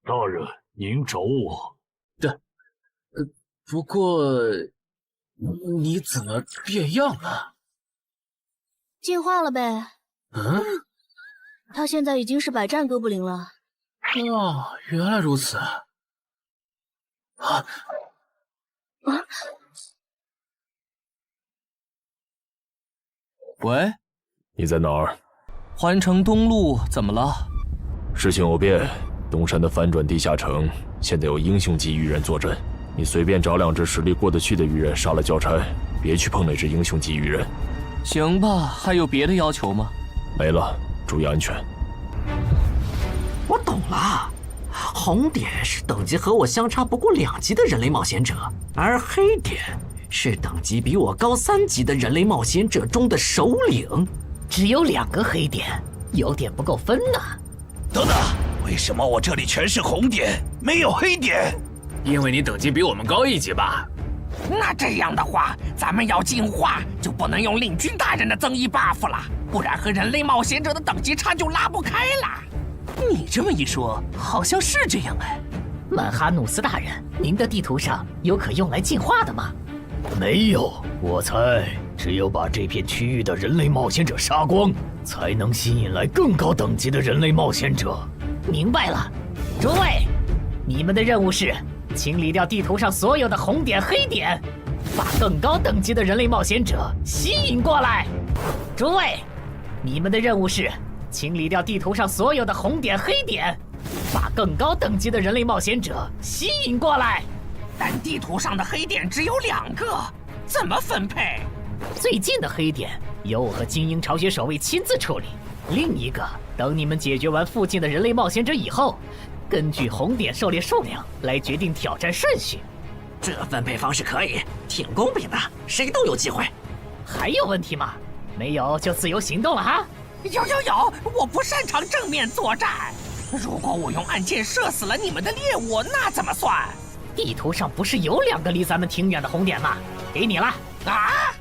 大人，您找我。不过你怎么变样了？进化了呗。他现在已经是百战哥布林了。哦，原来如此。喂，你在哪儿？环城东路，怎么了？事情有变，东山的翻转地下城现在有英雄级鱼人坐镇。你随便找2只实力过得去的鱼人杀了交差，别去碰那只英雄级鱼人。行吧，还有别的要求吗？没了，注意安全。我懂了，红点是等级和我相差不过2级的人类冒险者，而黑点是等级比我高3级的人类冒险者中的首领。只有2个黑点，有点不够分呢。等等，为什么我这里全是红点，没有黑点？因为你等级比我们高1级吧？那这样的话，咱们要进化就不能用令君大人的增益 buff 了，不然和人类冒险者的等级差就拉不开了。你这么一说，好像是这样哎。曼哈努斯大人，您的地图上有可用来进化的吗？没有，我猜只有把这片区域的人类冒险者杀光，才能吸引来更高等级的人类冒险者。明白了，诸位，你们的任务是清理掉地图上所有的红点、黑点，把更高等级的人类冒险者吸引过来。诸位，你们的任务是清理掉地图上所有的红点、黑点，把更高等级的人类冒险者吸引过来。但地图上的黑点只有2个，怎么分配？最近的黑点由我和精英巢穴守卫亲自处理，另一个等你们解决完附近的人类冒险者以后，根据红点狩猎数量来决定挑战顺序。这分配方式可以，挺公平的，谁都有机会。还有问题吗？没有就自由行动了哈。有，我不擅长正面作战。如果我用暗箭射死了你们的猎物，那怎么算？地图上不是有2个离咱们挺远的红点吗？给你了。啊！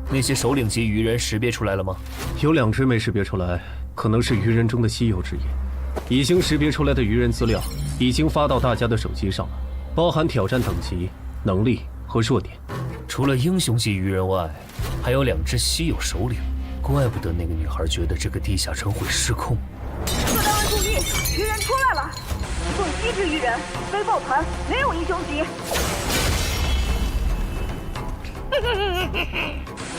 那些首领级鱼人识别出来了吗？有2只没识别出来，可能是鱼人中的稀有之一。已经识别出来的鱼人资料已经发到大家的手机上了，包含挑战等级、能力和弱点。除了英雄级鱼人外，还有2只稀有首领，怪不得那个女孩觉得这个地下城会失控。各单位注意，鱼人出来了，共7只鱼人，非抱团，没有英雄级。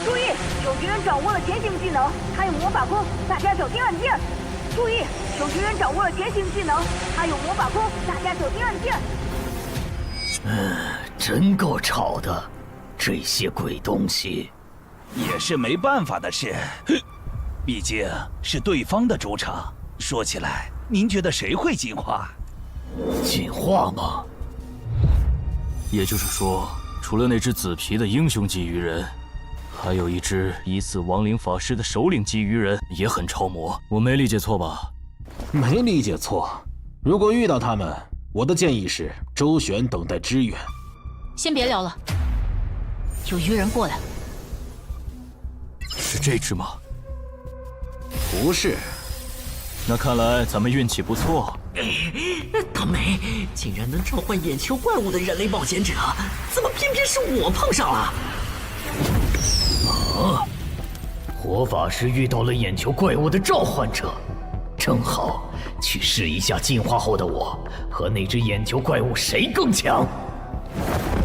注意，有鱼人掌握了前行技能，他有魔法弓，大家小心按键。注意，有鱼人掌握了前行技能，他有魔法弓，大家小心按键。真够吵的，这些鬼东西。也是没办法的事，毕竟是对方的主场。说起来，您觉得谁会进化？进化吗？也就是说，除了那只紫皮的英雄级鱼人，还有一只疑似亡灵法师的首领级鱼人也很超模。我没理解错吧？没理解错。如果遇到他们，我的建议是周旋，等待支援。先别聊了，有鱼人过来。是这只吗？不是。那看来咱们运气不错。大美，竟然能召唤眼球怪物的人类冒险者，怎么偏偏是我碰上了？啊！火法师遇到了眼球怪物的召唤者，正好去试一下进化后的我和那只眼球怪物谁更强。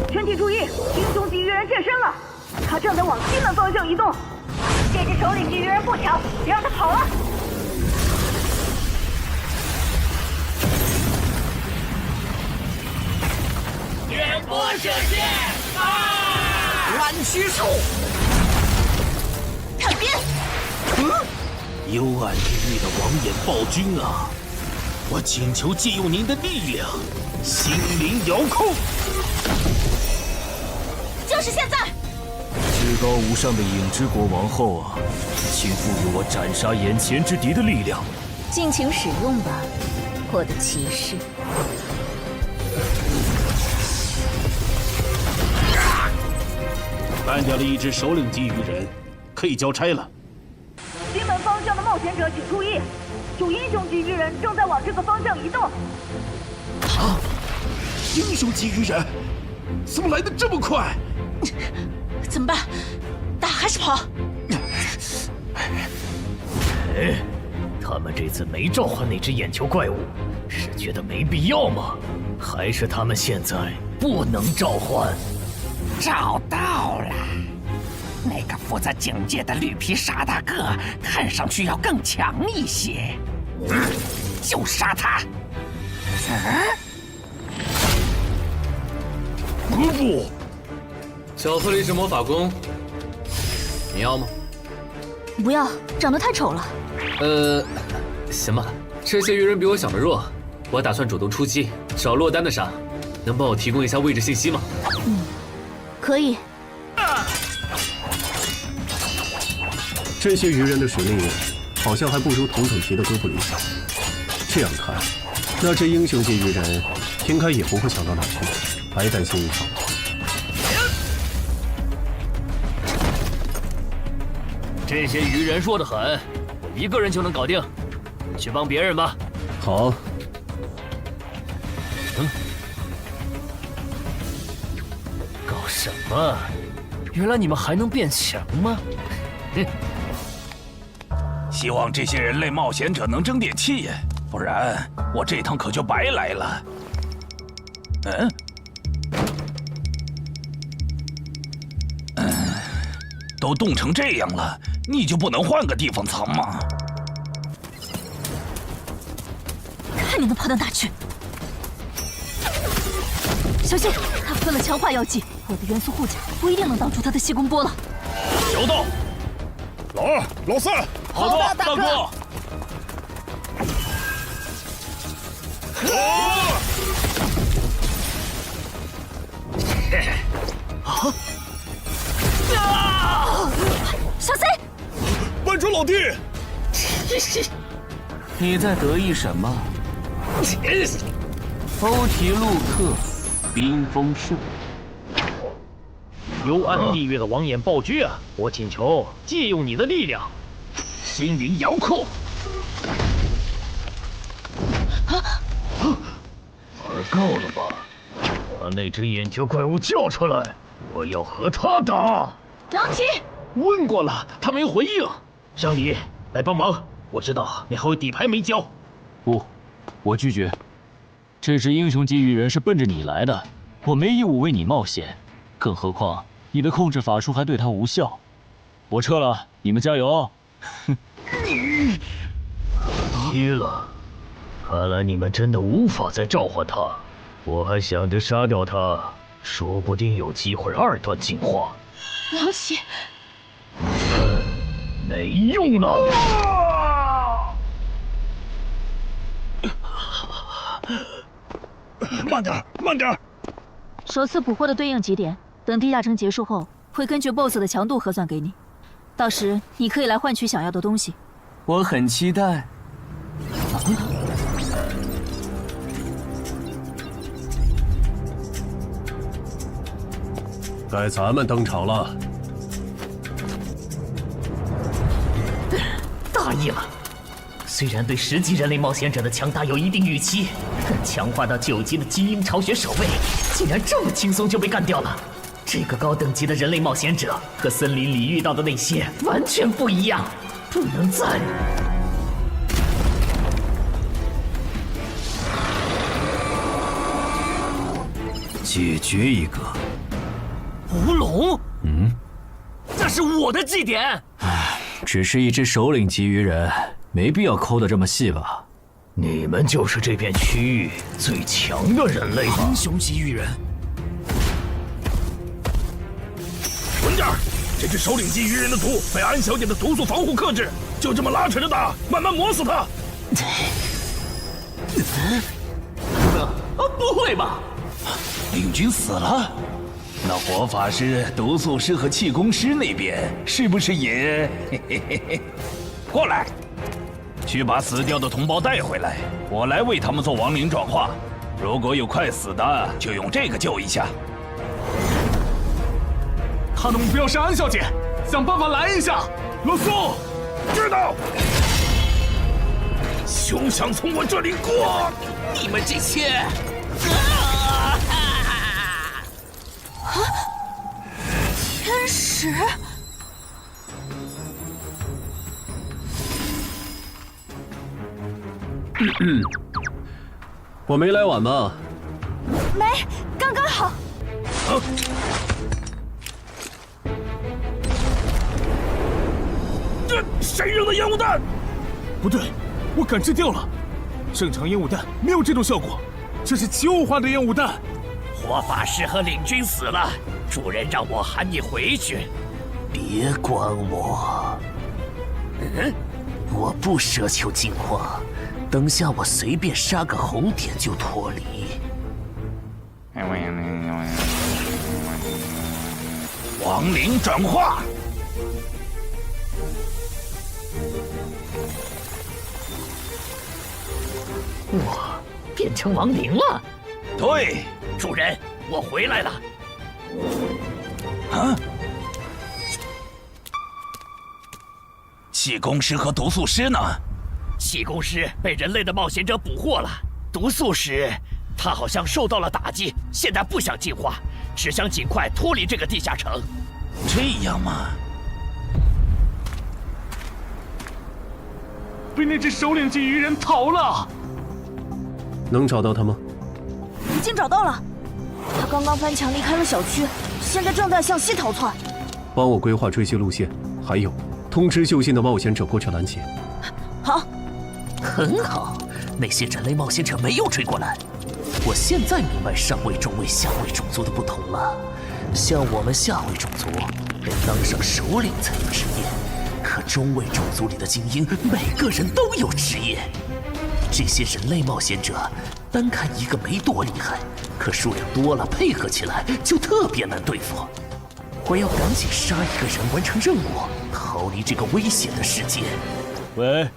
全体注意，英雄级鱼人现身了，他正在往西南方向移动。这只首领级鱼人不强，别让他跑了。远波射线！乱须术，看边！幽暗地狱的王眼暴君啊，我请求借用您的力量，心灵遥控。就是现在！至高无上的影之国王后啊，请赋予我斩杀眼前之敌的力量。尽情使用吧，我的骑士。干掉了一只首领级鱼人，可以交差了。西门方向的冒险者请注意，有英雄级鱼人正在往这个方向移动。啊！英雄级鱼人，怎么来的这么快？怎么办？打还是跑？哎，他们这次没召唤那只眼球怪物，是觉得没必要吗？还是他们现在不能召唤？找到了，那个负责警戒的绿皮傻大个，看上去要更强一些。就杀他！不，小特利是魔法弓，你要吗？不要，长得太丑了。行吧，这些鱼人比我想的弱，我打算主动出击，找落单的杀，能帮我提供一下位置信息吗？可以。这些鱼人的实力好像还不如同等级的哥布林。这样看，那只英雄级鱼人应该也不会想到哪去，白担心一场。这些鱼人弱得很，我一个人就能搞定，去帮别人吧。好。搞什么？原来你们还能变强吗？哼！希望这些人类冒险者能争点气，不然我这趟可就白来了。都冻成这样了，你就不能换个地方藏吗？看你能跑到哪去！小心，他喷了强化药剂，我的元素护甲不一定能挡住他的细弓波了。小道，老二、老三，好的，大哥。小 C， 慢着老弟！你在得意什么？欧提路克，冰封术。幽暗地狱的王眼暴君啊，我请求借用你的力量，心灵遥控。玩够了吧？把那只眼球怪物叫出来，我要和他打。杨奇，问过了，他没回应。上李，来帮忙。我知道你还有底牌没交。不，我拒绝。这只英雄级鱼人是奔着你来的，我没义务为你冒险。更何况你的控制法术还对他无效。我撤了，你们加油。哼。踢了。看来你们真的无法再召唤他。我还想着杀掉他，说不定有机会2段进化。杨喜，没用了。慢点，慢点。首次捕获的对应极点，等地下城结束后，会根据 BOSS 的强度核算给你。到时你可以来换取想要的东西。我很期待。该咱们登场了。大意了。虽然对10级人类冒险者的强大有一定预期，但强化到9级的基因巢穴守卫，竟然这么轻松就被干掉了。这个高等级的人类冒险者和森林里遇到的那些完全不一样，不能再……解决一个。吴龙，这是我的祭典。只是一只首领级鱼人，没必要抠得这么细吧？你们就是这片区域最强的人类吧？英雄级鱼人，这只首领级鱼人的毒被安小姐的毒素防护克制，就这么拉扯着打，慢慢磨死他。不会吧？领军死了？那火法师、毒素师和气功师那边是不是也？过来，去把死掉的同胞带回来，我来为他们做亡灵转化。如果有快死的，就用这个救一下。他的目标是安小姐，想办法拦一下。罗素，知道。休想从我这里过！你们这些……天使，我没来晚吧？没，刚刚好。这谁扔的烟雾弹？不对，我感知掉了。正常烟雾弹没有这种效果，这是奇雾化的烟雾弹。火法师和领军死了，主人让我喊你回去。别管我，我不奢求进化，等下我随便杀个红点就脱离。亡灵转化。我变成亡灵了。对，主人，我回来了。啊！气功师和毒素师呢？气功师被人类的冒险者捕获了，毒素师他好像受到了打击，现在不想进化，只想尽快脱离这个地下城。这样吗？被那只首领级鱼人逃了。能找到他吗？已经找到了，他刚刚翻墙离开了小区，现在正在向西逃窜。帮我规划追击路线，还有通知就近的冒险者过去拦截。好，很好，那些人类冒险者没有追过来。我现在明白上位、中位、下位种族的不同了。像我们下位种族得当上首领才有职业，可中位种族里的精英每个人都有职业。这些人类冒险者单看一个没多厉害，可数量多了，配合起来就特别难对付。我要赶紧杀一个人，完成任务，逃离这个危险的世界。喂，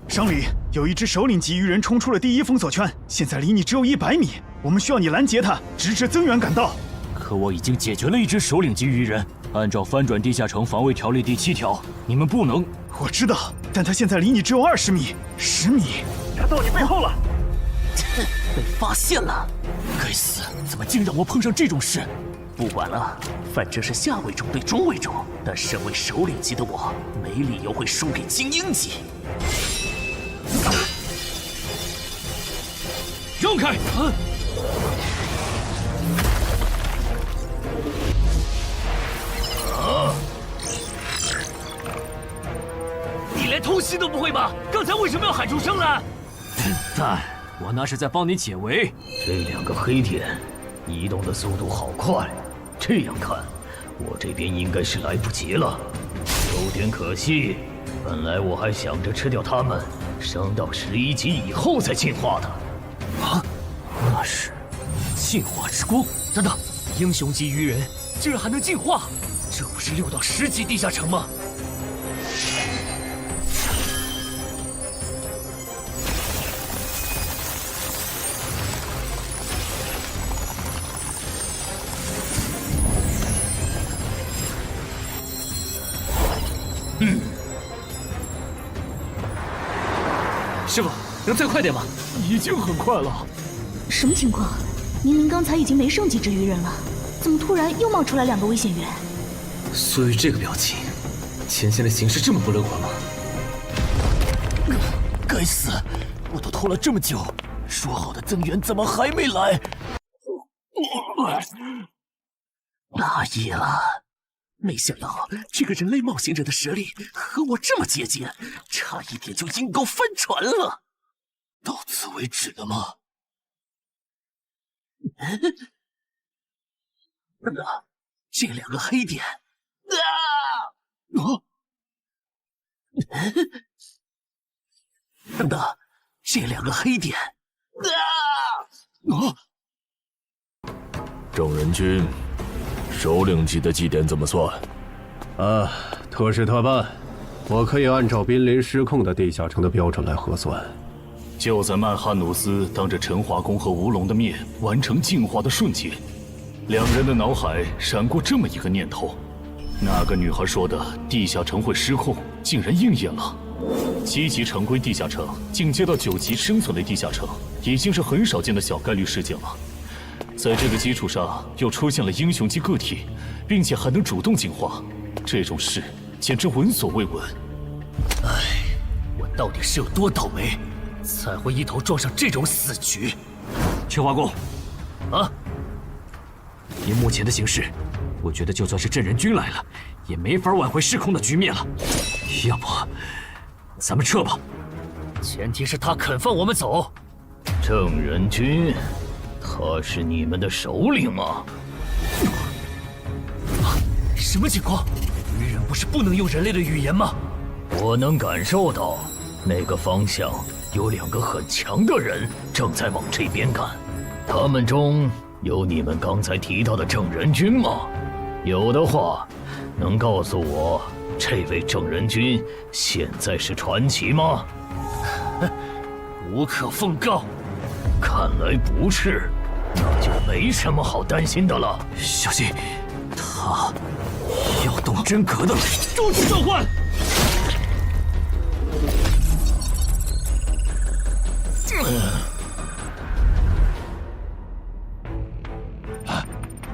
上里有一只首领级鱼人冲出了第一封锁圈，现在离你只有100米，我们需要你拦截他，直至增援赶到。可我已经解决了一只首领级鱼人，按照翻转地下城防卫条例第7条，你们不能。我知道，但他现在离你只有20米、10米，他到你背后了。被发现了！该死，怎么竟让我碰上这种事？不管了，反正是下位种对中位种，但身为首领级的我，没理由会输给精英级。让开！你连偷袭都不会吗？刚才为什么要喊出声来？但我那是在帮你解围。这2个黑点移动的速度好快，这样看，我这边应该是来不及了，有点可惜。本来我还想着吃掉它们，升到11级以后再进化的。啊，那是进化之光。等等，英雄级鱼人竟然还能进化，这不是6到10级地下城吗？师傅，能再快点吗？已经很快了。什么情况？明明刚才已经没剩几只鱼人了，怎么突然又冒出来2个危险源？所以这个表情，前线的形势这么不乐观吗？该死，我都拖了这么久，说好的增援怎么还没来？大意了！没想到这个人类冒险者的实力和我这么接近，差一点就阴沟翻船了。到此为止了吗？这2个黑点，啊！等等，这2个黑点。正人君，首领级的祭典怎么算？特事特办，我可以按照濒临失控的地下城的标准来核算。就在曼哈努斯当着陈华宫和吴龙的面完成净化的瞬间，两人的脑海闪过这么一个念头：那个女孩说的地下城会失控，竟然应验了。7级常规地下城进阶到9级生存类地下城，已经是很少见的小概率事件了。在这个基础上，又出现了英雄级个体，并且还能主动进化，这种事简直闻所未闻。唉，我到底是有多倒霉，才会一头撞上这种死局？陈华宫，啊！以目前的形势，我觉得就算是镇人君来了，也没法挽回失控的局面了。要不，咱们撤吧。前提是他肯放我们走。郑人君，他是你们的首领吗？什么情况？鱼人不是不能用人类的语言吗？我能感受到，那个方向有2个很强的人正在往这边赶。他们中有你们刚才提到的郑人君吗？有的话，能告诉我这位郑人君现在是传奇吗？无可奉告。看来不是，那就没什么好担心的了。小心，他要动真格的了。终止召唤！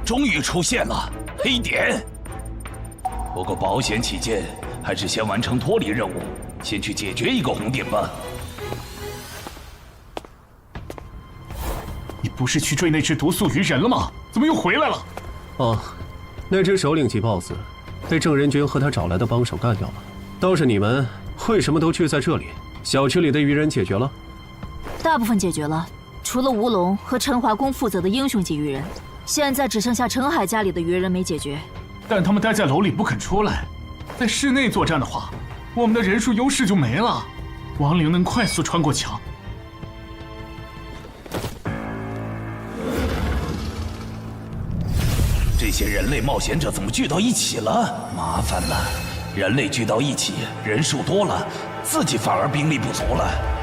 终于出现了黑点。不过保险起见，还是先完成脱离任务，先去解决一个红点吧。你不是去追那只毒素鱼人了吗？怎么又回来了？哦，那只首领级 BOSS 被郑人君和他找来的帮手干掉了。倒是你们为什么都聚在这里？小区里的鱼人解决了？大部分解决了，除了吴龙和陈华宫负责的英雄级鱼人，现在只剩下陈海家里的鱼人没解决。但他们待在楼里不肯出来，在室内作战的话，我们的人数优势就没了。亡灵能快速穿过墙。这些人类冒险者怎么聚到一起了？麻烦了，人类聚到一起，人数多了，自己反而兵力不足了。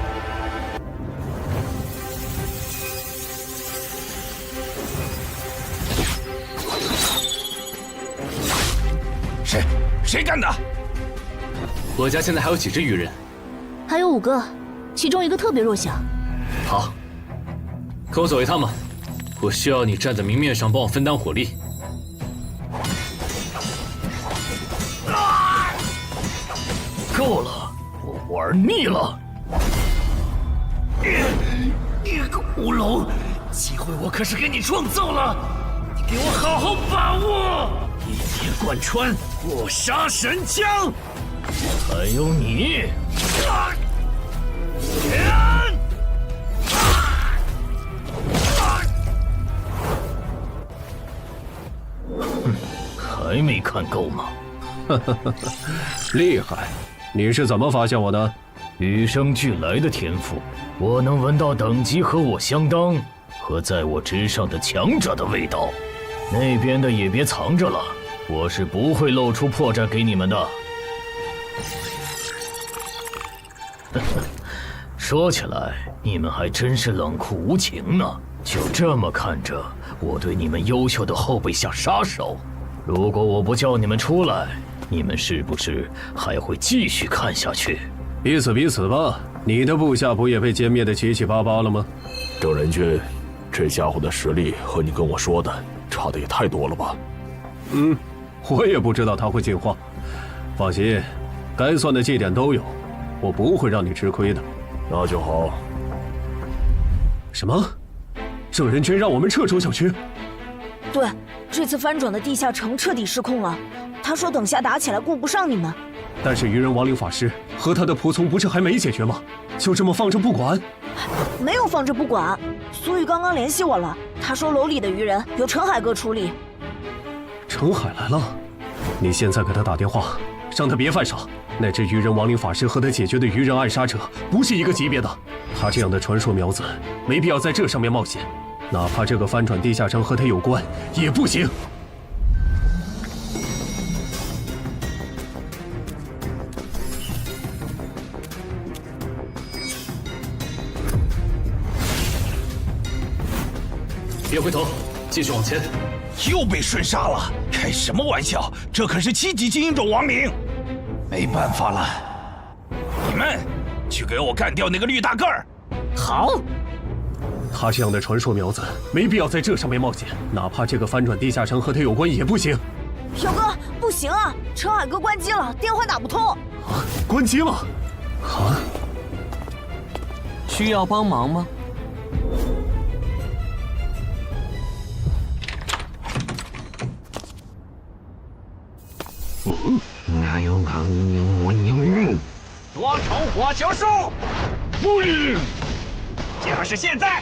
谁干的？我家现在还有几只鱼人？还有5个，其中1个特别弱小。好，跟我走一趟吧。我需要你站在明面上帮我分担火力。够了，我玩腻了。你个乌龙，机会我可是给你创造了，你给我好好把握！一铁贯穿，过杀神枪！还有你！还没看够吗？厉害！你是怎么发现我的？与生俱来的天赋，我能闻到等级和我相当和在我之上的强者的味道。那边的也别藏着了，我是不会露出破绽给你们的。说起来，你们还真是冷酷无情呢。就这么看着我对你们优秀的后辈下杀手。如果我不叫你们出来，你们是不是还会继续看下去？彼此彼此吧。你的部下不也被歼灭的七七八八了吗？郑人君，这家伙的实力和你跟我说的差的也太多了吧？我也不知道他会进化。放心，该算的祭典都有，我不会让你吃亏的。那就好。什么？郑人君让我们撤出小区？对，这次翻转的地下城彻底失控了。他说等下打起来顾不上你们。但是鱼人亡灵法师和他的仆从不是还没解决吗？就这么放着不管？没有放着不管，苏玉刚刚联系我了，他说楼里的鱼人由陈海哥处理。陈海来了，你现在给他打电话，让他别犯傻。那只鱼人亡灵法师和他解决的鱼人暗杀者不是一个级别的，他这样的传说苗子没必要在这上面冒险，哪怕这个翻转地下城和他有关也不行。别回头，继续往前。又被瞬杀了，开什么玩笑？这可是7级精英种亡灵，没办法了。你们去给我干掉那个绿大个儿。好。他这样的传说苗子没必要在这上面冒险，哪怕这个翻转地下城和他有关也不行。小哥，不行啊，陈海哥关机了，电话打不通。啊，关机了？啊？需要帮忙吗？多重火球术，就是现在！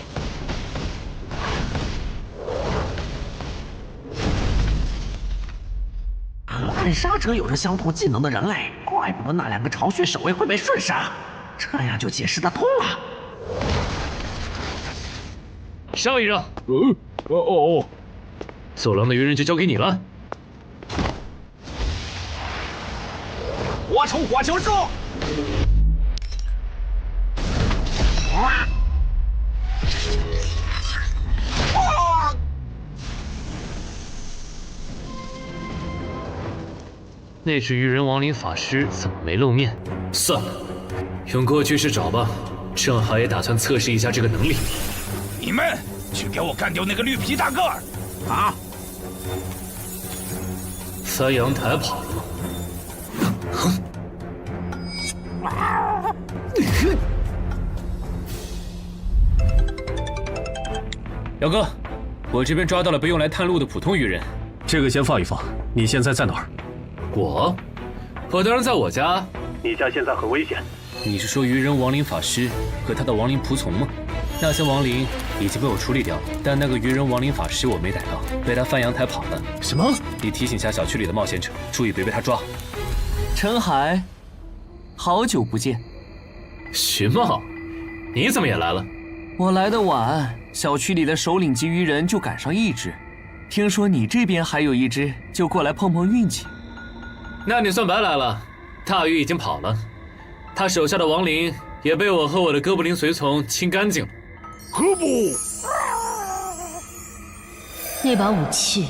暗杀者有着相同技能的人类，怪不得那2个巢穴守卫会被瞬杀，这样就解释得通了。上一让。走廊的鱼人就交给你了。多重火球术。那只鱼人亡灵法师怎么没露面？算了，用过去式找吧，正好也打算测试一下这个能力。你们去给我干掉那个绿皮大个儿！啊！翻阳台跑了吗？姚哥，我这边抓到了不用来探路的普通鱼人，这个先放一放。你现在在哪儿？我当然在我家。你家现在很危险。你是说鱼人亡灵法师和他的亡灵仆从吗？那些亡灵已经被我处理掉，但那个鱼人亡灵法师我没逮到，被他翻阳台跑了。什么？你提醒下小区里的冒险者，注意别被他抓。陈海，好久不见。徐茂，你怎么也来了？我来的晚，小区里的首领级鱼人就赶上1只，听说你这边还有1只，就过来碰碰运气。那你算白来了，大鱼已经跑了，他手下的亡灵也被我和我的哥布林随从清干净了。何不？那把武器，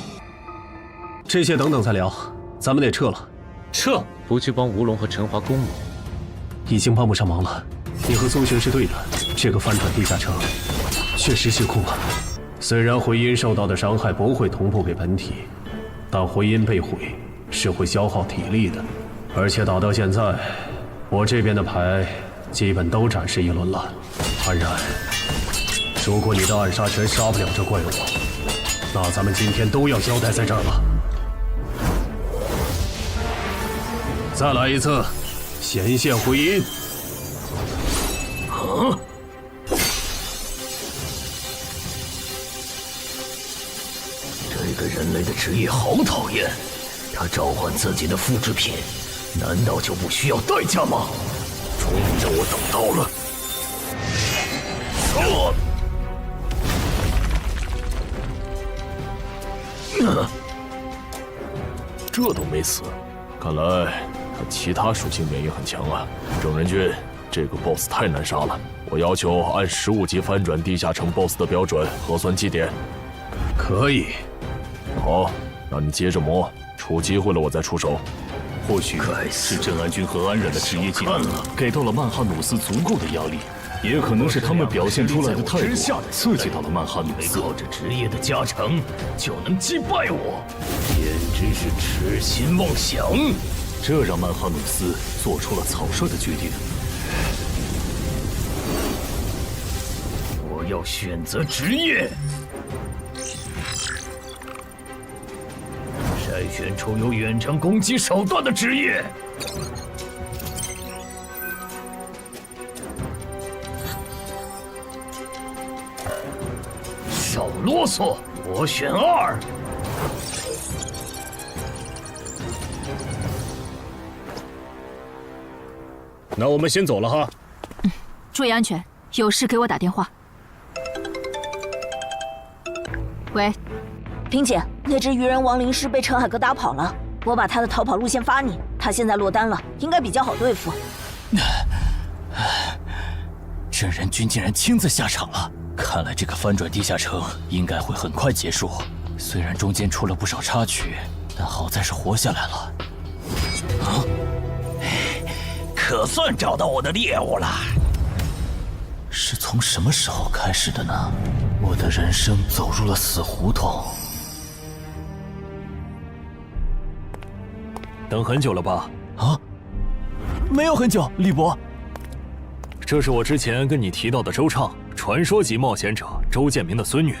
这些等等再聊，咱们得撤了。撤？不去帮吴龙和陈华攻吗？已经帮不上忙了。你和宗玄是对的，这个翻转地下城确实失控了。虽然回音受到的伤害不会同步给本体，但回音被毁是会消耗体力的。而且打到现在，我这边的牌基本都展示一轮了。安然，如果你的暗杀拳杀不了这怪物，那咱们今天都要交代在这儿了。再来一次，显现回音。啊！这个人类的职业好讨厌，他召唤自己的复制品，难道就不需要代价吗？终于让我等到了。这都没死，看来他其他属性免疫很强啊！郑仁君，这个 BOSS 太难杀了，我要求按15级翻转地下城 BOSS 的标准核算绩点。可以。好，那你接着磨，出机会了我再出手。或许是郑安君和安然的职业技能给到了曼哈努斯足够的压力，也可能是他们表现出来的态度刺激到了曼哈努斯。靠着职业的加成就能击败我，简直是痴心妄想。这让曼哈努斯做出了草率的决定。我要选择职业，筛选出有远程攻击手段的职业。少啰嗦，我选2。那我们先走了哈。注意安全，有事给我打电话。喂，萍姐，那只鱼人亡灵师被陈海哥打跑了，我把他的逃跑路线发你，他现在落单了，应该比较好对付。镇人君竟然亲自下场了，看来这个翻转地下城应该会很快结束。虽然中间出了不少插曲，但好在是活下来了。啊！可算找到我的猎物了。是从什么时候开始的呢？我的人生走入了死胡同。等很久了吧？啊？没有很久，李伯。这是我之前跟你提到的周畅，传说级冒险者周建明的孙女。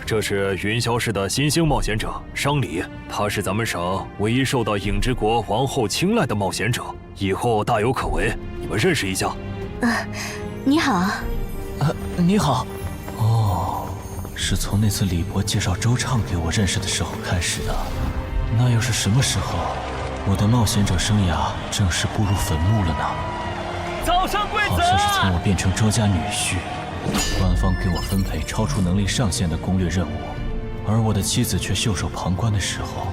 这是云霄市的新兴冒险者商礼，她是咱们省唯一受到影之国王后青睐的冒险者，以后大有可为。你们认识一下。你好。你好。哦，是从那次李伯介绍周畅给我认识的时候开始的。那又是什么时候，我的冒险者生涯正式步入坟墓了呢？早生贵子！好像是从我变成周家女婿，官方给我分配超出能力上限的攻略任务，而我的妻子却袖手旁观的时候。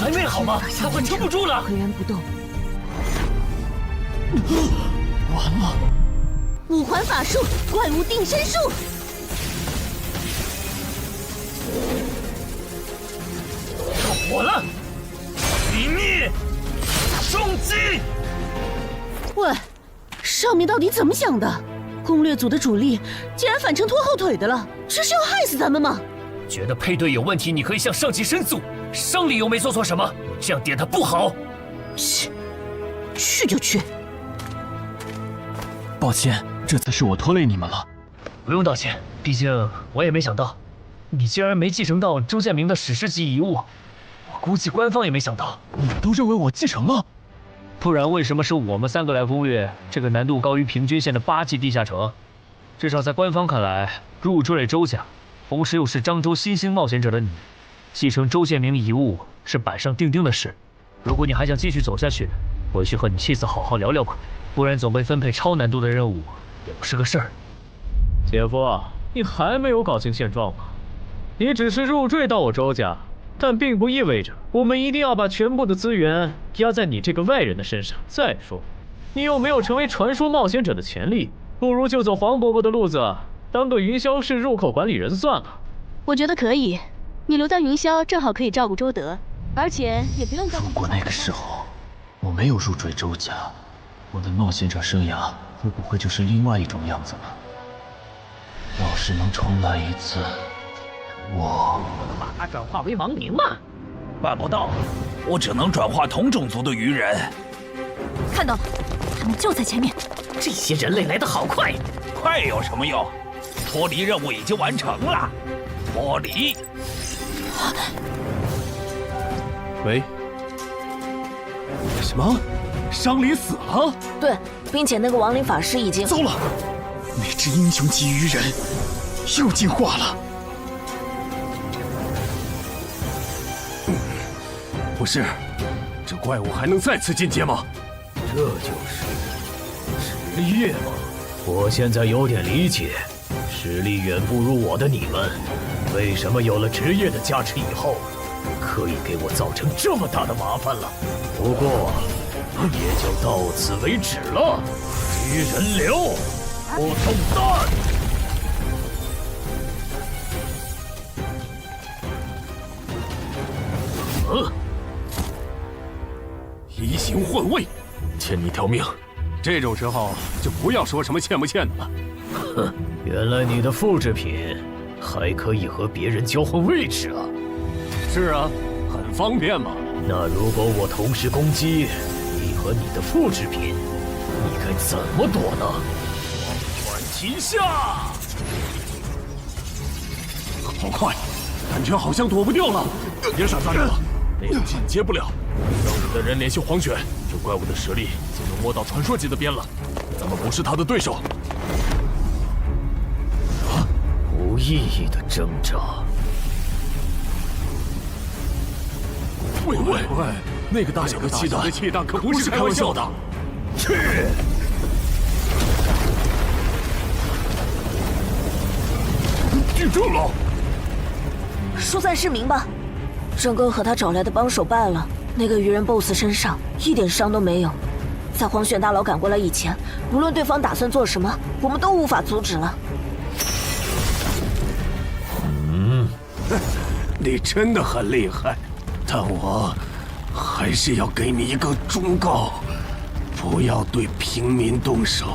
还没好吗？他快撑不住了！岿然不动。完了！五环法术，怪物定身术。火了！殇灭！重击！喂，上面到底怎么想的？攻略组的主力竟然反成拖后腿的了，这是要害死咱们吗？觉得配对有问题，你可以向上级申诉。商礼又没做错什么，这样点他不好。去就去。抱歉，这次是我拖累你们了。不用道歉，毕竟我也没想到，你竟然没继承到周建明的史诗级遗物。我估计官方也没想到。你们都认为我继承了？不然为什么是我们3个来攻略这个难度高于平均线的8级地下城？至少在官方看来，入赘周家，同时又是漳州新兴冒险者的你，继承周建明遗物是板上钉钉的事。如果你还想继续走下去，回去和你妻子好好聊聊吧，不然总被分配超难度的任务也不是个事儿。姐夫，你还没有搞清现状吗？你只是入赘到我周家，但并不意味着我们一定要把全部的资源压在你这个外人的身上。再说，你又没有成为传说冒险者的潜力，不如就走黄伯伯的路子，当个云霄市入口管理人算了。我觉得可以，你留在云霄正好可以照顾周德，而且也不用照顾。如果那个时候我没有入赘周家，我的冒险者生涯会不会就是另外一种样子呢？要是能重来一次，我把他转化为亡灵吗？办不到，我只能转化同种族的鱼人。看到了，他们就在前面。这些人类来得好快！快有什么用？脱离任务已经完成了。脱离。喂？什么？商礼死了？对，并且那个亡灵法师已经……糟了！那只英雄级鱼人又进化了。不是，这怪物还能再次进阶吗？这就是实业吗？我现在有点理解，实力远不如我的你们，为什么有了职业的加持以后，可以给我造成这么大的麻烦了？不过，也就到此为止了。鱼人流，不动弹！移形换位，欠你条命。这种时候就不要说什么欠不欠的了。哼，原来你的复制品还可以和别人交换位置啊！是啊，很方便嘛。那如果我同时攻击你和你的复制品，你该怎么躲呢？转旗下！好快，感觉好像躲不掉了。别傻站着了，那个进阶不了。让你的人联系黄泉，这怪物的实力就能摸到传说级的边了。咱们不是他的对手。无意义的挣扎。喂，那个大小的气弹可不是开玩笑的。去！记住了，疏散市民吧。郑根和他找来的帮手败了，那个鱼人 BOSS 身上一点伤都没有。在黄玄大佬赶过来以前，无论对方打算做什么，我们都无法阻止了。你真的很厉害，但我还是要给你一个忠告：不要对平民动手，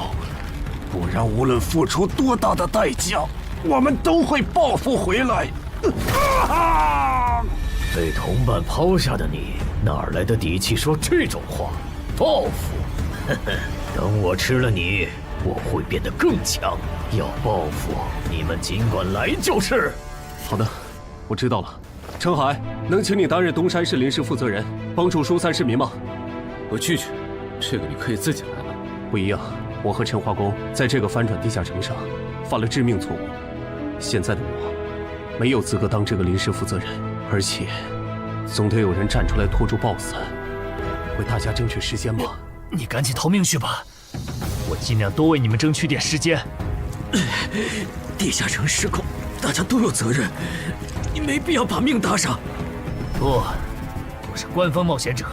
不然无论付出多大的代价，我们都会报复回来。被同伴抛下的你，哪来的底气说这种话？报复？等我吃了你，我会变得更强。要报复，你们尽管来就是。好的，我知道了。陈海，能请你担任东山市临时负责人，帮助疏散市民吗？我拒绝，这个你可以自己来了。不一样，我和陈化工在这个翻转地下城上犯了致命错误，现在的我没有资格当这个临时负责人，而且总得有人站出来拖住 BOSS， 为大家争取时间吧。你赶紧逃命去吧，我尽量多为你们争取点时间。地下城失控，大家都有责任，你没必要把命搭上。不，我是官方冒险者，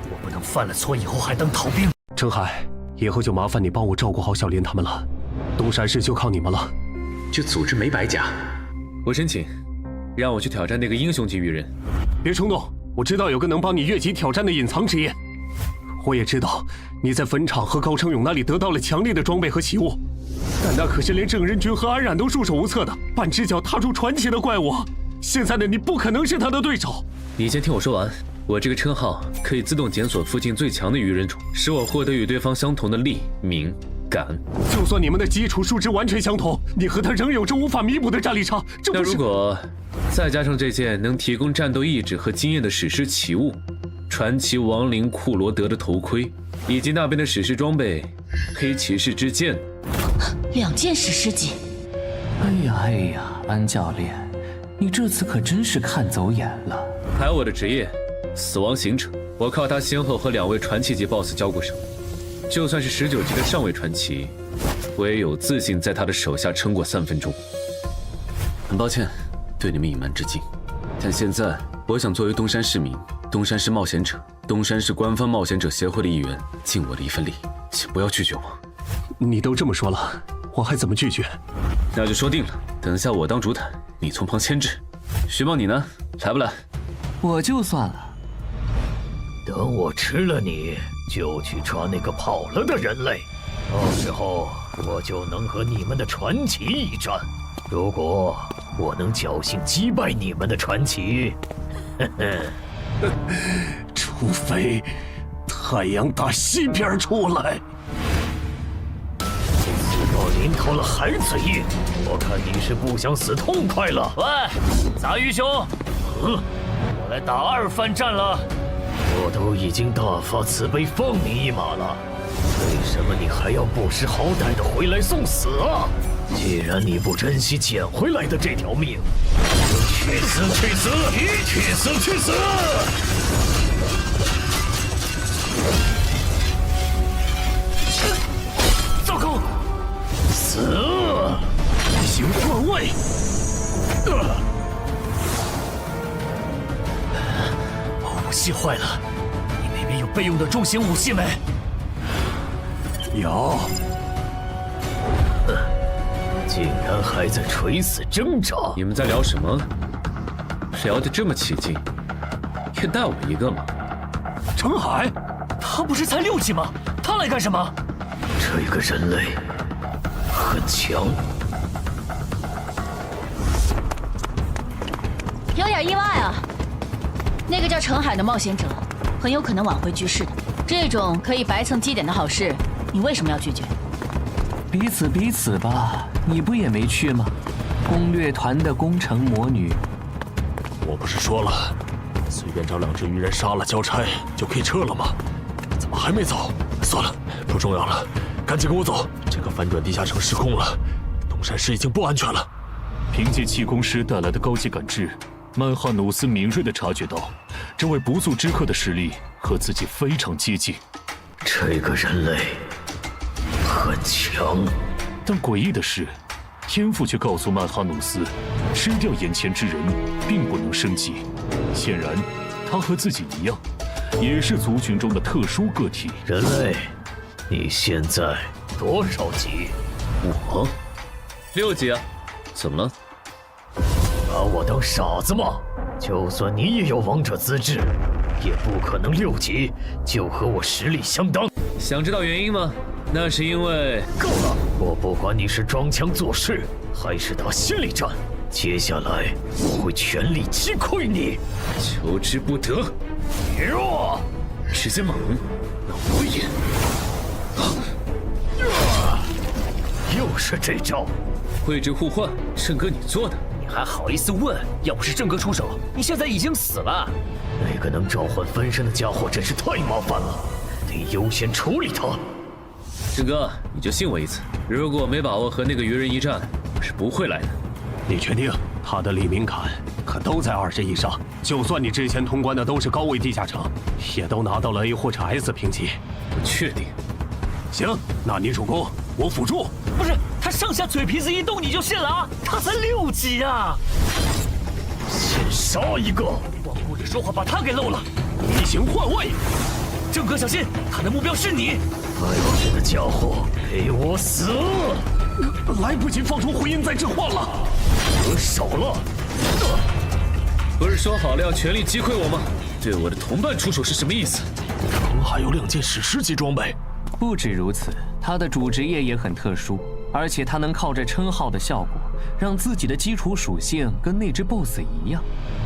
我不能犯了错以后还当逃兵。陈海，以后就麻烦你帮我照顾好小林他们了，东山市就靠你们了。这组织没白假。我申请，让我去挑战那个英雄级鱼人。别冲动，我知道有个能帮你越级挑战的隐藏职业。我也知道你在坟场和高成勇那里得到了强烈的装备和奇物，但那可是连郑仁君和安冉都束手无策的半只脚踏入传奇的怪物。现在的你不可能是他的对手。你先听我说完。我这个称号可以自动检索附近最强的鱼人种，使我获得与对方相同的力、敏、感。就算你们的基础数值完全相同，你和他仍有着无法弥补的战力差。这那如果再加上这件能提供战斗意志和经验的史诗奇物——传奇亡灵库罗德的头盔，以及那边的史诗装备——黑骑士之剑，2件史诗级。哎呀，安教练，你这次可真是看走眼了。还有我的职业。死亡行者，我靠他先后和2位传奇级 BOSS 交过手，就算是19级的上位传奇，我也有自信在他的手下撑过3分钟。很抱歉对你们隐瞒至今，但现在我想作为东山市民、东山市冒险者、东山市官方冒险者协会的一员，尽我的一份力，请不要拒绝我。你都这么说了，我还怎么拒绝？那就说定了，等下我当主坦，你从旁牵制。徐茂，你呢？来不来？我就算了。等我吃了你，就去抓那个跑了的人类，到时候我就能和你们的传奇一战。如果我能侥幸击败你们的传奇，除非太阳打西边出来。死到临头了还嘴硬，我看你是不想死痛快了。喂，杂鱼兄，我来打2番战了。我都已经大发慈悲放你一马了，为什么你还要不识好歹的回来送死啊？既然你不珍惜捡回来的这条命，就去死去死，去死去死！糟糕，死！请换位。武器坏了，你那边有备用的重型武器没？有。竟然还在垂死挣扎！你们在聊什么？聊得这么起劲，也带我一个嘛！陈海，他不是才6级吗？他来干什么？这个人类很强。有点意外啊。那个叫陈海的冒险者，很有可能挽回局势的。这种可以白蹭基点的好事，你为什么要拒绝？彼此吧，你不也没去吗？攻略团的攻城魔女，我不是说了，随便找2只鱼人杀了交差就可以撤了吗？怎么还没走？算了，不重要了，赶紧跟我走。这个翻转地下城失控了，东山市已经不安全了。凭借气功师带来的高级感知，曼哈努斯敏锐地察觉到，这位不速之客的实力和自己非常接近。这个人类很强，但诡异的是，天赋却告诉曼哈努斯，吃掉眼前之人并不能升级。显然，他和自己一样，也是族群中的特殊个体。人类，你现在多少级？我6级啊，怎么了？把我当傻子吗？就算你也有王者资质，也不可能6级就和我实力相当。想知道原因吗？那是因为……够了！我不管你是装腔作势，还是打心理战，接下来我会全力击溃你。求之不得！弱，时间猛，那我也……又是这招！位置互换，郑哥你做的。还好意思问？要不是郑哥出手，你现在已经死了。那个能召唤分身的家伙真是太麻烦了，得优先处理他。郑哥，你就信我一次，如果没把握和那个鱼人一战，我是不会来的。你确定？他的黎明坎可都在20以上，就算你之前通关的都是高位地下城，也都拿到了 A 或者 S 评级。不确定。行，那你主攻，我辅助。不是，他上下嘴皮子一动你就信了啊？他才6级啊！先杀一个，光顾着说话把他给漏了。移形换位，郑哥小心，他的目标是你。白痴的家伙，给我死！来不及放出回音再置换了，得手了。不是说好了要全力击溃我吗？对我的同伴出手是什么意思？还有2件史诗级装备。不止如此，他的主职业也很特殊，而且他能靠着称号的效果，让自己的基础属性跟那只 BOSS 一样。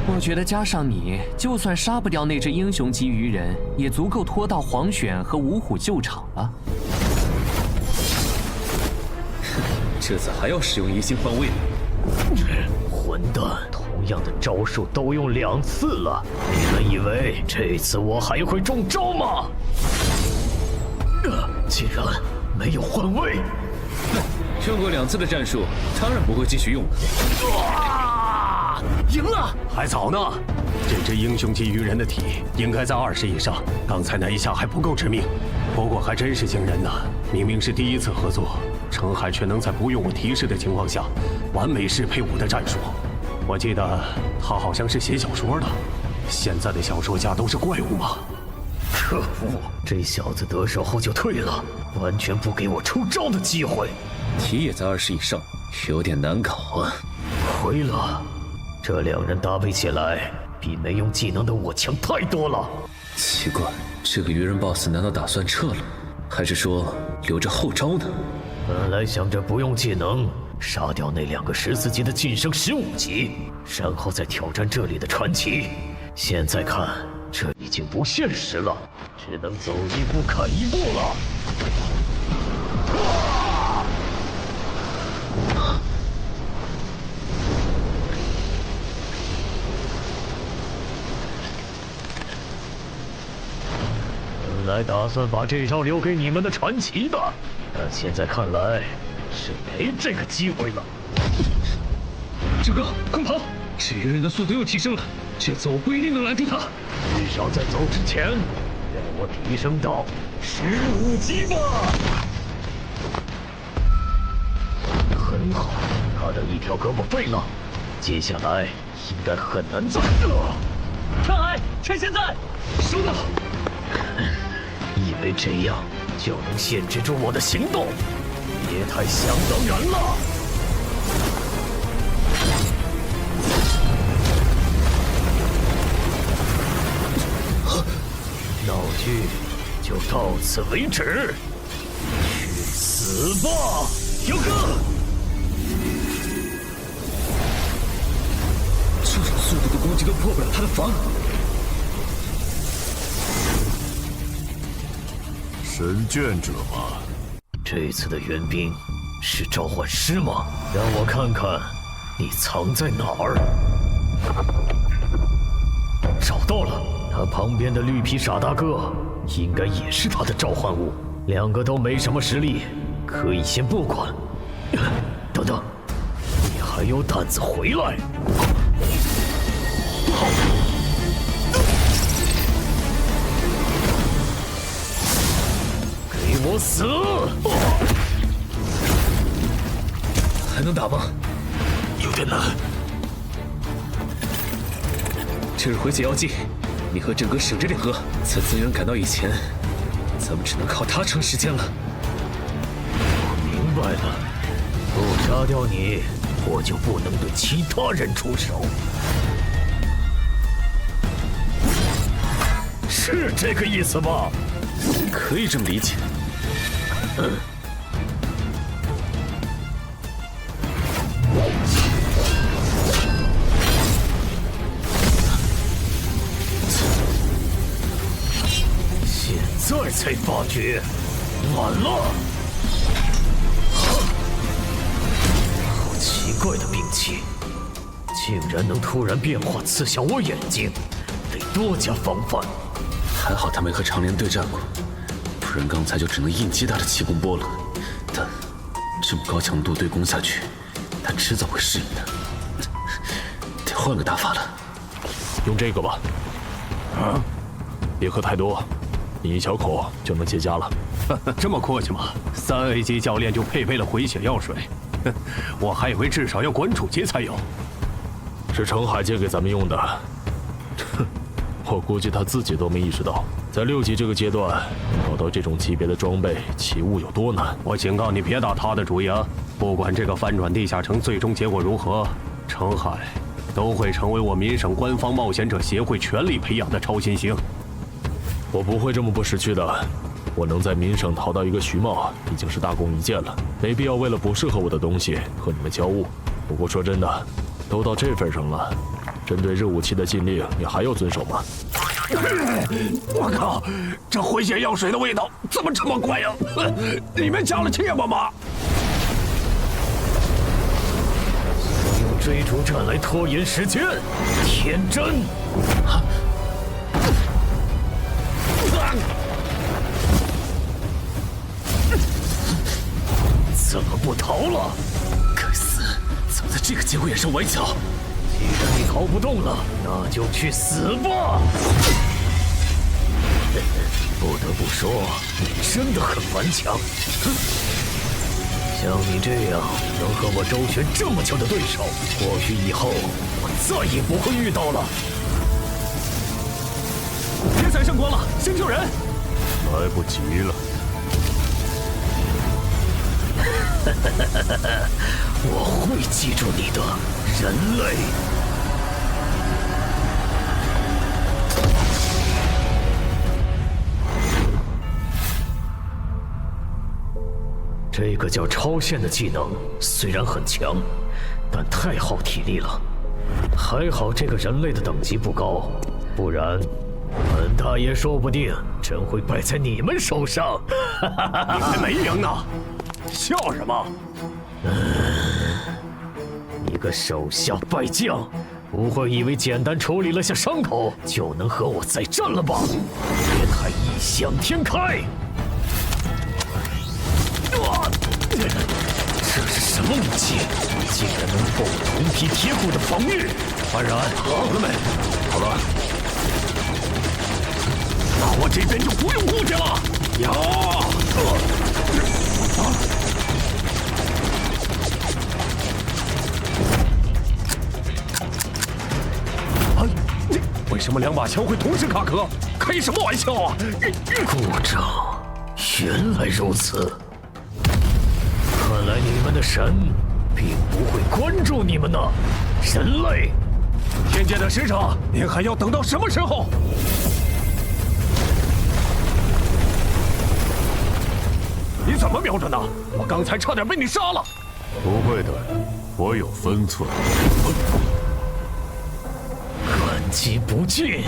我觉得加上你，就算杀不掉那只英雄级鱼人，也足够拖到黄选和五虎救场了。这次还要使用移形换位？混蛋！同样的招数都用2次了，你们以为这次我还会中招吗？竟然没有换位！用过2次的战术，当然不会继续用了。赢了！还早呢，这只英雄级鱼人的体应该在20以上，刚才那一下还不够致命。不过还真是惊人呢，明明是第1次合作，程海却能在不用我提示的情况下，完美适配我的战术。我记得他好像是写小说的，现在的小说家都是怪物吗？可恶，这小子得手后就退了，完全不给我出招的机会。体也在20以上，有点难搞啊。亏了，这2人搭配起来比没用技能的我强太多了。奇怪，这个鱼人 BOSS 难道打算撤了，还是说留着后招呢？本来想着不用技能杀掉那2个14级的晋升15级，然后再挑战这里的传奇，现在看这已经不现实了，只能走一步看一步了。本来打算把这招留给你们的传奇的，但现在看来是没这个机会了。郑哥，快跑！这鱼人的速度又提升了，这次我不一定能拦住他。至少在走之前，让我提升到15级吧。很好，他的一条胳膊废了，接下来应该很难再了。陈海，趁现在！收到。以为这样就能限制住我的行动？别太想当然了。闹剧就到此为止，去死吧，彪哥！这种速度的攻击都破不了他的防。神眷者吗？这次的援兵是召唤师吗？让我看看你藏在哪儿。找到了，他旁边的绿皮傻大个应该也是他的召唤物。2个都没什么实力，可以先不管。等等，你还有胆子回来？死！还能打吗？有点难。这是回解药剂，你和郑哥省着点喝。此资源赶到以前，咱们只能靠他撑时间了。我明白了，不杀掉你，我就不能对其他人出手。是这个意思吧？可以这么理解。现在才发觉，晚了。好奇怪的兵器，竟然能突然变化刺向我眼睛，得多加防范。还好他没和长莲对战过，不然刚才就只能硬击他的气功波了。但这么高强度对攻下去，他迟早会适应的。得换个打法了。用这个吧。啊，别喝太多，你一小口就能结痂了。这么客气吗？3A 级教练就配备了回血药水，我还以为至少要馆主级才有。是程海借给咱们用的。我估计他自己都没意识到，在6级这个阶段，找到这种级别的装备奇物有多难。我警告你别打他的主意啊！不管这个翻转地下城最终结果如何，程海都会成为我民省官方冒险者协会全力培养的超新星。我不会这么不识趣的。我能在民省淘到一个徐茂，已经是大功一件了，没必要为了不适合我的东西和你们交恶。不过说真的，都到这份上了。针对热武器的禁令，你还要遵守吗？我靠，这回血药水的味道怎么这么怪呀？里面加了芥末吗？用追逐战来拖延时间，天真！怎么不逃了？该死，怎么在这个节骨眼上崴脚？既然你逃不动了，那就去死吧！不得不说，你真的很顽强。像你这样能和我周旋这么久的对手，或许以后我再也不会遇到了。天才圣光了，先救人！来不及了。我会记住你的，人类。这个叫超限的技能虽然很强，但太耗体力了。还好这个人类的等级不高，不然本大爷说不定真会败在你们手上。你还没赢呢，笑什么？一个手下败将，不会以为简单处理了下伤口就能和我再战了吧？别太异想天开！这是什么武器？竟然能破我铜皮铁骨的防御！安然，好了没？好了。那我这边就不用顾忌了。为什么2把枪会同时卡壳？开什么玩笑啊！故障，原来如此。看来你们的神并不会关注你们呢，人类。天界的使者，您还要等到什么时候？你怎么瞄着呢？我刚才差点被你杀了。不会的，我有分寸。感激不尽，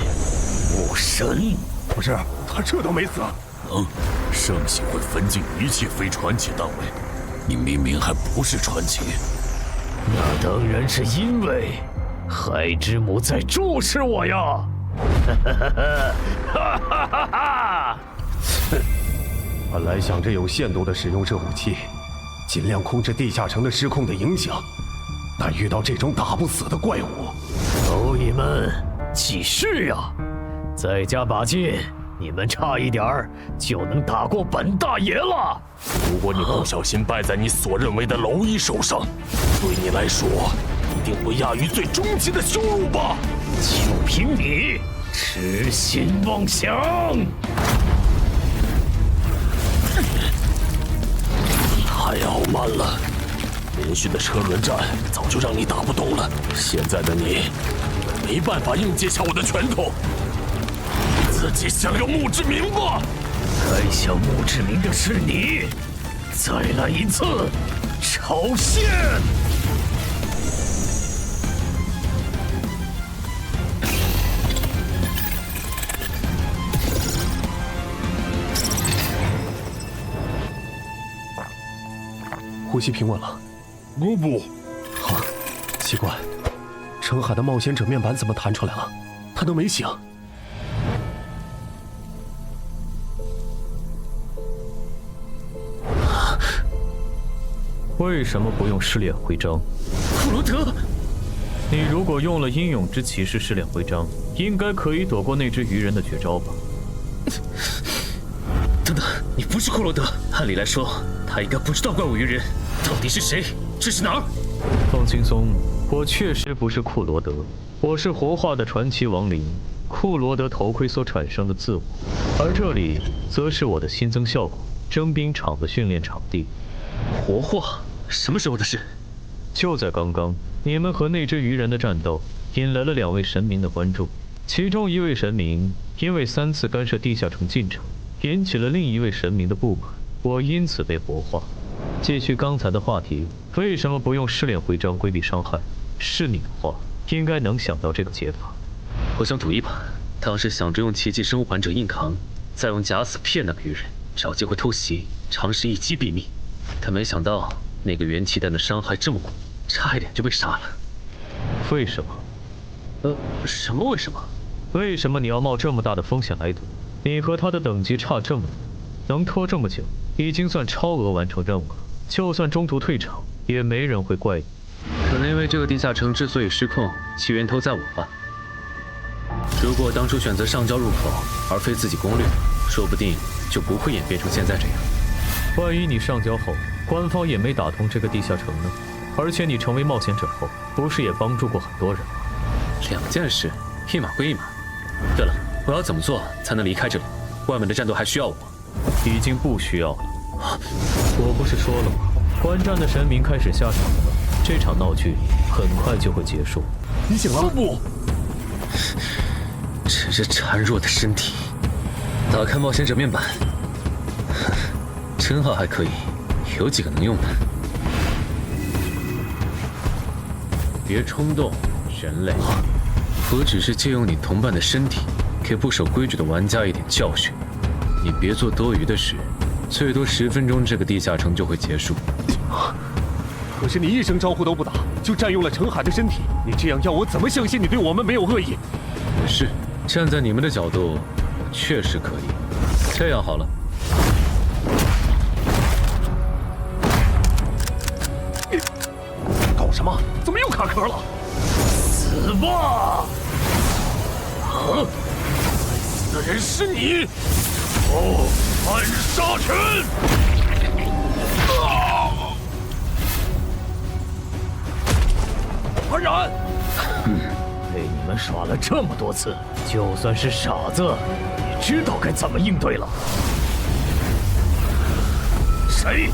武神。不是，他这都没死。圣系会分尽一切非传奇单位，你明明还不是传奇。那当然是因为海之母在注视我呀！哈哈哈哈！本来想着有限度的使用这武器，尽量控制地下城的失控的影响，但遇到这种打不死的怪物，蝼蚁们，继续呀！再加把劲，你们差一点儿就能打过本大爷了。如果你不小心败在你所认为的蝼蚁手上，对你来说一定不亚于最终极的羞辱吧？就凭你痴心妄想！太傲慢了，连续的车轮战早就让你打不动了，现在的你没办法硬接下我的拳头。自己享有墓志铭吧！该享墓志铭的是你！再来一次超限！呼吸平稳了。不，奇怪，澄海的冒险者面板怎么弹出来了？他都没醒。为什么不用试炼徽章？库罗德，你如果用了英勇之骑士试炼徽章，应该可以躲过那只鱼人的绝招吧？等等，你不是库罗德，按理来说他应该不知道怪物鱼人到底是谁，这是哪儿？放轻松，我确实不是库罗德，我是活化的传奇亡灵库罗德头盔所产生的自我，而这里则是我的新增效果——征兵场的训练场地。活化？什么时候的事？就在刚刚，你们和那只鱼人的战斗引来了2位神明的关注，其中一位神明因为3次干涉地下城进程，引起了另一位神明的不满，我因此被活化。继续刚才的话题，为什么不用试炼徽章规避伤害？是你的话，应该能想到这个解法。我想赌一把，当时想着用奇迹生还者硬扛，再用假死骗那个鱼人，找机会偷袭，尝试一击毙命。但没想到那个元气弹的伤害这么猛，差一点就被杀了。为什么？什么为什么？为什么你要冒这么大的风险来赌？你和他的等级差这么多，能拖这么久，已经算超额完成任务了。就算中途退场，也没人会怪你。可能因为这个地下城之所以失控，其源头在我吧。如果我当初选择上交入口，而非自己攻略，说不定就不会演变成现在这样。万一你上交后，官方也没打通这个地下城呢？而且你成为冒险者后，不是也帮助过很多人吗？2件事，一码归一码。对了，我要怎么做才能离开这里？外面的战斗还需要我？已经不需要了。我不是说了吗？观战的神明开始下场了，这场闹剧很快就会结束。你醒了？不，这只孱弱的身体。打开冒险者面板。称号还可以，有几个能用的。别冲动，人类。我只是借用你同伴的身体，给不守规矩的玩家一点教训。你别做多余的事，最多10分钟，这个地下城就会结束。可是你一声招呼都不打，就占用了澄海的身体，你这样要我怎么相信你对我们没有恶意？也是，站在你们的角度，确实可以。这样好了。搞什么？怎么又卡壳了？死吧！死的人是你！暗杀拳！安然，被你们耍了这么多次，就算是傻子，也知道该怎么应对了。谁？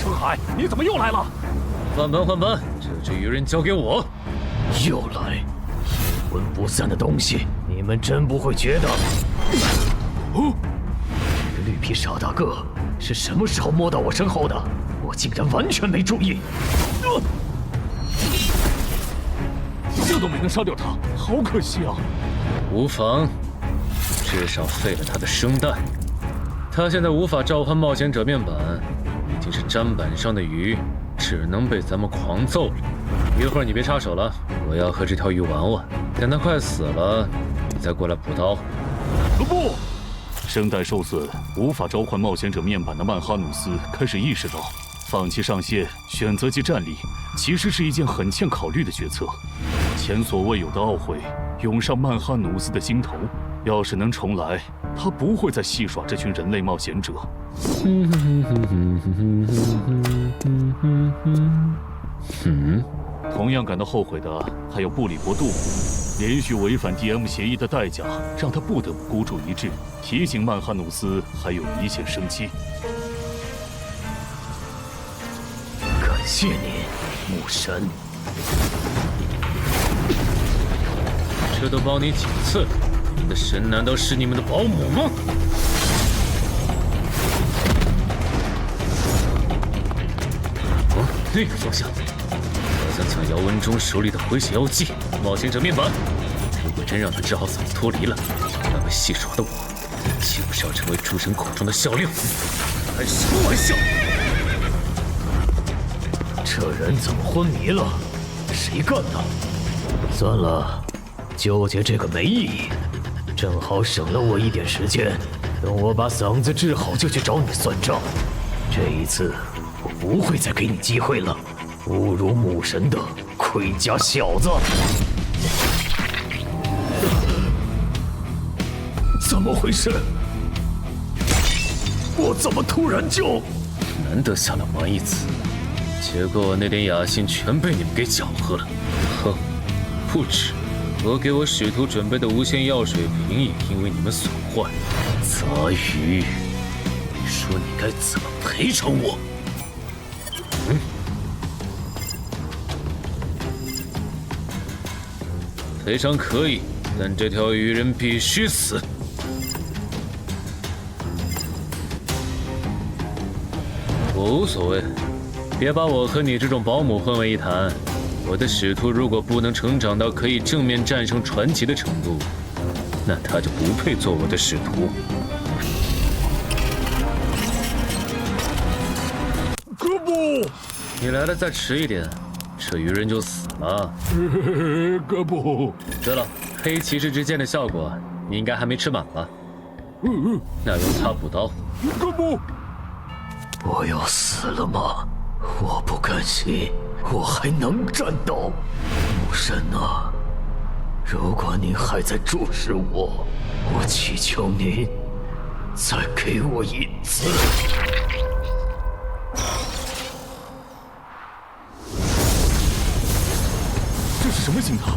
澄海，你怎么又来了？换班，这只鱼人交给我。又来，阴魂不散的东西，你们真不会觉得？绿皮傻大个是什么时候摸到我身后的？我竟然完全没注意。这都没能烧掉他，好可惜啊！无妨，至少废了他的生蛋。他现在无法召唤冒险者面板，已经是砧板上的鱼，只能被咱们狂揍了。一会儿你别插手了，我要和这条鱼玩玩，等它快死了，你再过来补刀。不，声带受损，无法召唤冒险者面板的曼哈努斯开始意识到，放弃上线，选择其战力，其实是一件很欠考虑的决策。前所未有的懊悔涌上曼哈努斯的心头。要是能重来，他不会再戏耍这群人类冒险者。同样感到后悔的还有布里伯杜姆，连续违反 DM 协议的代价，让他不得不孤注一掷，提醒曼哈努斯还有一线生机。感谢你，牧神。这都帮你几次，你的神难道是你们的保姆吗？那个方向，好像抢姚文忠手里的回血药剂。冒险者面板，如果真让他治好嗓子脱离了，那么戏耍的我，岂不是要成为诸神口中的笑料？开什么玩笑！这人怎么昏迷了？谁干的？算了，纠结这个没意义，正好省了我一点时间。等我把嗓子治好，就去找你算账。这一次，我不会再给你机会了。侮辱母神的盔甲小子！怎么回事？我怎么突然就……难得下了毛一次，结果那点雅兴全被你们给搅和了。哼，不止，我给我使徒准备的无限药水瓶也因为你们损坏。杂鱼，你说你该怎么赔偿我？赔偿可以，但这条鱼人必须死。我无所谓，别把我和你这种保姆混为一谈。我的使徒如果不能成长到可以正面战胜传奇的程度，那他就不配做我的使徒。哥布，你来的再迟一点，这鱼人就死了。哥布。对了，黑骑士之剑的效果，你应该还没吃满吧？那用它补刀。哥布。我要死了吗？我不甘心，我还能战斗。母神啊，如果您还在注视我，我祈求您再给我一次。这是什么心态？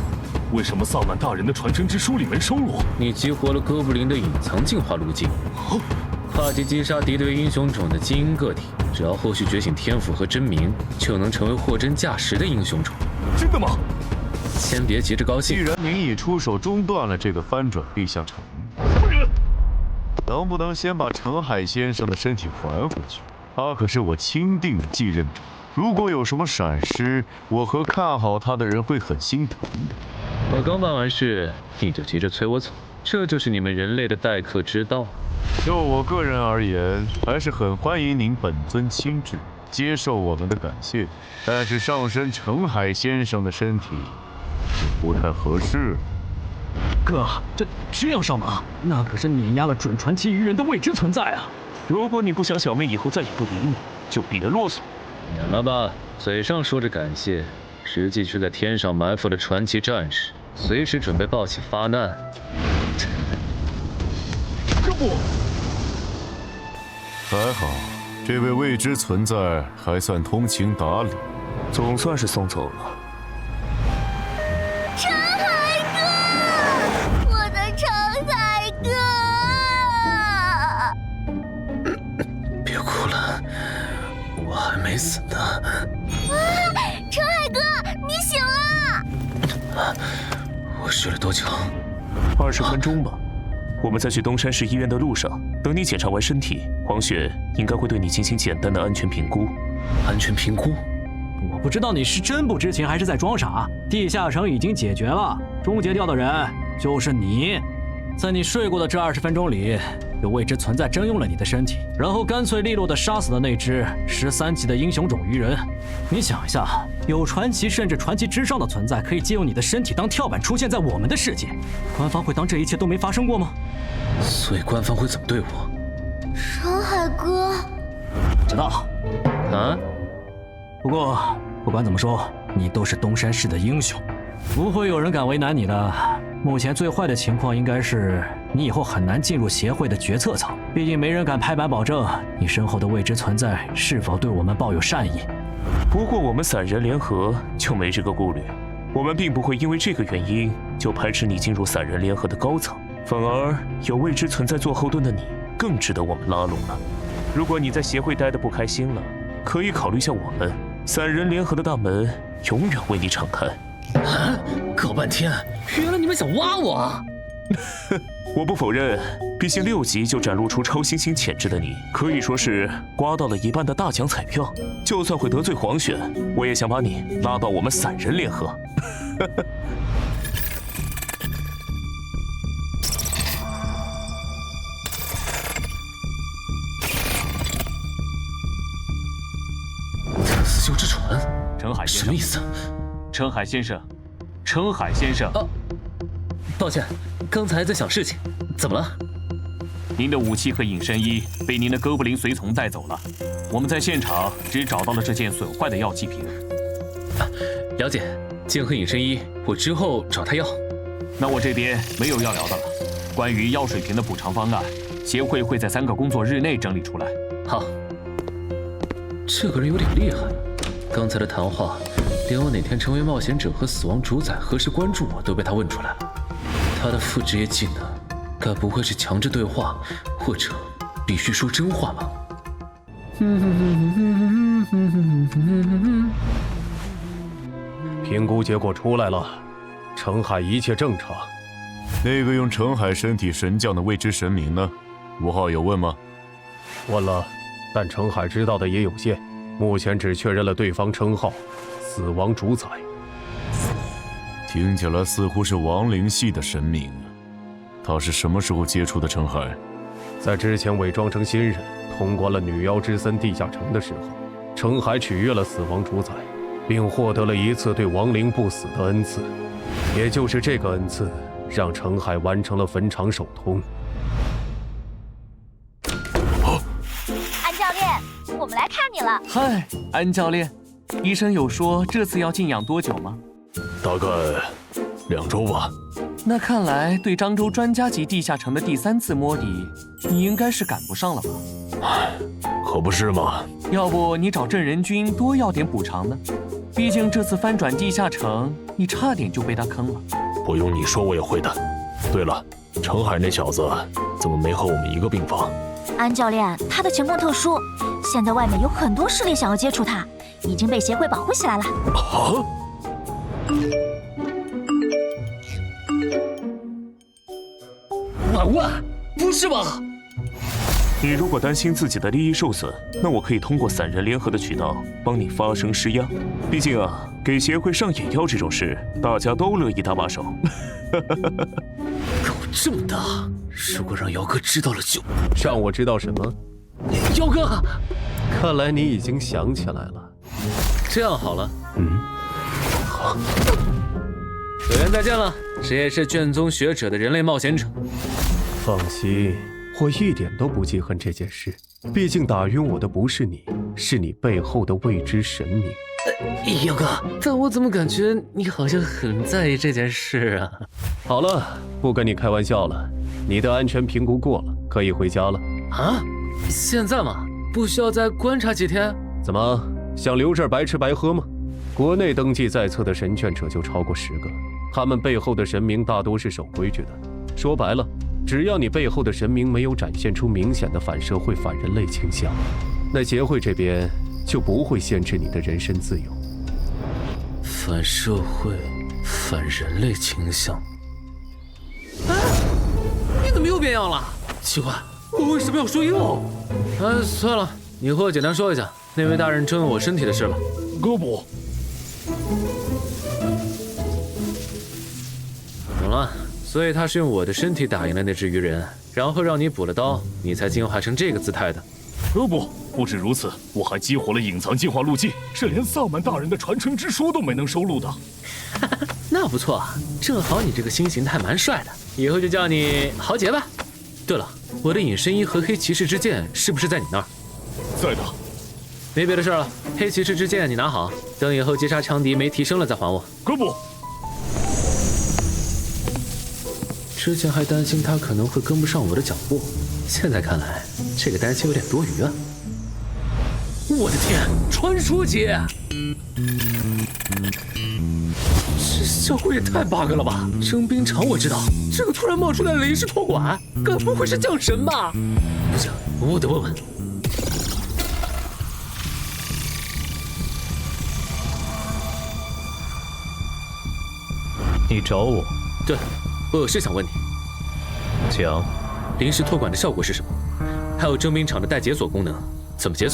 为什么萨满大人的传承之书里没收录？你激活了哥布林的隐藏进化路径。跨级击杀敌对英雄种的精英个体，只要后续觉醒天赋和真名，就能成为货真价实的英雄种。真的吗？先别急着高兴。既然您已出手中断了这个翻转地下城，能不能先把陈海先生的身体还回去？他可是我钦定的继任者，如果有什么闪失，我和看好他的人会很心疼的。我刚办完事，你就急着催我走，这就是你们人类的待客之道。就我个人而言，还是很欢迎您本尊亲至，接受我们的感谢。但是上身陈海先生的身体就不太合适。哥，这样上马，那可是碾压了准传奇鱼人的未知存在啊！如果你不想小妹以后再也不理你，就别啰嗦。免了吧，嘴上说着感谢，实际却在天上埋伏了传奇战士，随时准备报喜发难。哥布，还好，这位未知存在还算通情达理，总算是送走了。陈海哥，我的陈海哥！别哭了，我还没死呢。陈海哥，你醒了！我睡了多久？20分钟吧。我们在去东山市医院的路上，等你检查完身体，黄雪应该会对你进行简单的安全评估。安全评估？我不知道你是真不知情还是在装傻。地下城已经解决了，终结掉的人就是你。在你睡过的这20分钟里，有未知存在征用了你的身体，然后干脆利落地杀死了那只13级的英雄种鱼人。你想一下，有传奇甚至传奇之上的存在可以借用你的身体当跳板出现在我们的世界，官方会当这一切都没发生过吗？所以官方会怎么对我？陈海哥，知道。啊？不过不管怎么说，你都是东山市的英雄，不会有人敢为难你的。目前最坏的情况应该是你以后很难进入协会的决策层，毕竟没人敢拍板保证你身后的未知存在是否对我们抱有善意。不过我们散人联合就没这个顾虑，我们并不会因为这个原因就排斥你进入散人联合的高层，反而有未知存在做后盾的你更值得我们拉拢了。如果你在协会待得不开心了，可以考虑下我们，散人联合的大门永远为你敞开。啊！搞半天，原来你们想挖我！我不否认，毕竟6级就展露出超新星潜质的你，可以说是刮到了一半的大奖彩票。就算会得罪皇选，我也想把你拉到我们散人联合。死囚之船，陈海先生，什么意思？陈海先生，陈海先生。抱歉，刚才在想事情，怎么了？您的武器和隐身衣被您的哥布林随从带走了，我们在现场只找到了这件损坏的药剂瓶。了解，剑和隐身衣，我之后找他要。那我这边没有要聊的了。关于药水瓶的补偿方案，协会会在3个工作日内整理出来。好。这个人有点厉害，刚才的谈话，连我哪天成为冒险者和死亡主宰何时关注我都被他问出来了。他的副职业技能，该不会是强制对话，或者必须说真话吧？评估结果出来了，程海一切正常。那个用程海身体神将的未知神明呢？5号有问吗？问了，但程海知道的也有限，目前只确认了对方称号“死亡主宰”。听起来似乎是亡灵系的神明。他是什么时候接触的程海？在之前伪装成新人，通关了女妖之森地下城的时候，程海取悦了死亡主宰，并获得了一次对亡灵不死的恩赐。也就是这个恩赐，让程海完成了坟场首通。安教练，我们来看你了。嗨，安教练，医生有说这次要静养多久吗？大概2周吧。那看来对漳州专家级地下城的第3次摸底，你应该是赶不上了吧？可不是嘛。要不你找镇人君多要点补偿呢？毕竟这次翻转地下城，你差点就被他坑了。不用你说，我也会的。对了，程海那小子怎么没和我们一个病房？安教练，他的情况特殊，现在外面有很多势力想要接触他，已经被协会保护起来了。啊！婉婉，不是吧？你如果担心自己的利益受损，那我可以通过散人联合的渠道帮你发声施压。毕竟啊，给协会上眼药这种事，大家都乐意搭把手。搞这么大，如果让姚哥知道了就……让我知道什么？姚哥，看来你已经想起来了。这样好了，好，有缘再见了。谁也是卷宗学者的人类冒险者。放心，我一点都不记恨这件事。毕竟打晕我的不是你，是你背后的未知神明。姚哥，但我怎么感觉你好像很在意这件事啊？好了，不跟你开玩笑了，你的安全评估过了，可以回家了。啊？现在吗？不需要再观察几天？怎么想留这儿白吃白喝吗？国内登记在册的神眷者就超过10个，他们背后的神明大多是守规矩的。说白了，只要你背后的神明没有展现出明显的反社会、反人类倾向，那协会这边就不会限制你的人身自由。反社会、反人类倾向？哎，你怎么又变样了？奇怪，我为什么要说又？算了，你和我简单说一下那位大人征用我身体的事吧。哥不。懂了，所以他是用我的身体打赢了那只鱼人，然后让你补了刀，你才进化成这个姿态的。不止如此，我还激活了隐藏进化路径，是连萨满大人的传承之书都没能收录的。那不错，正好你这个新形态蛮帅的，以后就叫你豪杰吧。对了，我的隐身衣和黑骑士之剑是不是在你那儿？在的。没别的事了，黑骑士之剑你拿好，等以后击杀强敌没提升了再还我。哥不。之前还担心他可能会跟不上我的脚步，现在看来这个担心有点多余啊。我的天，传说阶！这效果也太 bug 了吧！征兵场我知道，这个突然冒出来的雷氏托管，该不会是降神吧？不行，我得问问。你找我？对，我有事想问你。讲。临时托管的效果是什么？还有征兵场的待解锁功能，怎么解锁？